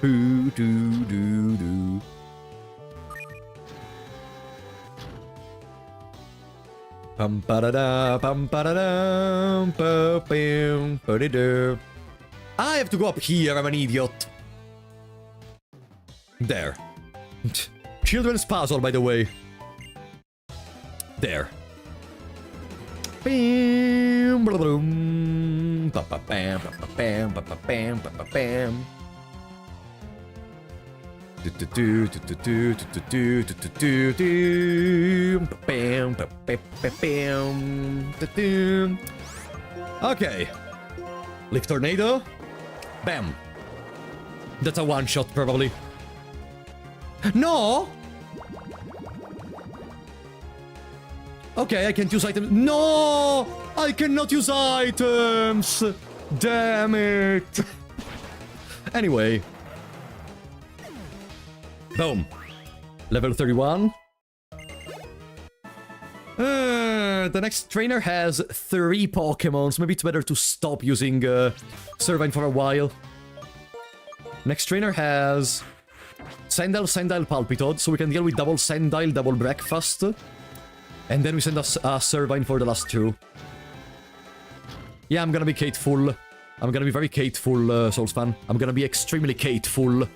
Do-do-do-do. Pum pa da pum pa da pum pa I have to go up here, I'm an idiot. There. Children's puzzle, by the way. There. Bam, bam, bam, bam, bam, bam. Okay. Lift Tornado. Bam. That's a one-shot, probably. No! Okay, I can't use items. No! I cannot use items! Damn it! Anyway. Boom. Level 31. The next trainer has 3 Pokemons. Maybe it's better to stop using Servine for a while. Next trainer has Sandile, Palpitod, so we can deal with double Sandile, double Breakfast. And then we send us a Servine for the last 2. Yeah, I'm gonna be Kate-full. I'm gonna be very Kate-full, Soulspan. I'm gonna be extremely Kate-full.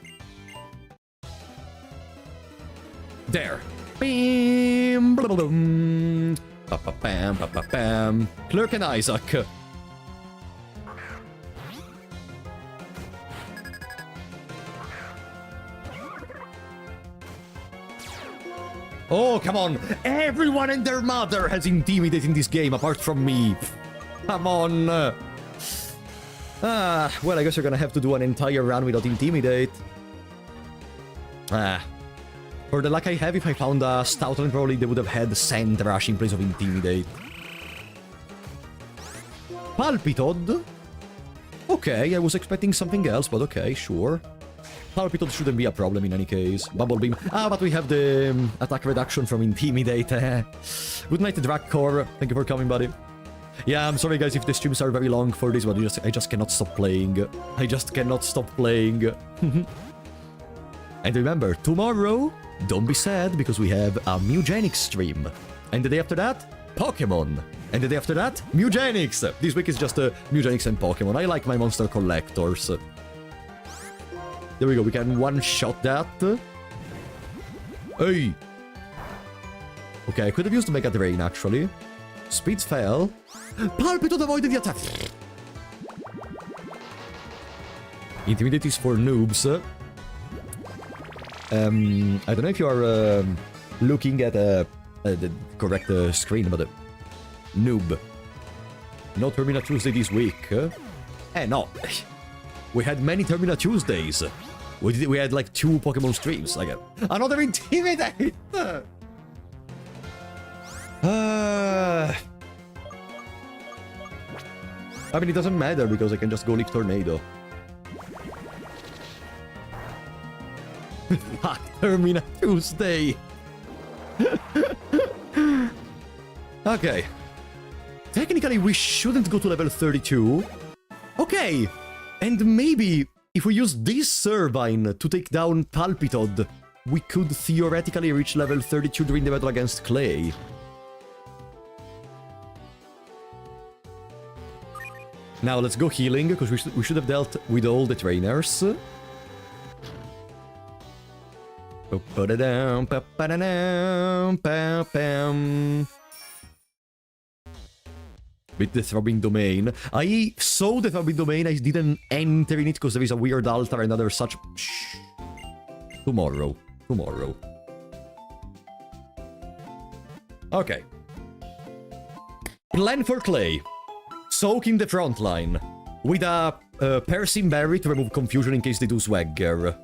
There. Bam, blah, blah, blah. Pa-pa-bam, pa-pa-bam. Clerk and Isaac. Oh, come on. Everyone and their mother has Intimidate in this game, apart from me. Come on. Well, I guess you're gonna have to do an entire run without Intimidate. For the luck I have, if I found a Stoutland, probably they would have had Sand Rush in place of Intimidate. Palpitod? Okay, I was expecting something else, but okay, sure. Palpitod shouldn't be a problem in any case. Bubble Beam. But we have the attack reduction from Intimidate. Good night, Draccore. Thank you for coming, buddy. Yeah, I'm sorry, guys, if the streams are very long for this, but I just cannot stop playing. I just cannot stop playing. And remember, tomorrow, don't be sad, because we have a Mewgenics stream. And the day after that, Pokemon. And the day after that, Mewgenics. This week is just Mewgenics and Pokemon. I like my monster collectors. There we go, we can one-shot that. Hey! Okay, I could have used Mega Drain, actually. Speeds fell. Palpito avoided the attack. Intimidate is for noobs. I don't know if you are looking at the correct screen, but noob. No Termina Tuesday this week. No. We had many Termina Tuesdays. We had like 2 Pokemon streams. Like another Intimidate! I mean, it doesn't matter because I can just go Leaf Tornado. Fuck, Termina Tuesday! Okay. Technically, we shouldn't go to level 32. Okay! And maybe, if we use this Servine to take down Palpitod, we could theoretically reach level 32 during the battle against Clay. Now let's go healing, because we should have dealt with all the trainers. With the Throbbing Domain. I saw the Throbbing Domain, I didn't enter in it because there is a weird altar and other such... Shh. Tomorrow. Okay. Plan for Clay. Soak in the front line. With a Piercing Berry to remove confusion in case they do Swagger.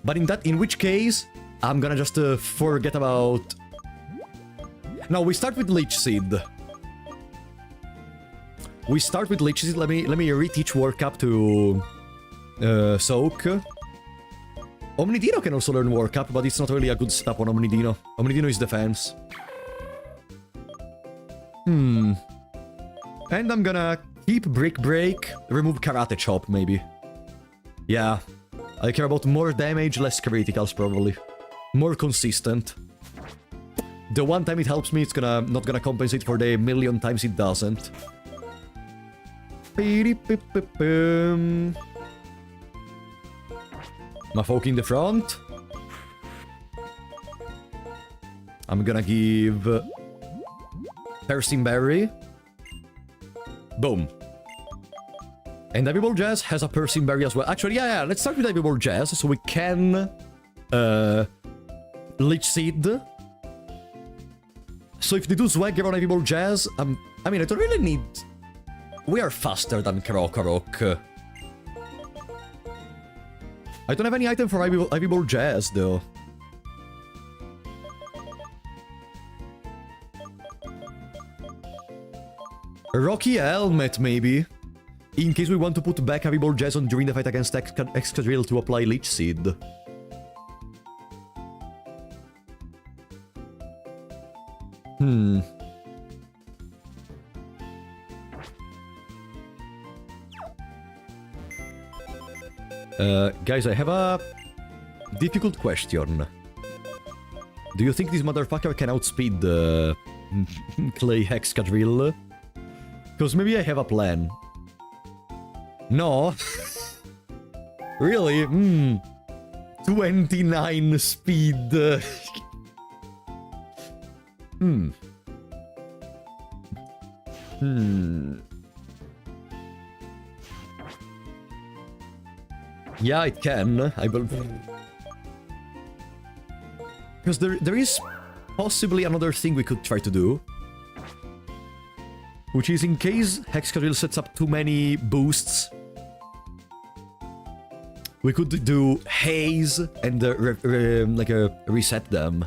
But in which case, I'm gonna just forget about... No, we start with Leech Seed. We start with Leech Seed. Let me reteach Work Up to Soak. Omnidino can also learn Work Up, but it's not really a good setup on Omnidino. Omnidino is defense. And I'm gonna keep Brick Break, remove Karate Chop, maybe. Yeah. I care about more damage, less criticals, probably. More consistent. The one time it helps me, it's not gonna compensate for the million times it doesn't. Mafoke in the front. I'm gonna give... Piercing Berry. Boom. And Ivy Ball Jazz has a Piercing Berry as well. Actually, yeah, let's start with Ivy Ball Jazz, so we can... Leech Seed. So if they do Swagger on Ivy Ball Jazz, I mean, I don't really need... We are faster than Krokorok. I don't have any item for Ivy Ball Jazz, though. Rocky Helmet, maybe. In case we want to put back Ivy Ball Jazz on during the fight against Excadrill to apply Leech Seed. Guys, I have a difficult question. Do you think this motherfucker can outspeed the Clay Excadrill? Because maybe I have a plan. No? Really? 29 speed. Yeah, it can. I believe. Because there is possibly another thing we could try to do. Which is in case Excadrill sets up too many boosts. We could do Haze and reset them.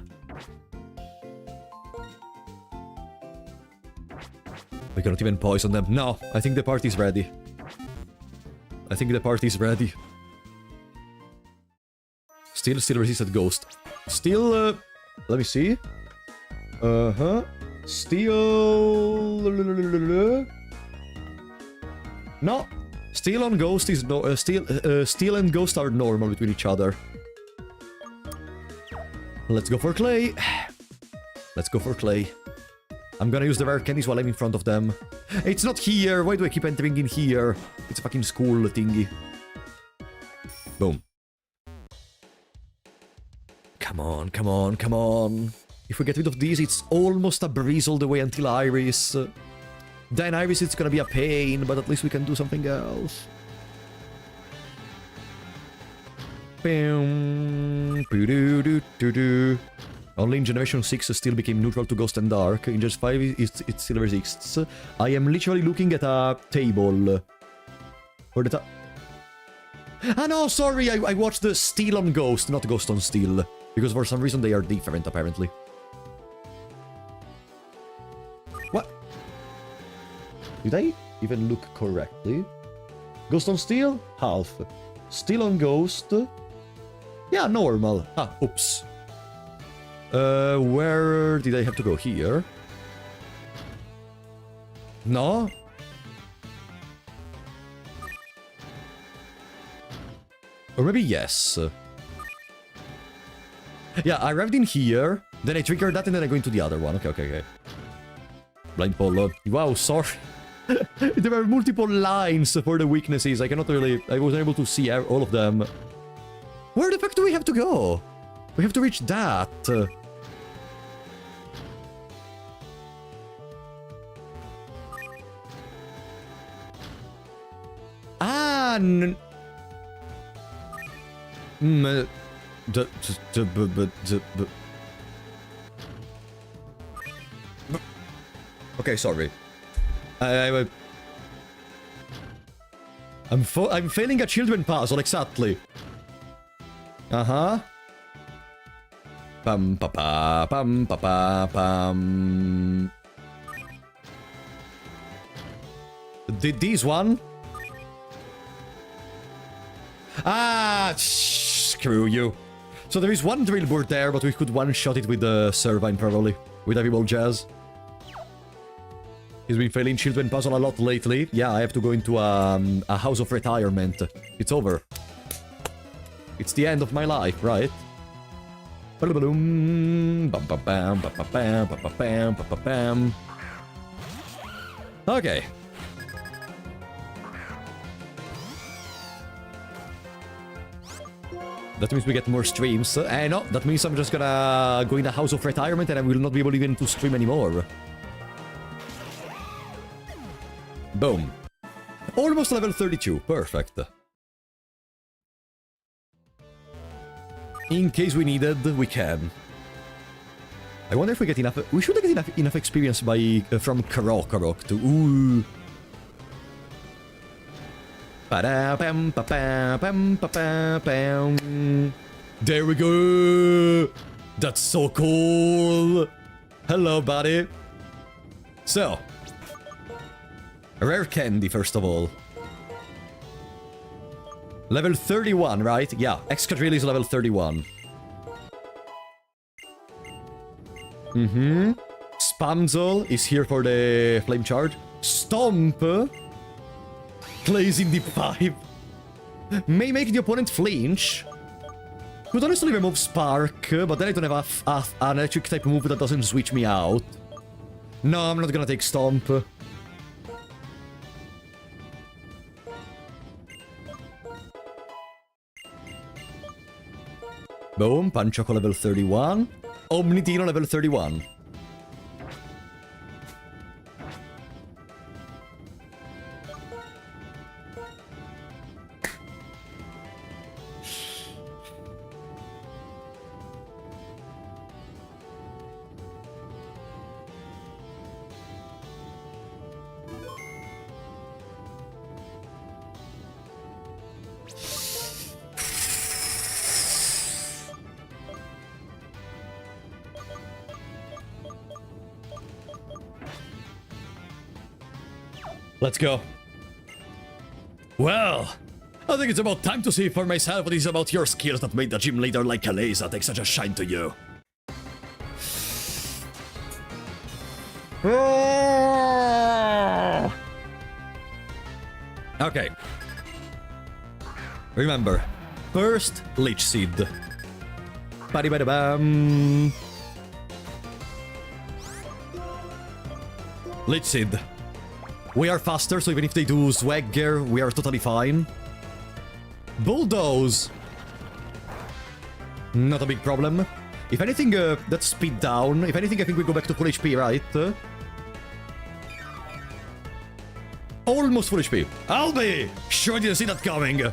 We cannot even poison them. No, I think the party's ready. Still resisted Ghost. Still, let me see. Still... No. Steel on Ghost is no... Steel and Ghost are normal between each other. Let's go for Clay. I'm gonna use the rare candies while I'm in front of them. It's not here. Why do I keep entering in here? It's a fucking school thingy. Boom. Come on. If we get rid of these, it's almost a breeze all the way until Iris. Then Iris, it's gonna be a pain, but at least we can do something else. Only in Generation 6 still became neutral to Ghost and Dark. In Gen 5 it still resists. I am literally looking at a table. For the ah no, sorry, I watched the Steel on Ghost, not Ghost on Steel. Because for some reason they are different, apparently. What? Did I even look correctly? Ghost on Steel? Half. Steel on Ghost? Yeah, normal. Ah, oops. Where did I have to go? Here? No? Or maybe yes. Yeah, I arrived in here, then I triggered that, and then I go into the other one. Okay. Blind Polo. Wow, sorry. There are multiple lines for the weaknesses. I cannot really... I wasn't able to see all of them. Where the fuck do we have to go? We have to reach that. Ah, okay, sorry. I'm failing a children puzzle, exactly. Uh-huh. Pam pa pa pam pa pa pam. Did this one? Ah, screw you. So there is one drill board there, but we could one-shot it with the Servine, probably. With Heavy Ball Jazz. He's been failing children puzzle a lot lately. Yeah, I have to go into a house of retirement. It's over. It's the end of my life, right? Okay. That means we get more streams. No, that means I'm just gonna go in a house of retirement and I will not be able even to stream anymore. Boom. Almost level 32. Perfect. In case we need it, we can. I wonder if we get enough... We should get enough experience from Karok to... Ooh. There we go! That's so cool! Hello, buddy. So. Rare candy, first of all. Level 31, right? Yeah, Excadrill is level 31. Spamzel is here for the flame charge. Stomp plays in Deep 5. May make the opponent flinch. Could honestly remove Spark, but then I don't have an electric type move that doesn't switch me out. No, I'm not gonna take Stomp. Boom, Panchoco level 31. Omnidino level 31. Let's go. Well, I think it's about time to see for myself what is about your skills that made the gym leader like Elesa take such a shine to you. Okay. Remember, first Leech Seed. Bam. Leech Seed. We are faster, so even if they do Swagger, we are totally fine. Bulldoze. Not a big problem. If anything, that's speed down. If anything, I think we go back to full HP, right? Almost full HP. Albi! Sure didn't see that coming.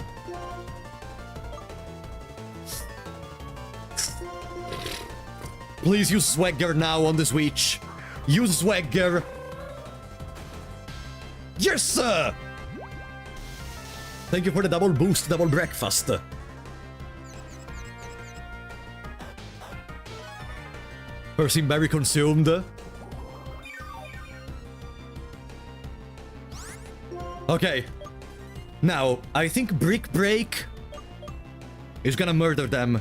Please use Swagger now on the Switch. Use Swagger. Yes, sir! Thank you for the double boost, double breakfast. Persim berry consumed. Okay. Now, I think Brick Break is gonna murder them.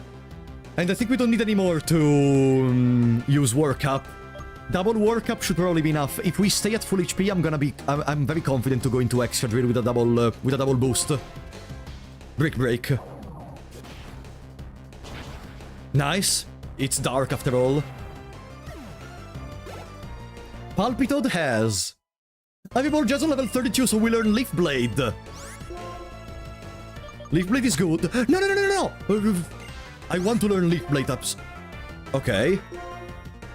And I think we don't need any more to use Work Up. Double Work Up should probably be enough. If we stay at full HP, I'm very confident to go into Extra Drill with a double boost. Brick Break. Nice. It's dark after all. Palpitoad has... I've evolved just on level 32, so we learn Leaf Blade. Leaf Blade is good. No! I want to learn Leaf Blade ups. Okay.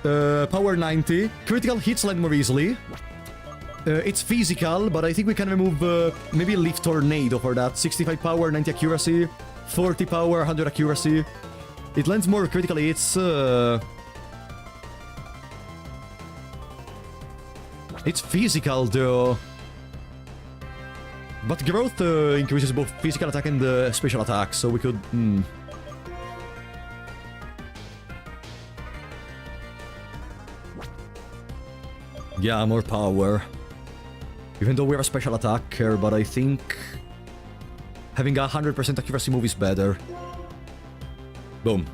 Power 90. Critical hits land more easily. It's physical, but I think we can remove maybe a Leaf Tornado for that. 65 power, 90 accuracy. 40 power, 100 accuracy. It lands more critical hits. It's physical, though. But growth increases both physical attack and special attack, so we could... Yeah, more power. Even though we're a special attacker, but I think... having a 100% accuracy move is better. Boom.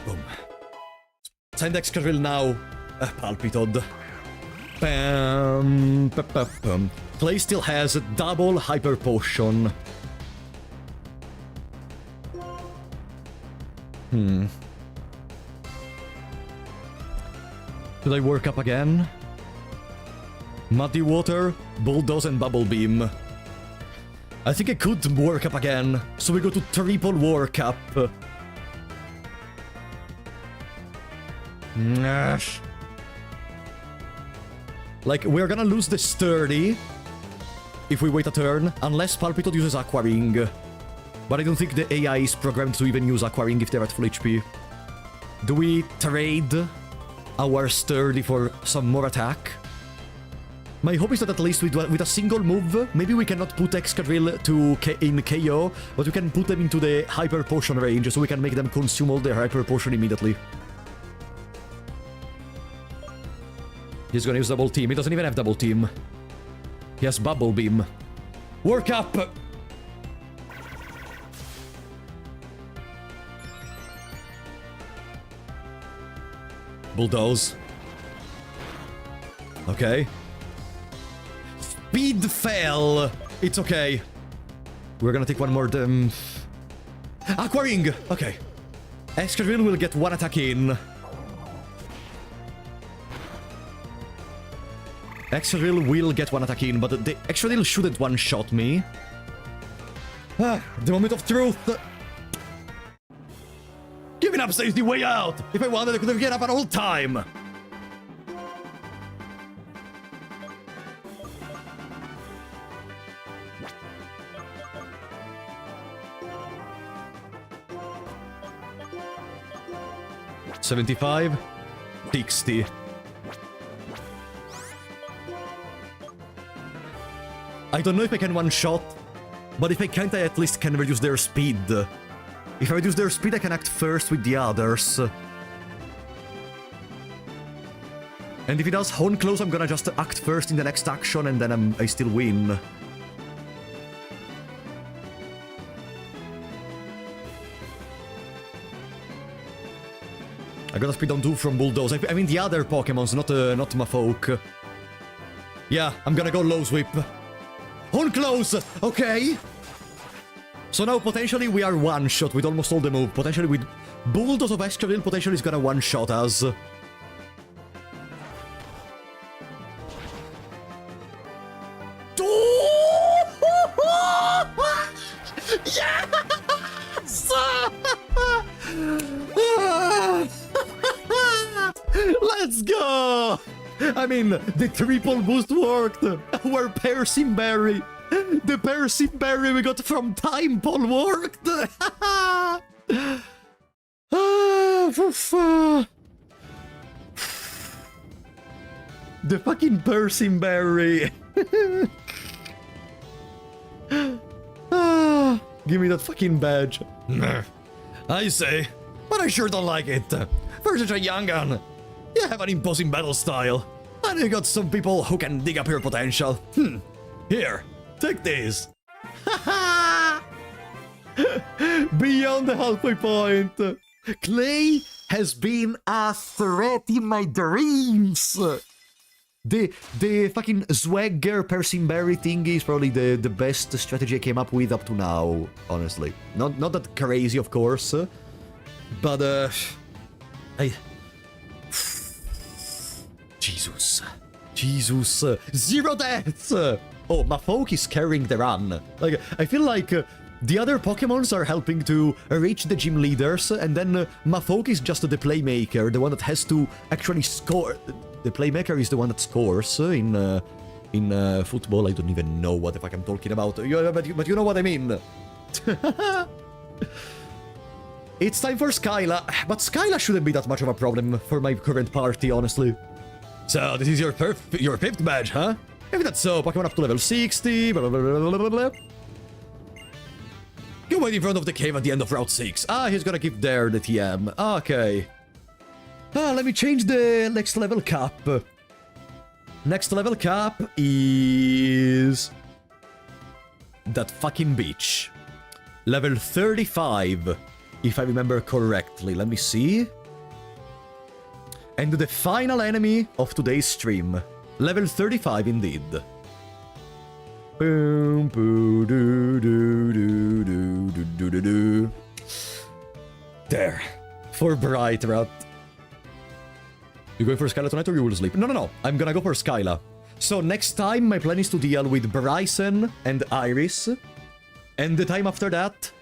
Boom. Send Extra Drill now. Palpitoad. Bam, bam, bam, bam. Clay still has a double Hyper Potion. Should I work up again? Muddy Water, Bulldoze and Bubble Beam. I think I could work up again, so we go to triple work up. Like, we're gonna lose the Sturdy if we wait a turn, unless Palpitoad uses Aqua Ring. But I don't think the AI is programmed to even use Aqua Ring if they're at full HP. Do we trade our Sturdy for some more attack? My hope is that at least with a single move, maybe we cannot put Excadrill in KO, but we can put them into the Hyper Potion range, so we can make them consume all their Hyper Potion immediately. He's gonna use Double Team. He doesn't even have Double Team. He has Bubble Beam. Work up! Bulldoze. Okay. Speedveil! It's okay. We're gonna take one more... Aqua Ring! Okay. Excadrill will get one attack in. Excadrill will get one attack in, but the Excadrill shouldn't one-shot me. The moment of truth! Giving up is the way out! If I wanted, I could have given up at all time! $75, $60. I don't know if I can one-shot, but if I can't, I at least can reduce their speed. If I reduce their speed, I can act first with the others. And if he does Hone Close, I'm gonna just act first in the next action, and then I still win. I got a speed on 2 from Bulldoze. I mean the other Pokémons, not Mafolk. Yeah, I'm gonna go Low Sweep. Hone Close! Okay! So now potentially we are one-shot with almost all the move. Potentially with Bulldoze of Excadrill, potentially is gonna one-shot us. Yes! Let's go! I mean, the triple boost worked. Our piercing berry. The piercing berry we got from Time Ball worked. The fucking piercing berry. Give me that fucking badge. I say, but I sure don't like it. For such a young gun, you have an imposing battle style, and you got some people who can dig up your potential. Here, take this. Beyond the halfway point. Clay has been a threat in my dreams. The fucking swagger Persimberry thingy is probably the best strategy I came up with up to now, honestly. Not that crazy, of course, but Jesus. 0 deaths! Oh, Mafoke is carrying the run. Like, I feel like the other Pokémons are helping to reach the gym leaders, and then Mafoke is just the playmaker, the one that has to actually score. The playmaker is the one that scores in football. I don't even know what the fuck I'm talking about, but you know what I mean. It's time for Skyla, but Skyla shouldn't be that much of a problem for my current party, honestly. So, this is your 5th badge, huh? If that's so, Pokemon up to level 60, blah blah blah blah blah blah. You wait in front of the cave at the end of Route 6. Ah, he's gonna keep there the TM. Okay. Let me change the next level cap. Next level cap is that fucking beach. Level 35, if I remember correctly. Let me see. And the final enemy of today's stream. Level 35 indeed. Boom, boo, doo, doo, doo, doo, doo, doo, doo. There. For Bright Rat. You going for Skyla tonight or you will sleep? No. I'm gonna go for Skyla. So next time, my plan is to deal with Bryson and Iris. And the time after that,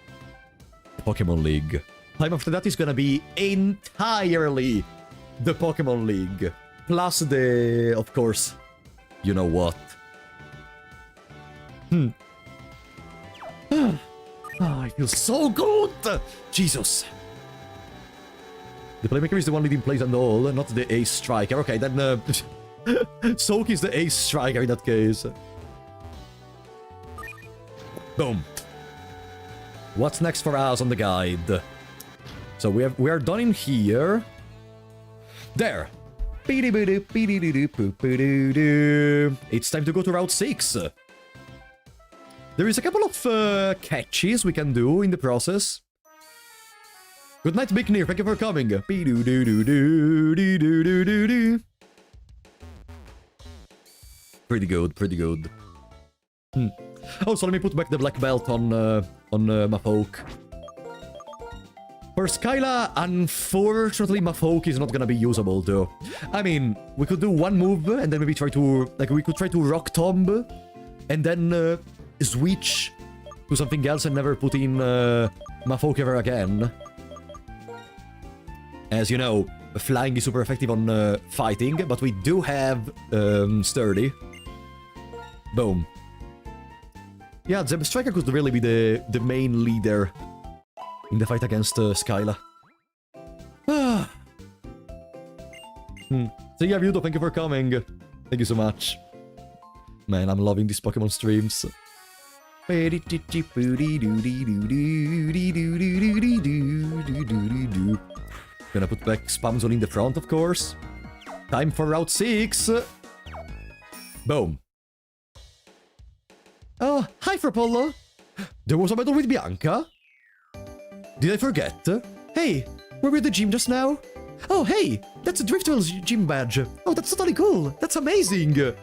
Pokemon League. Time after that is gonna be entirely the Pokemon League. Plus the, of course, you know what. I feel so good! Jesus. The playmaker is the one leading plays and all, not the ace striker. Okay, then Soak is the ace striker in that case. Boom. What's next for us on the guide? So we are done in here. There. It's time to go to Route 6. There is a couple of catches we can do in the process. Good night, Big Near. Thank you for coming. Pretty good. Oh, so let me put back the black belt on Mafoke. For Skyla, unfortunately, Mafoke is not gonna be usable, though. I mean, we could do one move, and then maybe try to... Like, we could try to Rock Tomb, and then switch to something else and never put in Mafoke ever again. As you know, flying is super effective on fighting, but we do have Sturdy. Boom. Yeah, Zeb Striker could really be the main leader in the fight against Skyla. So yeah, Vyudo, thank you for coming. Thank you so much. Man, I'm loving these Pokemon streams. Gonna put back Spam Zone in the front, of course. Time for Route 6. Boom. Oh, hi, Frapollo. There was a battle with Bianca. Did I forget? Hey, were we at the gym just now? Oh, hey, that's a Driftveil's gym badge. Oh, that's totally cool. That's amazing.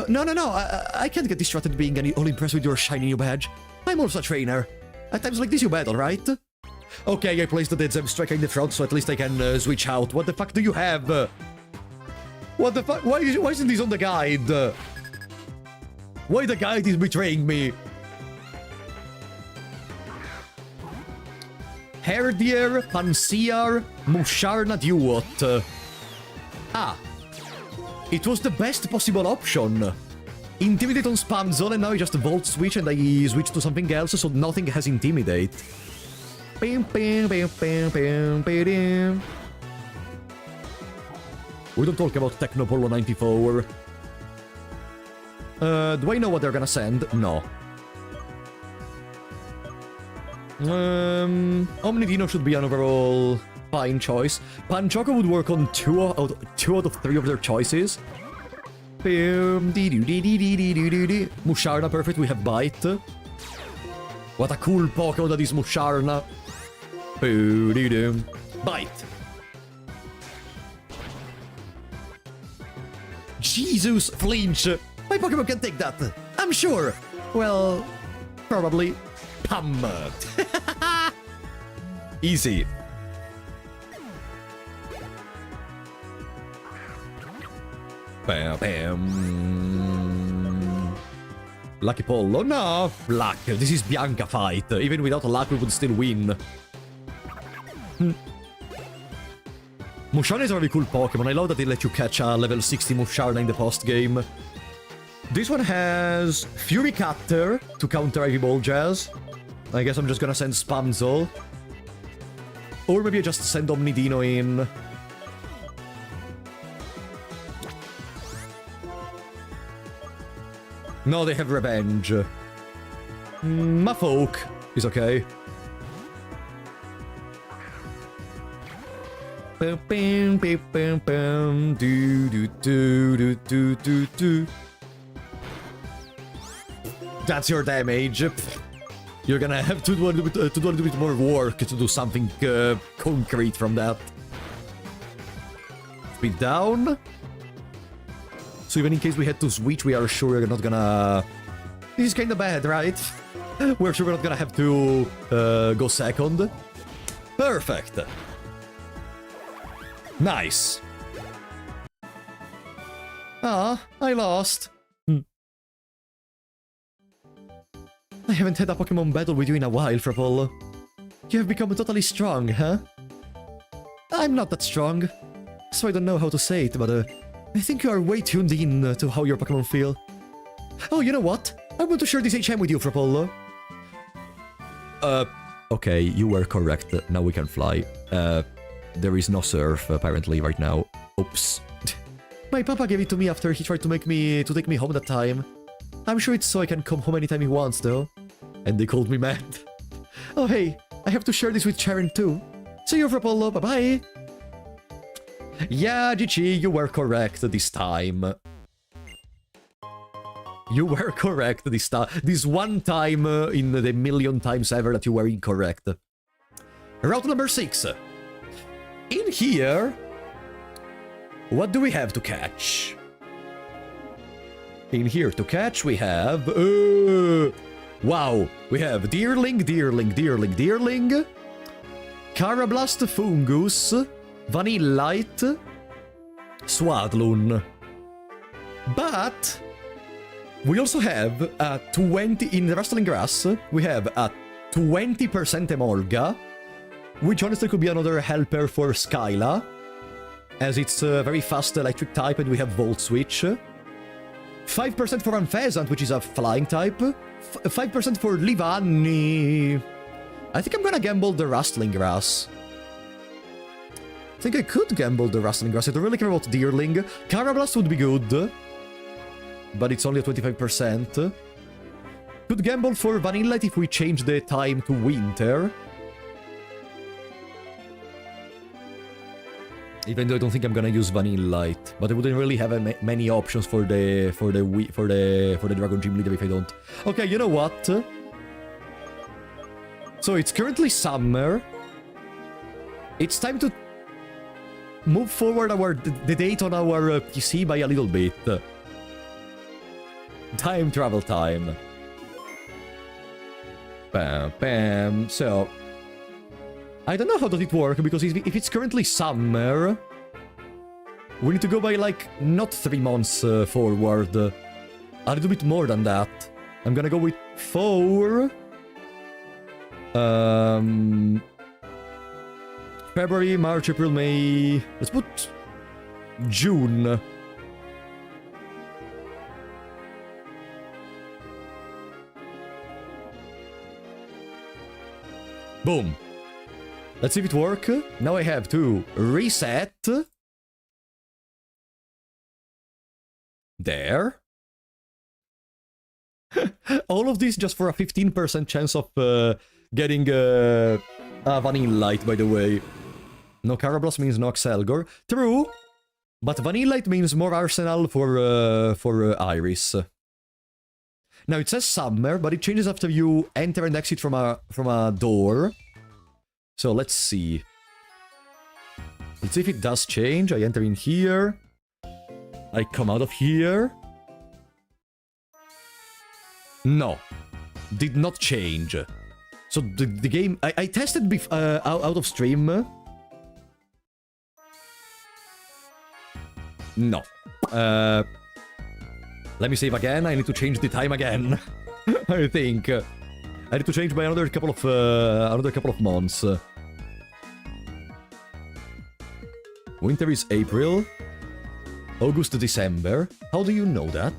No, I can't get distracted being all impressed with your shiny new badge. I'm also a trainer. At times like this you battle, right? Okay, I placed the Zeb Striker in the front, so at least I can switch out. What the fuck do you have? What the fuck? Why isn't this on the guide? Why the guide is betraying me? Herdier, Pansear, Musharna Duot. Ah. It was the best possible option. Intimidate on spam zone, and now I just Volt switch and I switch to something else, so nothing has Intimidate. We don't talk about Technopolo 94. Do I know what they're gonna send? No. Omnidino should be an overall fine choice. Panchoco would work on two out of 3 of their choices. Musharna, perfect, we have Bite. What a cool Pokemon that is Musharna. Bite. Jesus, flinch. My Pokemon can take that. I'm sure. Well, probably. Pam. Easy. Bam, bam. Lucky Polo. No, luck. This is Bianca fight. Even without luck, we would still win. Musharna is a really cool Pokemon. I love that they let you catch a level 60 Musharna in the post-game. This one has Fury Cutter to counter Ivy Ball Jazz. I guess I'm just gonna send Spamzol. Or maybe I just send Omnidino in. No, they have Revenge. Mafolk is okay. That's your damage. You're gonna have to do a little bit more work to do something concrete from that. Speed down. So even in case we had to switch, we are sure we're not gonna... This is kinda bad, right? We're sure we're not gonna have to go second. Perfect. Nice. Ah, I lost. I haven't had a Pokemon battle with you in a while, Frapple. You have become totally strong, huh? I'm not that strong, so I don't know how to say it, but I think you are way tuned in to how your Pokemon feel. Oh, you know what? I want to share this HM with you, Frapollo. Okay, you were correct. Now we can fly. There is no surf, apparently, right now. Oops. My papa gave it to me after he tried to take me home that time. I'm sure it's so I can come home anytime he wants, though. And they called me mad. Oh, hey, I have to share this with Cheren, too. See you, Frapollo. Bye-bye. Yeah, GG, you were correct this time. You were correct this time. This one time in the million times ever that you were incorrect. Route number 6. In here, what do we have to catch? In here to catch, we have... wow, we have Deerling, Carablast, Fungus, Vanillite, Swadloon. But we also have a 20... In the Rustling Grass, we have a 20% Emolga, which honestly could be another helper for Skyla, as it's a very fast electric type and we have Volt Switch. 5% for Unpheasant, which is a flying type. 5% for Livani. I think I'm gonna gamble the Rustling Grass. I think I could gamble the Rustling Grass. I don't really care about Deerling. Carablast would be good, but it's only at 25%. Could gamble for Vanillite if we change the time to winter. Even though I don't think I'm gonna use Vanillite, but I wouldn't really have many options for the Dragon Gym Leader if I don't. Okay, you know what? So it's currently summer. It's time to move forward the date on our PC by a little bit. Time travel time. Bam, bam. So I don't know how does it work, because if it's currently summer, we need to go by, like, not 3 months forward. A little bit more than that. I'm gonna go with 4. February, March, April, May... Let's put... June. Boom. Let's see if it works. Now I have to reset. There. All of this just for a 15% chance of getting a Vanillite, by the way. No Carablast means no Axelgor. True, but Vanillite means more Arsenal for Iris. Now it says summer, but it changes after you enter and exit from a door. So let's see. Let's see if it does change. I enter in here. I come out of here. No. Did not change. So the game... I tested out of stream. No. Let me save again. I need to change the time again. I think. I need to change by another couple of months. Winter is April. August to December. How do you know that?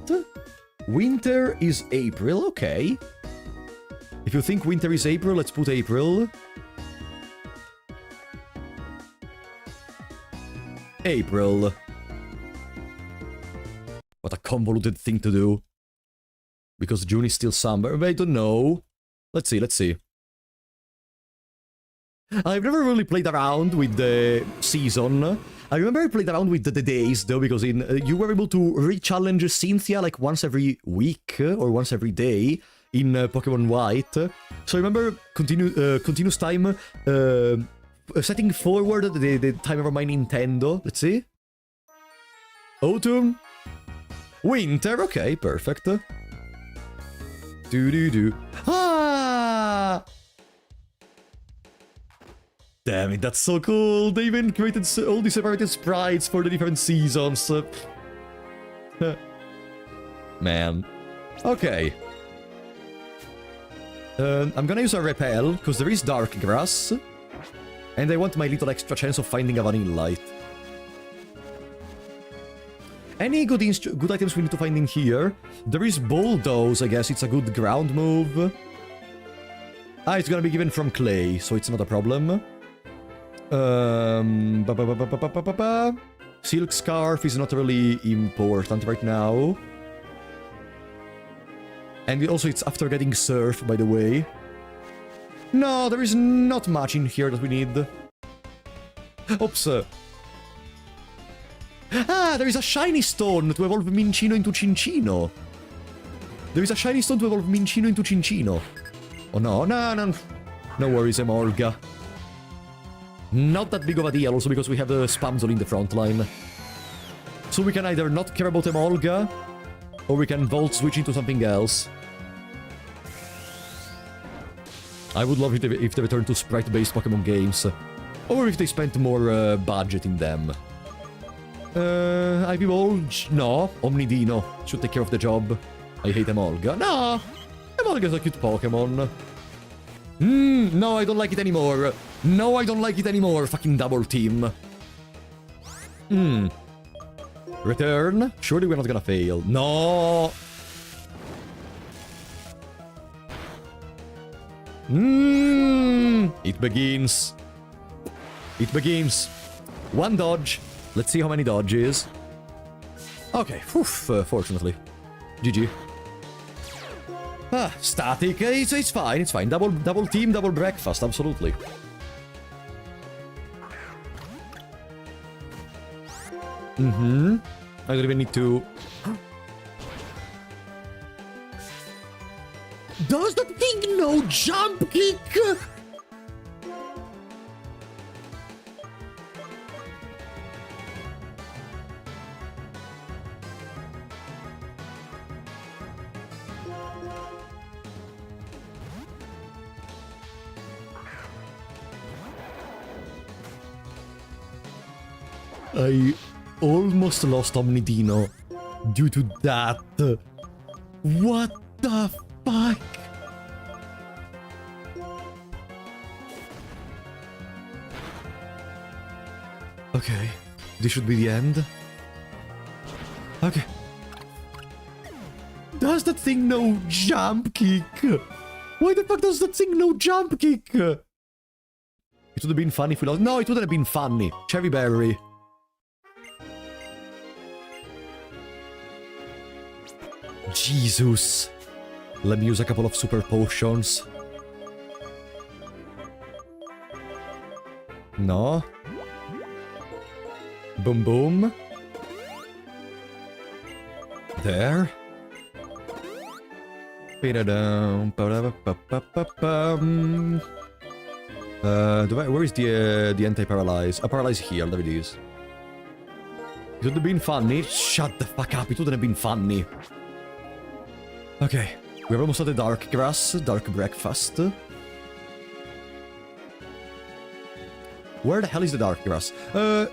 Winter is April, okay. If you think winter is April, let's put April. April. What a convoluted thing to do. Because June is still summer. I don't know. Let's see. I've never really played around with the season. I remember I played around with the days, though, because you were able to re-challenge Cynthia like once every week or once every day in Pokemon White. So I remember continuous time setting forward the timer of my Nintendo. Let's see. Autumn. Winter. Okay, perfect. Do. Ah! Damn it, that's so cool! They even created all these separated sprites for the different seasons. Man. Okay. I'm gonna use a repel, because there is dark grass. And I want my little extra chance of finding a Vanillite. Any good items we need to find in here? There is Bulldoze, I guess. It's a good ground move. Ah, it's gonna be given from clay, so it's not a problem. Silk Scarf is not really important right now. And also it's after getting Surf, by the way. No, there is not much in here that we need. Oops. Ah, there is a shiny stone to evolve Minccino into Cinccino. There is a shiny stone to evolve Minccino into Cinccino. Oh no. No worries, Emolga. Not that big of a deal, also because we have the Spamzol in the front line. So we can either not care about Emolga, or we can Volt switch into something else. I would love it if they return to sprite-based Pokemon games. Or if they spent more budget in them. Ivy Bulge? No. Omnidino should take care of the job. I hate Emolga. No! Emolga's a cute Pokemon. No, I don't like it anymore. No, I don't like it anymore. Fucking double team. Return? Surely we're not gonna fail. No! It begins. It begins. One dodge. Let's see how many dodges. Okay, fortunately. GG. Ah, static. It's fine, it's fine. Double team, double breakfast, absolutely. I don't even need to... Does that thing know jump kick? I almost lost Omnidino due to that. What the fuck? Okay. This should be the end. Okay. Does that thing no jump kick? Why the fuck does that thing no jump kick? It would have been funny if we lost. No, it wouldn't have been funny. Cherry berry. Jesus. Let me use a couple of super potions. No. Boom boom. There. Where is the anti-paralyze? Paralyze here, there it is. It would have been funny. Shut the fuck up, it wouldn't have been funny. Okay, we're almost at the dark grass, dark breakfast. Where the hell is the dark grass?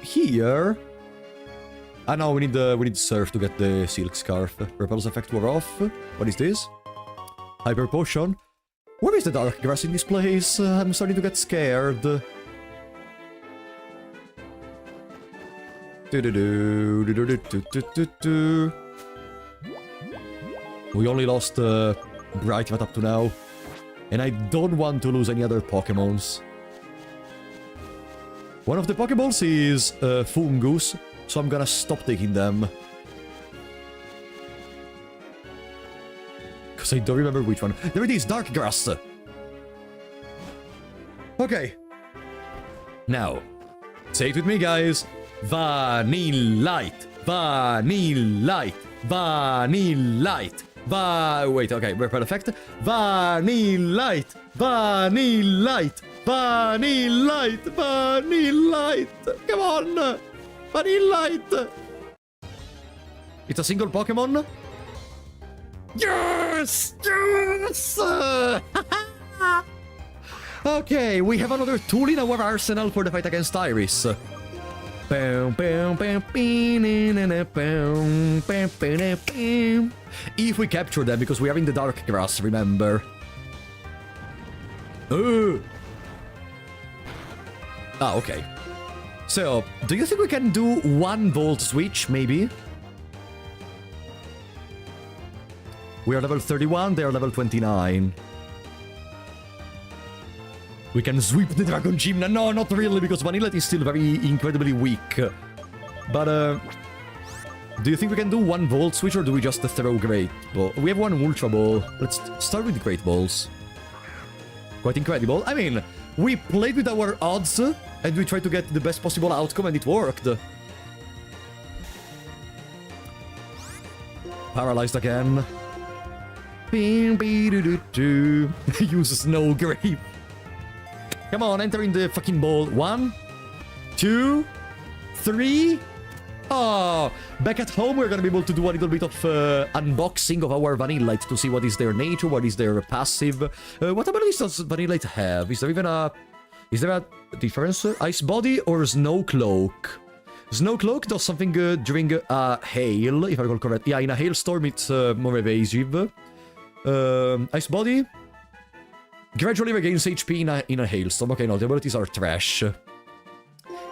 Here. Ah no, we need surf to get the silk scarf. Repels effect wore off. What is this? Hyper potion. Where is the dark grass in this place? I'm starting to get scared. We only lost Bright up to now. And I don't want to lose any other Pokémons. One of the Pokeballs is Fungus, so I'm gonna stop taking them. Because I don't remember which one. There it is, Dark Grass! Okay. Now, say it with me, guys. Vanillite, Vanillite, Vanillite, wait, okay, repel effect. Vanillite, Vanillite, Vanillite, Vanillite. Come on! Vanillite! It's a single Pokemon? Yes! Yes! Okay, we have another tool in our arsenal for the fight against Iris. If we capture them, because we are in the dark grass, remember. Ah, okay. So, do you think we can do 1 volt switch, maybe? We are level 31, they are level 29. We can sweep the Dragon Gym. No, not really, because Vanillite is still very incredibly weak. But, do you think we can do 1 volt switch, or do we just throw Great Ball? We have 1 Ultra Ball. Let's start with Great Balls. Quite incredible. I mean, we played with our odds, and we tried to get the best possible outcome, and it worked. Paralyzed again. Use Snow Grape. Come on, enter in the fucking ball. 1, 2, 3. Oh, back at home, we're gonna be able to do a little bit of unboxing of our Vanillite to see what is their nature, what is their passive. What abilities does Vanillite have? Is there even a... Is there a difference? Ice Body or Snow Cloak? Snow Cloak does something during hail, if I recall correct. Yeah, in a hailstorm, it's more evasive. Ice Body gradually regains HP in a hailstorm. Okay, no, the abilities are trash.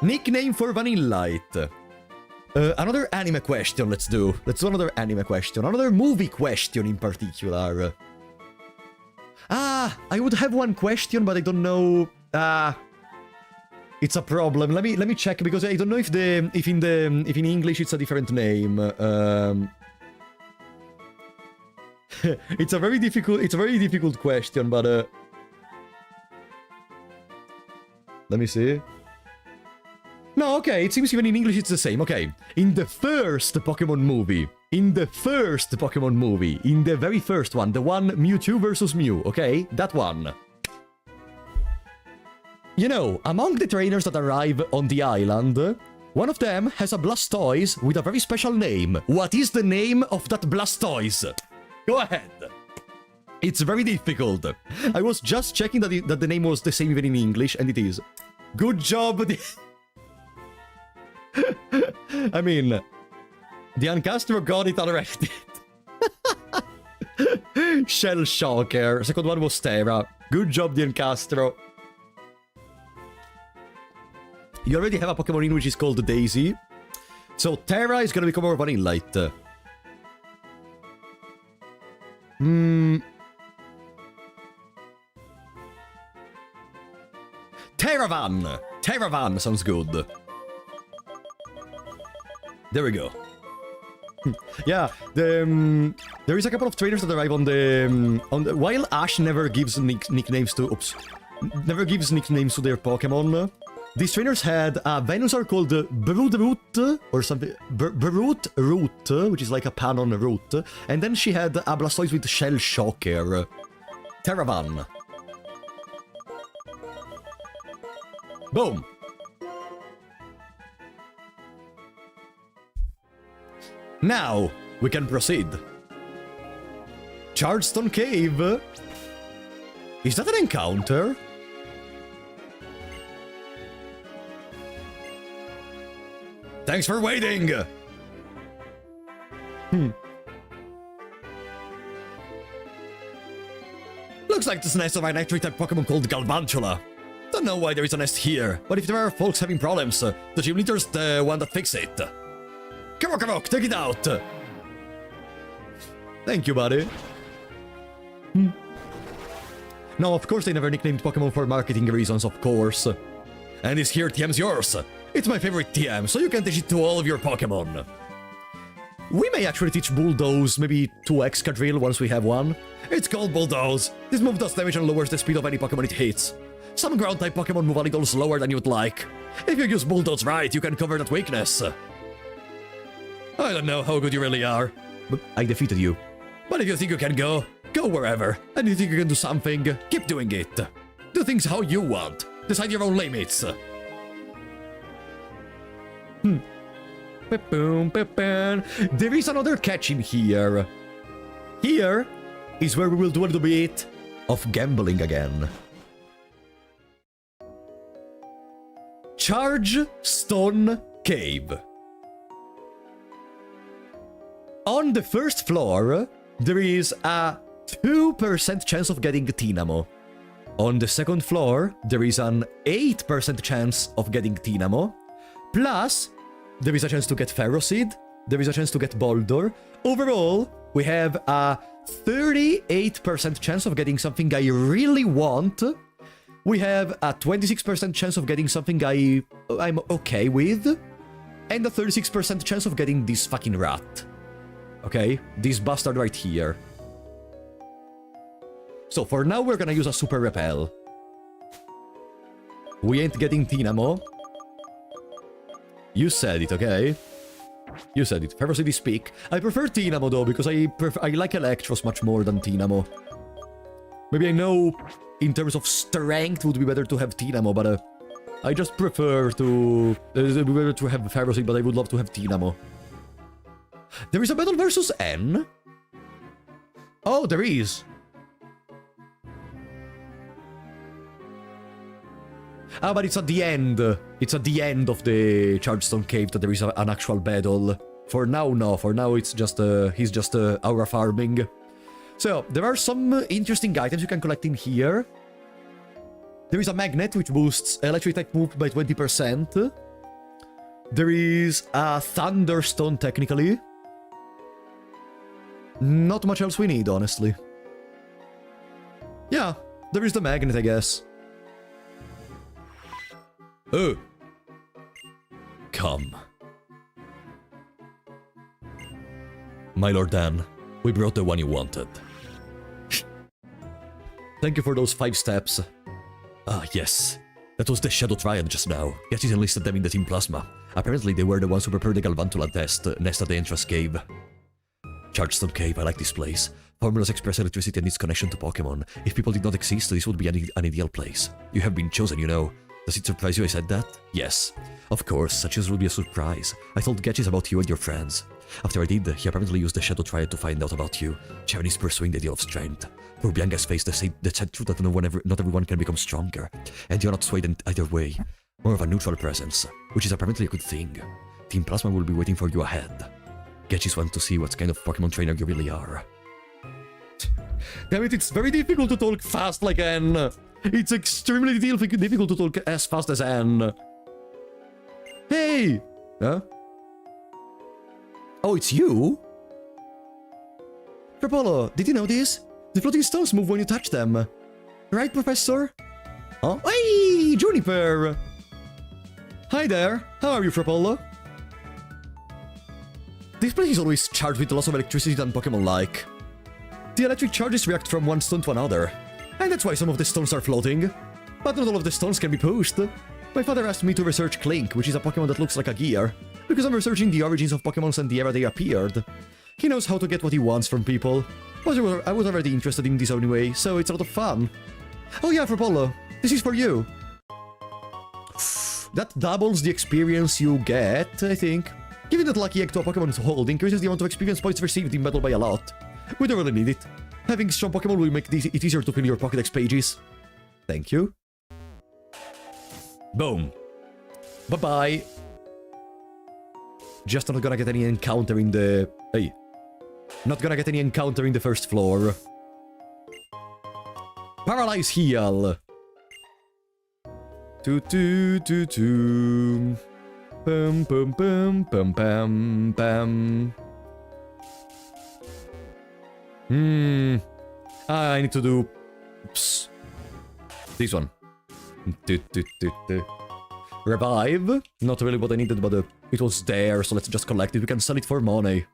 Nickname for Vanillite. Another anime question, let's do. Let's do another anime question. Another movie question in particular. Ah, I would have 1 question, but I don't know. It's a problem. Let me check, because I don't know if in English it's a different name. It's a very difficult question, but let me see. No, okay, it seems even in English it's the same. Okay, in the first Pokemon movie, in the very first one, the one Mewtwo versus Mew, okay? That one. You know, among the trainers that arrive on the island, one of them has a Blastoise with a very special name. What is the name of that Blastoise? Go ahead. It's very difficult. I was just checking that the name was the same even in English, and it is. Good job. I mean, the Ancastro got it already. Shell Shocker. Second one was Terra. Good job, the Ancastro. You already have a Pokemon in which is called Daisy. So Terra is gonna become more Vanillite. Terravan! Terravan sounds good. There we go. Yeah, there is a couple of trainers that arrive on the while Ash never gives nicknames to never gives nicknames to their Pokemon. These trainers had a Venusaur called Broodroot or something, Broot Root, which is like a Panon root, and then she had a Blastoise with Shell Shocker. Terravan. Boom. Now, we can proceed. Chargestone Cave. Is that an encounter? Thanks for waiting! Looks like this nest of an electric-type Pokemon called Galvantula. Don't know why there is a nest here, but if there are folks having problems, the gym leader's the one that fixes it. Come on, take it out! Thank you, buddy. No, of course they never nicknamed Pokemon for marketing reasons, of course. And this here TM's yours. It's my favorite TM, so you can teach it to all of your Pokemon. We may actually teach Bulldoze, maybe to Excadrill once we have one. It's called Bulldoze. This move does damage and lowers the speed of any Pokemon it hits. Some ground-type Pokemon move a little slower than you'd like. If you use Bulldoze right, you can cover that weakness. I don't know how good you really are, but I defeated you. But if you think you can go wherever. And if you think you can do something, keep doing it. Do things how you want. Decide your own limits. There is another catch in here. Here is where we will do a little bit of gambling again. Chargestone Cave. On the first floor, there is a 2% chance of getting Tynamo. On the second floor, there is an 8% chance of getting Tynamo. Plus, there is a chance to get Ferroseed, there is a chance to get Boulder. Overall, we have a 38% chance of getting something I really want. We have a 26% chance of getting something I'm okay with. And a 36% chance of getting this fucking rat. Okay, this bastard right here. So for now, we're gonna use a Super Repel. We ain't getting Tynamo. You said it, okay? You said it. Ferocity speak. I prefer Tynamo though, because I like Electros much more than Tynamo. Maybe I know in terms of strength would be better to have Tynamo, but I just prefer to... it would be better to have Ferocity, but I would love to have Tynamo. There is a battle versus N? Oh, there is. Ah, but it's at the end. It's at the end of the Chargestone Cave that there is an actual battle. For now, no. For now, it's just he's just aura farming. So, there are some interesting items you can collect in here. There is a magnet which boosts electric type move by 20%. There is a Thunderstone, technically. Not much else we need, honestly. Yeah, there is the magnet, I guess. Oh. Come. My Lord Dan, we brought the one you wanted. Thank you for those 5 steps. Ah, yes. That was the Shadow Triad just now. Yet enlisted them in the Team Plasma. Apparently they were the ones who prepared the Galvantula nest at the entrance cave. Chargestone Cave, I like this place. Formulas express electricity and its connection to Pokemon. If people did not exist, this would be an ideal place. You have been chosen, you know. Does it surprise you I said that? Yes. Of course, such as will be a surprise. I told Getchis about you and your friends. After I did, he apparently used the Shadow Triad to find out about you. Cheren is pursuing the ideal of strength. Poor Bianca's face the sad truth that not everyone can become stronger. And you're not swayed either way. More of a neutral presence, which is apparently a good thing. Team Plasma will be waiting for you ahead. Getchis want to see what kind of Pokemon trainer you really are. Damn it, it's very difficult to talk fast like N. It's extremely difficult to talk as fast as N. Hey! Huh? Oh, it's you? Rapolo, did you know this? The floating stones move when you touch them. Right, Professor? Oh, hey, Juniper! Hi there, how are you, Frapollo? This place is always charged with lots of electricity than Pokemon like. The electric charges react from one stone to another, and that's why some of the stones are floating. But not all of the stones can be pushed. My father asked me to research Clink, which is a Pokemon that looks like a gear, because I'm researching the origins of Pokemons and the era they appeared. He knows how to get what he wants from people. I was already interested in this anyway, so it's a lot of fun. Oh yeah, Frapollo, this is for you. That doubles the experience you get, I think. Giving that lucky egg to a Pokemon's hold increases the amount of experience points received in battle by a lot. We don't really need it. Having strong Pokemon will make it easier to fill your Pokédex pages. Thank you. Boom. Bye-bye. Just not gonna get any encounter in the... Hey. Not gonna get any encounter in the first floor. Paralyze Heal. Bum bum bum bum bum bum. I need to do... Oops. This one. Revive. Not really what I needed, but it was there, so let's just collect it. We can sell it for money.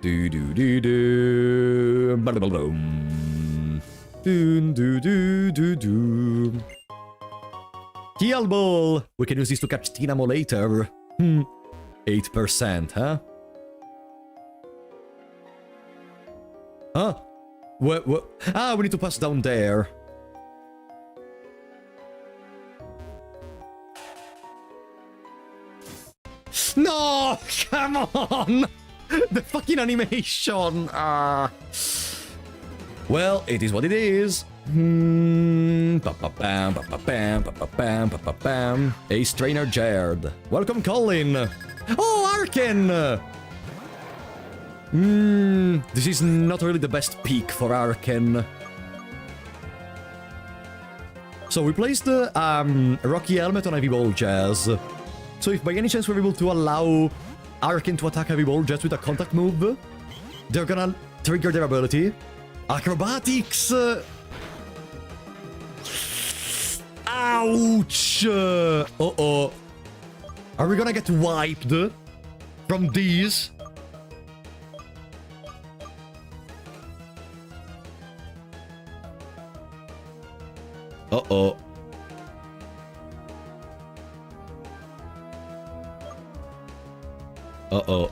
Do do do do. Boom. Do do do do do. Heal Ball! We can use this to catch Tynamo later. 8%, huh? Huh? What? Ah, we need to pass down there. No! Come on! The fucking animation! Well, it is what it is. Ace Trainer Jared. Welcome, Colin. Oh, Arken! This is not really the best peak for Arken. So we placed the Rocky Helmet on Heavy Ball Jazz. So if by any chance we're able to allow Arken to attack Heavy Ball Jazz with a contact move, they're gonna trigger their ability. Acrobatics! Ouch! Uh-oh. Are we gonna get wiped from these? Uh-oh. Uh-oh.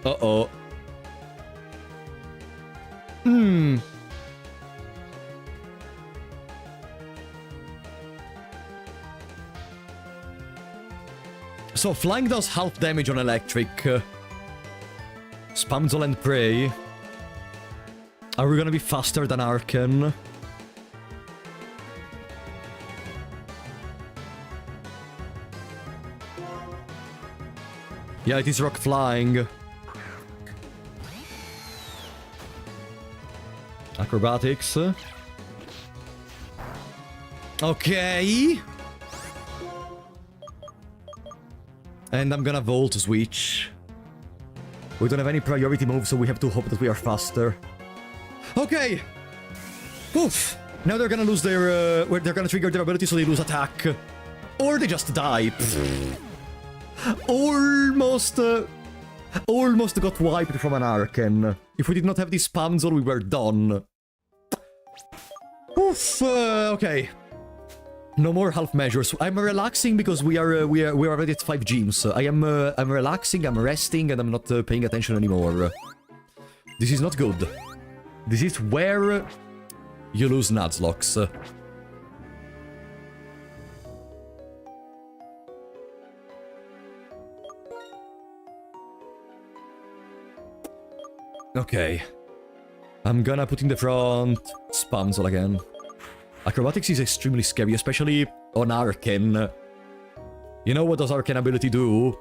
Uh-oh. So flying does half damage on electric. Spamzel and Prey. Are we gonna be faster than Arken? Yeah, it is rock flying. Acrobatics. Okay. And I'm gonna Volt Switch. We don't have any priority moves, so we have to hope that we are faster. Okay. Oof. Now they're gonna lose their... they're gonna trigger their ability, so they lose attack. Or they just die. Almost... almost got wiped from an Arken. If we did not have this Spamzel, we were done. Oof. Okay. No more half measures. I'm relaxing because we are already at 5 gyms. I'm relaxing, I'm resting, and I'm not paying attention anymore. This is not good. This is where you lose Nuzlocke. Okay. I'm gonna put in the front Spamzel again. Acrobatics is extremely scary, especially on Arken. You know what does Arken ability do?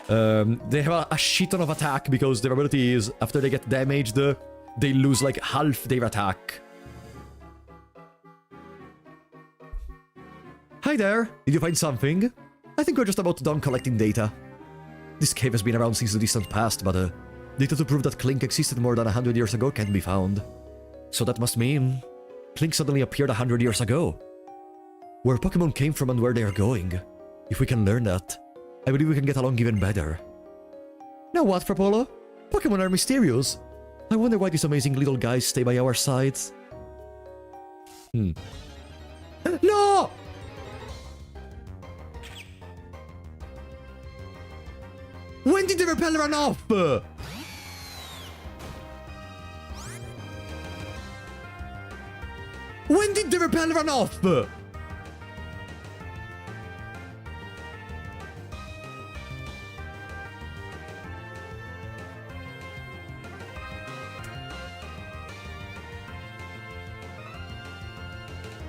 They have a shit ton of attack because their ability is, after they get damaged, they lose like half their attack. Hi there, did you find something? I think we're just about done collecting data. This cave has been around since the distant past, but data to prove that Clink existed more than 100 years ago can't be found. So that must mean Clink suddenly appeared 100 years ago. Where Pokémon came from and where they are going. If we can learn that, I believe we can get along even better. Now what, Frapolo? Pokémon are mysterious. I wonder why these amazing little guys stay by our sides. No! When did the repel run off? When did the repel run off?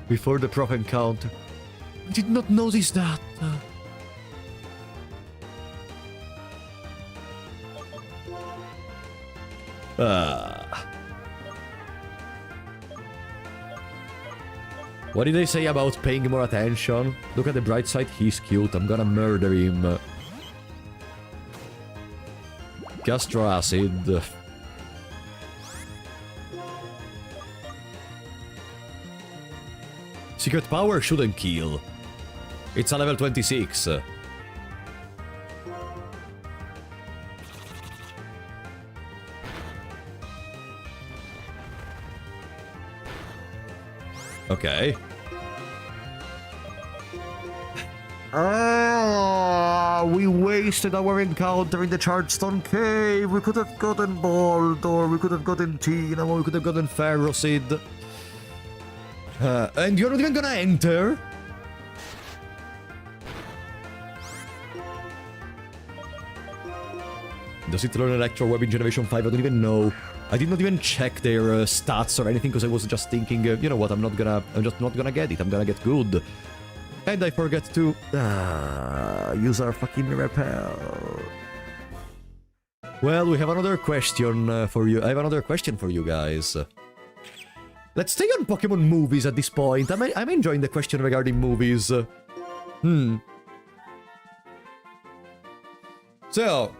Before the prof encounter. I did not notice that. What did they say about paying more attention? Look at the bright side, he's cute. I'm gonna murder him. Gastro acid. Secret power shouldn't kill. It's a level 26. Okay. We wasted our encounter in the Chargestone Cave. We could have gotten Bolt, or we could have gotten Tina, or we could have gotten Ferrocid. And you're not even gonna enter? Does it learn Electro Web in Generation 5? I don't even know. I did not even check their stats or anything, because I was just thinking, you know what, I'm just not gonna get it. I'm gonna get good. And I forget to use our fucking repel. Well, we have another question for you. I have another question for you guys. Let's stay on Pokemon movies at this point. I'm enjoying the question regarding movies. So,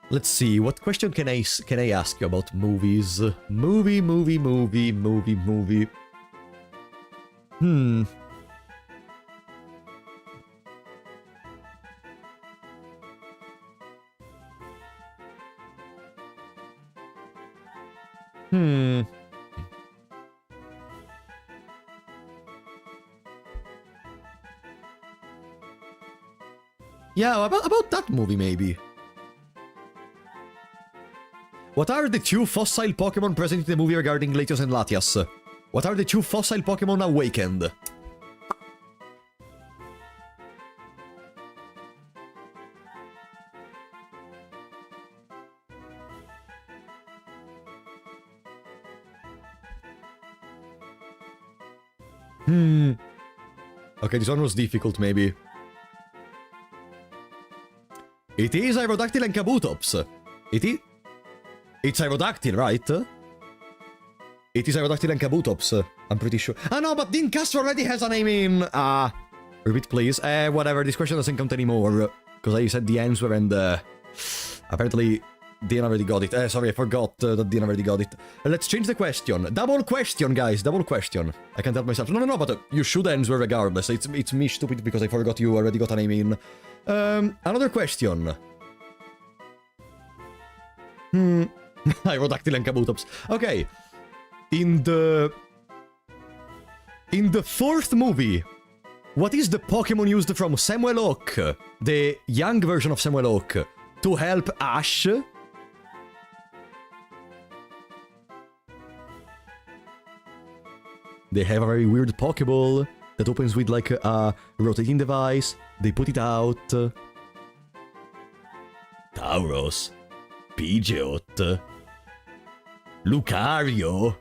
let's see. What question can I ask you about movies? Movie. Yeah, about that movie, maybe. What are the two fossil Pokémon present in the movie regarding Latios and Latias? What are the two fossil Pokémon awakened? Okay, this one was difficult, maybe. It is Aerodactyl and Kabutops. It's Aerodactyl, right? It is Aerodactyl and Kabutops, I'm pretty sure. Ah, no, but Dean Castro already has a name in... repeat, please. Whatever, this question doesn't count anymore. Because I said the answer and... apparently, Dean already got it. Sorry, I forgot that Dean already got it. Let's change the question. Double question, guys, double question. I can't help myself. No, but you should answer regardless. It's me stupid because I forgot you already got a name in. Another question. Aerodactyl and Kabutops. Okay. In the fourth movie, what is the Pokemon used from Samuel Oak, the young version of Samuel Oak, to help Ash? They have a very weird Pokeball that opens with like a rotating device. They put it out. Tauros. Pidgeot. Lucario.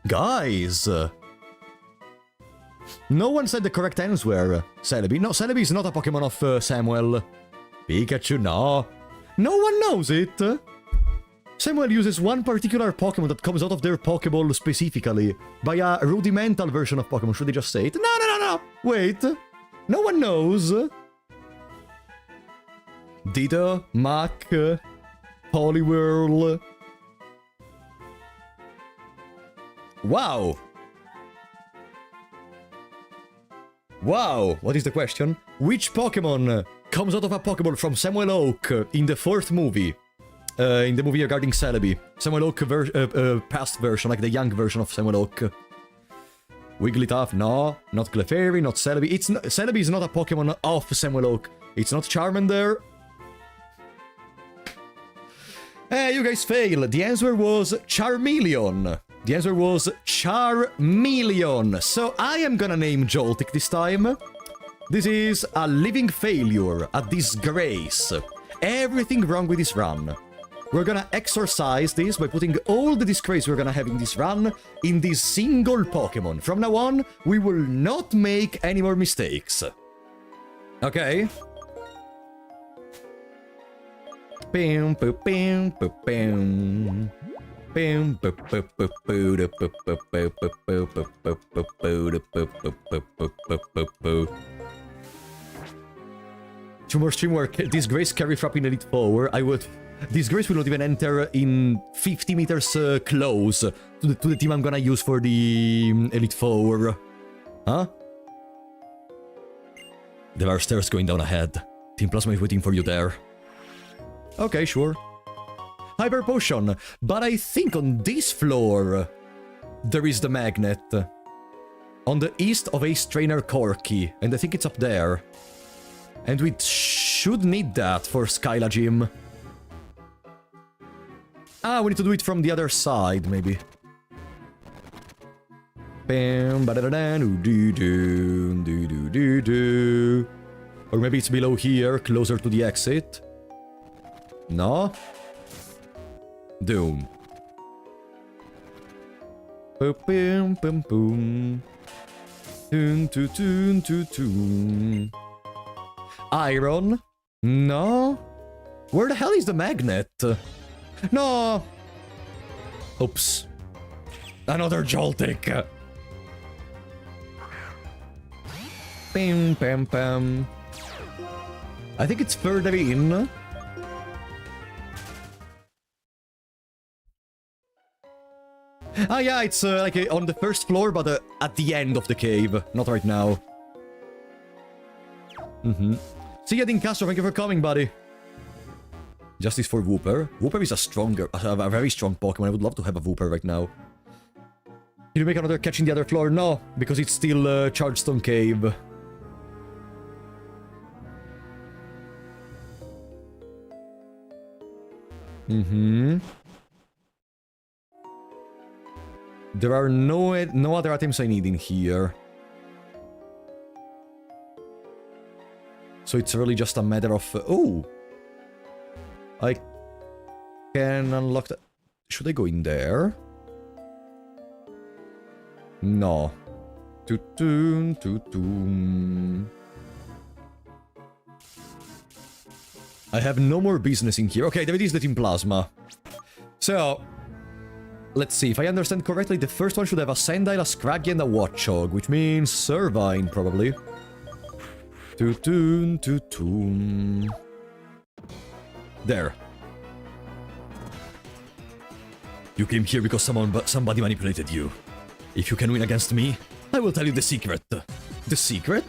Guys. No one said the correct answer. Celebi. No, Celebi is not a Pokemon of Samuel. Pikachu, no. No one knows it! Samuel uses one particular Pokemon that comes out of their Pokeball specifically, by a rudimental version of Pokemon. Should they just say it? No! Wait! No one knows! Ditto, Mach, Poliwhirl... Wow! Wow! What is the question? Which Pokemon comes out of a Pokeball from Samuel Oak in the 4th movie? In the movie regarding Celebi. Samuel Oak past version, like the young version of Samuel Oak. Wigglytuff, no. Not Clefairy, not Celebi. Celebi is not a Pokemon of Samuel Oak. It's not Charmander. Hey, you guys failed. The answer was Charmeleon. The answer was Charmeleon. So I am gonna name Joltik this time. This is a living failure, a disgrace. Everything wrong with this run. We're gonna exorcise this by putting all the disgrace we're gonna have in this run in this single Pokemon. From now on, we will not make any more mistakes. Okay? Bam, bam, bam, bam, bam. 2 more stream work. Disgrace carry frap in Elite Four. Disgrace will not even enter in 50 meters close to the team I'm gonna use for the Elite Four. Huh? There are stairs going down ahead. Team Plasma is waiting for you there. Okay, sure. Hyper Potion. But I think on this floor there is the magnet. On the east of Ace Trainer Corky. And I think it's up there. And we should need that for Skyla Gym. Ah, we need to do it from the other side, maybe. Bam, ba-da-da-da-do-do-do-do-do-do. Or maybe it's below here, closer to the exit. No? Doom. Boom, boom, boom, boom. Toon, toon, toon, toon, toon. Iron? No? Where the hell is the magnet? No! Oops. Another Joltik! Bam, bam, bam. I think it's further in. Ah, yeah, it's like on the first floor, but at the end of the cave. Not right now. See ya, Castro, thank you for coming, buddy. Justice for Wooper. Wooper is a very strong Pokemon. I would love to have a Wooper right now. Can you make another catch in the other floor? No, because it's still Chargestone Cave. There are no other items I need in here. So it's really just a matter of... oh! I can unlock that. Should I go in there? No. Toot-toon, toot-toon. I have no more business in here. Okay, there it is, the Team Plasma. So, let's see. If I understand correctly, the first one should have a Sandile, a Scraggy, and a Watchog, which means Servine, probably. Toot-toon, toot-toon. There. You came here because somebody manipulated you. If you can win against me, I will tell you the secret. The secret?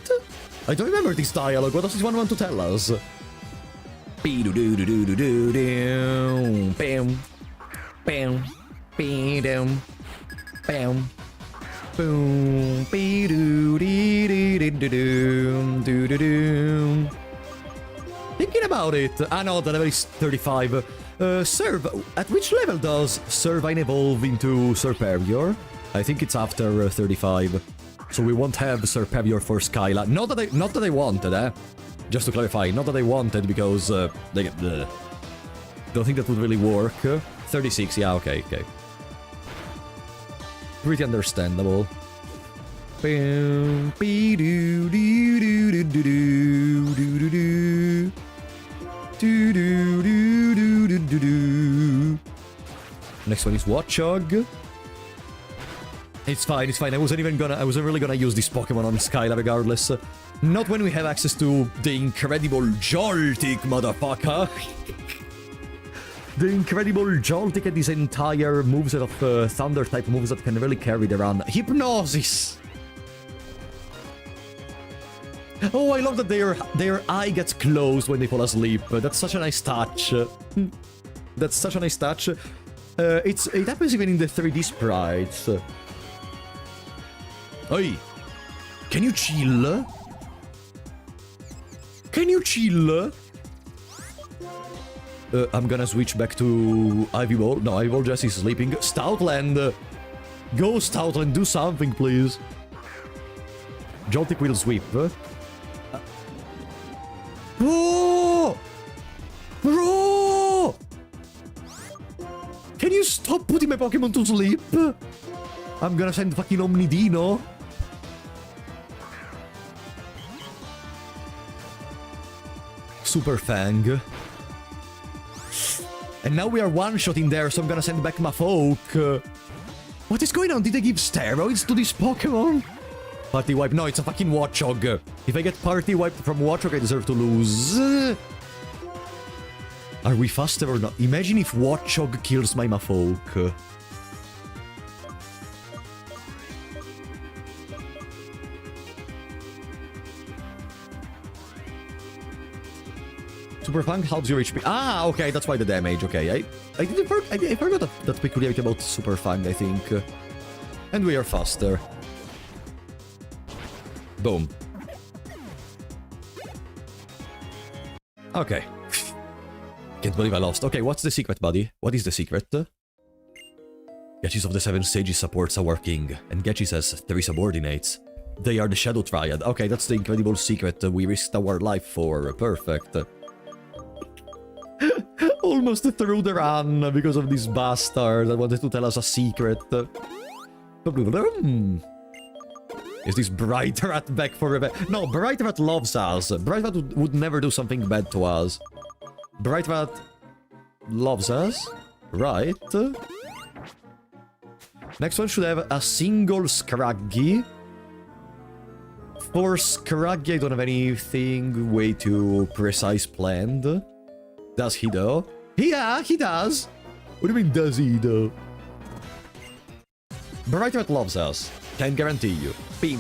I don't remember this dialogue. What does this one want to tell us? Bam, bam, bam, bam, boom, thinking about it. Ah no, the level is 35. At which level does Servine evolve into Serperior? I think it's after 35. So we won't have Serperior for Skyla. Not that I wanted, eh? Just to clarify, not that I wanted, because don't think that would really work. 36, yeah, okay. Pretty understandable. Next one is Watchog. It's fine, it's fine. I wasn't really gonna use this Pokemon on Skyla regardless. Not when we have access to the incredible Joltik, motherfucker. The incredible Joltik and his entire moveset of Thunder-type moves that can really carry the run. Hypnosis! Oh, I love that their eye gets closed when they fall asleep. That's such a nice touch. That's such a nice touch. It happens even in the 3D sprites. Oi! Can you chill? Can you chill? I'm gonna switch back to Ivy Ball. No, Ivy Ball just is sleeping. Stoutland! Go, Stoutland, do something, please. Joltik will sweep. Bro! Bro! Can you stop putting my Pokemon to sleep? I'm gonna send fucking Omnidino. Super Fang. And now we are one-shotting there, so I'm gonna send back my folk. What is going on? Did they give steroids to this Pokemon? Party wipe. No, it's a fucking Watchog. If I get party wiped from Watchog, I deserve to lose. Are we faster or not? Imagine if Watchog kills my Mafolk. Super Fang halves your HP. Ah, okay, that's why the damage. Okay, I forgot that peculiarity about Super Fang, I think. And we are faster. Boom. Okay. Can't believe I lost. Okay, what's the secret, buddy? What is the secret? Getchis of the Seven Sages supports our king, and Getchis has 3 subordinates. They are the Shadow Triad. Okay, that's the incredible secret we risked our life for. Perfect. Almost threw the run because of this bastard that wanted to tell us a secret. Is this Bright Rat back for revenge? No, Bright Rat loves us. Bright Rat would never do something bad to us. Bright Rat loves us, right? Next one should have a single Scraggy. For Scraggy, I don't have anything way too precise planned. Does he though? Yeah, he does. What do you mean, does he though? Bright Rat loves us. Can guarantee you. Maybe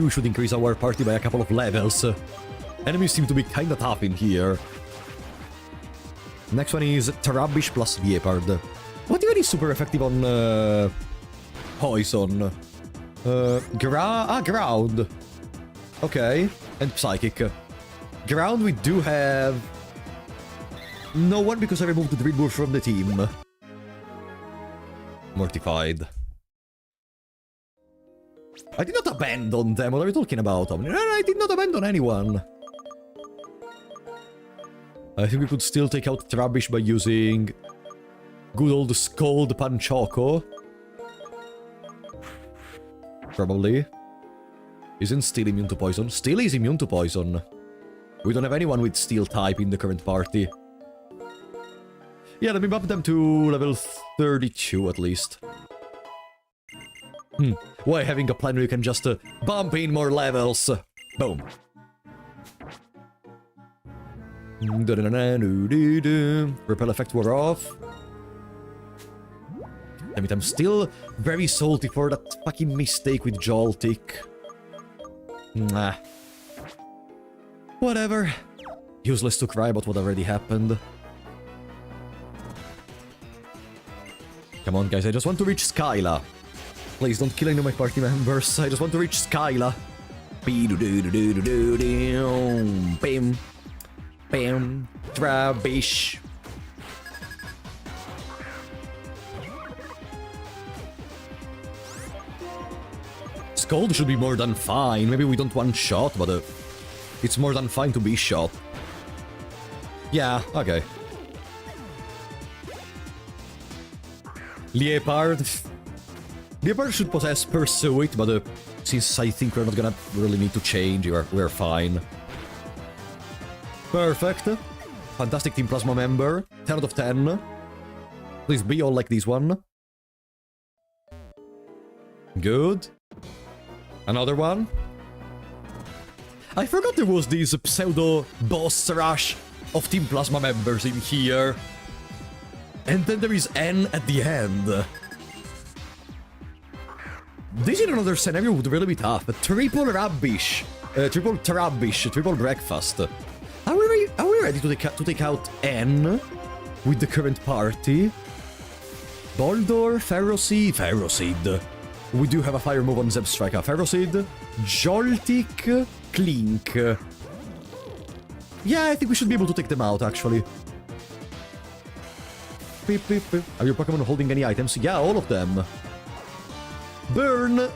we should increase our party by a couple of levels. Enemies seem to be kinda tough in here. Next one is Trubbish plus Viepard. What even is super effective on Poison? Ground. Okay. And Psychic. Ground we do have... No one because I removed the Dreadbur from the team. Mortified. I did not abandon them. What are you talking about? No, I did not abandon anyone. I think we could still take out Trubbish by using good old Scold Panchoco. Probably. Isn't Steel immune to poison? Steel is immune to poison. We don't have anyone with Steel type in the current party. Yeah, let me bump them to level 32 at least. Why having a plan where you can just bump in more levels? Boom. Repel effect wore off. Damn it, I'm still very salty for that fucking mistake with Joltik. Nah. Whatever. Useless to cry about what already happened. Come on, guys, I just want to reach Skyla. Please don't kill any of my party members. I just want to reach Skyla. Bam. Bam. Trubbish. Scold should be more than fine. Maybe we don't one shot, but it's more than fine to be shot. Yeah, okay. Leopard. Leopard should possess Pursue It, but since I think we're not gonna really need to change, we're fine. Perfect. Fantastic Team Plasma member. 10 out of 10. Please be all like this one. Good. Another one. I forgot there was this pseudo-boss rush of Team Plasma members in here. And then there is N at the end. This in another scenario would really be tough. Triple Rabbish. Triple Trabbish. Triple Breakfast. Are we ready to take out N with the current party? Boldor, Ferroseed. We do have a fire move on Zebstrika. Ferroseed, Joltik, Clink. Yeah, I think we should be able to take them out, actually. Beep, beep, beep. Are your Pokémon holding any items? Yeah, all of them. Burn!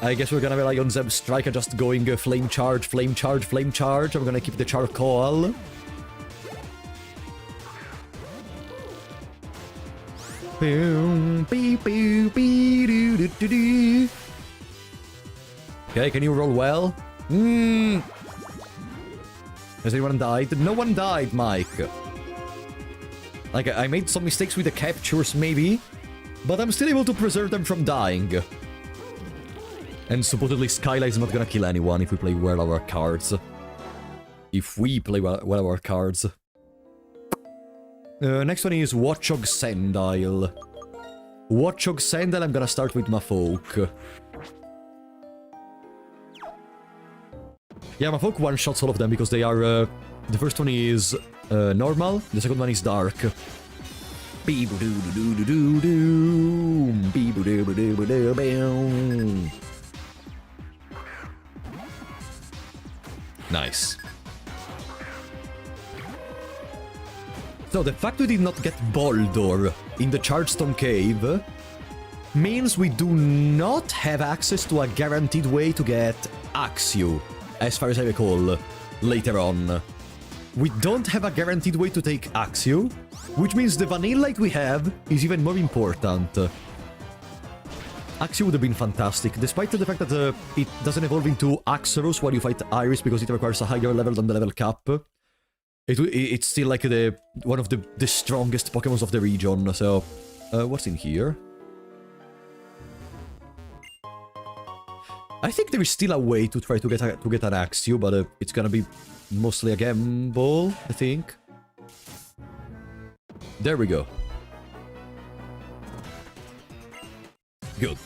I guess we're gonna rely on Zebstrika just going Flame Charge, Flame Charge, Flame Charge. I'm gonna keep the Charcoal. Okay, can you roll well? Has anyone died? No one died, Mike. Like, I made some mistakes with the captures, maybe, but I'm still able to preserve them from dying. And supposedly Skyla is not gonna kill anyone if we play well our cards. If we play well our cards. Next one is Watchog Sandile. Watchog Sandile, I'm gonna start with Mafolk. Yeah, Mafolk one-shots all of them because they are... the first one is normal, the second one is dark. Nice. So the fact we did not get Boldor in the Chargestone Cave means we do not have access to a guaranteed way to get Axew, as far as I recall, later on. We don't have a guaranteed way to take Axew, which means the Vanillite we have is even more important. Axew would have been fantastic, despite the fact that it doesn't evolve into Axorus while you fight Iris because it requires a higher level than the level cap. It's still like one of the strongest Pokémons of the region, so... what's in here? I think there is still a way to try to get an Axew, but it's gonna be mostly a gamble, I think. There we go. Good.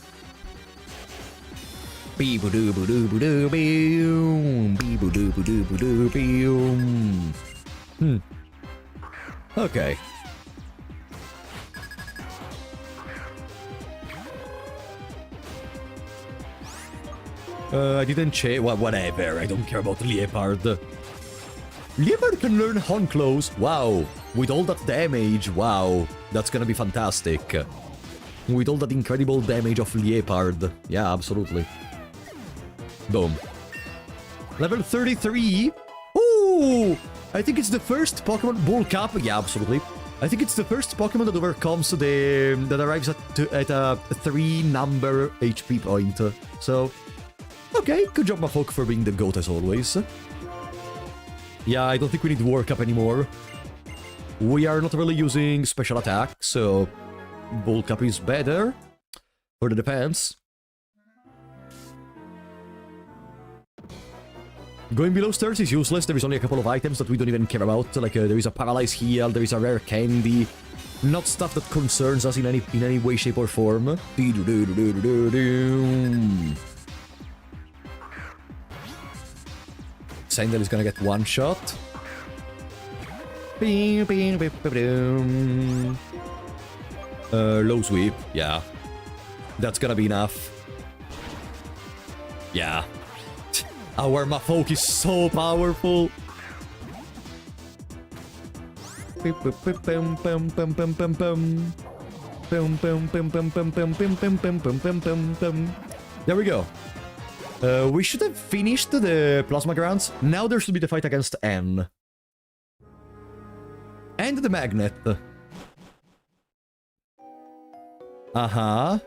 Okay. I didn't check. Whatever. I don't care about Leopard. Leopard can learn Honclose. Wow. With all that damage. Wow. That's gonna be fantastic. With all that incredible damage of Leopard. Yeah, absolutely. Boom. Level 33. Ooh! I think it's the first Pokemon... Bulk Up. Yeah, absolutely. I think it's the first Pokemon that overcomes that arrives at a 3-number HP point. So... Okay, good job, Mafolk, for being the GOAT as always. Yeah, I don't think we need Work Up anymore. We are not really using special attack, so... Bulk Up is better for the defense. Going below stairs is useless, there is only a couple of items that we don't even care about, like there is a Paralyze Heal, there is a Rare Candy, not stuff that concerns us in any way, shape or form. Sandile is gonna get one shot. Low sweep, yeah. That's gonna be enough. Yeah. Our Mafolk is so powerful. There we go. We should have finished the Plasma Grounds. Now there should be the fight against N. And the Magnet. Uh-huh.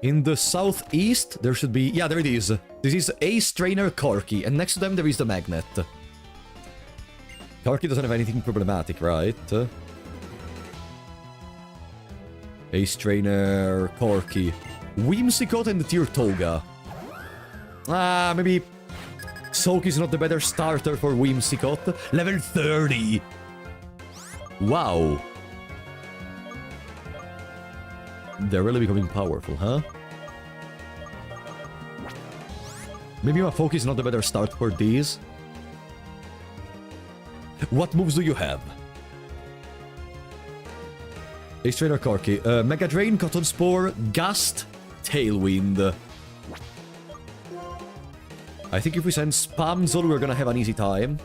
In the southeast, there should be... Yeah, there it is. This is Ace Trainer Corky, and next to them there is the magnet. Corky doesn't have anything problematic, right? Ace Trainer Corky. Whimsicott and Tirtoga. Maybe... Soak is not the better starter for Whimsicott. Level 30! Wow. They're really becoming powerful, huh? Maybe Mafoke is not the better start for these. What moves do you have? Ace Trainer Corky. Mega Drain, Cotton Spore, Gust, Tailwind. I think if we send Spamzol, we're gonna have an easy time.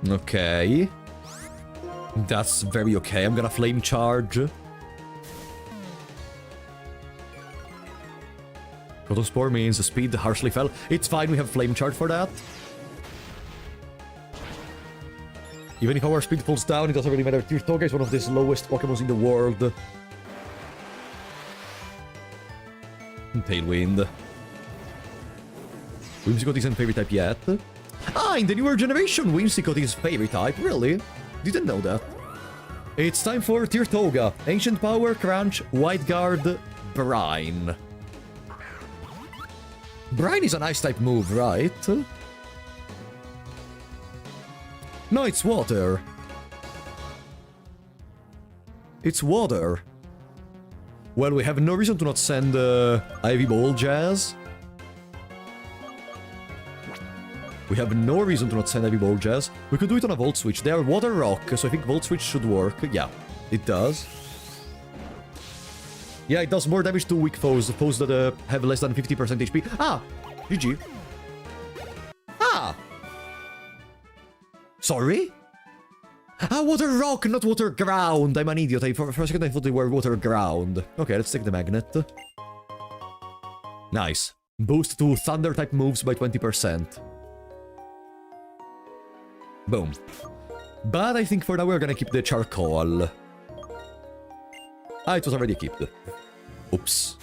Okay. That's very okay. I'm gonna Flame Charge. Cotton Spore means speed harshly fell. It's fine, we have Flame Charge for that. Even if our speed falls down, it doesn't really matter. Tirtoga is one of the slowest Pokémon in the world. Tailwind. Whimsicott isn't favorite type yet. In the newer generation, Whimsicott is favorite type, really? Didn't know that. It's time for Tirtoga. Ancient Power, Crunch, White Guard, Brine. Brine is an ice type move, right? No, it's water. It's water. Well, we have no reason to not send Ivy Ball Jazz. We have no reason to not send Ivy Ball Jazz. We could do it on a Volt Switch. They are Water Rock, so I think Volt Switch should work. Yeah, it does. Yeah, it does more damage to weak foes that have less than 50% HP. GG. Sorry? Water Rock, not Water Ground. I'm an idiot. For a second I thought they were Water Ground. Okay, let's take the magnet. Nice. Boost to Thunder-type moves by 20%. Boom. But I think for now we're gonna keep the Charcoal. It was already kept. Oops.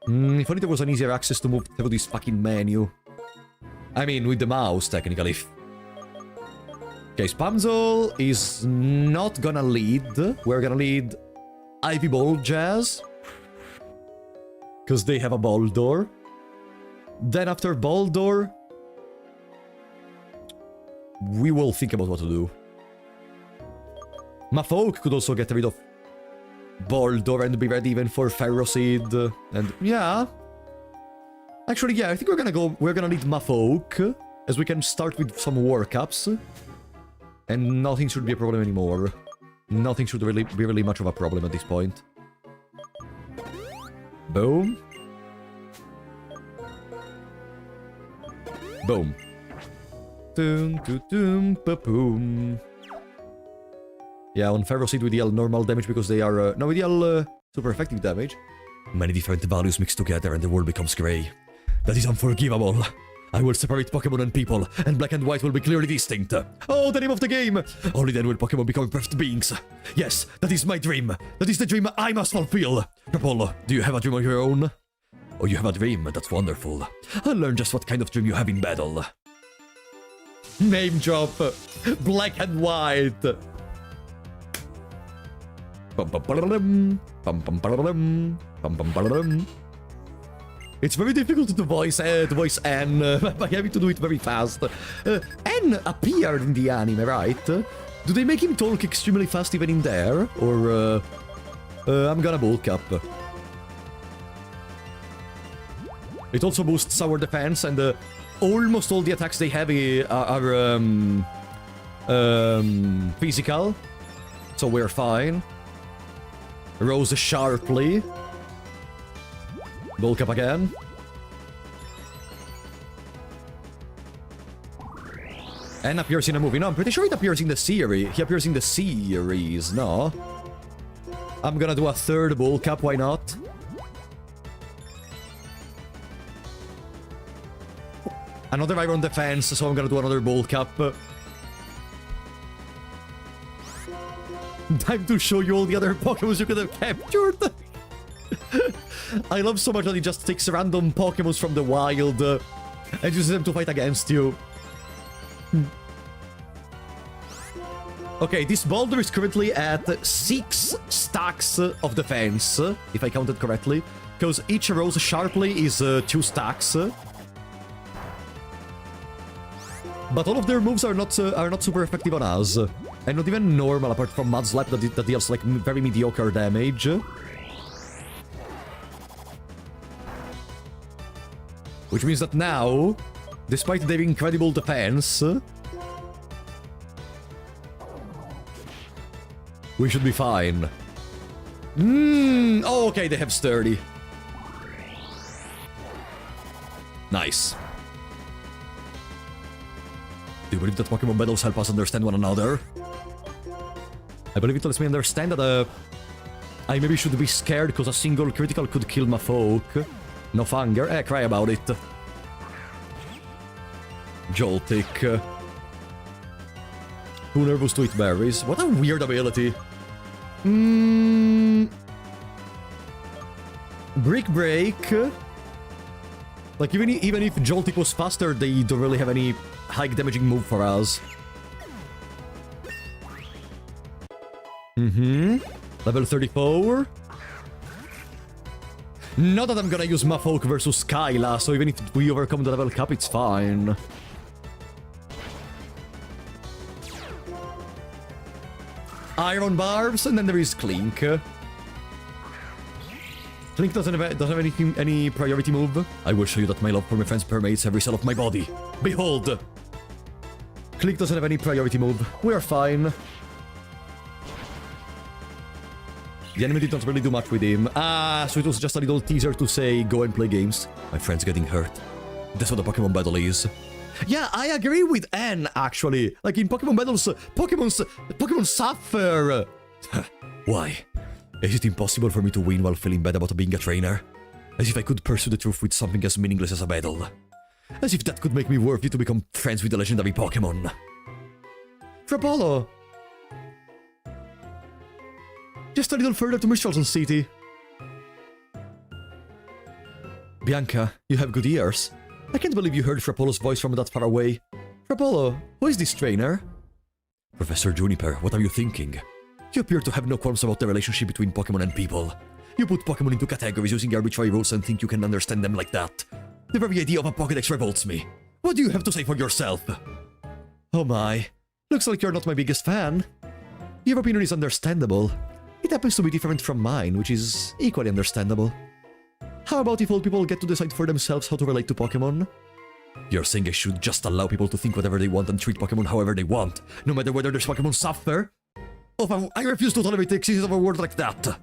If only there was an easier access to move through this fucking menu. I mean, with the mouse, technically. Okay, Spamzol is not gonna lead. We're gonna lead Ivy Ball Jazz. Because they have a Baldor. Then after Baldor, we will think about what to do. Mafoke could also get rid of Baldor and be ready even for Ferroseed. And yeah. Actually, yeah, I think we're gonna need Mafoke, as we can start with some workups. And nothing should be a problem anymore. Nothing should really be really much of a problem at this point. Boom. Boom. Doom, doom, doom, ba-boom. Yeah, on Ferroseed we deal normal damage because they are... no, we deal super effective damage. Many different values mixed together and the world becomes grey. That is unforgivable. I will separate Pokémon and people, and black and white will be clearly distinct. Oh, the name of the game! Only then will Pokémon become perfect beings. Yes, that is my dream. That is the dream I must fulfill. Rapolo, do you have a dream of your own? Oh, you have a dream? That's wonderful. I'll learn just what kind of dream you have in battle. Name drop. Black and white. It's very difficult to voice N by having to do it very fast. N appeared in the anime, right? Do they make him talk extremely fast even in there? Or, I'm gonna bulk up. It also boosts our defense, and almost all the attacks they have are physical. So we're fine. Rose sharply. Bulk up again. And appears in a movie. No, I'm pretty sure it appears in the series. He appears in the series, no? I'm gonna do a third bull cap, why not? Another iron defense, so I'm gonna do another bull cap. Time to show you all the other Pokemon you could have captured. I love so much that he just takes random Pokemon from the wild and uses them to fight against you. Okay, this boulder is currently at 6 stacks of defense, if I counted correctly, because each rose sharply is 2 stacks. But all of their moves are not super effective on us, and not even normal, apart from Mud Slap that deals like very mediocre damage. Which means that now, despite their incredible defense, we should be fine. Oh, okay, they have Sturdy. Nice. Do you believe that Pokemon battles help us understand one another? I believe it lets me understand that I maybe should be scared because a single critical could kill my folk. No Fanger? Cry about it. Joltik. Too nervous to eat berries. What a weird ability. Brick Break. Like, even if Joltik was faster, they don't really have any high damaging move for us. Level 34. Not that I'm gonna use Mafolk versus Skyla, so even if we overcome the level cap, it's fine. Iron Barbs, and then there is Clink. Clink doesn't have any priority move. I will show you that my love for my friends permeates every cell of my body. Behold! Clink doesn't have any priority move. We are fine. The enemy did not really do much with him. So it was just a little teaser to say, go and play games. My friend's getting hurt. That's what the Pokemon battle is. Yeah, I agree with N, actually. Like, in Pokemon battles, Pokemon suffer. Why? Is it impossible for me to win while feeling bad about being a trainer? As if I could pursue the truth with something as meaningless as a battle. As if that could make me worthy to become friends with the legendary Pokemon. Frapolo! Just a little further to Mistralson City. Bianca, you have good ears. I can't believe you heard Frapolo's voice from that far away. Frapolo, who is this trainer? Professor Juniper, what are you thinking? You appear to have no qualms about the relationship between Pokemon and people. You put Pokemon into categories using arbitrary rules and think you can understand them like that. The very idea of a Pokédex revolts me. What do you have to say for yourself? Oh my. Looks like you're not my biggest fan. Your opinion is understandable. It happens to be different from mine, which is equally understandable. How about if all people get to decide for themselves how to relate to Pokemon? You're saying I should just allow people to think whatever they want and treat Pokemon however they want, no matter whether their Pokemon suffer? Oh, I refuse to tolerate the existence of a word like that.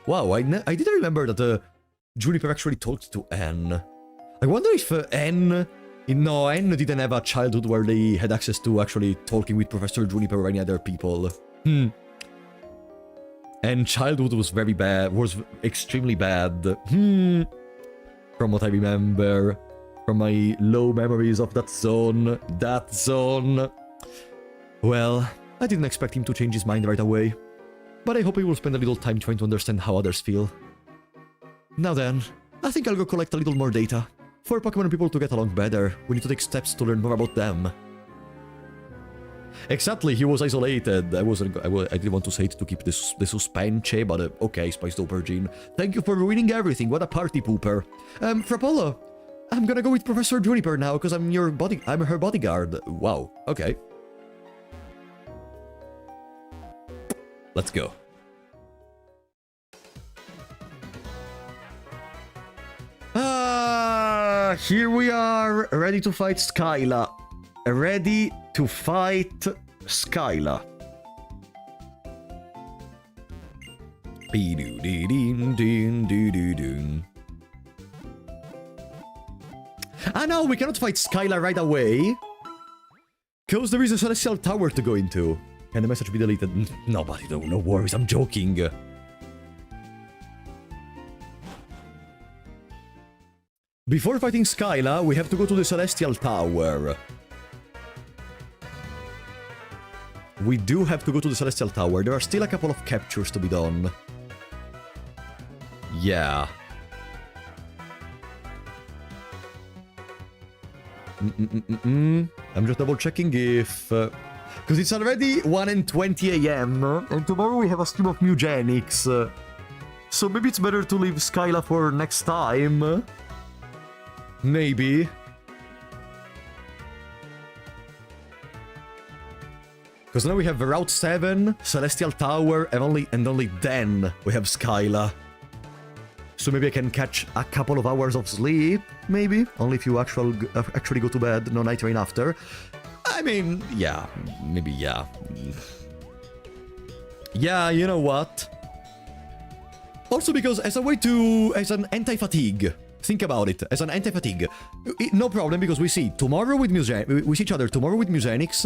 Wow, I didn't remember that Juniper actually talked to N. I wonder if N... No, N didn't have a childhood where they had access to actually talking with Professor Juniper or any other people. And childhood was very bad, was extremely bad. From what I remember. From my low memories of that zone. Well, I didn't expect him to change his mind right away. But I hope he will spend a little time trying to understand how others feel. Now then, I think I'll go collect a little more data. For Pokemon and people to get along better, we need to take steps to learn more about them. Exactly, he was isolated. I didn't want to say it to keep the suspense, but okay, Spiced Aubergine. Thank you for ruining everything, what a party pooper. Frapolo, I'm gonna go with Professor Juniper now, because I'm her bodyguard. Wow, okay. Let's go. Here we are, ready to fight Skyla. Ready to fight Skyla. Ah no, we cannot fight Skyla right away. Because there is a Celestial Tower to go into. Can the message be deleted? Nobody, no worries, I'm joking. Before fighting Skyla, we have to go to the Celestial Tower. We do have to go to the Celestial Tower. There are still a couple of captures to be done. Yeah. I'm just double checking if... Because it's already 1:20 AM, and tomorrow we have a stream of Mugenics. So maybe it's better to leave Skyla for next time. Maybe. Because now we have Route 7, Celestial Tower, and only then we have Skyla. So maybe I can catch a couple of hours of sleep, maybe? Only if you actually go to bed, no night rain after. I mean, yeah, maybe, yeah. Yeah, you know what? Also because as an anti-fatigue. Think about it, as an anti-fatigue. No problem, because we see tomorrow with we see each other tomorrow with Mugenics,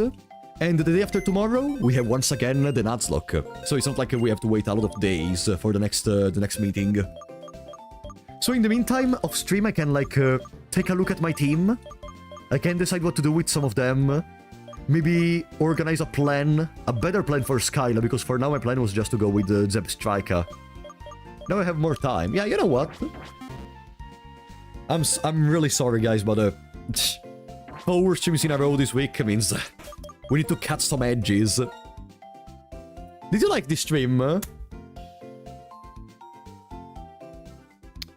and the day after tomorrow, we have once again the Nuzlocke. So it's not like we have to wait a lot of days for the next meeting. So in the meantime, off stream, I can, like, take a look at my team. I can decide what to do with some of them. Maybe organize a better plan for Skyla, because for now my plan was just to go with Zeb Striker. Now I have more time. Yeah, you know what? I'm really sorry, guys, but 4 streams in a row this week means we need to cut some edges. Did you like this stream?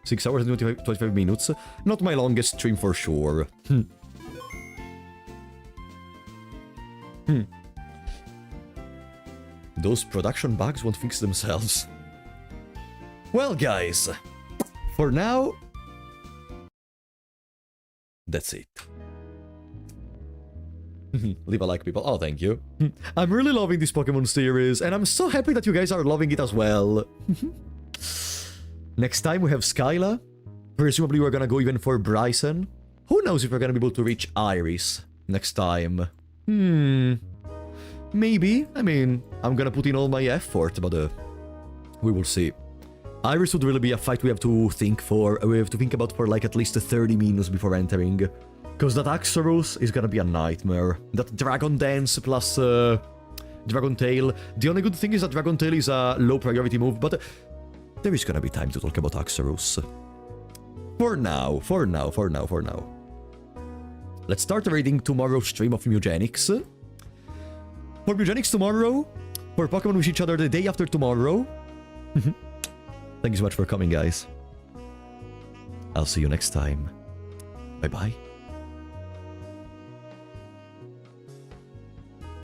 6 hours and 25 minutes. Not my longest stream for sure. Those production bugs won't fix themselves. Well, guys, for now, that's it. Leave a like, people. Oh, thank you. I'm really loving this Pokemon series, and I'm so happy that you guys are loving it as well. Next time we have Skyla. Presumably we're gonna go even for Bryson. Who knows if we're gonna be able to reach Iris next time. Maybe. I mean, I'm gonna put in all my effort, but we will see. Iris would really be a fight we have to think about for like at least 30 minutes before entering. Because that Axorus is gonna be a nightmare. That Dragon Dance plus Dragon Tail. The only good thing is that Dragon Tail is a low priority move, but there is gonna be time to talk about Axorus. For now. Let's start raiding tomorrow's stream of Mugenics. For Mugenics tomorrow, for Pokemon with each other the day after tomorrow. Thank you so much for coming, guys. I'll see you next time. Bye-bye.